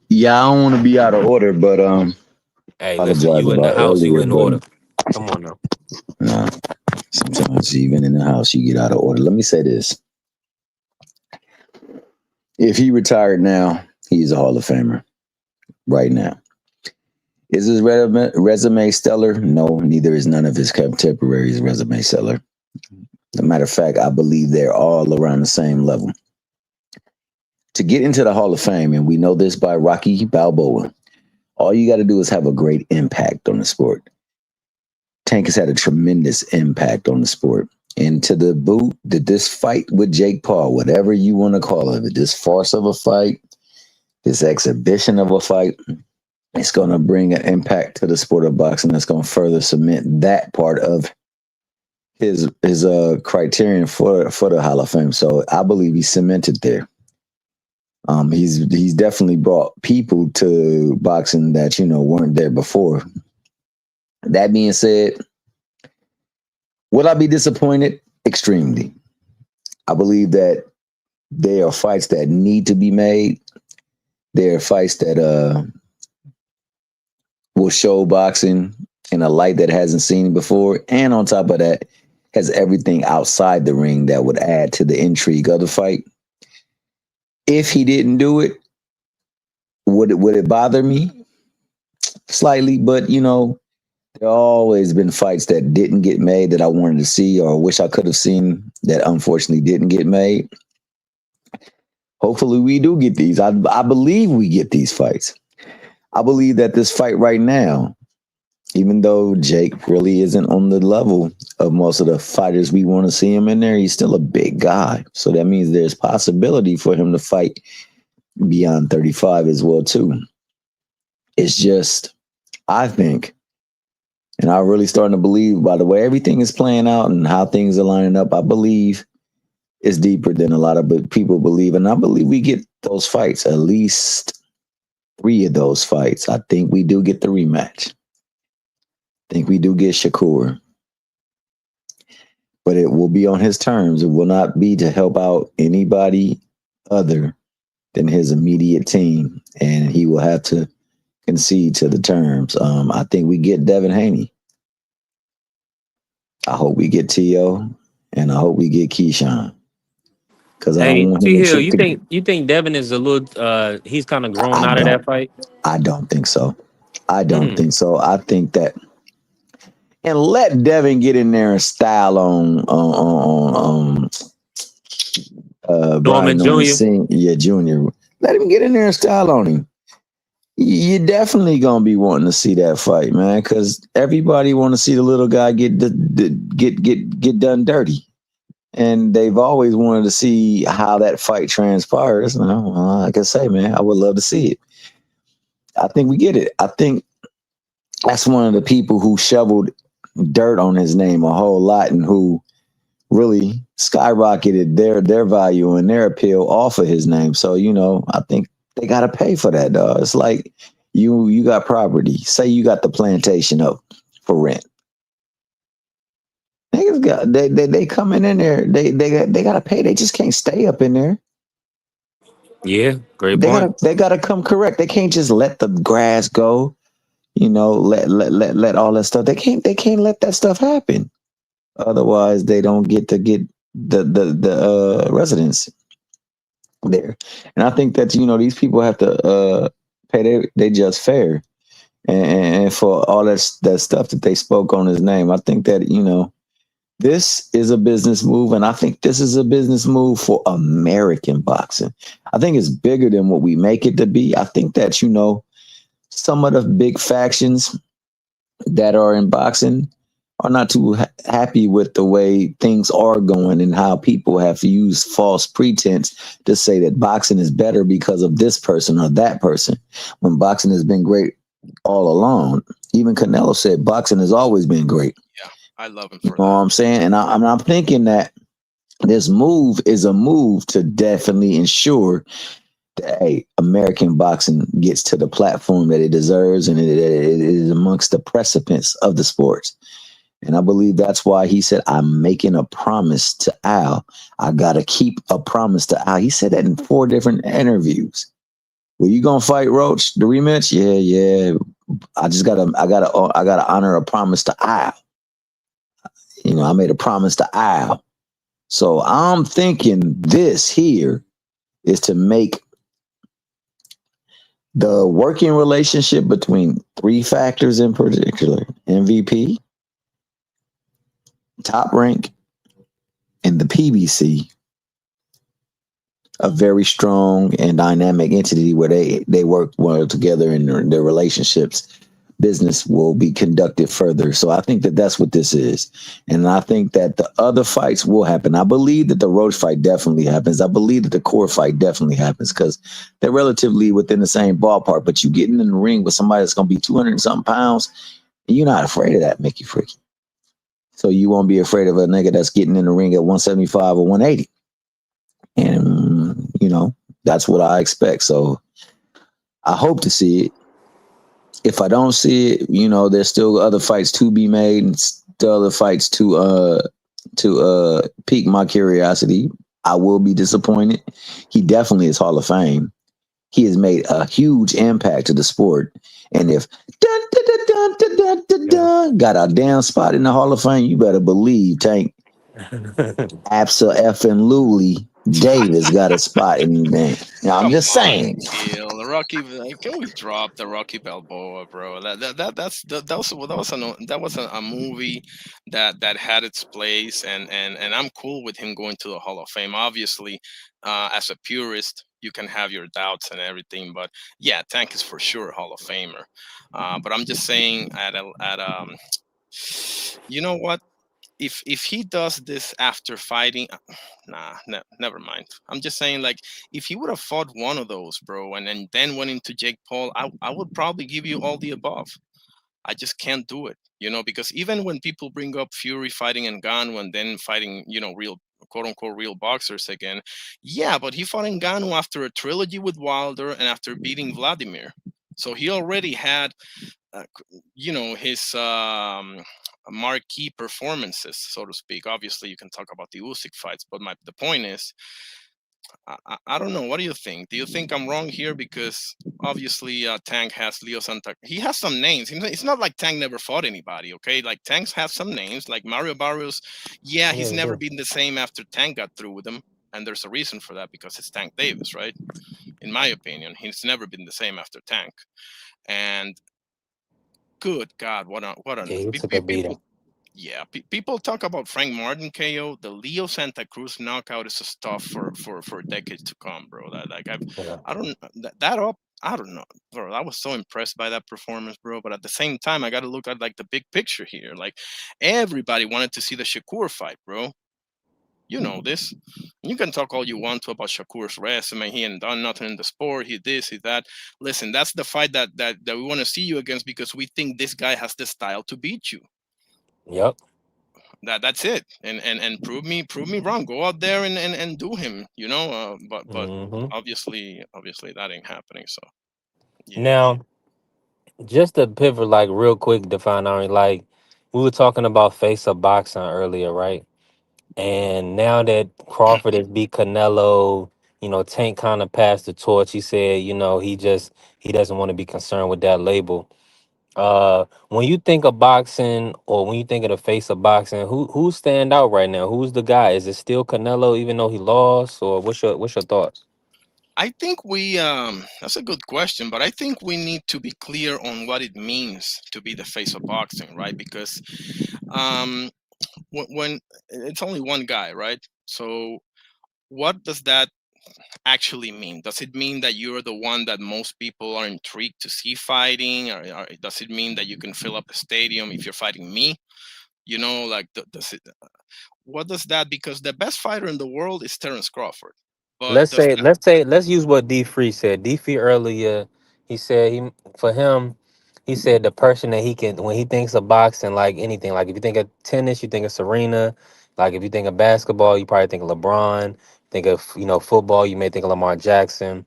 Yeah, I don't want to be out of order, but Hey, listen, apologize you in the about house, you earlier, in but order. Come on now. nah, sometimes even in the house you get out of order. Let me say this: if he retired now, he's a Hall of Famer right now. Is his resume stellar? No, neither is none of his contemporaries' resume stellar. As a matter of fact, I believe they're all around the same level. To get into the Hall of Fame, and we know this by Rocky Balboa, All you got to do is have a great impact on the sport. Tank has had a tremendous impact on the sport. And to the boot, that this fight with Jake Paul, whatever you want to call it, this farce of a fight, this exhibition of a fight, it's going to bring an impact to the sport of boxing that's going to further cement that part of his criterion for the Hall of Fame. So I believe he's cemented there. He's definitely brought people to boxing that, weren't there before. That being said, will I be disappointed? Extremely. I believe that there are fights that need to be made. There are fights that will show boxing in a light that hasn't seen it before. And on top of that, has everything outside the ring that would add to the intrigue of the fight. If he didn't do it, would it bother me? Slightly, but there always been fights that didn't get made that I wanted to see or wish I could have seen that unfortunately didn't get made. Hopefully we do get these. I believe we get these fights. I believe that this fight right now, even though Jake really isn't on the level of most of the fighters we want to see him in there, he's still a big guy. So that means there's possibility for him to fight beyond 35 as well too. It's just, I think, and I'm really starting to believe by the way everything is playing out and how things are lining up, I believe it's deeper than a lot of people believe. And I believe we get those fights, at least 3 of those fights. I think we do get the rematch. I think we do get Shakur. But it will be on his terms. It will not be to help out anybody other than his immediate team. And he will have to concede to the terms. I think we get Devin Haney. I hope we get T.O. and I hope we get Keyshawn. Because I don't Hey, want him T to Hill, trick the. you think Devin is a little he's kind of grown I out of don't. that fight? I don't think so. I don't think so. I think that, and let Devin get in there and style on Brian Norman Norman Jr. Singh, Junior. Let him get in there and style on him. You're definitely gonna be wanting to see that fight, man, because everybody want to see the little guy get done dirty, and they've always wanted to see how that fight transpires. Like I say, man, I would love to see it. I think we get it. I think that's one of the people who shoveled dirt on his name a whole lot and who really skyrocketed their value and their appeal off of his name. So, I think they got to pay for that, dog. It's like you got property. Say you got the plantation up for rent. Niggas got they coming in there. They got to pay. They just can't stay up in there. Yeah, great point. They gotta come correct. They can't just let the grass go. Let all that stuff. They can't let that stuff happen. Otherwise, they don't get the residents there. And I think that these people have to pay they just fair, and for all that stuff that they spoke on his name. I think that this is a business move, and I think this is a business move for American boxing. I think it's bigger than what we make it to be. I think that some of the big factions that are in boxing are not too happy with the way things are going and how people have used false pretense to say that boxing is better because of this person or that person, when boxing has been great all along. Even Canelo said boxing has always been great. Yeah, I love him You for know that. what I'm saying? And I'm thinking that this move is a move to definitely ensure that, hey, American boxing gets to the platform that it deserves, and it is amongst the precipice of the sports. And I believe that's why he said, I'm making a promise to Al. I got to keep a promise to Al. He said that in 4 different interviews. Well, you going to fight Roach, the rematch? Yeah. I gotta honor a promise to Al. I made a promise to Al. So I'm thinking this here is to make the working relationship between 3 factors in particular: MVP, Top Rank, and the PBC, a very strong and dynamic entity where they work well together in their relationships, business will be conducted further. So I think that that's what this is. And I think that the other fights will happen. I believe that the Roach fight definitely happens. I believe that the Core fight definitely happens because they're relatively within the same ballpark. But you getting in the ring with somebody that's going to be 200 and something pounds, and you're not afraid of that, Mickey Freaky. So you won't be afraid of a nigga that's getting in the ring at 175 or 180. And, that's what I expect. So I hope to see it. If I don't see it, there's still other fights to be made and still other fights to pique my curiosity. I will be disappointed. He definitely is Hall of Fame. He has made a huge impact to the sport. And if dun, dun, dun, dun, dun, dun, dun, dun, got a damn spot in the Hall of Fame, you better believe Tank Absolutely Davis got a spot in there. I'm Come just on, saying. Kill the Rocky. Can we drop the Rocky Balboa, bro? That was a movie that had its place, and I'm cool with him going to the Hall of Fame. Obviously, as a purist, you can have your doubts and everything, but yeah, Tank is for sure a Hall of Famer. But I'm just saying, you know what? If he does this after fighting, never mind. I'm just saying, like, if he would have fought one of those, bro, and then went into Jake Paul, I would probably give you all the above. I just can't do it, because even when people bring up Fury fighting Ngannou and then fighting, real quote unquote real boxers again, yeah, but he fought Ngannou after a trilogy with Wilder and after beating Vladimir. So he already had his marquee performances, so to speak. Obviously, you can talk about the Usyk fights, but the point is, I don't know. What do you think? Do you think I'm wrong here? Because obviously, Tank has Leo Santa. He has some names. It's not like Tank never fought anybody. Okay, like Tanks have some names, like Mario Barrios. Yeah, Yeah, he's we never do. been the same after Tank got through with him, and there's a reason for that because it's Tank Davis, right? In my opinion, he's never been the same after Tank. And good God, what a Yeah, he took a beating. people. Yeah, people talk about Frank Martin KO. The Leo Santa Cruz knockout is a stuff for decades to come, bro. Yeah. I don't that up. I don't know, bro. I was so impressed by that performance, bro. But at the same time, I got to look at like the big picture here. Like everybody wanted to see the Shakur fight, bro. You know this. You can talk all you want to about Shakur's resume. He ain't done nothing in the sport. He this, he that. Listen, that's the fight that we want to see you against because we think this guy has the style to beat you. Yep. That's it. And prove me wrong. Go out there and do him. But Hmm. obviously that ain't happening. So yeah. Now, just to pivot, like real quick, define our like we were talking about face of boxing earlier, right? And now that Crawford has beat Canelo, Tank kind of passed the torch. He said, he doesn't want to be concerned with that label. When you think of boxing, or when you think of the face of boxing, who stand out right now? Who's the guy? Is it still Canelo, even though he lost, or what's your thoughts? I think we that's a good question, but I think we need to be clear on what it means to be the face of boxing, right? Because um when it's only one guy, right? So what does that actually mean? Does it mean that you're the one that most people are intrigued to see fighting, or does it mean that you can fill up a stadium if you're fighting me? Like does it? What does that? Because the best fighter in the world is Terence Crawford, but Let's say, let's use what D Free said. D Free earlier, he said for him, he said the person that he can when he thinks of boxing, like anything, like if you think of tennis, you think of Serena. Like if you think of basketball, you probably think of LeBron. Think of football, you may think of Lamar Jackson.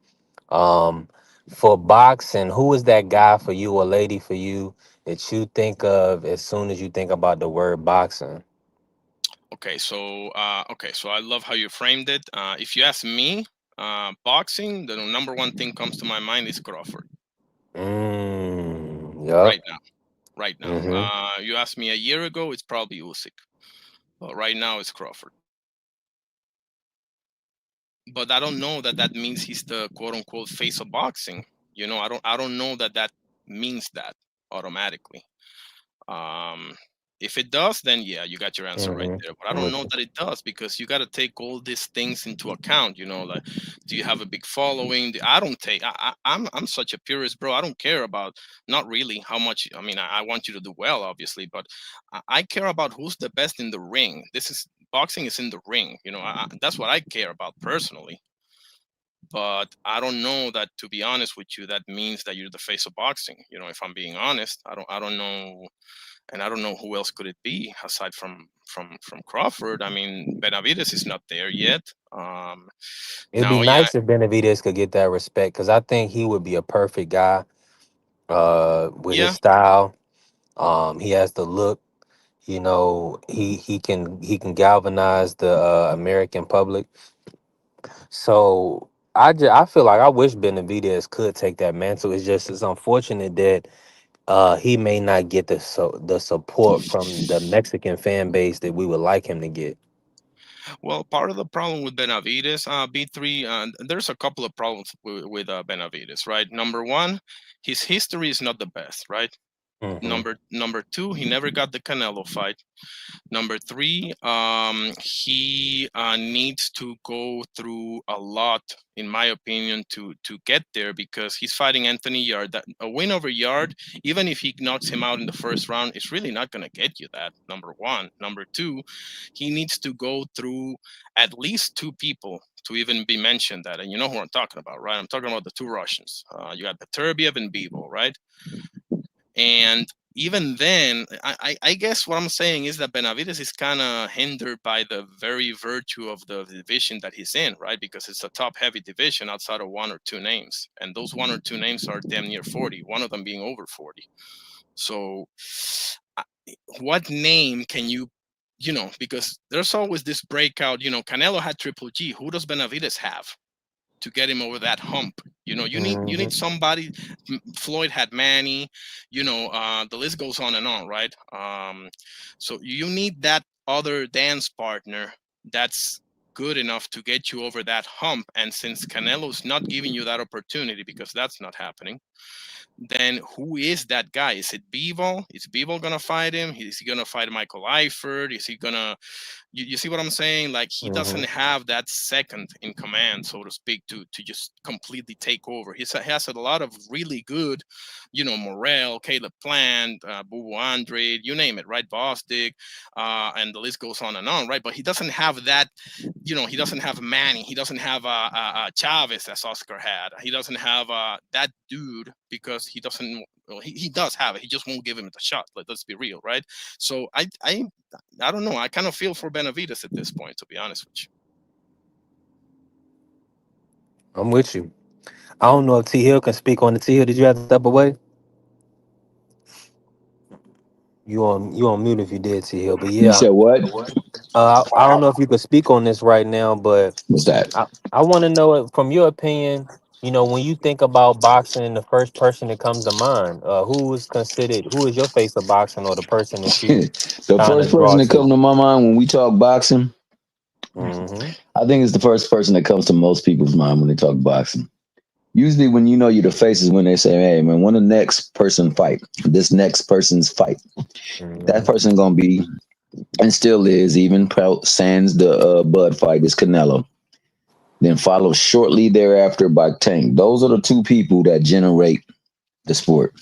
Um, for boxing, who is that guy for you or lady for you that you think of as soon as you think about the word boxing? okay, so I love how you framed it. If you ask me, boxing, the number one thing comes to my mind is Crawford Yup. right now. Right now, Mm-hmm. you asked me a year ago, it's probably Usyk, but right now it's Crawford. But I don't know that means he's the quote unquote face of boxing. I don't know that means that automatically. Um, If it does, then yeah, you got your answer right Hmm. there. But I I'm don't with know you. that it does, because you got to take all these things into account. Like, do you have a big following? I don't take. I'm such a purist, bro. I don't care about, not really how much. I mean, I want you to do well, obviously, but I care about who's the best in the ring. This is boxing is in the ring. That's what I care about personally. But I don't know that, to be honest with you, that means that you're the face of boxing. If I'm being honest, I don't know, and I don't know who else could it be aside from Crawford. I mean, Benavides is not there yet. It'd be Now, yeah, nice if Benavidez could get that respect because I think he would be a perfect guy with his yeah. style. He has the look. He can galvanize the American public. So I feel like I wish Benavidez could take that mantle. It's unfortunate that he may not get the support from the Mexican fan base that we would like him to get. Well, part of the problem with Benavides, B3, there's a couple of problems with Benavides, right? Number one, his history is not the best, right? Hmm. Number two, he never got the Canelo fight. Number three, he needs to go through a lot, in my opinion, to get there, because he's fighting Anthony Yard. That a win over Yard, even if he knocks him out in the first round, is really not going to get you that. Number one. Number two, he needs to go through at least two people to even be mentioned that. And you know who I'm talking about, right? I'm talking about the two Russians. You got Beterbiev and Bivol, right? And even then, I guess what I'm saying is that Benavides is kind of hindered by the very virtue of the division that he's in, right? Because it's a top heavy division outside of one or two names. And those one or two names are damn near 40, one of them being over 40. So, I- what name can because there's always this breakout, Canelo had Triple G. Who does Benavides have to get him over that hump? You need Hmm. somebody. Floyd had Manny. The list goes on and on, right? So you need that other dance partner that's good enough to get you over that hump. And since Canelo's not giving you that opportunity, because that's not happening, then who is that guy? Is it Bivol? Is Bivol gonna fight him? Is he gonna fight Michael Eifert? Is he gonna you see what I'm saying? Like, he Hmm. doesn't have that second in command, so to speak, to just completely take over. He has a lot of really good, Morel, Caleb Plant, Bubu Andre, you name it, right? Bostic, and the list goes on and on, right? But he doesn't have that. He doesn't have Manny. He doesn't have Chavez, as Oscar had. He doesn't have that dude, because he doesn't. Well, he does have it. He just won't give him the shot. Let's be real, right? So I don't know. I kind of feel for Benavides at this point, to be honest with you. I'm with you. I don't know if T Hill can speak on the T Hill. Did you have to step away? You on mute if you did, T Hill. But You yeah, said what? I don't know if you could speak on this right now, but What's that? I want to know it from your opinion. When you think about boxing, the first person that comes to mind, who is your face of boxing or the person that you The kind first of person draw that to? comes to my mind when we talk boxing, Hmm. I think it's the first person that comes to most people's mind when they talk boxing. Usually, when you know you're the face is when they say, "Hey, man, when the next person fight, this next person's fight, that Hmm. person gonna be and still is even sans the Bud fight is Canelo." Then followed shortly thereafter by Tank. Those are the two people that generate the sport.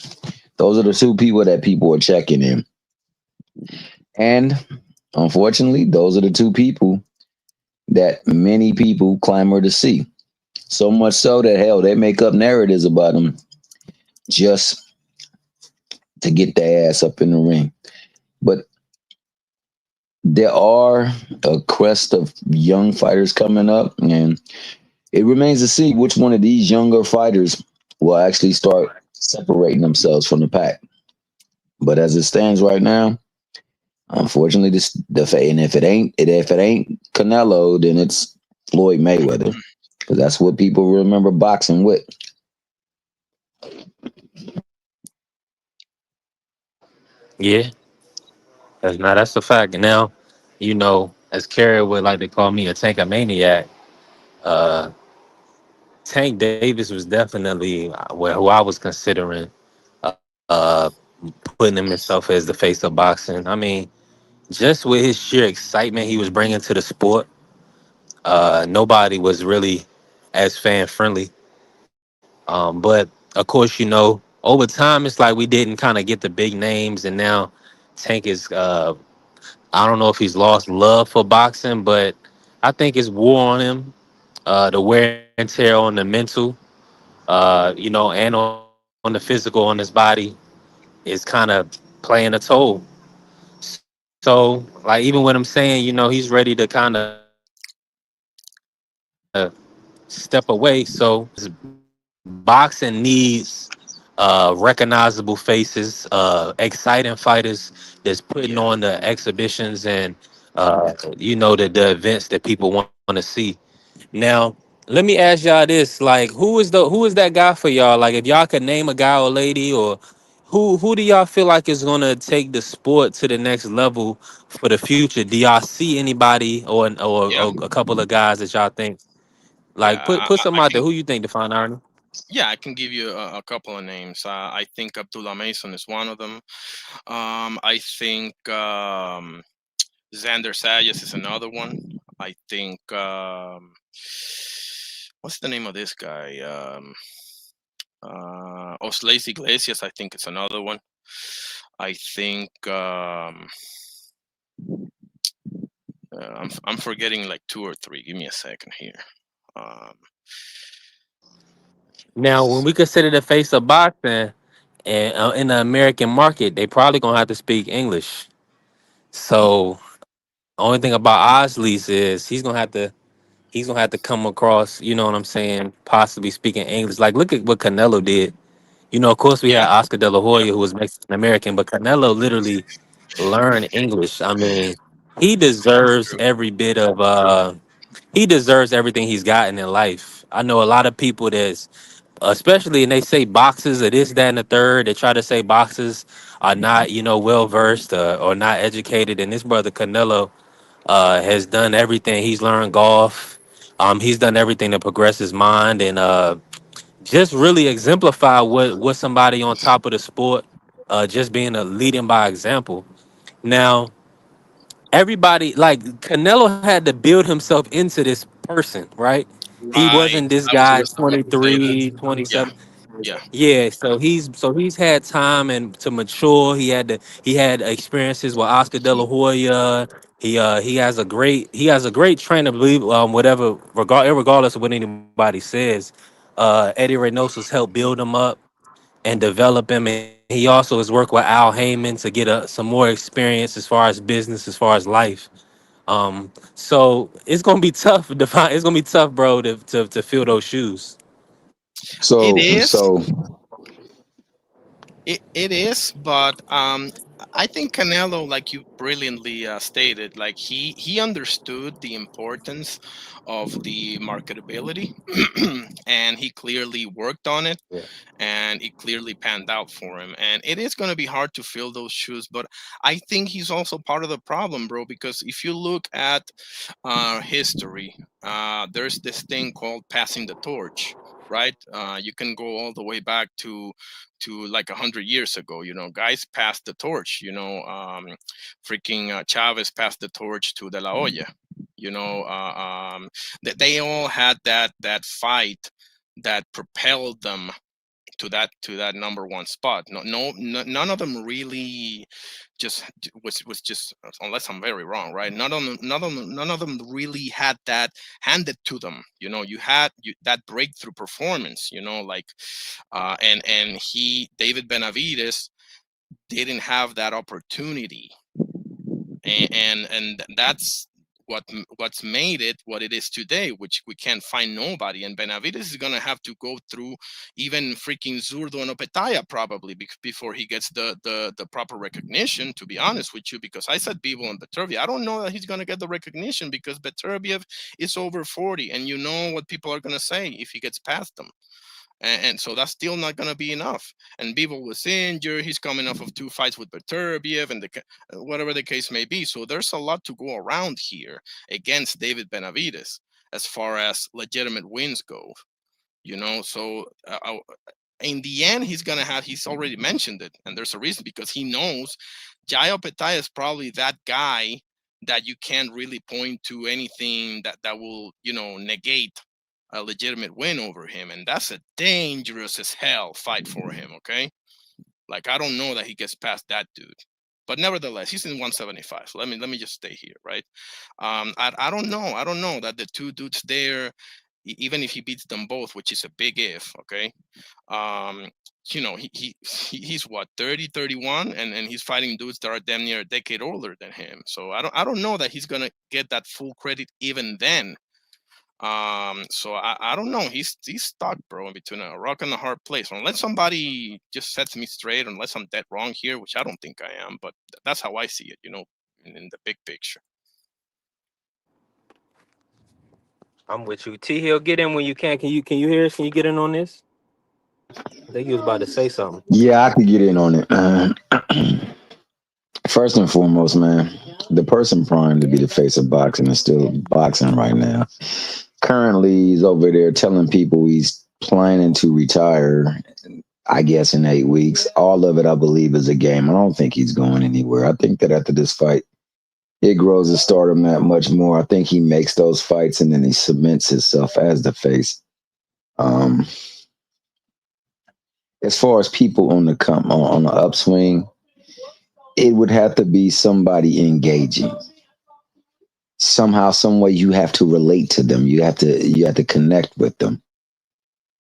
Those are the two people that people are checking in, and unfortunately, those are the two people that many people clamor to see. So much so that hell, they make up narratives about them just to get their ass up in the ring. But there are a crest of young fighters coming up, and it remains to see which one of these younger fighters will actually start separating themselves from the pack. But as it stands right now, unfortunately, and if it ain't Canelo, then it's Floyd Mayweather, because that's what people remember boxing with. Yeah, that's a fact. And now, as Kerry would like to call me a tankomaniac, uh, Tank Davis was definitely who I was considering. Uh, putting himself as the face of boxing. I mean, just with his sheer excitement he was bringing to the sport, nobody was really as fan friendly. But of course, over time, it's like we didn't kind of get the big names, and now Tank is. I don't know if he's lost love for boxing, but I think it's wore on him. The wear and tear on the mental, and on the physical on his body is kind of playing a toll. So, like even when I'm saying, he's ready to kind of step away. So boxing needs recognizable faces, exciting fighters that's putting Yeah. on the exhibitions and the events that people want to see. Now, let me ask y'all this: like, who is that guy for y'all? Like, if y'all could name a guy or lady, or who do y'all feel like is gonna take the sport to the next level for the future? Do y'all see anybody or Yeah. a couple of guys that y'all think like Yeah. put I something out there? can. Who you think, Define Iron? Yeah, I can give you a couple of names. I think Abdullah Mason is one of them. I think Xander Sayas is another one. I think what's the name of this guy? Oslace Iglesias. I think it's another one. I think I'm forgetting like two or three. Give me a second here. Um, Now, when we consider the face of boxing and in the American market, they probably gonna have to speak English. So, only thing about Osleys is he's gonna have to come across, you know what I'm saying, possibly speaking English. Like, look at what Canelo did. Of course, we had yeah, Oscar De La yeah, Hoya, who was Mexican American, but Canelo literally learned English. I mean, he deserves true. every bit of. He deserves everything he's gotten in life. I know a lot of people that's, especially, and they say boxers or this, that, and the third. They try to say boxers are not, well versed or not educated. And this brother Canelo has done everything. He's learned golf. He's done everything to progress his mind and just really exemplify what somebody on top of the sport, just being a leading by example. Now, everybody like Canelo had to build himself into this person, right? He Right. wasn't this I was guy just about to say that. 23, Yeah, 27. yeah, Yeah, so he's had time and to mature. He had experiences with Oscar De La Hoya. He has a great trainer, believe whatever regardless of what anybody says. Eddie Reynoso's helped build him up and develop him, and he also has worked with Al Heyman to get some more experience as far as business, as far as life. So it's gonna be tough to define. It's gonna be tough, bro, to fill those shoes. it So is. so It is, but I think Canelo, like you brilliantly stated, like he understood the importance of the marketability, and he clearly worked on it, Yeah. and it clearly panned out for him. And it is going to be hard to fill those shoes, but I think he's also part of the problem, bro. Because if you look at history, there's this thing called passing the torch. Right, you can go all the way back to like 100 years ago. Guys passed the torch. Freaking Chavez passed the torch to De La Hoya. They all had that fight that propelled them to that number one spot. No, no, none of them really was just, unless I'm very wrong, right? None of them really had that handed to them. You had that breakthrough performance. Like and he David Benavides didn't have that opportunity, and that's what's made it what it is today, which we can't find nobody. And Benavides is gonna have to go through even freaking Zurdo and Opetaya probably before he gets the proper recognition. To be honest with you, because I said Bivol and Beterbiev, I don't know that he's gonna get the recognition because Beterbiev is over 40, and you know what people are gonna say if he gets past them. And so that's still not going to be enough. And Bivol was injured. He's coming off of two fights with Beterbiev and whatever the case may be. So there's a lot to go around here against David Benavides as far as legitimate wins go. So in the end, he's already mentioned it, and there's a reason, because he knows Jai Opetaia is probably that guy that you can't really point to anything that will, negate a legitimate win over him. And that's a dangerous as hell fight for him, okay? Like, I don't know that he gets past that dude. But nevertheless, he's in 175. So let me just stay here, right? I don't know. I don't know that the two dudes there, even if he beats them both, which is a big if, okay? He's what, 30, 31, and he's fighting dudes that are damn near a decade older than him. So I don't know that he's gonna get that full credit even then. So I don't know. He's stuck, bro, in between a rock and a hard place. Unless somebody just sets me straight, unless I'm dead wrong here, which I don't think I am, but that's how I see it, in the big picture. I'm with you. T Hill, get in when you can. Can you hear us? Can you get in on this? I think he was about to say something. Yeah, I could get in on it. First and foremost, man, the person primed to be the face of boxing is still boxing right now. Currently, he's over there telling people he's planning to retire, I guess, in 8 weeks. All of it, I believe, is a game. I don't think he's going anywhere. I think that after this fight, it grows his stardom that much more. I think he makes those fights and then he cements himself as the face. As far as people on the upswing, it would have to be somebody engaging. Somehow, some way, you have to relate to them. You have to connect with them.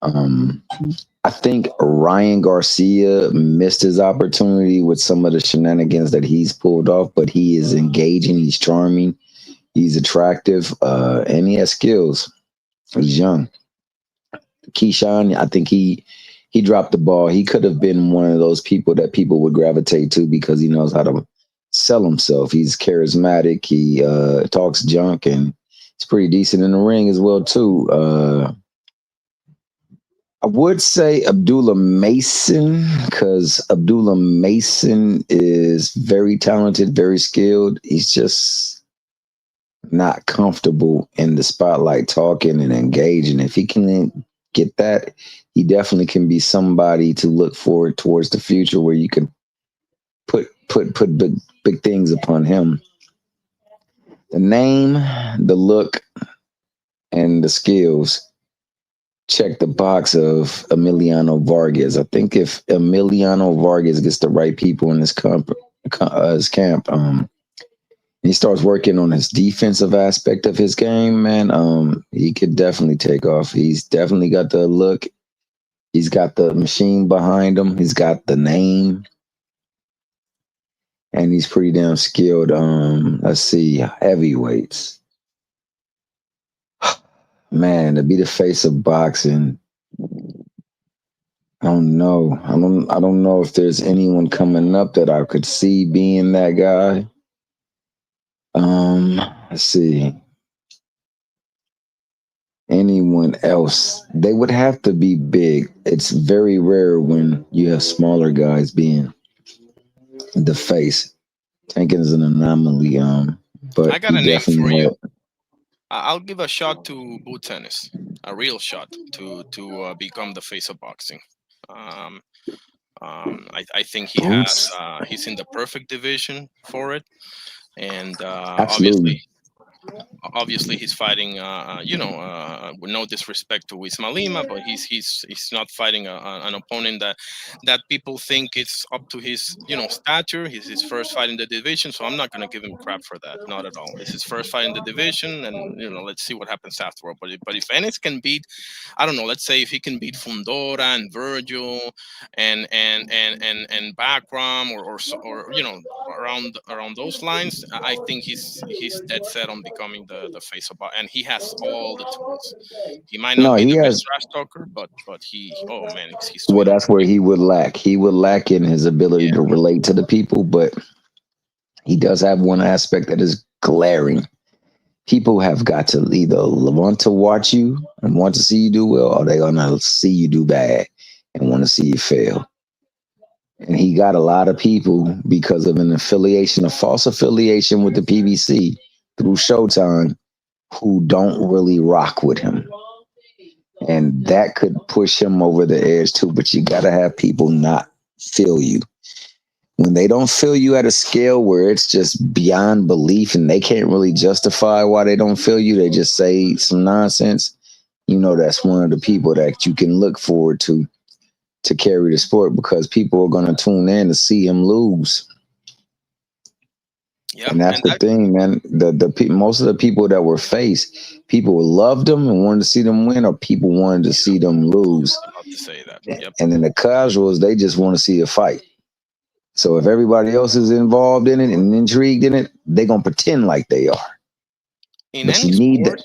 I think Ryan Garcia missed his opportunity with some of the shenanigans that he's pulled off, but he is engaging. He's charming. He's attractive, and he has skills. He's young. Keyshawn, I think he dropped the ball. He could have been one of those people that people would gravitate to because he knows how to sell himself. He's charismatic. He talks junk, and he's pretty decent in the ring as well too. I would say Abdullah Mason, because Abdullah Mason is very talented, very skilled. He's just not comfortable in the spotlight talking and engaging. If he can get that, he definitely can be somebody to look forward towards the future where you can put big things upon him. The name, the look, and the skills check the box of Emiliano Vargas. I think if Emiliano Vargas gets the right people in his camp, he starts working on his defensive aspect of his game, man, he could definitely take off. He's definitely got the look. He's got the machine behind him. He's got the name. And he's pretty damn skilled. Let's see, heavyweights. Man, to be the face of boxing, I don't know. I don't know if there's anyone coming up that I could see being that guy. Let's see. Anyone else? They would have to be big. It's very rare when you have smaller guys being the face. Tankin is an anomaly. But I got a name for definitely you. I'll give a shot to Boot Tennis, a real shot to become the face of boxing. I think he has. He's in the perfect division for it, and absolutely. obviously he's fighting. With no disrespect to Ismail Lima, but he's not fighting an opponent that people think it's up to his stature. He's his first fight in the division, so I'm not gonna give him crap for that. Not at all. It's his first fight in the division, and let's see what happens afterward. But if Ennis can beat, I don't know. Let's say if he can beat Fundora and Virgil and Bakram or around those lines, I think he's dead set on becoming the face of boxing, and he has all the tools. He might not be the best trash talker, but he oh man, he's well, that's where he would lack. He would lack in his ability to relate to the people, but he does have one aspect that is glaring. People have got to either want to watch you and want to see you do well, or they're gonna see you do bad and want to see you fail. And he got a lot of people because of a false affiliation with the PBC through Showtime, who don't really rock with him. And that could push him over the edge too. But you got to have people not feel you. When they don't feel you at a scale where it's just beyond belief and they can't really justify why they don't feel you, they just say some nonsense. You know, that's one of the people that you can look forward to carry the sport, because people are going to tune in to see him lose. Yeah, And that's the thing, man. Most of the people that were faced, people loved them and wanted to see them win, or people wanted to see them lose. about to say that. Yep. And then the casuals, they just want to see a fight. So if everybody else is involved in it and intrigued in it, they're gonna pretend like they are. In But any you need sport, that,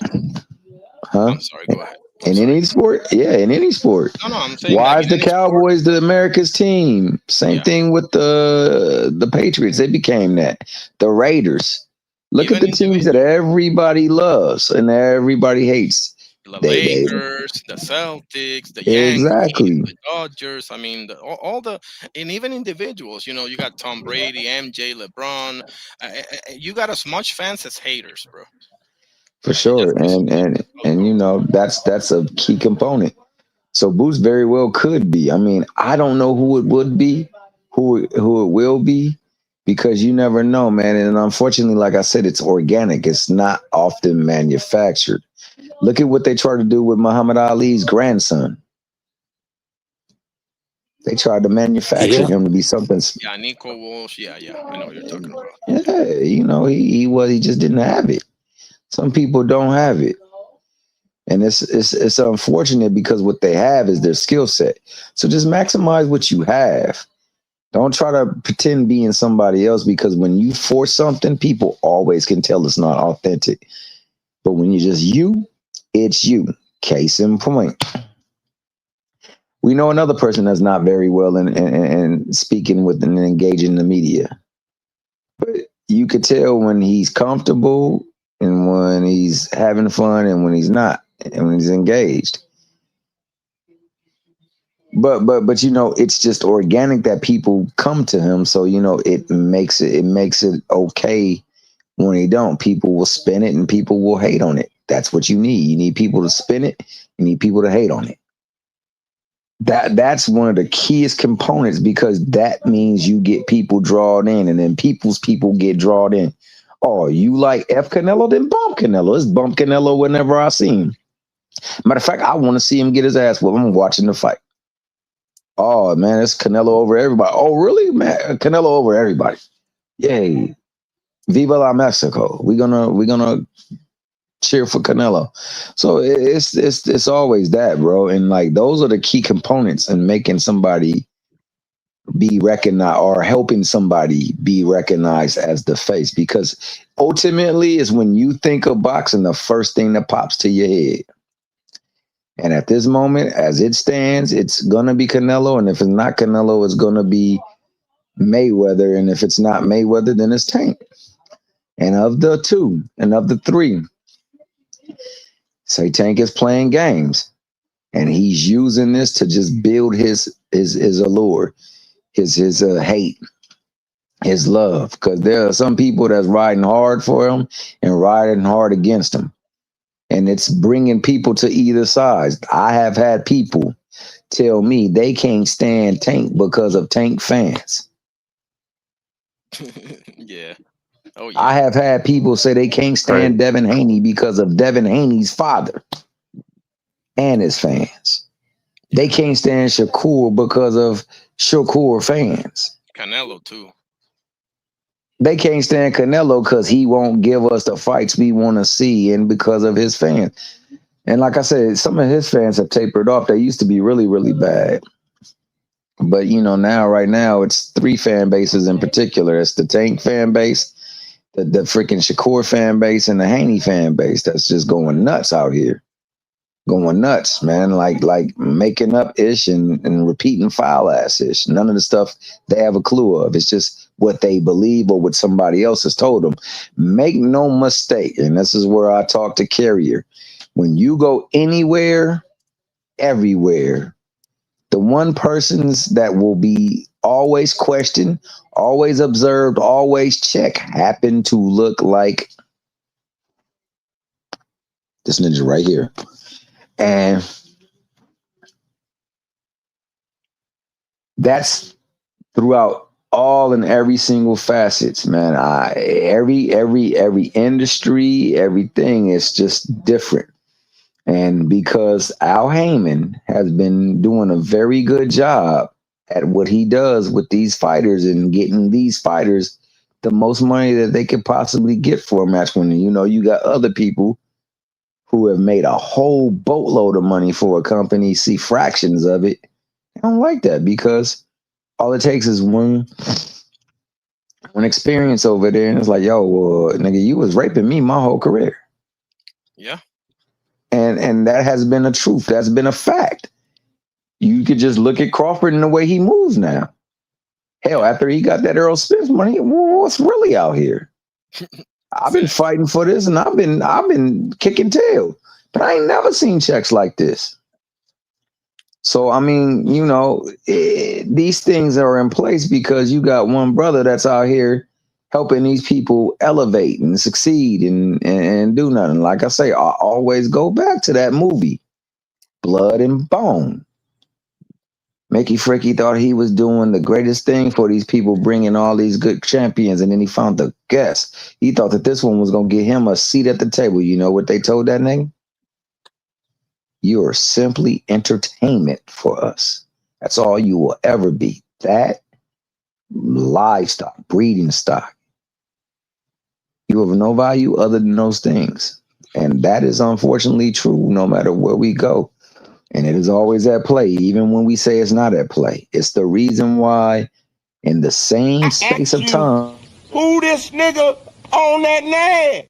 huh? I'm sorry. Go ahead. In any sport, yeah, in any sport. No, I'm saying Why like is in the any sport. Cowboys the America's team? Same Yeah. thing with the Patriots. They became that. The Raiders. Look at Even the teams that everybody loves and everybody hates. the They Lakers, the Celtics, the Yankees, exactly the Dodgers. I mean, all the, and even individuals. You know, you got Tom Brady, MJ, LeBron. You got as much fans as haters, bro. for It sure. just is. And you know, that's a key component. So Boost very well could be. I mean, I don't know who it would be, who it will be, because you never know, man. And unfortunately, like I said, it's organic. It's not often manufactured. Look at what they tried to do with Muhammad Ali's grandson. They tried to manufacture Yeah. him to be something. Yeah, Nico Walsh. Yeah, I know what you're talking about. Yeah, you know, he just didn't have it. Some people don't have it. And it's unfortunate because what they have is their skill set. So just maximize what you have. Don't try to pretend being somebody else, because when you force something, people always can tell it's not authentic. But when you're just you, it's you. Case in point. We know another person that's not very well in speaking with and engaging the media. But you could tell when he's comfortable and when he's having fun and when he's not and when he's engaged. But you know, it's just organic that people come to him. So you know, it makes it okay when they don't. People will spin it and people will hate on it. That's what you need. You need people to spin it. You need people to hate on it. That's one of the keyest components, because that means you get people drawn in, and then people's people get drawn in. Oh, you like F Canelo? Then bump Canelo. It's bump Canelo whenever I see him. Matter of fact, I want to see him get his ass whooped. I'm watching the fight. Oh man, it's Canelo over everybody. Oh really, man? Canelo over everybody. Yay! Viva la Mexico. We're gonna cheer for Canelo. So it's always that, bro. And like those are the key components in making somebody be recognized, or helping somebody be recognized as the face. Because ultimately, is when you think of boxing, the first thing that pops to your head. And at this moment, as it stands, it's gonna be Canelo, and if it's not Canelo, it's gonna be Mayweather, and if it's not Mayweather, then it's Tank. And of the two, and of the three, say Tank is playing games, and he's using this to just build his allure, his hate, his love, because there are some people that's riding hard for him and riding hard against him, and it's bringing people to either side. I have had people tell me they can't stand Tank because of Tank fans. Yeah. Oh yeah. I have had people say they can't stand Devin Haney because of Devin Haney's father and his fans. They can't stand Shakur because of Shakur fans. Canelo too. They can't stand Canelo because he won't give us the fights we want to see, and because of his fans. And like I said, some of his fans have tapered off. They used to be really, really bad. But, you know, right now, it's three fan bases in particular. It's the Tank fan base, the freaking Shakur fan base, and the Haney fan base that's just going nuts out here. Going nuts, man. Like making up ish and repeating foul ass ish. None of the stuff they have a clue of. It's just what they believe or what somebody else has told them. Make no mistake, and this is where I talk to Carrier. When you go anywhere, everywhere, the one persons that will be always questioned, always observed, always checked, happen to look like this ninja right here. And that's throughout all and every single facets, man. Every industry, everything is just different. And because Al Heyman has been doing a very good job at what he does with these fighters and getting these fighters the most money that they could possibly get for a match winning. You know, you got other people who have made a whole boatload of money for a company, see fractions of it. I don't like that because all it takes is one experience over there, and it's like, yo, well, nigga, you was raping me my whole career. Yeah. And that has been a truth. That's been a fact. You could just look at Crawford and the way he moves now. Hell, after he got that Earl Spence money, what's really out here? I've been fighting for this, and I've been kicking tail, but I ain't never seen checks like this. So I mean, you know, these things are in place because you got one brother that's out here helping these people elevate and succeed and do nothing. Like I say, I always go back to that movie, Blood and Bone. Mickey Fricky thought he was doing the greatest thing for these people, bringing all these good champions, and then he found the guest. He thought that this one was going to get him a seat at the table. You know what they told that nigga? You are simply entertainment for us. That's all you will ever be. That livestock, breeding stock. You have no value other than those things. And that is unfortunately true no matter where we go. And it is always at play, even when we say it's not at play. It's the reason why in the same space of time. Who this nigga on that name?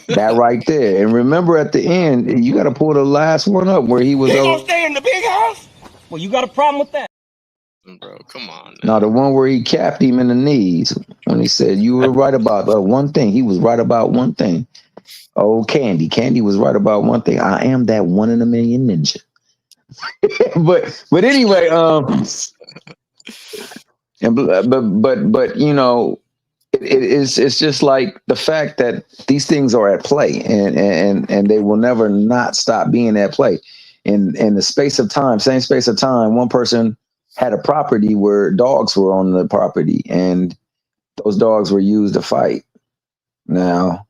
That right there. And remember at the end, you got to pull the last one up where he was. He gonna stay in the big house? Well, you got a problem with that? Bro, come on. No, the one where he capped him in the knees when he said, you were right about one thing. He was right about one thing. Oh, Candy. Candy was right about one thing. I am that 1 in a million ninja. but anyway, but you know, it's just like the fact that these things are at play and they will never not stop being at play. In the space of time, same space of time, one person had a property where dogs were on the property and those dogs were used to fight. Now,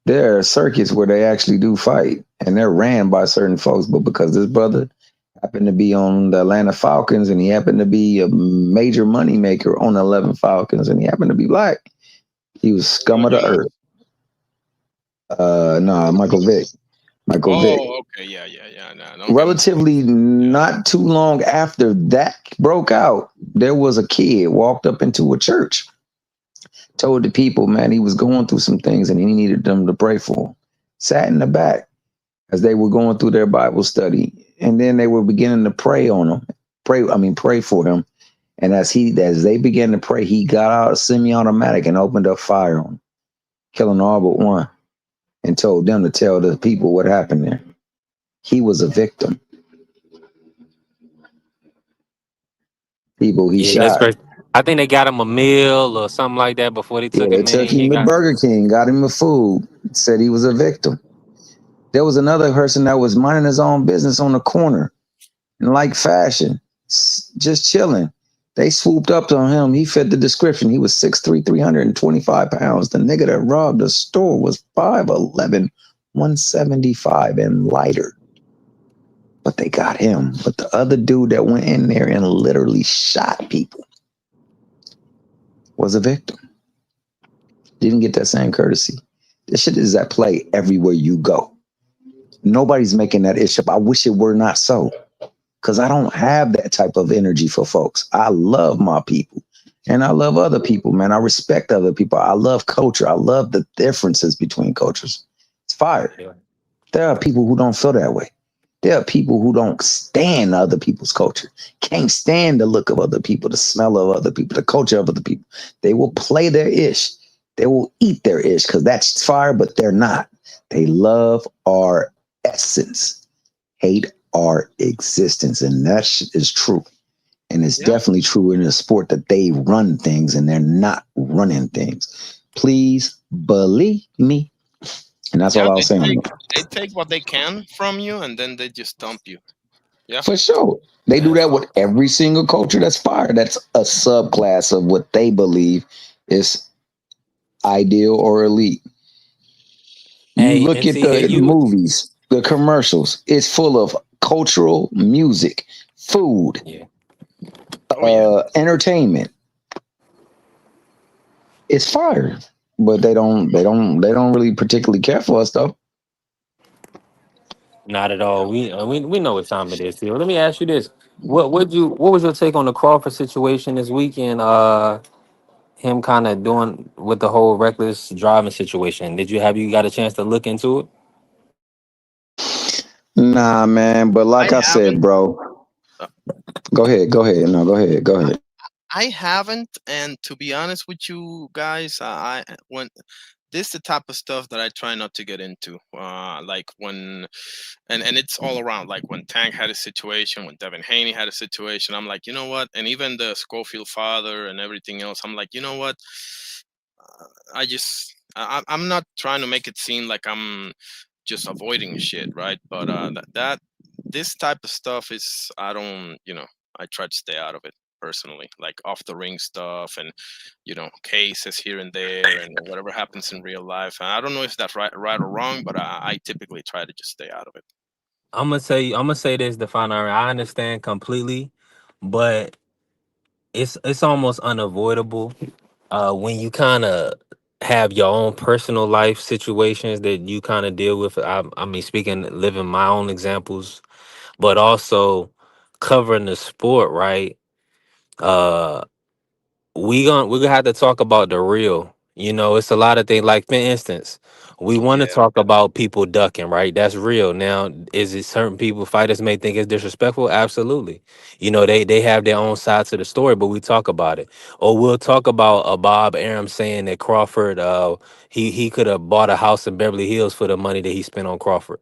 there are circuits where they actually do fight and they're ran by certain folks, but because this brother happened to be on the Atlanta Falcons and he happened to be a major moneymaker on the 11 Falcons and he happened to be black, he was scum of the earth. No, Michael Vick. Okay, yeah. No, relatively not too long after that broke out, there was a kid walked up into a church, told the people, man, he was going through some things and he needed them to pray for him. Sat in the back as they were going through their Bible study, and then they were beginning to pray on him, pray for him. And as they began to pray, he got out a semi-automatic and opened up fire on him, killing all but one, and told them to tell the people what happened there. He was a victim. People he shot. I think they got him a meal or something like that before they took him in. They took him to Burger King, got him a food, said he was a victim. There was another person that was minding his own business on the corner in like fashion, just chilling. They swooped up on him. He fit the description. He was 6'3", 325 pounds. The nigga that robbed the store was 5'11", 175 and lighter. But they got him. But the other dude that went in there and literally shot people was a victim. Didn't get that same courtesy. This shit is at play everywhere you go. Nobody's making that issue up. I wish it were not so, because I don't have that type of energy for folks. I love my people and I love other people, man. I respect other people. I love culture. I love the differences between cultures. It's fire. There are people who don't feel that way. There are people who don't stand other people's culture, can't stand the look of other people, the smell of other people, the culture of other people. They will play their ish. They will eat their ish because that's fire, but they're not. They love our essence, hate our existence. And that is true. And it's definitely true in the sport that they run things and they're not running things. Please believe me. And that's all I was saying. They take what they can from you and then they just dump you. Yeah. For sure. They do that with every single culture. That's fire. That's a subclass of what they believe is ideal or elite. You Hey, look and at see here, the you movies, the commercials, it's full of cultural music, food, yeah. Oh yeah. entertainment. It's fire. But they don't really particularly care for us though. Not at all. We know what time it is here. Let me ask you this: what was your take on the Crawford situation this weekend? Him kind of doing with the whole reckless driving situation. You got a chance to look into it? Nah, man, but like I I said, haven't. bro, uh, go ahead, go ahead. No, go ahead, go I, ahead. I haven't, and to be honest with you guys, when this the type of stuff that I try not to get into. Like when, and it's all around. Like when Tank had a situation, when Devin Haney had a situation, I'm like, you know what? And even the Schofield father and everything else, I'm like, you know what? I'm not trying to make it seem like I'm just avoiding shit, right? But that this type of stuff is, I don't, I try to stay out of it personally, like off the ring stuff and cases here and there and whatever happens in real life. And I don't know if that's right or wrong, but I typically try to just stay out of it. I'm gonna say this, Define. I understand completely, but it's almost unavoidable when you kind of have your own personal life situations that you kind of deal with. I mean, speaking, living my own examples, but also covering the sport, right? Uh, we're gonna have to talk about the real. It's a lot of things. Like for instance, we want to Yeah, talk about people ducking, right? That's real. Now, is it certain people fighters may think it's disrespectful? Absolutely. They have their own side to the story, but we talk about it. Or we'll talk about Bob Arum saying that Crawford, he could have bought a house in Beverly Hills for the money that he spent on Crawford.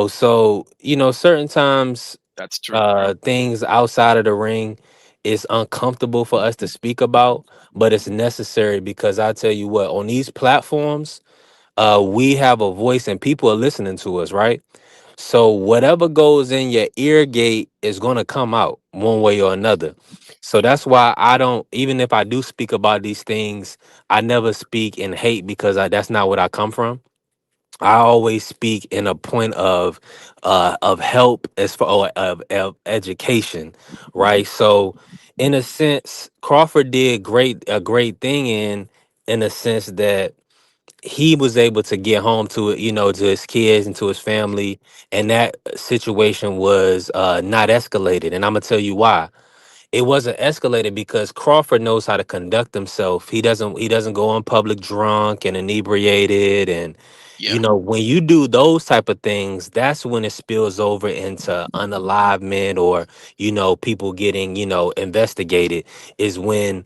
So certain times that's true. things outside of the ring is uncomfortable for us to speak about, but it's necessary because I tell you what, on these platforms, we have a voice and people are listening to us, right? So whatever goes in your ear gate is going to come out one way or another. So that's why I don't, even if I do speak about these things, I never speak in hate because that's not what I come from. I always speak in a point of help as far or of education, right? So in a sense, Crawford did a great thing in a sense that he was able to get home to it, to his kids and to his family, and that situation was not escalated. And I'm gonna tell you why it wasn't escalated because Crawford knows how to conduct himself. He doesn't go in public drunk and inebriated and Yeah, when you do those type of things, that's when it spills over into unalivement or people getting investigated is when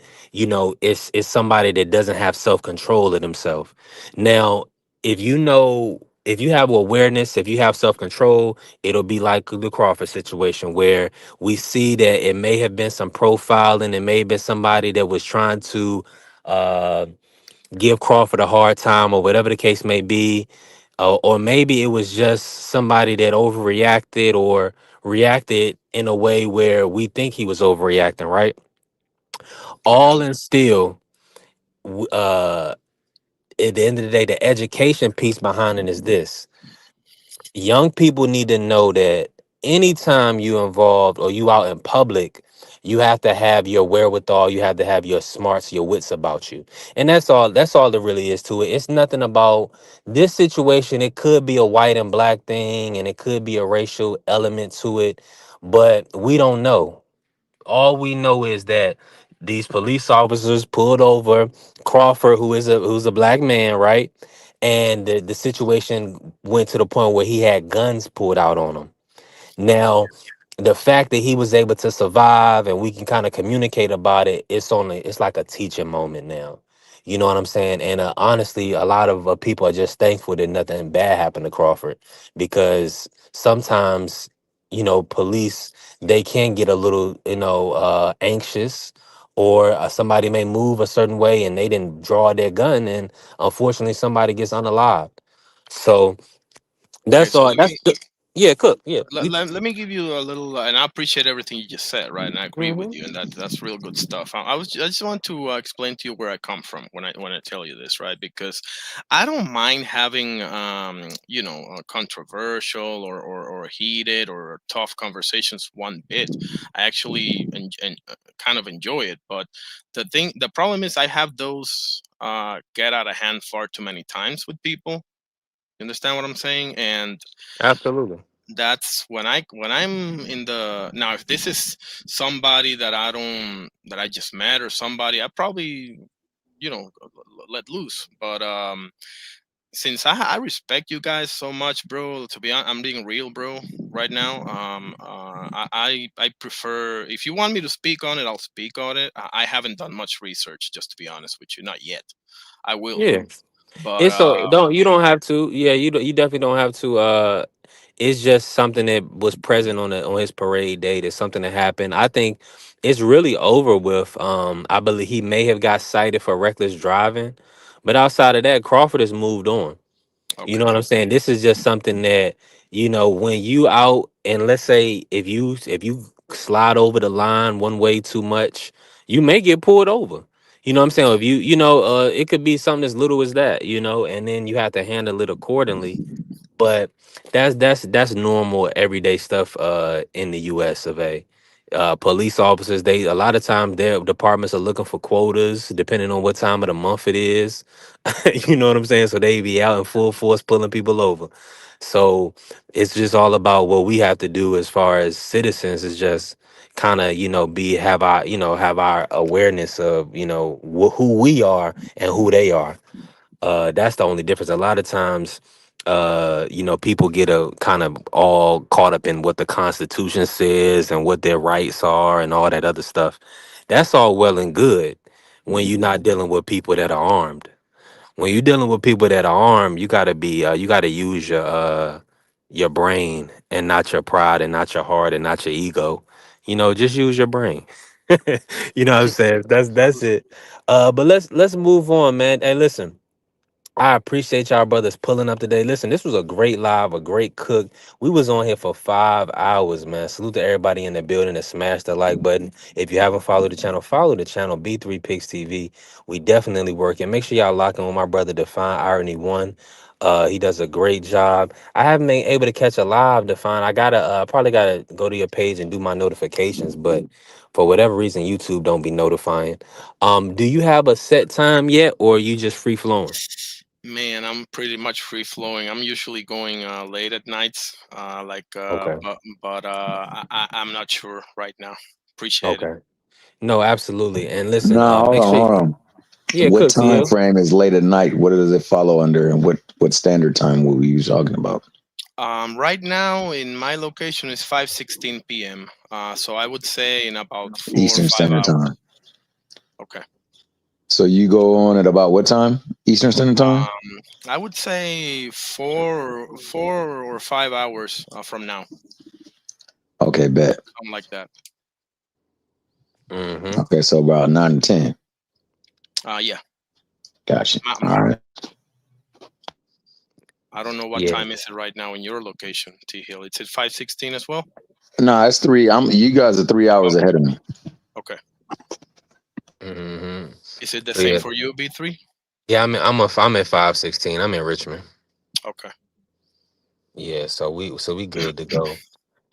it's somebody that doesn't have self-control of themselves. Now, if you have awareness, if you have self-control, it'll be like the Crawford situation where we see that it may have been some profiling. It may have been somebody that was trying to uh, give Crawford a hard time or whatever the case may be. Or maybe it was just somebody that overreacted or reacted in a way where we think he was overreacting, right? yeah, All in still, at the end of the day, the education piece behind it is this: young people need to know that anytime you involved or you out in public, you have to have your wherewithal, you have to have your smarts, your wits about you. And that's all there really is to it. It's nothing about this situation. It could be a white and black thing and it could be a racial element to it, but we don't know. All we know is that these police officers pulled over Crawford, who's a black man, right? And the situation went to the point where he had guns pulled out on him. Now, the fact that he was able to survive and we can kind of communicate about it, it's like a teaching moment now. You know what I'm saying? And honestly, a lot of people are just thankful that nothing bad happened to Crawford because sometimes, police, they can get a little, anxious or somebody may move a certain way and they didn't draw their gun and unfortunately somebody gets unalived. So okay, that's so all. Yeah, cook. Yeah, let, we. let, let me give you a little, and I appreciate everything you just said, right? And I agree with Hmm. you, and that's real good stuff. I just want to explain to you where I come from when I tell you this, right? Because I don't mind having a controversial or heated or tough conversations one bit. I actually kind of enjoy it, but the problem is I have those get out of hand far too many times with people. You understand what I'm saying? And Absolutely. that's when I'm in the now, if this is somebody that I just met, or somebody I probably let loose. But since I respect you guys so much, bro, to be honest, I'm being real, bro, right now. I prefer, if you want me to speak on it, I'll speak on it. I haven't done much research, just to be honest with you, not yet. I will, Yeah. but It's so don't you don't have to. Yeah, you definitely don't have to. It's just something that was present on his parade date. It's something that happened. I think it's really over with. I believe he may have got cited for reckless driving, but outside of that, Crawford has moved on. You okay. know what I'm saying? This is just something that, when you out, and let's say if you slide over the line one way too much, you may get pulled over. You know what I'm saying? If it could be something as little as that, and then you have to handle it accordingly. But that's normal everyday stuff in the US of A. Police officers, they a lot of times their departments are looking for quotas depending on what time of the month it is. You know what I'm saying? So they be out in full force pulling people over. So it's just all about what we have to do as far as citizens is just kind of, be have our awareness of, who we are and who they are. That's the only difference. A lot of times, people get a kind of all caught up in what the Constitution says and what their rights are and all that other stuff. That's all well and good when you're not dealing with people that are armed. When you're dealing with people that are armed, you gotta use your brain and not your pride and not your heart and not your ego. Just use your brain. You know what I'm saying? That's it. But let's move on, man. Hey, listen. I appreciate y'all brothers pulling up today. Listen, this was a great live, a great cook. We was on here for 5 hours, man. Salute to everybody in the building that smashed the like button. If you haven't followed the channel, follow the channel B3 Picks TV. We definitely working. Make sure y'all lock in with my brother Define Irony One. He does a great job. I haven't been able to catch a live Define. I gotta probably gotta go to your page and do my notifications, but for whatever reason, YouTube don't be notifying. Do you have a set time yet, or you just free flowing? Man, I'm pretty much free flowing. I'm usually going late at nights, Okay. I'm not sure right now. Appreciate it. Okay. No, absolutely. And listen, No, hold make on, sure hold on. yeah, What cook time TL. frame is late at night? What does it follow under, and what standard time were you talking about? Right now in my location is 5:16 p.m. So I would say in about four or Eastern five Standard hours. Time. Okay. So you go on at about what time? Eastern Standard Time. I would say 4 or 5 hours from now, Okay, bet. something like that. Mm-hmm. Okay, so about 9 to 10. Yeah. Gotcha. Ma- All right. I don't know what Yeah. time is it right now in your location, T Hill. It's at 5:16 as well. No, it's three. You guys are 3 hours Okay. ahead of me. Okay. Mm-hmm. Is it the So same yeah. for you, B3? Yeah, I'm at 516. I'm in Richmond. Okay. Yeah, so we good to go.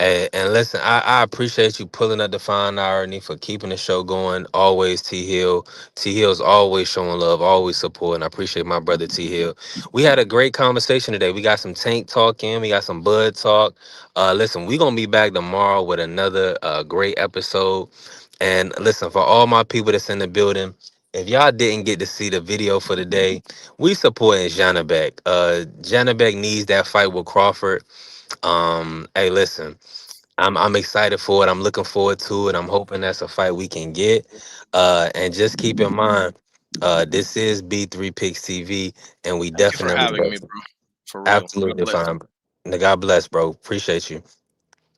And listen, I appreciate you pulling up the fine irony for keeping the show going. Always T Hill. T Hill's always showing love, always supporting. I appreciate my brother T Hill. We had a great conversation today. We got some tank talk in, we got some bud talk. Listen, we gonna be back tomorrow with another great episode. And listen, for all my people that's in the building, if y'all didn't get to see the video for the day, we supporting Janabek. Janabek needs that fight with Crawford. Hey, listen, I'm excited for it. I'm looking forward to it. I'm hoping that's a fight we can get. And just keep in mind, this is B3 Picks TV, and we Thank you for definitely having me, bro. For real. God absolutely bless. fine. God bless, bro. Appreciate you.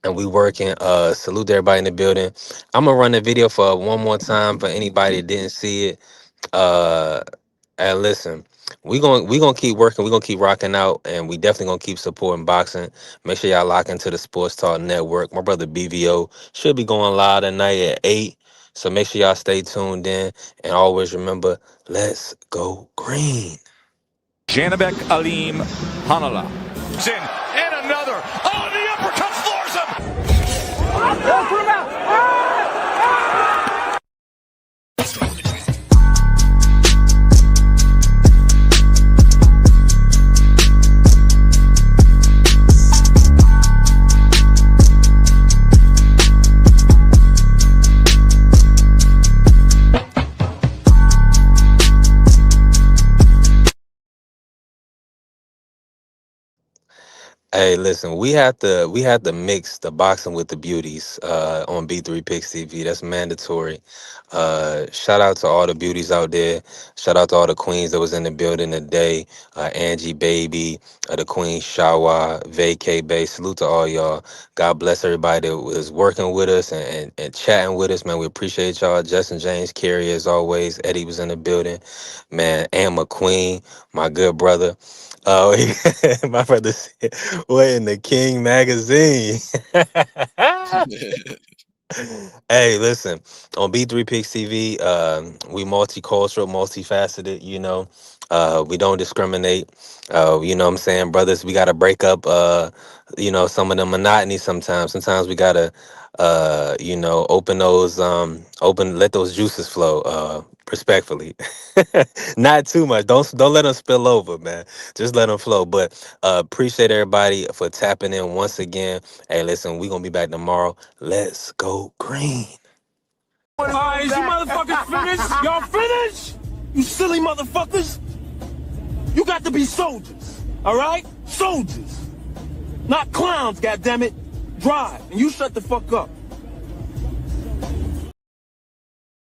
And we working. Salute to everybody in the building. I'm gonna run the video for one more time for anybody that didn't see it. And listen, we gonna keep working. We're gonna keep rocking out, and we definitely gonna keep supporting boxing. Make sure y'all lock into the Sports Talk Network. My brother BVO should be going live tonight at 8. So make sure y'all stay tuned in, and always remember, let's go green. Janabek Alim Hanala. And another. Oh, the uppercut floors him. Put him out. Hey, listen, we had to mix the boxing with the beauties on B3 Picks TV. That's mandatory. Shout out to all the beauties out there. Shout out to all the queens that was in the building today. Angie Baby, the Queen Shawa, Vacay Bay. Salute to all y'all. God bless everybody that was working with us and chatting with us, man. We appreciate y'all. Justin James, Carey, as always. Eddie was in the building. Man, Ann McQueen, my good brother. Oh, my brother said, "What in the King magazine?" Hey, listen, on B3 Picks TV, we multicultural, multifaceted, we don't discriminate. You know what I'm saying, brothers, we got to break up, some of the monotony sometimes. Sometimes we got to, let those juices flow, respectfully. Not too much. Don't let them spill over, man. Just let them flow. But appreciate everybody for tapping in once again. Hey, listen, we going to be back tomorrow. Let's go green. All right, is you motherfuckers finished? Y'all finished? You silly motherfuckers. You got to be soldiers, all right? Soldiers. Not clowns, goddammit. Drive, and you shut the fuck up.